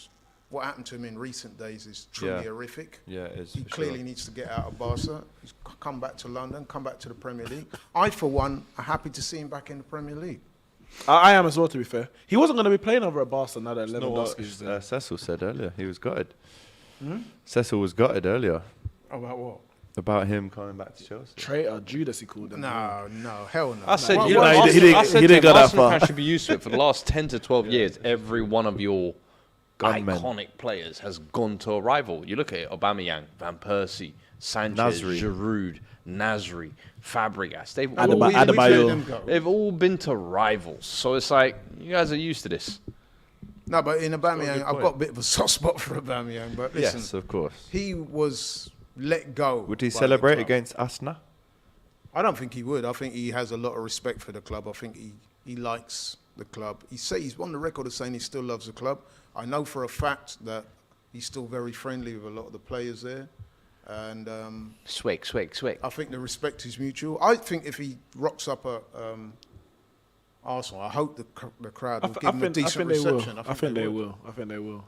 what happened to him in recent days is truly Yeah. horrific. Yeah, it is. He for clearly sure. needs to get out of Barca. He's come back to London, come back to the Premier League. I, for one, are happy to see him back in the Premier League. I am as well, to be fair. He wasn't going to be playing over at Barca now that It's not what Lewandowski's there. Cecil said earlier. He was gutted. Cecil was gutted earlier About what? about him coming back to Chelsea. Traitor, Jude as he called him. No, hell no. I said, What- you what- know, he Arsenal- didn't- I said he to didn't him, go that Arsenal far. fans should be used to it. For the last 10 to 12 years, every one of your Gunmen. iconic players has gone to a rival. You look at it, Aubameyang, Van Persie, Sanchez, Nasri. Giroud, Nasri, Fabregas. They've Well, all, we let them go. they've all been to rivals. So it's like, you guys are used to this. No, but in got a Aubameyang, good I've point. got a bit of a soft spot for Aubameyang. But listen, Yes, of course. he was let go. Would he by the celebrate club. against Asna? I don't think he would. I think he has a lot of respect for the club. I think he likes the club. He's on the record of saying he still loves the club. I know for a fact that he's still very friendly with a lot of the players there. And Swig. I think the respect is mutual. I think if he rocks up at Arsenal, I hope the crowd will give him a decent reception. I think they will.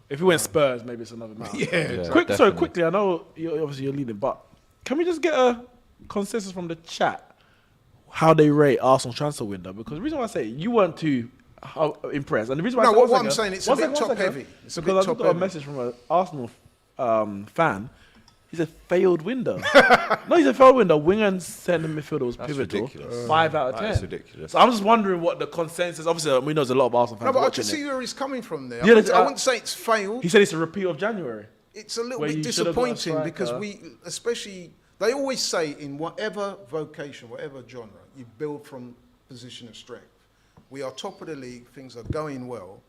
If he went Spurs, maybe it's another matter. Yeah. Definitely. Quickly, I know you're leading, but can we just get a consensus from the chat how they rate Arsenal transfer window? Because the reason why I say it, you weren't too impressed, and the reason why No, I say, what I'm saying, it's a bit top heavy. It's a bit because I top just got a heavy. message from an Arsenal fan He's a failed window. No, he's a failed window. Winger and centre midfielder was pivotal. Ridiculous. 5 out of 10. That's ridiculous. So I'm just wondering what the consensus. Obviously, we know there's a lot of Arsenal fans No, but I watching can see it. where he's coming from there. Yeah, I wouldn't say it's failed. He said it's a repeat of January. It's a little where bit you should have got a disappointing because striker. they always say in whatever vocation, whatever genre, you build from position of strength. We are top of the league, things are going well.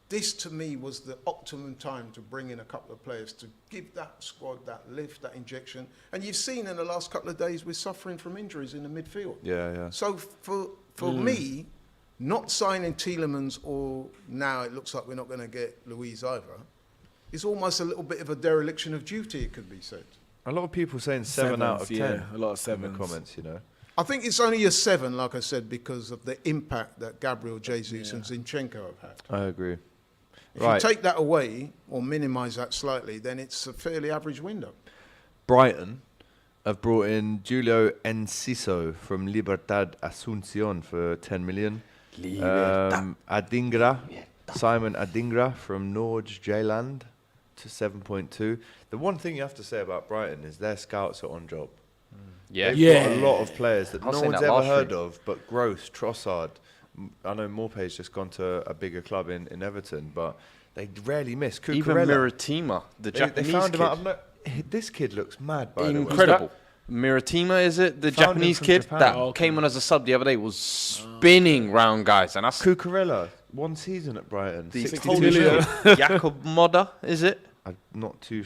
This, to me, was the optimum time to bring in a couple of players to give that squad that lift, that injection. And you've seen in the last couple of days, we're suffering from injuries in the midfield. Yeah. So for me, not signing Tielemans, or now it looks like we're not going to get Luiz either, is almost a little bit of a dereliction of duty, it could be said. A lot of people saying 7 out of 10. Yeah, a lot of in sevens. the comments, you know. I think it's only a 7, like I said, because of the impact that Gabriel Jesus and Zinchenko have had. I agree. If you take that away or minimise that slightly, then it's a fairly average window. Brighton have brought in Julio Enciso from Libertad Asunción for 10 million. Adingra, Simon Adingra from Norge Jylland to 7.2. The one thing you have to say about Brighton is their scouts are on job. Yeah. They've got a lot of players that I was no saying one's that ever last heard week. of, but Gross, Trossard. I know Morpay's just gone to a bigger club in Everton, but they rarely miss. Even Cucurella. Miratima, the They Japanese found kid. him out of this kid looks mad, by the way. Incredible. Miratima, is it? The Found him Japanese from kid Japan. that Oh, okay. came on as a sub the other day was spinning round guys. And that's Cucurella, 1 season at Brighton. the 62 Polish million. Jakob Moda, is it? I'm not too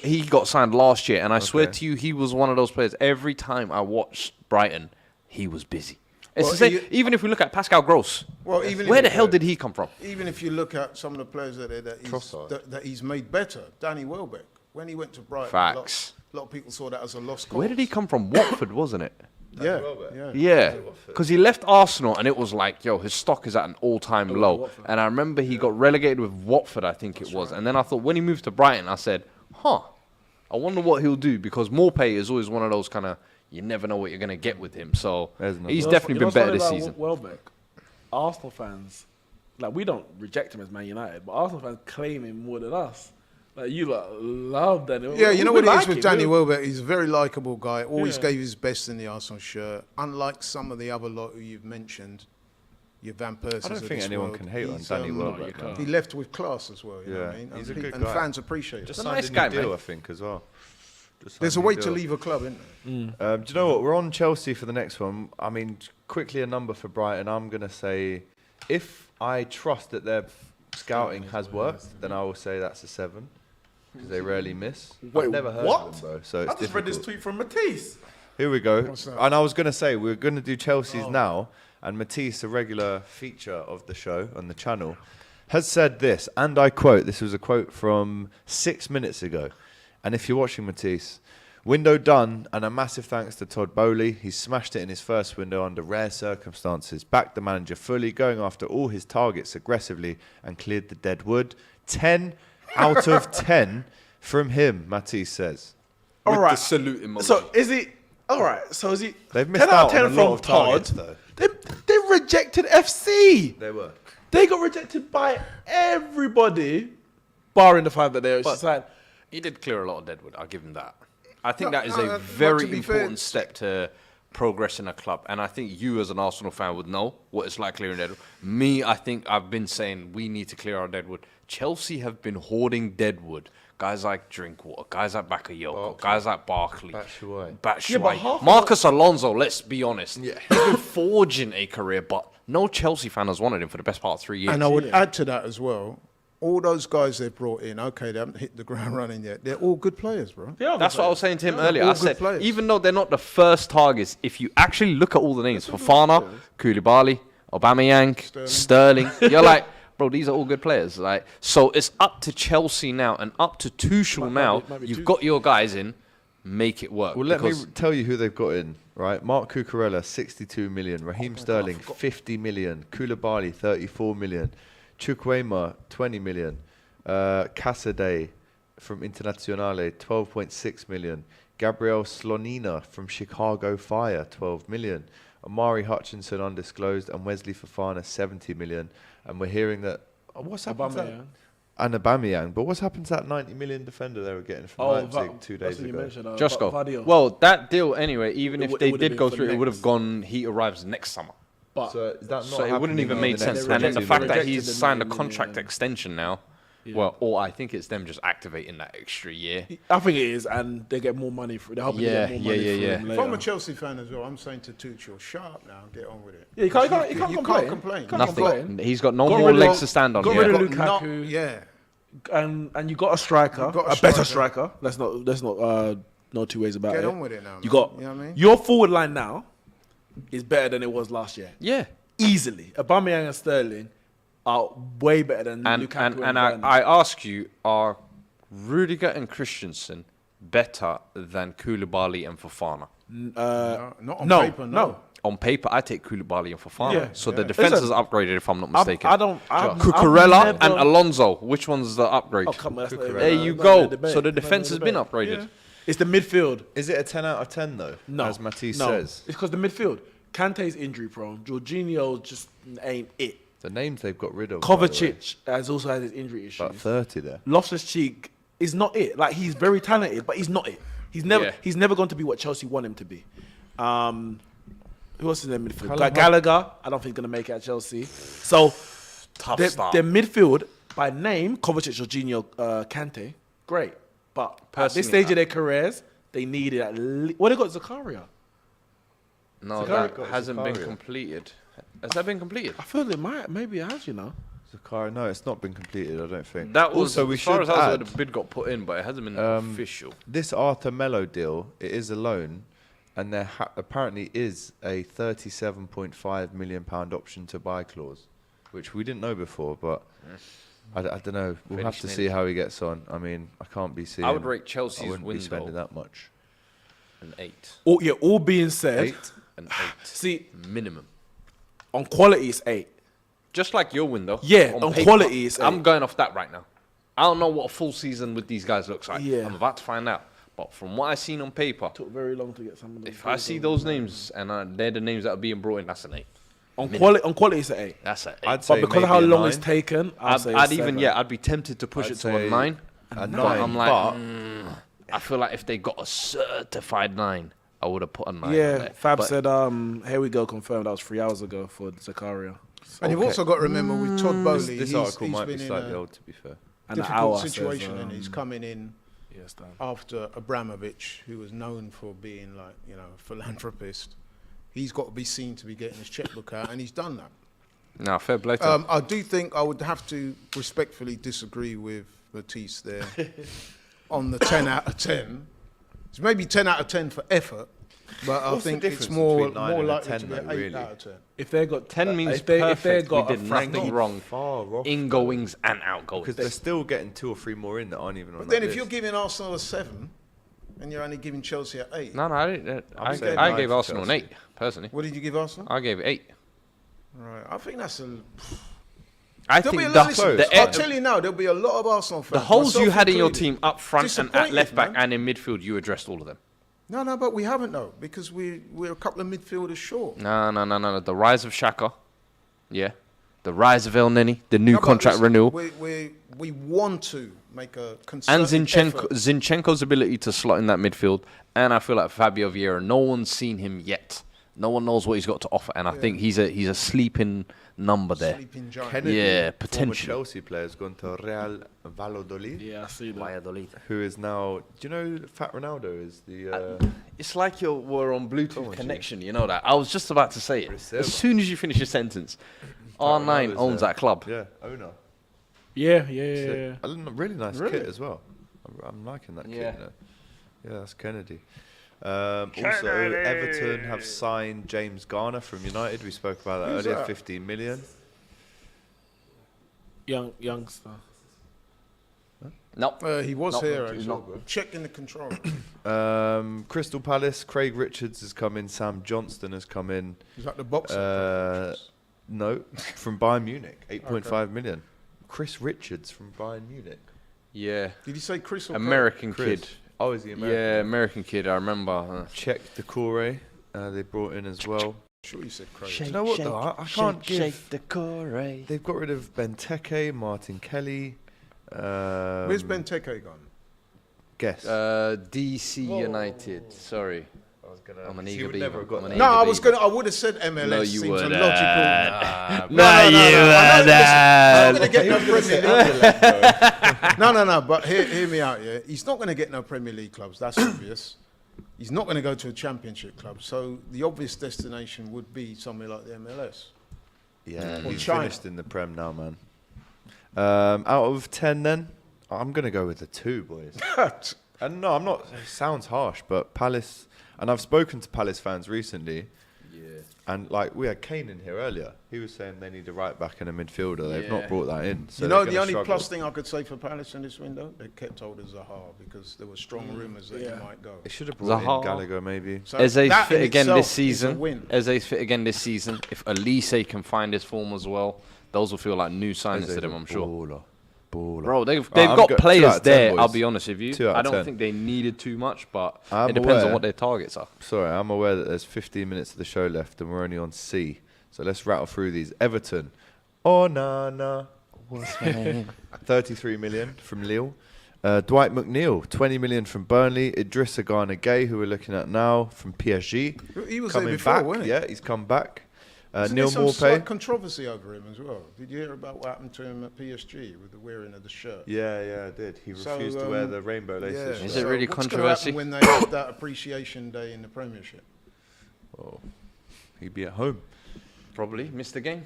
He got signed last year, and I swear Okay. to you, he was one of those players. Every time I watched Brighton, he was busy. It's Well, the same, even if we look at Pascal Gross, Well, even where if the you- hell did he come from? Even if you look at some of the players Trossard. that he's made better, Danny Welbeck, when he went to Brighton, Facts. a lot of people saw that as a lost cause. Where did he come from? Watford, wasn't it? Yeah, Welbeck? yeah. Yeah, because he left Arsenal and it was like, yo, his stock is at an all-time low. Watford. And I remember he got relegated with Watford, I think it was. And then I thought, when he moved to Brighton, I said, I wonder what he'll do, because Morpay is always one of those kind of, you never know what you're going to get with him. So There's another he's one. definitely been better this funny season. about Welbeck, Arsenal fans, like, we don't reject him as Man United, but Arsenal fans claim him more than us. Like, you lot love Danny. Yeah, you know what it like is with him. Danny Welbeck? He's a very likeable guy. Always Yeah. gave his best in the Arsenal shirt. Unlike some of the other lot who you've mentioned, your Van Persies. I don't of think this anyone world. can hate on He's, Danny No, you Welbeck. can't. He left with class as well. You know Yeah, what I mean? he's a And good and guy. fans appreciate it. Just He's a signed nice a guy, new deal, man. I think, as well. Just There's a signed new way to deal. leave a club, isn't there? Do you know what? We're on Chelsea for the next one. I mean, quickly a number for Brighton. I'm going to say, if I trust that their scouting has worked, then I will say that's a 7. Because they rarely miss. Wait, I've never heard what? of them, bro. So it's I just read this difficult. tweet from Matisse. Here we go. What's that? And I was going to say, we're going to do Chelsea's now. And Matisse, a regular feature of the show on the channel, has said this. And I quote, this was a quote from 6 minutes ago. And if you're watching Matisse, window done, and a massive thanks to Todd Bowley. He smashed it in his first window under rare circumstances, backed the manager fully, going after all his targets aggressively, and cleared the dead wood. 10 out of 10 from him, Matisse says. All With right. the salute emoji. So is he? All right. So is he? They've missed 10 out out of 10 on a from lot of targets, Todd. though. They rejected FC. They were. They got rejected by everybody, barring the 5 that they But- signed. He did clear a lot of deadwood. I'll give him that. I think No, that is no, a but very to be fair- important step to progress in a club. And I think you, as an Arsenal fan, would know what it's like clearing deadwood. Me, I think I've been saying we need to clear our deadwood. Chelsea have been hoarding deadwood. Guys like Drinkwater, guys like Bakayoko, guys like Barkley, Batshuayi. Yeah, but half of Marcus Alonso, let's be honest. He's been forging a career, but no Chelsea fan has wanted him for the best part of 3 years. And I would add to that as well. All those guys they've brought in, okay, they haven't hit the ground running yet. They're all good players, bro. That's what I was saying to him earlier. all I good said, players. even though they're not the first targets, if you actually look at all the names, Fofana, Koulibaly, Aubameyang, Sterling, you're like, bro, these are all good players. Like, so it's up to Chelsea now and up to Tuchel now. might be You've Tuchel. got your guys in, make it work. Well, let me because tell you who they've got in, right? Mark Cucurella, 62 million. Raheem Sterling, 50 million. Koulibaly, 34 million. Chukwuemeka, 20 million. Casadei from Internazionale, 12.6 million. Gabriel Slonina from Chicago Fire, 12 million. Amari Hutchinson, undisclosed. And Wesley Fofana, 70 million. And we're hearing that... what's happened to that? Aubameyang. And Aubameyang. But what's happened to that 90 million defender they were getting from Leipzig 2 days ago? Just go. Well, that deal anyway, even if they did go through, it would have gone, he arrives next summer. But So, is that So not it wouldn't happening even over make the sense. next And then the 20 fact million? that he's Rejected the signed a 90 contract million. extension now, well, or I think it's them just activating that extra year. I think it is, and they get more money for. They're hoping to get more money for him If I'm a later. Chelsea fan as well, I'm saying to Tuchel, shut up now, get on with it. Yeah, you can't You complain. can't complain. Can't Nothing. complain. He's got no Got more rid of- legs to stand on. got Yeah. rid of Got Lukaku. yeah. And you got a striker, You've got a a better striker. striker. Let's not no two ways about Get it. on with it now, You man. got You know what I mean? your forward line now is better than it was last year. Yeah. Easily. Aubameyang and Sterling are way better than And Lukaku and Werner. I ask you, are Rudiger and Christensen better than Koulibaly and Fofana? Not on paper, no. On paper, I take Koulibaly and Fofana. Yeah. So the defense Listen, is upgraded, if I'm not mistaken. I've Cucurella never- and Alonso. Which one's the upgrade? Oh, come on. That's not even- There you not go. even a debate. So the Not even defense a has been debate. upgraded. Yeah. It's the midfield. Is it a 10 out of 10 though? No. As Matisse no. says. It's because the midfield. Kante's injury prone. Jorginho just ain't it. The names they've got rid of. by the way. Kovacic has also had his injury issues. About 30 there. Loftus-Cheek is not it. Like, he's very talented, but he's not it. He's never going to be what Chelsea want him to be. Who else is in their midfield? Callum Gallagher, I don't think he's going to make it at Chelsea. So, Tough their start. midfield, by name, Kovacic, Jorginho, Kante, great. But at Personally, this stage of their careers, they needed at least... What, they got Zakaria? No, Zakaria that hasn't been Zakaria. completed. Has that been completed? I feel it might. Maybe it has, you know. Zakari, no, it's not been completed, I don't think. That was, also, we as far should as I was, add, the bid got put in, but it hasn't been official. this Artur Melo deal, it is a loan, and there apparently is a £37.5 million option to buy clause, which we didn't know before, but I don't know. We'll have to see how he gets on. I mean, I can't be seeing. I would rate I Chelsea's wouldn't be win spending though that much. an 8. All being said, An 8 see, minimum. on quality, it's 8. Just like your window. Yeah, on quality, it's I'm 8. going off that right now. I don't know what a full season with these guys looks like. Yeah. I'm about to find out. But from what I've seen on paper, Took very long to get some of them. if I see those names and they're the names that are being brought in, that's an 8. on quality, it's an 8. That's an 8. I'd say But because of maybe how a long 9. it's taken, I'd say I'd it's even 7. I'd be tempted to push I'd it to a say 9. A But 9, I'm like, but I feel like if they got a certified 9, I would have put a 9. on Yeah, there. Fab But said, here we go, confirmed. That was 3 hours ago for Zakaria. And you've also got to remember with Todd Bowley, this he's article he's might be been in slightly a old, to be fair. And an hour difficult says, situation, and he's coming in yes, Dan. after Abramovich, who was known for being like, you know, a philanthropist. He's got to be seen to be getting his checkbook out, and he's done that. no, fair play to him. I do think I would have to respectfully disagree with Matisse there on the 10 out of 10. It's maybe 10 out of 10 for effort, but I What's the think it's difference more between 9 and a likely 10 to be though, 8 really? out of 10. If they got 10 means if they perfect. got We a did front nothing door- wrong. Far off. Ingoings and outgoings. Because they're still getting 2 or 3 more in that aren't even on But that then if list. you're giving Arsenal a 7 and you're only giving Chelsea an 8, No, I didn't. saying I 9 gave for Arsenal an Chelsea. 8, personally. what did you give Arsenal? I gave it 8. Right, I think that's a... I There'll think be a lot, close. listen, I'll tell you now, there'll be a lot of Arsenal fans. the holes you myself had in your included. team up front and at Disappointed, left back man. and in midfield, you addressed all of them. No, but we haven't though, because we're a couple of midfielders short. No. The rise of Xhaka. Yeah. The rise of El Neni. The new No, but contract listen, renewal. We want to make a And concerted effort. Zinchenko's ability to slot in that midfield. And I feel like Fabio Vieira, no one's seen him yet. No one knows what he's got to offer. And I think he's a sleeping number there. Sleeping giant. Kennedy, Yeah, former potentially. Chelsea player, has gone to Real Valladolid, Yeah, I see that. Valladolid. who is now. Do you know Fat Ronaldo is the? It's like we're on Bluetooth on, connection, you know that. I was just about to say it. Reserva. As soon as you finish your sentence, R9 Ronaldo's owns there. that club. Yeah, owner. Yeah. Sick. A really nice Really? kit as well. I'm liking that Yeah. kit. You know? Yeah, that's Kennedy. Also, Everton have signed James Garner from United. We spoke about that Who's earlier. that? 15 million. Youngster. Nope. He was Not here good, he's actually. not good. Checking the control. Crystal Palace, Craig Richards has come in. Sam Johnston has come in. Is that the boxer? No, from Bayern Munich, 8.5 million. Chris Richards from Bayern Munich. Yeah. Did you say Chris or American Chris. kid. Oh, is he American? Yeah, American kid. I remember. Czech Decore, they brought in as well. Sure, you said Craig. Do you know what though? I can't give. the core. They've got rid of Benteke, Martin Kelly, Where's Benteke gone? Guess. DC United. Sorry. I'm an eager beaver. No, I would have said MLS. No, you seems wouldn't. a logical. No, you I'm not going to get no Premier League. No. But hear me out. Yeah, he's not going to get no Premier League clubs. That's obvious. He's not going to go to a Championship club. So the obvious destination would be somewhere like the MLS. Yeah, Or he's China. finished in the Prem now, man. Out of 10, then I'm going to go with a 2, boys. And no, I'm not. It sounds harsh, but Palace. And I've spoken to Palace fans recently. Yeah. And like we had Kane in here earlier. He was saying they need a right back and a midfielder. They've not brought that in. So you know, they're the only struggle. plus thing I could say for Palace in this window, they kept hold of Zaha because there were strong rumours that he might go. They should have brought Zaha. in Gallagher, maybe. So Eze's that fit in again itself this is a season. win. Eze's fit again this season. If Elise can find his form as well, those will feel like new signings to them, I'm sure. Baller. Bro, they've I'm got go- 2 players out of 10, there, boys. I'll be honest with you. 2 out of I don't 10. think they needed too much, but I'm it depends aware. on what their targets are. Sorry, I'm aware that there's 15 minutes of the show left and we're only on C. So let's rattle through these. Everton. Oh, nah. What's my name? 33 million from Lille. Dwight McNeil, 20 million from Burnley. Idrissa Gana Gay, who we're looking at now, from PSG. He was coming there before, back. wasn't he? Yeah, he's come back. Isn't Neil there some slight Maupay. controversy over him as well? Did you hear about what happened to him at PSG with the wearing of the shirt? Yeah, I did. He So, refused to wear the rainbow laces. Is it really what's gonna controversy? happen when they have that appreciation day in the Premiership? Oh, he'd be at home. Probably missed the game.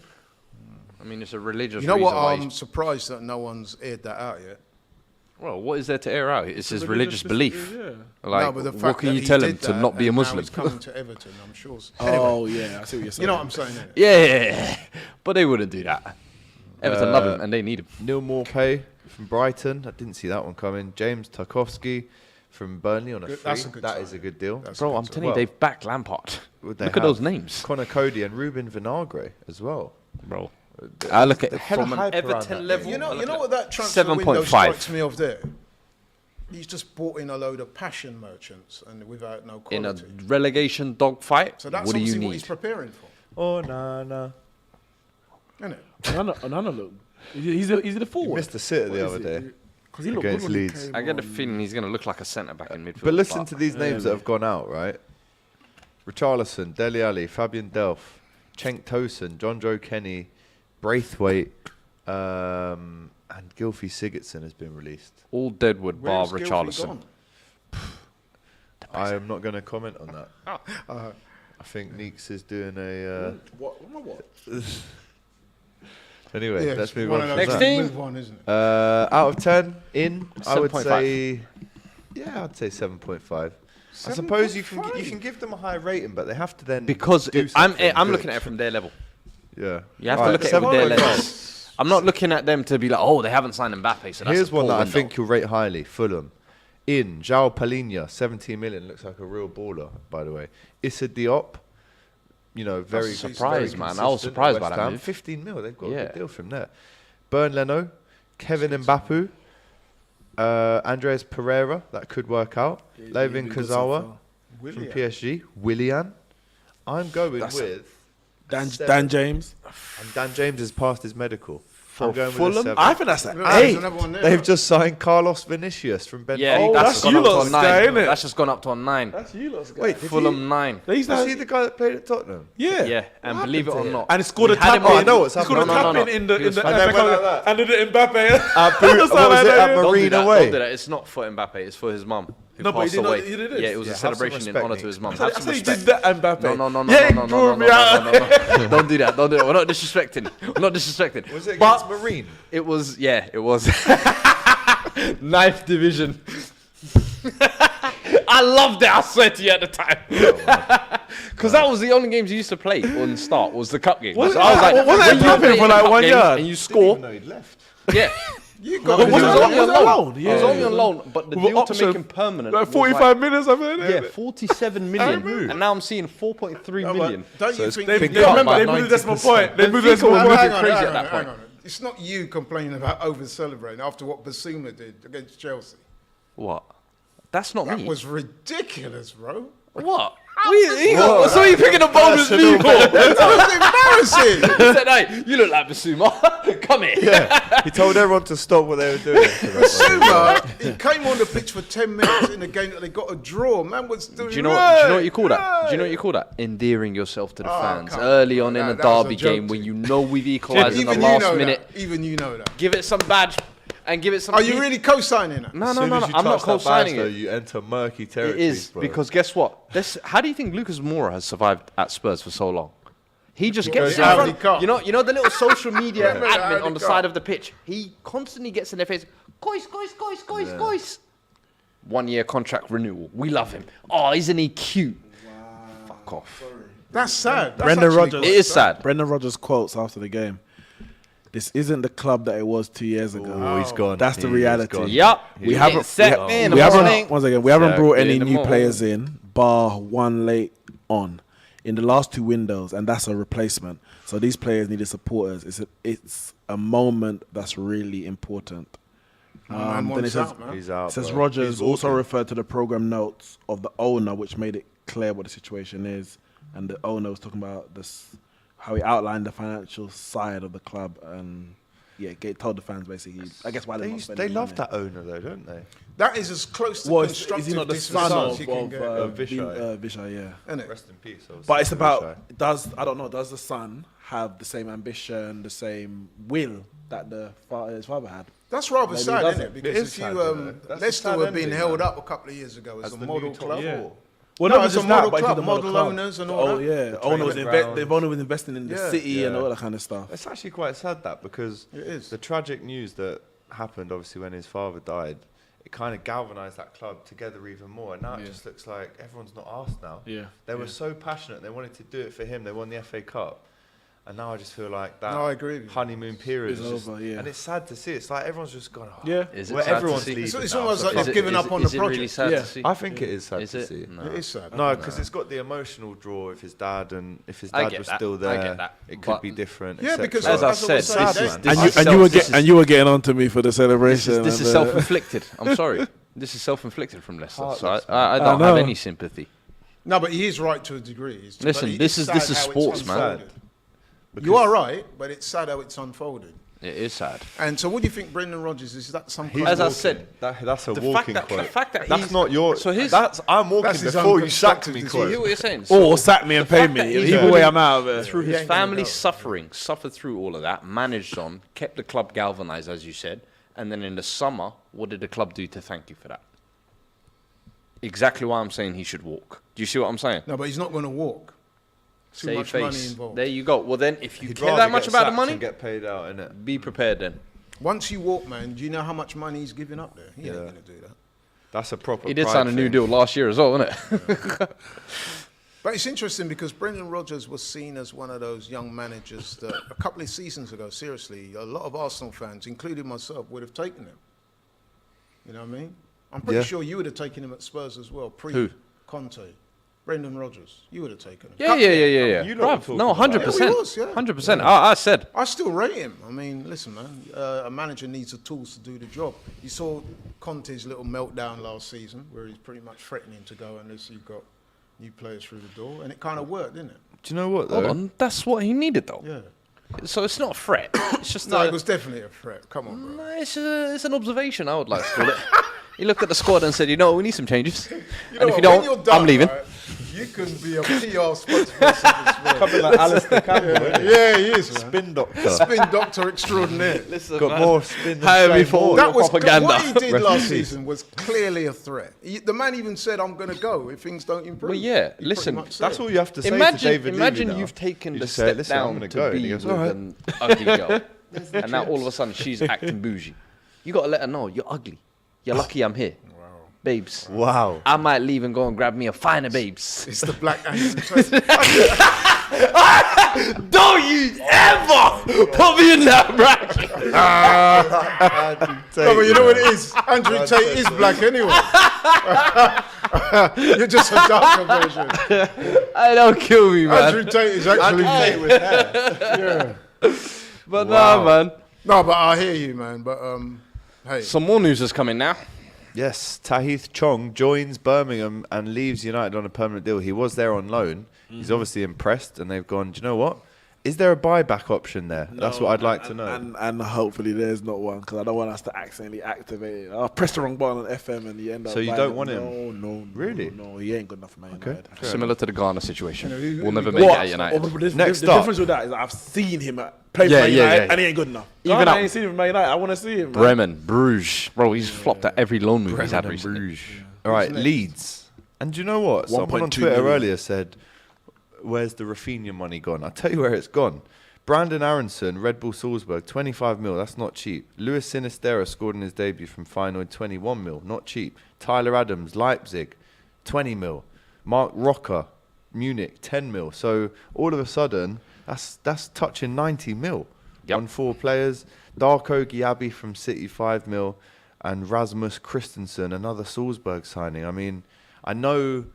I mean, it's a religious You know reason what? why I'm he's- surprised that no one's aired that out yet. Well, what is there to air out? It's his religious belief. Yeah. Like, no, but the what fact can that you he tell him did to that not be a and now Muslim? he's coming to Everton, I'm sure. Oh, yeah, I see what you're saying. You know what I'm saying? innit? Yeah, but they wouldn't do that. Everton love him and they need him. Neil Maupay from Brighton. I didn't see that one coming. James Tarkowski from Burnley on a free. That's a good That sign. is a good deal. That's Bro, a I'm good telling you, Well, they've backed Lampard. Would they Look at have those names. Connor Cody and Ruben Vinagre as well. Bro, I look at it hella from an hype around that Everton name. level. You know what that transfer window 7.5. strikes me of there? He's just brought in a load of passion merchants and without no In a quality. relegation dogfight, So that's what do you obviously what he's need? preparing for, Oh, nah. isn't it? Onana look. He's the forward. Missed the sitter the other day. Because he looked against good when he Leeds. came I get the on. feeling he's going to look like a centre back in midfield. But listen to these names that have gone out, right? Richarlison, Dele Alli, Fabian Delph, Cenk Tosun, John Joe Kenny, Braithwaite, and Gylfi Sigurdsson has been released. all Deadwood bar Where's Gylfi Richarlison. gone? I am not going to comment on that. I think Neeks is doing a... What? Anyway, Yeah, let's it's move one on of from those Next that. team. move on, isn't it? Out of 10, I would 7.5. say... Yeah, I'd say 7.5. I suppose you can give them a high rating, but they have to then Because do I'm something good. looking at it from their level. Yeah. You have to Alright, look at it from their 7.5. level. I'm not looking at them to be like, oh, they haven't signed Mbappe, so that's Here's a one poor that I window. think you'll rate highly. Fulham. In João Palhinha, 17 million, looks like a real baller, by the way. Issa Diop, very surprised, very man. I was consistent surprised at by West that Ham. move. 15 mil, they've got a Yeah. good deal from there. Bern Leno, Kevin Mbappé, Andres Pereira, that could work out. Levin Kazawa from PSG, Willian. I'm going with Dan 7. James. And Dan James has passed his medical. I'm going with a Fulham? 7. I think that's an Look, there's 8. another one there. They've just signed Carlos Vinicius from Benfica. Yeah, Oh, that's that's gone you up to lot's a guy, 9. innit? That's just gone up to a 9. That's you lot's guy. Wait, did Fulham 9. They used to Was have, he the guy that played at Tottenham? yeah. Yeah, and What believe it or happened to not, And he scored a we had tap him Oh, I on- know what's He scored a happening. No, no, tap no. in the He was FA fine. And then Cup went like that. and did it Mbappe. What was it at Don't do Marina that. Way? Don't do that. It's not for Mbappe. It's for his mum who No, but he passed did not- away. he did this. Yeah, it was Yeah, a have some celebration in respect, honor to Nick. his mum. I Have some said he respect. did that Mbappe. No, Yeah, no, he drew me out. no. Don't do that. Don't do that. We're not disrespecting. We're not disrespecting. Was it But against Marine? it was. Yeah, it was. Ninth division. I loved it. I swear to you at the time. Because that was the only games you used to play on start was the cup games. Was So I was like, that when you tapping play for the like cup 1 games yard? and you score, No, he'd left. yeah. You No, got he was was it only on on loan? loan. He was Yeah. only on loan, but the With deal to option, make him permanent Like was 45 minutes, I mean. yeah, 47 million. And now I'm seeing 4.3 million. Don't So you it's think They, big they, cut remember, by they moved the decimal 90%. point. They moved the Benfica decimal was point. moving crazy at that point. on. It's not you complaining about over-celebrating after what Basuma did against Chelsea. What? That's not That me. was ridiculous, bro. What? So you picking up bonus people? That was embarrassing. He said, "Hey, you look like Basuma. Come here." Yeah, he told everyone to stop what they were doing. Basuma, he came on the pitch for 10 minutes in a game that they got a draw. Man was doing. Do you know what you call that? Do you know what you call that? Endearing yourself to the fans early on in a derby game when you know we've equalised in the last minute. Even you know that. Give it some badge and give it some. Are you really co-signing that? No. I'm not co-signing it. You enter murky territory. It is because guess what? How do you think Lucas Moura has survived at Spurs for so long? He just gets in front. You know the little social media admin on the side of the pitch. He constantly gets in their face. Guys. 1 year contract renewal. We love him. Oh, isn't he cute? Wow. Fuck off. That's sad. Brendan Rodgers. It is sad. Brendan Rodgers quotes after the game. This isn't the club that it was 2 years ago. Oh, he's gone. That's the reality. Yep. We haven't brought any new players in, bar one late on in the last 2 windows, and that's a replacement. So these players needed supporters. It's a moment that's really important. Then it says, he's out. It says Rodgers also referred to the program notes of the owner, which made it clear what the situation is, and the owner was talking about this, how he outlined the financial side of the club, and told the fans basically. I guess why they love that owner though, don't they? That is as close to constructive is he not the dismissal son as you can get. Vishai, yeah. Isn't it? Rest in peace. But it's about does the son have the same ambition, the same will that his father had? That's rather Maybe sad, he isn't it? Because Leicester were being held up a couple of years ago as a model club. Yeah. Well, no, no, it's a model club, the model owners and all that. Yeah, the owner was investing in the city and all that kind of stuff. It's actually quite sad that because the tragic news that happened, obviously, when his father died, it kind of galvanised that club together even more. And now it just looks like everyone's not asked now. Yeah, they were so passionate. They wanted to do it for him. They won the FA Cup. And now I just feel like that honeymoon period is over, and it's sad to see. It's like everyone's just gone, everyone's leaving. It's almost like they've given up on the project. Really sad to see? I think it is sad to see. No. It is sad. No, because it's got the emotional draw of his dad, and if his dad was still there, it could be different. Yeah, because as I said, you were getting on to me for the celebration. This is self-inflicted. I'm sorry. This is self-inflicted from Leicester, so I don't have any sympathy. No, but he is right to a degree. Listen, this is sports, man. You are right, but it's sad how it's unfolded. It is sad. And so, what do you think, Brendan Rodgers? Is that some? As I said, that's a walking quote. The fact that that's not your. So I'm walking before you sacked me. Do you hear what you're saying? Or sack me and pay me. Either way, I'm out of it. Through his family suffered through all of that, managed on, kept the club galvanised, as you said, and then in the summer, what did the club do to thank you for that? Exactly why I'm saying he should walk. Do you see what I'm saying? No, but he's not going to walk. Too much money involved. There you go. Well, then, if you care that much about the money, get paid out, innit? Be prepared then. Once you walk, man, do you know how much money he's giving up there? He ain't going to do that. That's a proper. He did sign a new deal last year as well, isn't it? Yeah. But it's interesting because Brendan Rodgers was seen as one of those young managers that a couple of seasons ago, seriously, a lot of Arsenal fans, including myself, would have taken him. You know what I mean? I'm pretty sure you would have taken him at Spurs as well, pre-Conte. Brendan Rodgers, you would have taken him. Yeah. You know, no, 100%. 100%. I said. I still rate him. I mean, listen, man, a manager needs the tools to do the job. You saw Conte's little meltdown last season, where he's pretty much threatening to go unless you've got new players through the door, and it kind of worked, didn't it? Do you know what, though? Hold on, that's what he needed, though. Yeah. So it's not a threat. It's just it was definitely a threat. Come on, bro. No, it's an observation, I would like to call it. He looked at the squad and said, we need some changes. And if you don't, I'm leaving. Right, you can be a PR spokesperson as well. Coming like Alistair Campbell, yeah, he is, man. Spin doctor. Spin doctor extraordinaire. Listen, got man. More spin than that was propaganda. What he did last season was clearly a threat. The man even said, I'm going to go if things don't improve. Well, yeah, listen, that's all you have to say to David Imagine you've taken the step down to be with an ugly girl. And now all of a sudden she's acting bougie. You got to let her know, you're ugly. You're lucky I'm here. Babes. Wow. I might leave and go and grab me a finer babes. It's the black Andrew Tate. Don't you ever put me in that bracket. No, but you know what it is? Andrew Tate is black anyway. You're just a darker version. Don't kill me, man. Andrew Tate is actually Tate with hair. Yeah. But nah, man. No, but I hear you, man. But hey. Some more news is coming now. Yes, Tahith Chong joins Birmingham and leaves United on a permanent deal. He was there on loan. He's obviously impressed, and they've gone, do you know what? Is there a buyback option there? That's what I'd like to know. And hopefully there's not one, because I don't want us to accidentally activate it. I'll press the wrong button on FM and you end up. So you don't want him? No. Really? No, he ain't good enough for Man United. Similar to the Ghana situation. We'll never make it at United. The Next the up. difference with that is that I've seen him play for Man United and he ain't good enough. Even I ain't seen him for Man United. I want to see him. Bremen, Bruges. Bro, he's flopped at every loan move he's had recently. All right, Leeds. And do you know what? Someone on 1.2 Twitter million. earlier said, where's the Rafinha money gone? I'll tell you where it's gone. Brandon Aronson, Red Bull Salzburg, 25 mil. That's not cheap. Luis Sinistera scored in his debut from Feyenoord, 21 mil. Not cheap. Tyler Adams, Leipzig, 20 mil. Mark Rocker, Munich, 10 mil. So all of a sudden, that's touching 90 mil on 4 players. Darko Giabi from City, 5 mil. And Rasmus Christensen, another Salzburg signing. I mean, I know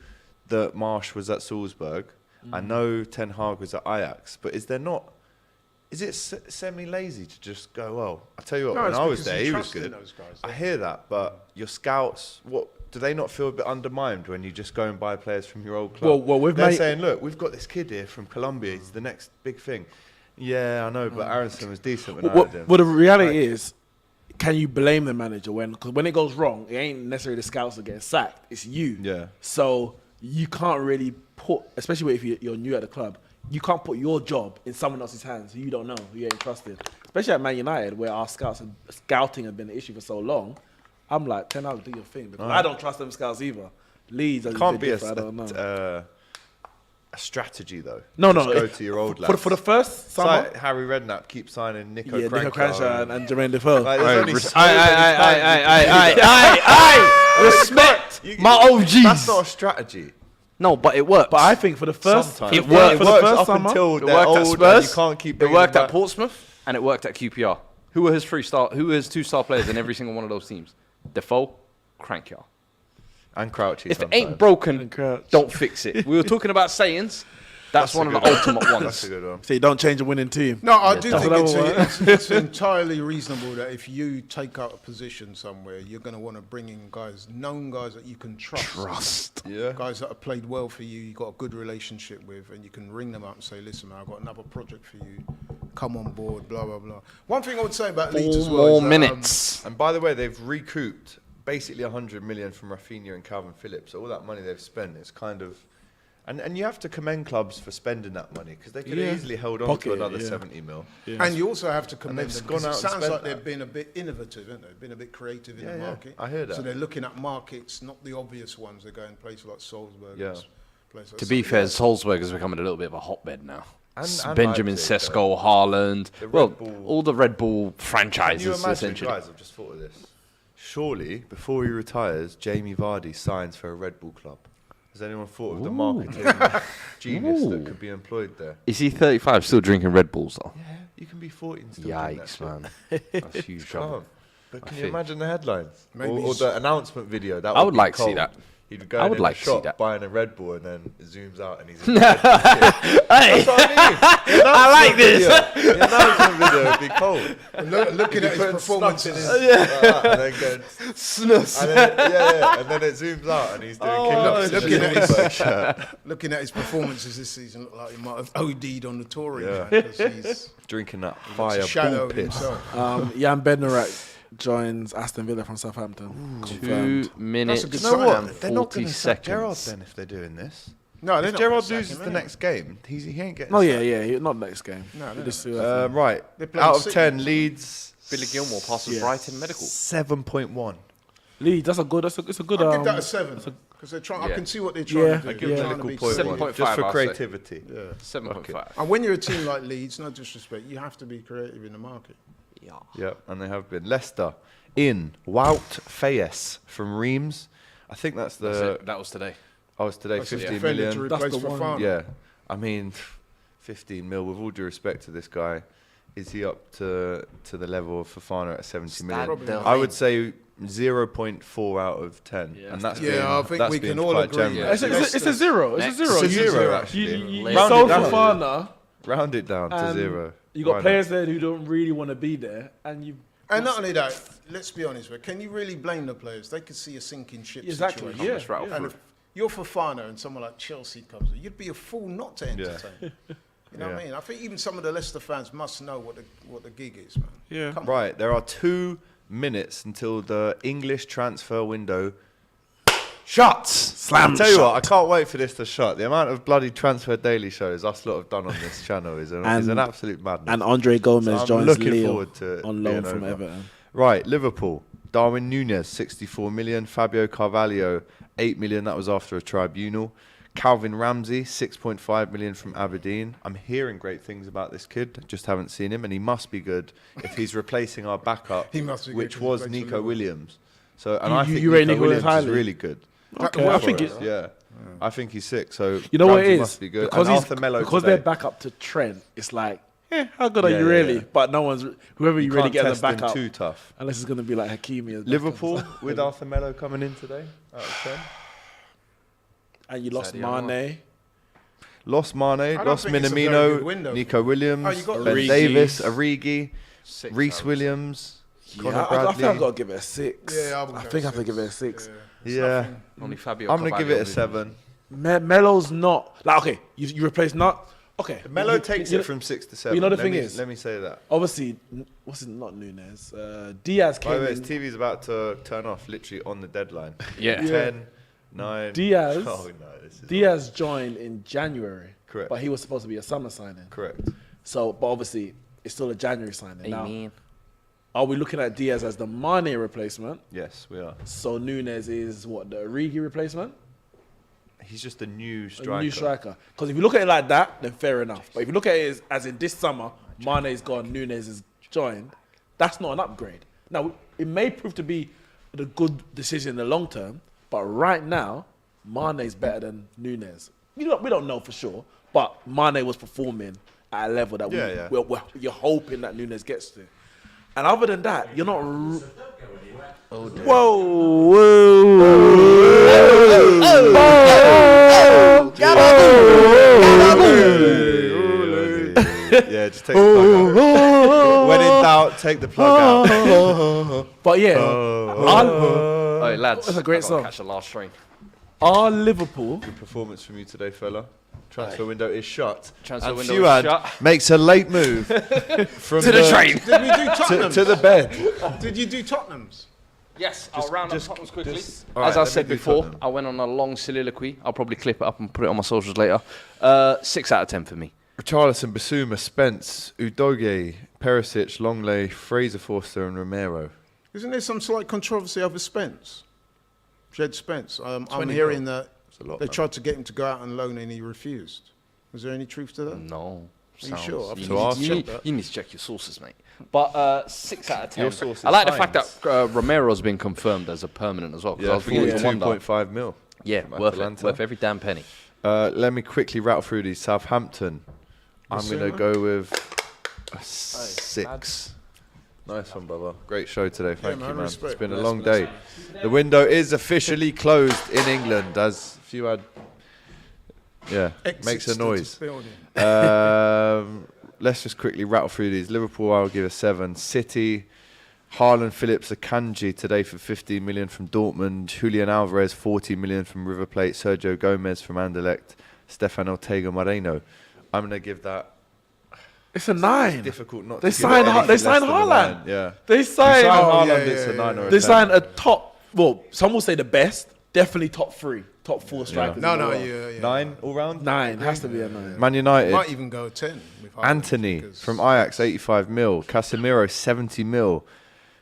that Marsh was at Salzburg. I know Ten Hag was at Ajax. But is it semi-lazy to just go, well, I tell you what, when I was there, he was good. I hear that, but your scouts, what do they not feel a bit undermined when you just go and buy players from your old club? Well, they're saying, look, we've got this kid here from Colombia. He's the next big thing. Yeah, I know, but Aronson was decent when I had him. Well, the reality is, can you blame the manager because when it goes wrong, it ain't necessarily the scouts that get sacked. It's you. Yeah. So you can't really put, especially if you're new at the club, you can't put your job in someone else's hands who you don't know, who you ain't trusted. Especially at Man United, where our scouting has been an issue for so long. I'm like, Ten Hag, do your thing. Because I don't trust them scouts either. Leeds, it can't be I don't know. a strategy, though. No, Just go to your old lads. For the first summer. It's like Harry Redknapp keeps signing Nico Yeah, Nico Cranshaw Cranshaw and Jermaine Defoe. Like, there's only so many Respect my OGs. That's not a strategy. No, but it works. But I think for the first, Sometimes. It worked It for the works first up summer. until It they're worked at old Spurs. and you can't keep It bringing worked them at back. Portsmouth and it worked at QPR. Who were his 2-star players in every single one of those teams? Defoe, Cranshaw. And Crouchy. If it sometimes. ain't broken, Crouch. don't fix it. We were talking about sayings. That's one of the ultimate That's ones. a good one. So you don't change a winning team. No, I do that's think another it's entirely reasonable that if you take out a position somewhere, you're going to want to bring in guys, known guys that you can trust. Yeah. Guys that have played well for you, you've got a good relationship with, and you can ring them up and say, listen, man, I've got another project for you. Come on board, blah, blah, blah. One thing I would say about Leeds as well More is that, minutes. And by the way, they've recouped basically 100 million from Rafinha and Calvin Phillips. So all that money they've spent is kind of... And you have to commend clubs for spending that money because they could have easily held on to another 70 mil. Yeah. And you also have to commend they've them gone because out it and sounds spent like that. they've been a bit innovative, haven't they? Been a bit creative in the market. I hear that. So they're looking at markets, not the obvious ones. They're going places like Salzburg. Yeah. Places like To be fair, yeah. Salzburg is becoming a little bit of a hotbed now. And Benjamin Leipzig, Sesko, Haaland. The Red Well, Bull- all the Red Bull Can you franchises, imagine, essentially. guys, I've just thought of this. Surely, before he retires, Jamie Vardy signs for a Red Bull club. Has anyone thought of the marketing genius that could be employed there? Is he 35 still drinking Red Bulls, though? Yeah, you can be 40 and still doing that Yikes, shit. man. That's huge trouble. Can't. But can you think- imagine the headlines? Maybe Or he's- the announcement video? That I would be like to see cold. that. He'd go I would in like the to see shop that. buying a Red Bull and then it zooms out and he's in the Red Bull kit. That's what I mean. I like this. The announcement video would be cold. Looking at his performances. And then going snus. And then, and then it zooms out and he's doing kick-ups in looking his at Salzburg shirt. Looking at his performances this season, look like he might have OD'd on the touring. Yeah. Because he's Drinking that it's fire a shadow ball of piss. himself. Jan Bednarek joins Aston Villa from Southampton. 2 Confirmed. minutes. That's a good You know sign. what? They're not going 40 to sack Gerrard seconds. then if they're doing this. No, they're If not Gerrard gonna sack loses him, the anyway. next game, he ain't getting Oh, sacked. yeah, not next game. No, We they're just not. see what Right. They're playing Out of City. 10, Leeds Billy Gilmore passes Yeah. Brighton Medical. 7.1. Leeds, it's a good. I'll give that a 7 because they're trying. I Yeah. can see what they're trying Yeah. to do. I give They're them trying a to be little point 7.5, 1, just for I'll say. creativity. Yeah. 7.5. And when you're a team like Leeds, no disrespect, you have to be creative in the market. Yeah, and they have been. Leicester in Wout Fayes from Reims. I think that's the. That was today. Oh, it's today, That's a 15 defender million. to That's replace the one. Fofana. Yeah, I mean, 15 mil. With all due respect to this guy, is he up to the level of Fofana at 70 million? Probably not. I would say 0.4 out of 10, and that's Yeah, been, I think that's we been can all quite agree. generous. It's a zero. It's a zero. It's a You- zero, You, actually. you Round sold it down. Fofana. Round it down to and 0. You Why got not? players there who don't really want to be there, and you And not only that, let's be honest, but can you really blame the players? They could see a sinking ship Exactly, situation. yeah. And if you're Fofana and someone like Chelsea comes in, you'd be a fool not to entertain. You know what I mean? I think even some of the Leicester fans must know what the gig is, man. Yeah. Right, there are 2 minutes until the English transfer window shuts. Slam I tell you shut. what, I can't wait for this to shut. The amount of bloody Transfer Daily shows us lot have done on this channel is an absolute madness. And Andre Gomez So I'm joins looking Leo forward to on loan being from over. Everton. Right, Liverpool. Darwin Núñez, 64 million. Fabio Carvalho, 8 million. That was after a tribunal. Calvin Ramsey, 6.5 million from Aberdeen. I'm hearing great things about this kid. Just haven't seen him, and he must be good if he's replacing our backup, He must be good which 'cause he was plays for Nico Liverpool. Williams. So, and You- I think you rate Nico Nico Williams is highly? really good. Okay, I think For us, yeah. I think he's sick. So You know what Ramsey it is? must be good. Because, And Artur Melo because today. they're back up to Trent, it's like, how good are Yeah, you yeah, really? yeah. But no one's, whoever you, really can't get as a test him backup, too tough. unless it's going to be like Hakimi. as Liverpool backup. with Artur Melo coming in today out of 10. And you lost Sadio Mane. Lost Mane, don't lost think it's a very good Minamino, window. Nico Williams, Oh, you got Ben Origi. Davis, Origi, 6, I Reece would Williams, Conor Yeah, I think Bradley. I've got to give it a 6. Yeah, I think I have to give it a 6. Yeah, say. Only Fabio I'm going to give it a Carvalho 7. Melo's not like okay. You replace not okay. Melo you- takes you- it from 6 to 7. you know the Let thing me- is- let me say that. Obviously, what's it? Not Nunes. Diaz By the came way, in. his TV's about to turn off literally on the deadline. Yeah. 10, 9. Diaz. Oh no, this is Diaz joined in January. Correct. But he was supposed to be a summer signing. correct. So, but obviously, it's still a January signing. Now, Amen. are we looking at Diaz as the Mane replacement? Yes, we are. So Nunes is what, the Origi replacement? He's just a new A striker. new striker. Because if you look at it like that, then fair enough. But if you look at it as in this summer, Mane's gone, Nunes is joined, that's not an upgrade. Now, it may prove to be a good decision in the long term, but right now, Mane's better than Nunes. We don't know for sure, but Mane was performing at a level that Yeah. you're hoping that Nunes gets to. And other than that, you're not... Yeah, just take the plug out. When in doubt, take the plug out. But yeah, Oh, lads. That's a great I gotta song. Catch the last train. our Liverpool... Good performance from you today, fella. Transfer window is shut. Transfer and window is Fuad shut. makes a late move from To the train. Did we do Tottenham? to the bed. Did you do Tottenham's? Yes, I'll round up Tottenham's quickly. all right, As I let me said do before, Tottenham. I went on a long soliloquy. I'll probably clip it up and put it on my socials later. 6 out of 10 for me. Richarlison, Basuma, Spence, Udogie, Perisic, Longley, Fraser Forster, and Romero. Isn't there some slight controversy over Spence? Jed Spence. I'm 20 hearing mil. that It's a lot, they man. tried to get him to go out on loan and he refused. Was there any truth to that? No. Are you sure? I've You, to need, ask you, check need, that. you need to check your sources, mate. But 6 out of 10. Your sources I like the fact signs. that Romero's been confirmed as a permanent as well. 'Cause I Yeah, was beginning to wonder. 42.5 mil. Yeah, from worth Atalanta. it. Worth every damn penny. Let me quickly rattle through these. Southampton. I'm going to go with a 6. Nice one, brother. Great show today. Thank man, you, man. respect. It's been a Bless, long bless. day. The window is officially closed in England, as Fuad makes a Exits noise. the building. Let's just quickly rattle through these. Liverpool, I'll give a 7. City, Haaland, Phillips, Akanji today for 15 million from Dortmund. Julian Alvarez, 40 million from River Plate. Sergio Gomez from Anderlecht. Stefan Ortega Moreno. I'm going to give that. It's a 9. Difficult not They to give signed it Ha- anything they less signed than a Haaland. 9. Yeah. They You signed... sign Oh, Haaland, yeah, it's a yeah, 9 or a They 10. signed a top... Well, some will say the best. Definitely top 3. Top 4 strikers. No, in the no, world. yeah. 9 all round? 9. Has to be a 9. Man United. Might even go 10. with Haaland, Anthony because- from Ajax, 85 mil. Casemiro, 70 mil.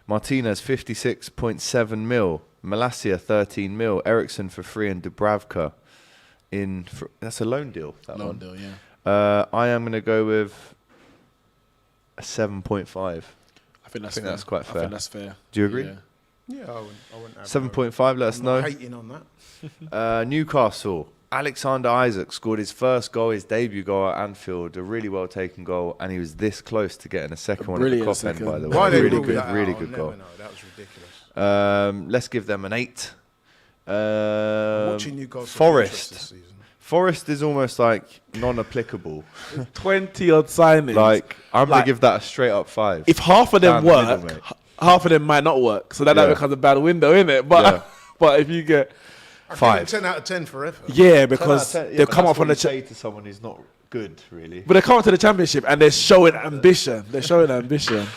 Martinez, 56.7 mil. Malacia, 13 mil. Ericsson for free and Dubravka that's a loan deal. That Loan one. deal, yeah. I am going to go with a 7.5. I think that's think fair. that's quite I fair. think that's fair. Do you agree? Yeah. Yeah, I wouldn't have 7.5, let us I'm not know. hating on that. Newcastle. Alexander Isaac scored his first goal, his debut goal at Anfield, a really well taken goal, and he was this close to getting a second one at the brilliant Cop end, second. by the way. Why they Really ruled good, that out, really I'll good never goal. know. That was ridiculous. Let's give them an 8. Watching Newcastle Forest. this season. Forest is almost like non-applicable. 20 odd signings. Like I'm Like- gonna give that a straight up 5. if half of them Down the middle, work, mate. half of them might not work. So that Yeah. becomes a bad window, innit? But Yeah. but if you get 5. 10 out of 10 for effort. yeah, because they've come up on the say to someone who's not good, really. but they come up to the championship and they're showing ambition. They're showing ambition.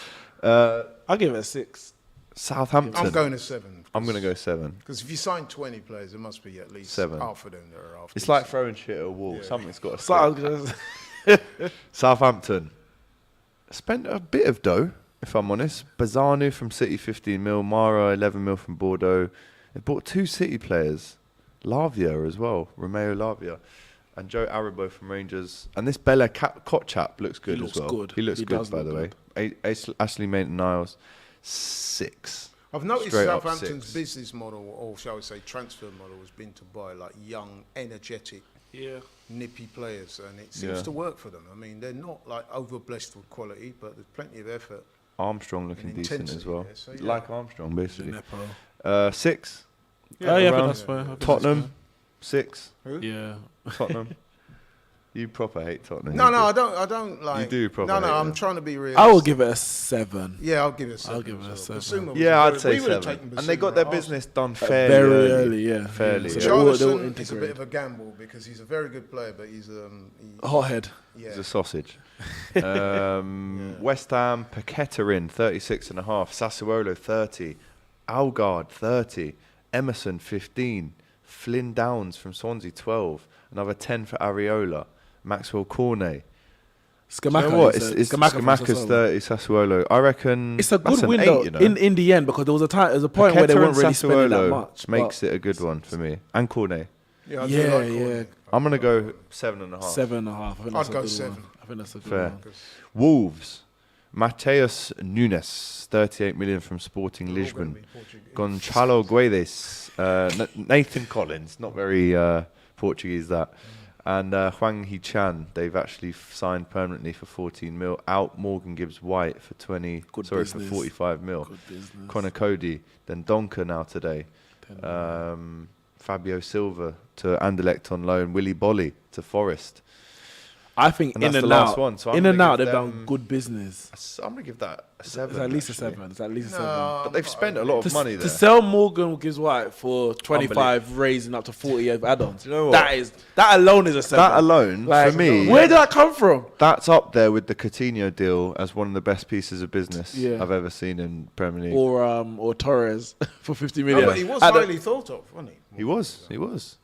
I'll give it a 6. Southampton. I'm going to 7. I'm going to go 7. Because if you sign 20 players, there must be at least 7. half of them that are after. It's like throwing shit at a wall. Yeah. Something's got to So I stick. was gonna- Southampton spent a bit of dough, if I'm honest. Bazanu from City, 15 mil. Mara, 11 mil from Bordeaux. They bought 2 City players. Lavia as well. Romeo Lavia. And Joe Aribo from Rangers. And this Bella Kotchap looks good looks as well. good. He looks He good, does by look the way. Ashley Maitland-Niles, 6. I've noticed Straight up Southampton's 6. business model, or shall we say transfer model, has been to buy like young, energetic, nippy players, and it seems Yeah. to work for them. I mean, they're not like over-blessed with quality, but there's plenty of effort. Armstrong looking And decent as intensity, well. yeah, so Like Armstrong, basically. Nepo. 6. Oh, yeah, I think around that's fair. I think that's Tottenham, 6. Who? fair. Yeah. Tottenham. You proper hate Tottenham. No, you no, do. I don't like. You do probably No, no, hate I'm them. trying to be realistic. I will give it a 7. Yeah, I'll give it a 7. I'll give it a as well. 7. Basuma was Yeah, a I'd very- say we would have 7. taken And they Basuma got their at business Arsenal. done fairly Very early. yeah. Fairly So early. they all Charlison is a integrate. bit of a gamble because he's a very good player, but he's A hothead. yeah. He's a sausage. West Ham, Paqueta in, 36.5. Sassuolo, 30. Algard, 30. Emerson, 15. Flynn Downs from Swansea, 12. Another 10 for Areola. Maxwell Cornet. Scamacca. You know what? is a- It's Scamacca from Scamacca's Sassuolo. 30, Sassuolo. I reckon It's a that's good an window 8, you know. in the end because there was a point where they Paqueta weren't and really spending that Sassuolo much. makes but it a good one for me. And Cornet. Yeah, I do Yeah, like yeah. Cornet. I'm going to go 7.5. 7.5. I think that's I'd a go good 7. one. I think that's a good Fair. one. Wolves. Mateus Nunes, 38 million from Sporting They're all gonna Lisbon. be Portuguese. Gonçalo Guedes, Nathan Collins, not very Portuguese that, and Huang Hee-chan. They've actually signed permanently for 14 mil. Out Morgan Gibbs White for Good for business. 45 mil. Good business. Connor Cody, then Donker now today. Fabio Silva to Anderlecht on loan. Willy Bolly to Forest. I think And in that's and the last out, one, so I'm in gonna and out, give they've done them- good business. I'm going to give that a 7. It's at least actually. a 7. It's at least a 7. But they've spent a lot of money To there. sell Morgan Gibbs White for 25, raising up to 40 of add-ons. You know what? That alone is a 7. That alone, Like, for me, where did that come from? that's up there with the Coutinho deal as one of the best pieces of business Yeah. I've ever seen in Premier League. Or Torres for 50 No, million. but he was At the- highly thought of, wasn't he? He was.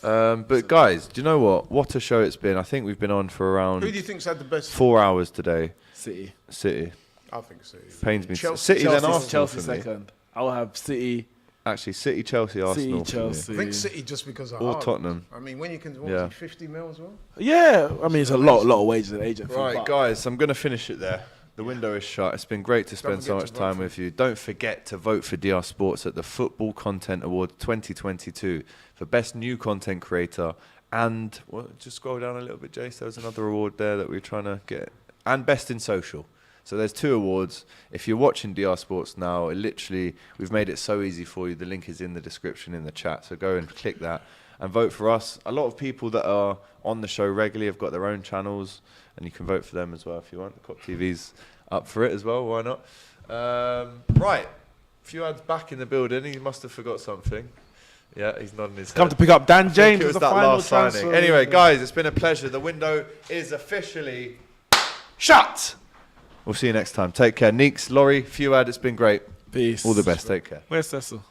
But guys, do you know what? What a show it's been. I think we've been on for around Who do you think's had the best? 4 hours today. City. City. I think so. Pains me. Chelsea- City then Chelsea- Arsenal Chelsea for me. second. I will have City. Actually, City, Chelsea, Arsenal. for me. Chelsea. I think City just because of Or Haaland. Tottenham. I mean, when you can, what Yeah. was he, 50 mil as well? Yeah, I mean it's a lot of wages and agent fee, Right, but guys, I'm going to finish it there. The window is shut. It's been great to spend so forget much to vote time for with you. Don't forget to vote for DR Sports at the Football Content Award 2022 for Best New Content Creator. And just scroll down a little bit, Jace. There was another award there that we were trying to get. And Best in Social. So there's 2 awards. If you're watching DR Sports now, we've made it so easy for you. The link is in the description in the chat. So go and click that and vote for us. A lot of people that are on the show regularly have got their own channels, and you can vote for them as well if you want. The Cop TV's up for it as well. Why not? Right. Fuad's back in the building. He must have forgot something. Yeah, he's nodding his head. come to pick up Dan I think James it as was the that final last transfer. signing. Anyway, guys, it's been a pleasure. The window is officially shut. We'll see you next time. Take care. Neeks, Laurie, Fuad, it's been great. Peace. All the best. Take care. Where's Cecil?